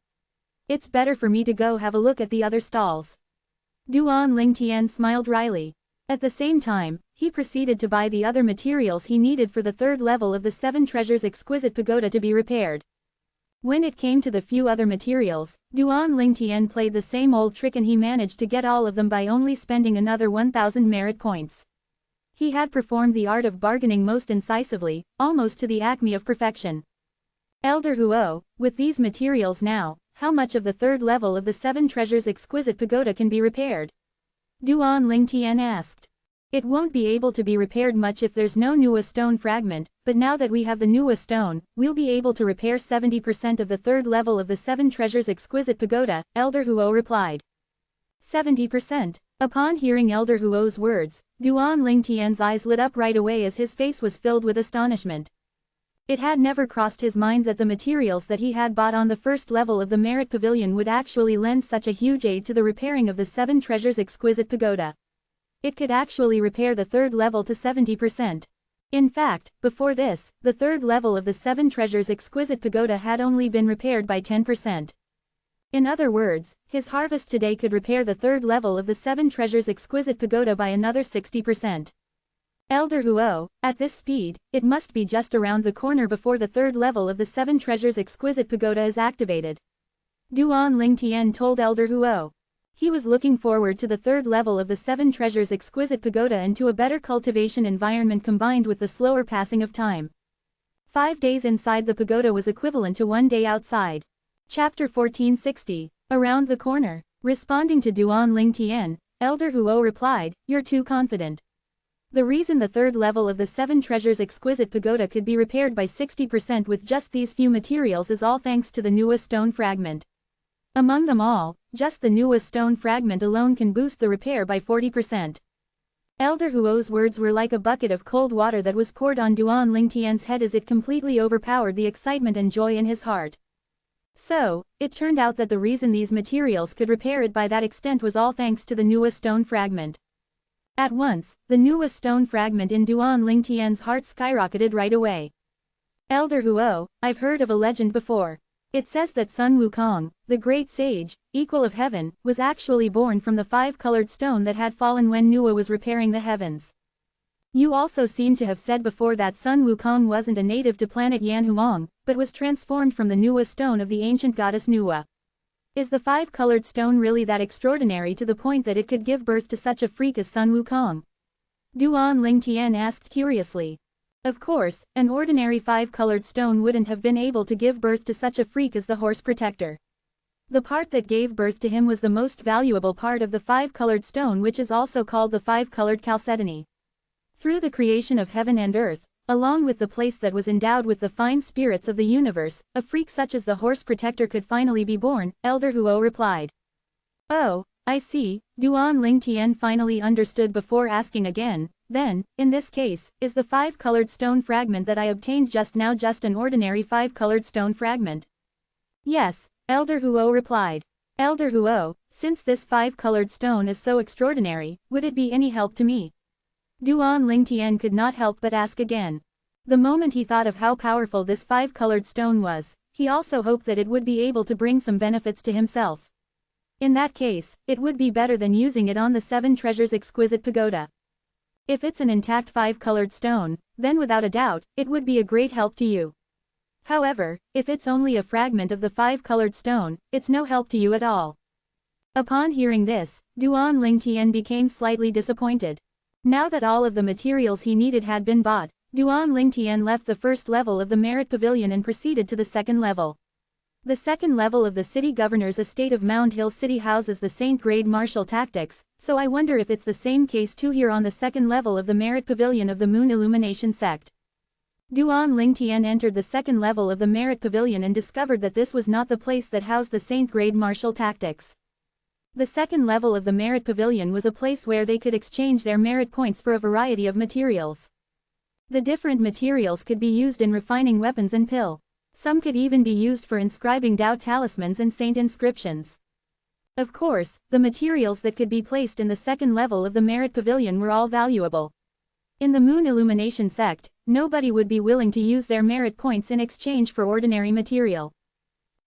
It's better for me to go have a look at the other stalls. Duan Lingtian smiled wryly. At the same time, he proceeded to buy the other materials he needed for the third level of the Seven Treasures Exquisite Pagoda to be repaired. When it came to the few other materials, Duan Lingtian played the same old trick and he managed to get all of them by only spending another 1,000 merit points. He had performed the art of bargaining most incisively, almost to the acme of perfection. Elder Huo, with these materials now, how much of the third level of the Seven Treasures Exquisite Pagoda can be repaired? Duan Lingtian asked. It won't be able to be repaired much if there's no newest stone fragment, but now that we have the newest stone, we'll be able to repair 70% of the third level of the Seven Treasures Exquisite Pagoda, Elder Huo replied. 70%. Upon hearing Elder Huo's words, Duan Lingtian's eyes lit up right away as his face was filled with astonishment. It had never crossed his mind that the materials that he had bought on the first level of the Merit Pavilion would actually lend such a huge aid to the repairing of the Seven Treasures Exquisite Pagoda. It could actually repair the third level to 70%. In fact, before this, the third level of the Seven Treasures Exquisite Pagoda had only been repaired by 10%. In other words, his harvest today could repair the third level of the Seven Treasures Exquisite Pagoda by another 60%. Elder Huo, at this speed, it must be just around the corner before the third level of the Seven Treasures Exquisite Pagoda is activated. Duan Lingtian told Elder Huo. He was looking forward to the third level of the Seven Treasures Exquisite Pagoda and to a better cultivation environment combined with the slower passing of time. 5 days inside the pagoda was equivalent to 1 day outside. Chapter 1460, Around the Corner. Responding to Duan Lingtian, Elder Huo replied, You're too confident. The reason the third level of the Seven Treasures Exquisite Pagoda could be repaired by 60% with just these few materials is all thanks to the newest stone fragment. Among them all, just the newest stone fragment alone can boost the repair by 40%. Elder Huo's words were like a bucket of cold water that was poured on Duan Lingtian's head as it completely overpowered the excitement and joy in his heart. So, it turned out that the reason these materials could repair it by that extent was all thanks to the newest stone fragment. At once, the newest stone fragment in Duan Lingtian's heart skyrocketed right away. Elder Huo, I've heard of a legend before. It says that Sun Wukong, the great sage, equal of heaven, was actually born from the 5-colored stone that had fallen when Nuwa was repairing the heavens. You also seem to have said before that Sun Wukong wasn't a native to planet Yanhuang, but was transformed from the Nuwa stone of the ancient goddess Nuwa. Is the 5-colored stone really that extraordinary to the point that it could give birth to such a freak as Sun Wukong? Duan Lingtian asked curiously. Of course, an ordinary 5-colored stone wouldn't have been able to give birth to such a freak as the horse protector. The part that gave birth to him was the most valuable part of the 5-colored stone, which is also called the 5-colored chalcedony. Through the creation of heaven and earth, along with the place that was endowed with the fine spirits of the universe, a freak such as the horse protector could finally be born, Elder Huo replied. Oh, I see, Duan Ling Tian finally understood before asking again. Then, in this case, is the 5-colored stone fragment that I obtained just now just an ordinary 5-colored stone fragment? Yes, Elder Huo replied. Elder Huo, since this 5-colored stone is so extraordinary, would it be any help to me? Duan Ling Tian could not help but ask again. The moment he thought of how powerful this 5-colored stone was, he also hoped that it would be able to bring some benefits to himself. In that case, it would be better than using it on the 7 Treasures Exquisite Pagoda. If it's an intact 5-colored stone, then without a doubt, it would be a great help to you. However, if it's only a fragment of the 5-colored stone, it's no help to you at all. Upon hearing this, Duan Ling Tian became slightly disappointed. Now that all of the materials he needed had been bought, Duan Ling Tian left the first level of the Merit Pavilion and proceeded to the second level. The second level of the city governor's estate of Mound Hill City houses the Saint Grade martial tactics, so I wonder if it's the same case too here on the second level of the Merit Pavilion of the Moon Illumination sect. Duan Ling Tian entered the second level of the Merit Pavilion and discovered that this was not the place that housed the Saint Grade martial tactics. The second level of the Merit Pavilion was a place where they could exchange their merit points for a variety of materials. The different materials could be used in refining weapons and pill. Some could even be used for inscribing Tao talismans and saint inscriptions. Of course, the materials that could be placed in the second level of the Merit Pavilion were all valuable. In the Moon Illumination sect, nobody would be willing to use their merit points in exchange for ordinary material.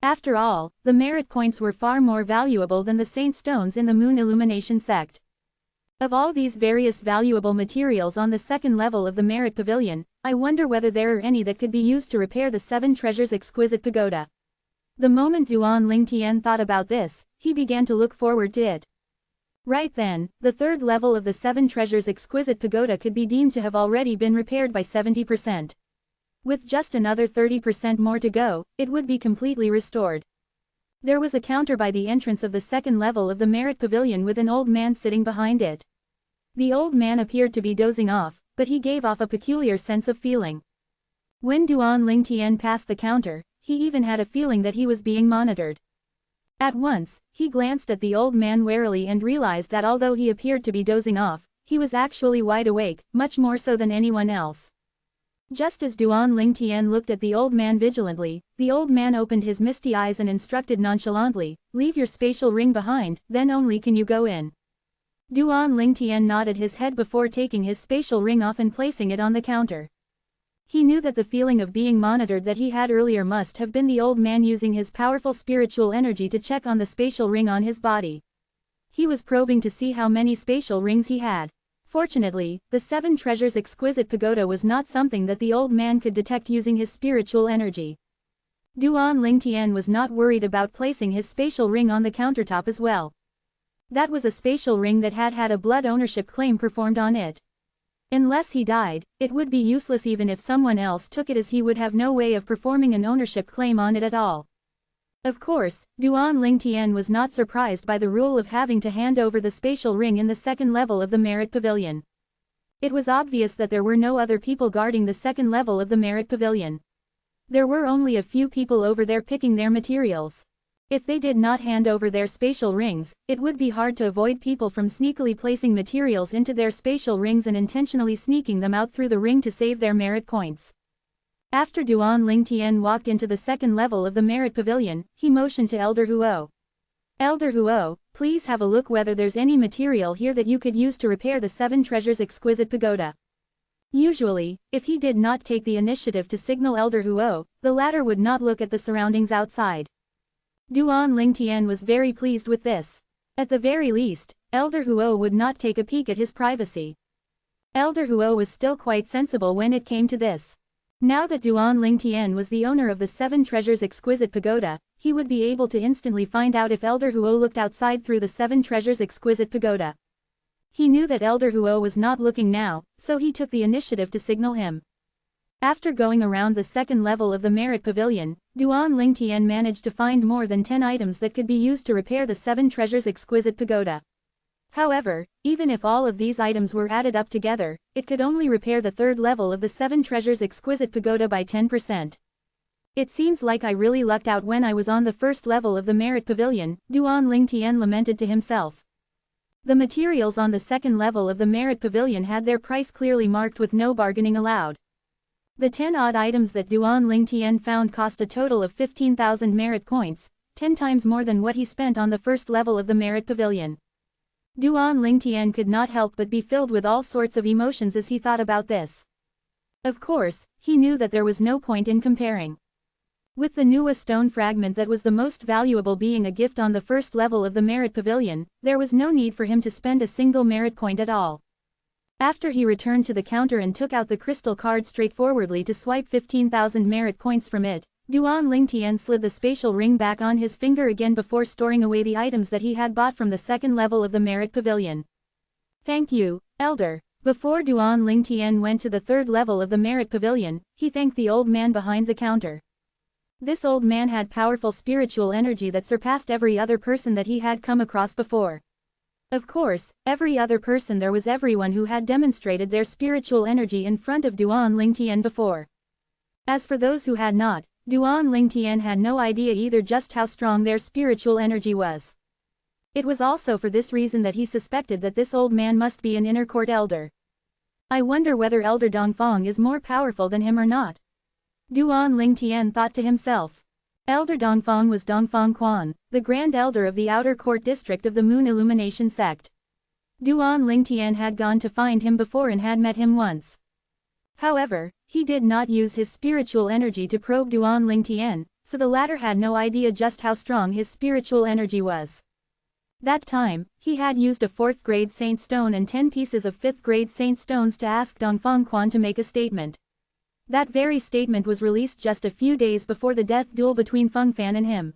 After all, the merit points were far more valuable than the saint stones in the Moon Illumination sect. Of all these various valuable materials on the second level of the Merit Pavilion, I wonder whether there are any that could be used to repair the 7 Treasures Exquisite Pagoda. The moment Duan Ling Tian thought about this, he began to look forward to it. Right then, the third level of the 7 Treasures Exquisite Pagoda could be deemed to have already been repaired by 70%. With just another 30% more to go, it would be completely restored. There was a counter by the entrance of the second level of the Merit Pavilion with an old man sitting behind it. The old man appeared to be dozing off, but he gave off a peculiar sense of feeling. When Duan Ling Tian passed the counter, he even had a feeling that he was being monitored. At once, he glanced at the old man warily and realized that although he appeared to be dozing off, he was actually wide awake, much more so than anyone else. Just as Duan Ling Tian looked at the old man vigilantly, the old man opened his misty eyes and instructed nonchalantly, "Leave your spatial ring behind, then only can you go in." Duan Ling Tian nodded his head before taking his spatial ring off and placing it on the counter. He knew that the feeling of being monitored that he had earlier must have been the old man using his powerful spiritual energy to check on the spatial ring on his body. He was probing to see how many spatial rings he had. Fortunately, the 7 Treasures Exquisite Pagoda was not something that the old man could detect using his spiritual energy. Duan Ling Tian was not worried about placing his spatial ring on the countertop as well. That was a spatial ring that had had a blood ownership claim performed on it. Unless he died, it would be useless even if someone else took it, as he would have no way of performing an ownership claim on it at all. Of course, Duan Ling Tian was not surprised by the rule of having to hand over the spatial ring in the second level of the Merit Pavilion. It was obvious that there were no other people guarding the second level of the Merit Pavilion. There were only a few people over there picking their materials. If they did not hand over their spatial rings, it would be hard to avoid people from sneakily placing materials into their spatial rings and intentionally sneaking them out through the ring to save their merit points. After Duan Ling Tian walked into the second level of the Merit Pavilion, he motioned to Elder Huo. "Elder Huo, please have a look whether there's any material here that you could use to repair the 7 Treasures Exquisite Pagoda." Usually, if he did not take the initiative to signal Elder Huo, the latter would not look at the surroundings outside. Duan Ling Tian was very pleased with this. At the very least, Elder Huo would not take a peek at his privacy. Elder Huo was still quite sensible when it came to this. Now that Duan Ling Tian was the owner of the 7 Treasures Exquisite Pagoda, he would be able to instantly find out if Elder Huo looked outside through the 7 Treasures Exquisite Pagoda. He knew that Elder Huo was not looking now, so he took the initiative to signal him. After going around the second level of the Merit Pavilion, Duan Lingtian managed to find more than 10 items that could be used to repair the 7 treasures exquisite pagoda. However, even if all of these items were added up together, it could only repair the third level of the 7 treasures exquisite pagoda by 10%. It seems like I really lucked out when I was on the first level of the Merit Pavilion, Duan Lingtian lamented to himself. The materials on the second level of the Merit Pavilion had their price clearly marked with no bargaining allowed. The 10 odd items that Duan Lingtian found cost a total of 15,000 merit points, 10 times more than what he spent on the first level of the Merit Pavilion. Duan Lingtian could not help but be filled with all sorts of emotions as he thought about this. Of course, he knew that there was no point in comparing. With the Nuwa stone fragment that was the most valuable being a gift on the first level of the Merit Pavilion, there was no need for him to spend a single merit point at all. After he returned to the counter and took out the crystal card straightforwardly to swipe 15,000 merit points from it, Duan Lingtian slid the spatial ring back on his finger again before storing away the items that he had bought from the second level of the Merit Pavilion. Thank you, Elder. Before Duan Lingtian went to the third level of the Merit Pavilion, he thanked the old man behind the counter. This old man had powerful spiritual energy that surpassed every other person that he had come across before. Of course, every other person there was everyone who had demonstrated their spiritual energy in front of Duan Lingtian before. As for those who had not, Duan Lingtian had no idea either just how strong their spiritual energy was. It was also for this reason that he suspected that this old man must be an inner court elder. I wonder whether Elder Dongfang is more powerful than him or not. Duan Lingtian thought to himself. Elder Dongfang was Dongfang Quan, the Grand Elder of the Outer Court District of the Moon Illumination Sect. Duan Lingtian had gone to find him before and had met him once. However, he did not use his spiritual energy to probe Duan Lingtian, so the latter had no idea just how strong his spiritual energy was. That time, he had used a 4th grade Saint Stone and 10 pieces of 5th grade Saint Stones to ask Dongfang Quan to make a statement. That very statement was released just a few days before the death duel between Feng Fan and him.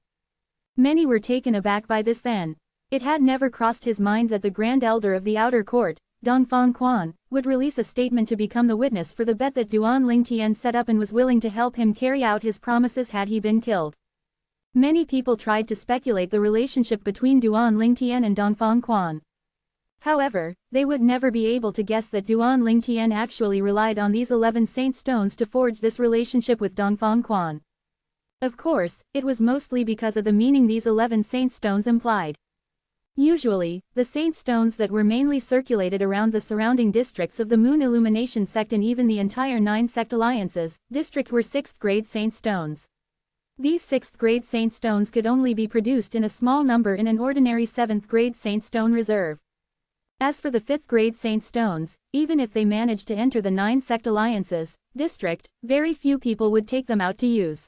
Many were taken aback by this then. It had never crossed his mind that the Grand Elder of the Outer Court, Dongfang Quan, would release a statement to become the witness for the bet that Duan Lingtian set up and was willing to help him carry out his promises had he been killed. Many people tried to speculate the relationship between Duan Lingtian and Dongfang Quan. However, they would never be able to guess that Duan Lingtian actually relied on these 11 Saint Stones to forge this relationship with Dongfang Quan. Of course, it was mostly because of the meaning these 11 Saint Stones implied. Usually, the Saint Stones that were mainly circulated around the surrounding districts of the Moon Illumination Sect and even the entire 9 Sect Alliances district were 6th grade Saint Stones. These 6th grade Saint Stones could only be produced in a small number in an ordinary 7th grade Saint Stone reserve. As for the 5th grade Saint Stones, even if they managed to enter the 9 Sect Alliances district, very few people would take them out to use.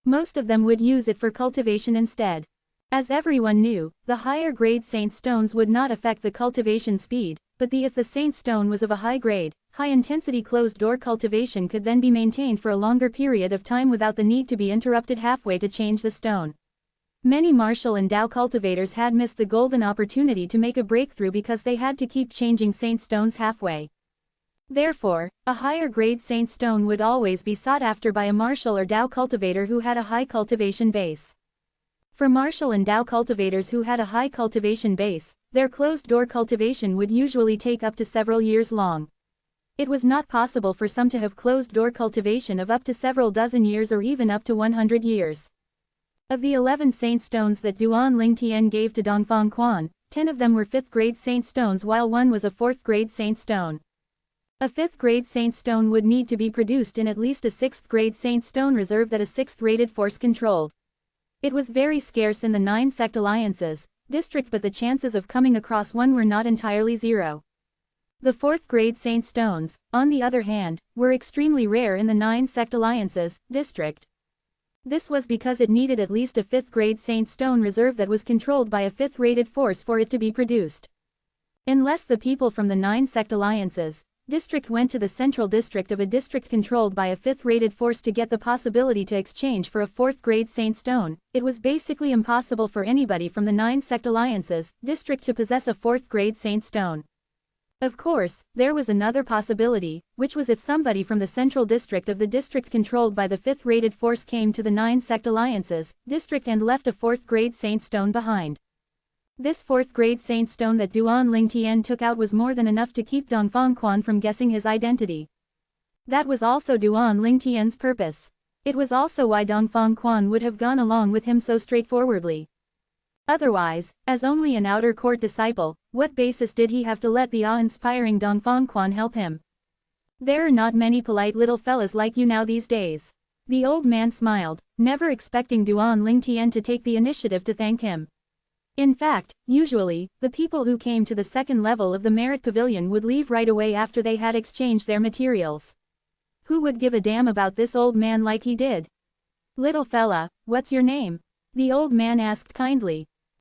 Most of them would use it for cultivation instead. As everyone knew, the higher grade Saint Stones would not affect the cultivation speed, but if the Saint Stone was of a high grade, high-intensity closed-door cultivation could then be maintained for a longer period of time without the need to be interrupted halfway to change the stone. Many martial and Dao cultivators had missed the golden opportunity to make a breakthrough because they had to keep changing Saint Stones halfway. Therefore, a higher grade Saint Stone would always be sought after by a martial or Dao cultivator who had a high cultivation base. For martial and Dao cultivators who had a high cultivation base, their closed-door cultivation would usually take up to several years long. It was not possible for some to have closed-door cultivation of up to several dozen years or even up to 100 years. Of the 11 Saint Stones that Duan Lingtian gave to Dongfang Quan, 10 of them were 5th grade Saint Stones while one was a 4th grade Saint Stone. A 5th grade Saint Stone would need to be produced in at least a 6th grade Saint Stone reserve that a 6th rated force controlled. It was very scarce in the 9 Sect Alliances district, but the chances of coming across one were not entirely zero. The 4th grade Saint Stones, on the other hand, were extremely rare in the 9 Sect Alliances district. This was because it needed at least a 5th grade Saint Stone reserve that was controlled by a 5th rated force for it to be produced. Unless the people from the 9 Sect Alliances district went to the central district of a district controlled by a 5th rated force to get the possibility to exchange for a 4th grade Saint Stone, it was basically impossible for anybody from the 9 Sect Alliances district to possess a 4th grade Saint Stone. Of course, there was another possibility, which was if somebody from the central district of the district controlled by the 5th rated force came to the 9 sect alliances district and left a 4th grade saint stone behind. This 4th grade saint stone that Duan Lingtian took out was more than enough to keep Dongfang Quan from guessing his identity. That was also Duan Lingtian's purpose. It was also why Dongfang Quan would have gone along with him so straightforwardly. Otherwise, as only an outer court disciple, what basis did he have to let the awe-inspiring Dongfang Quan help him? There are not many polite little fellas like you now these days. The old man smiled, never expecting Duan Lingtian to take the initiative to thank him. In fact, usually, the people who came to the second level of the Merit Pavilion would leave right away after they had exchanged their materials. Who would give a damn about this old man like he did? Little fella, what's your name? The old man asked kindly.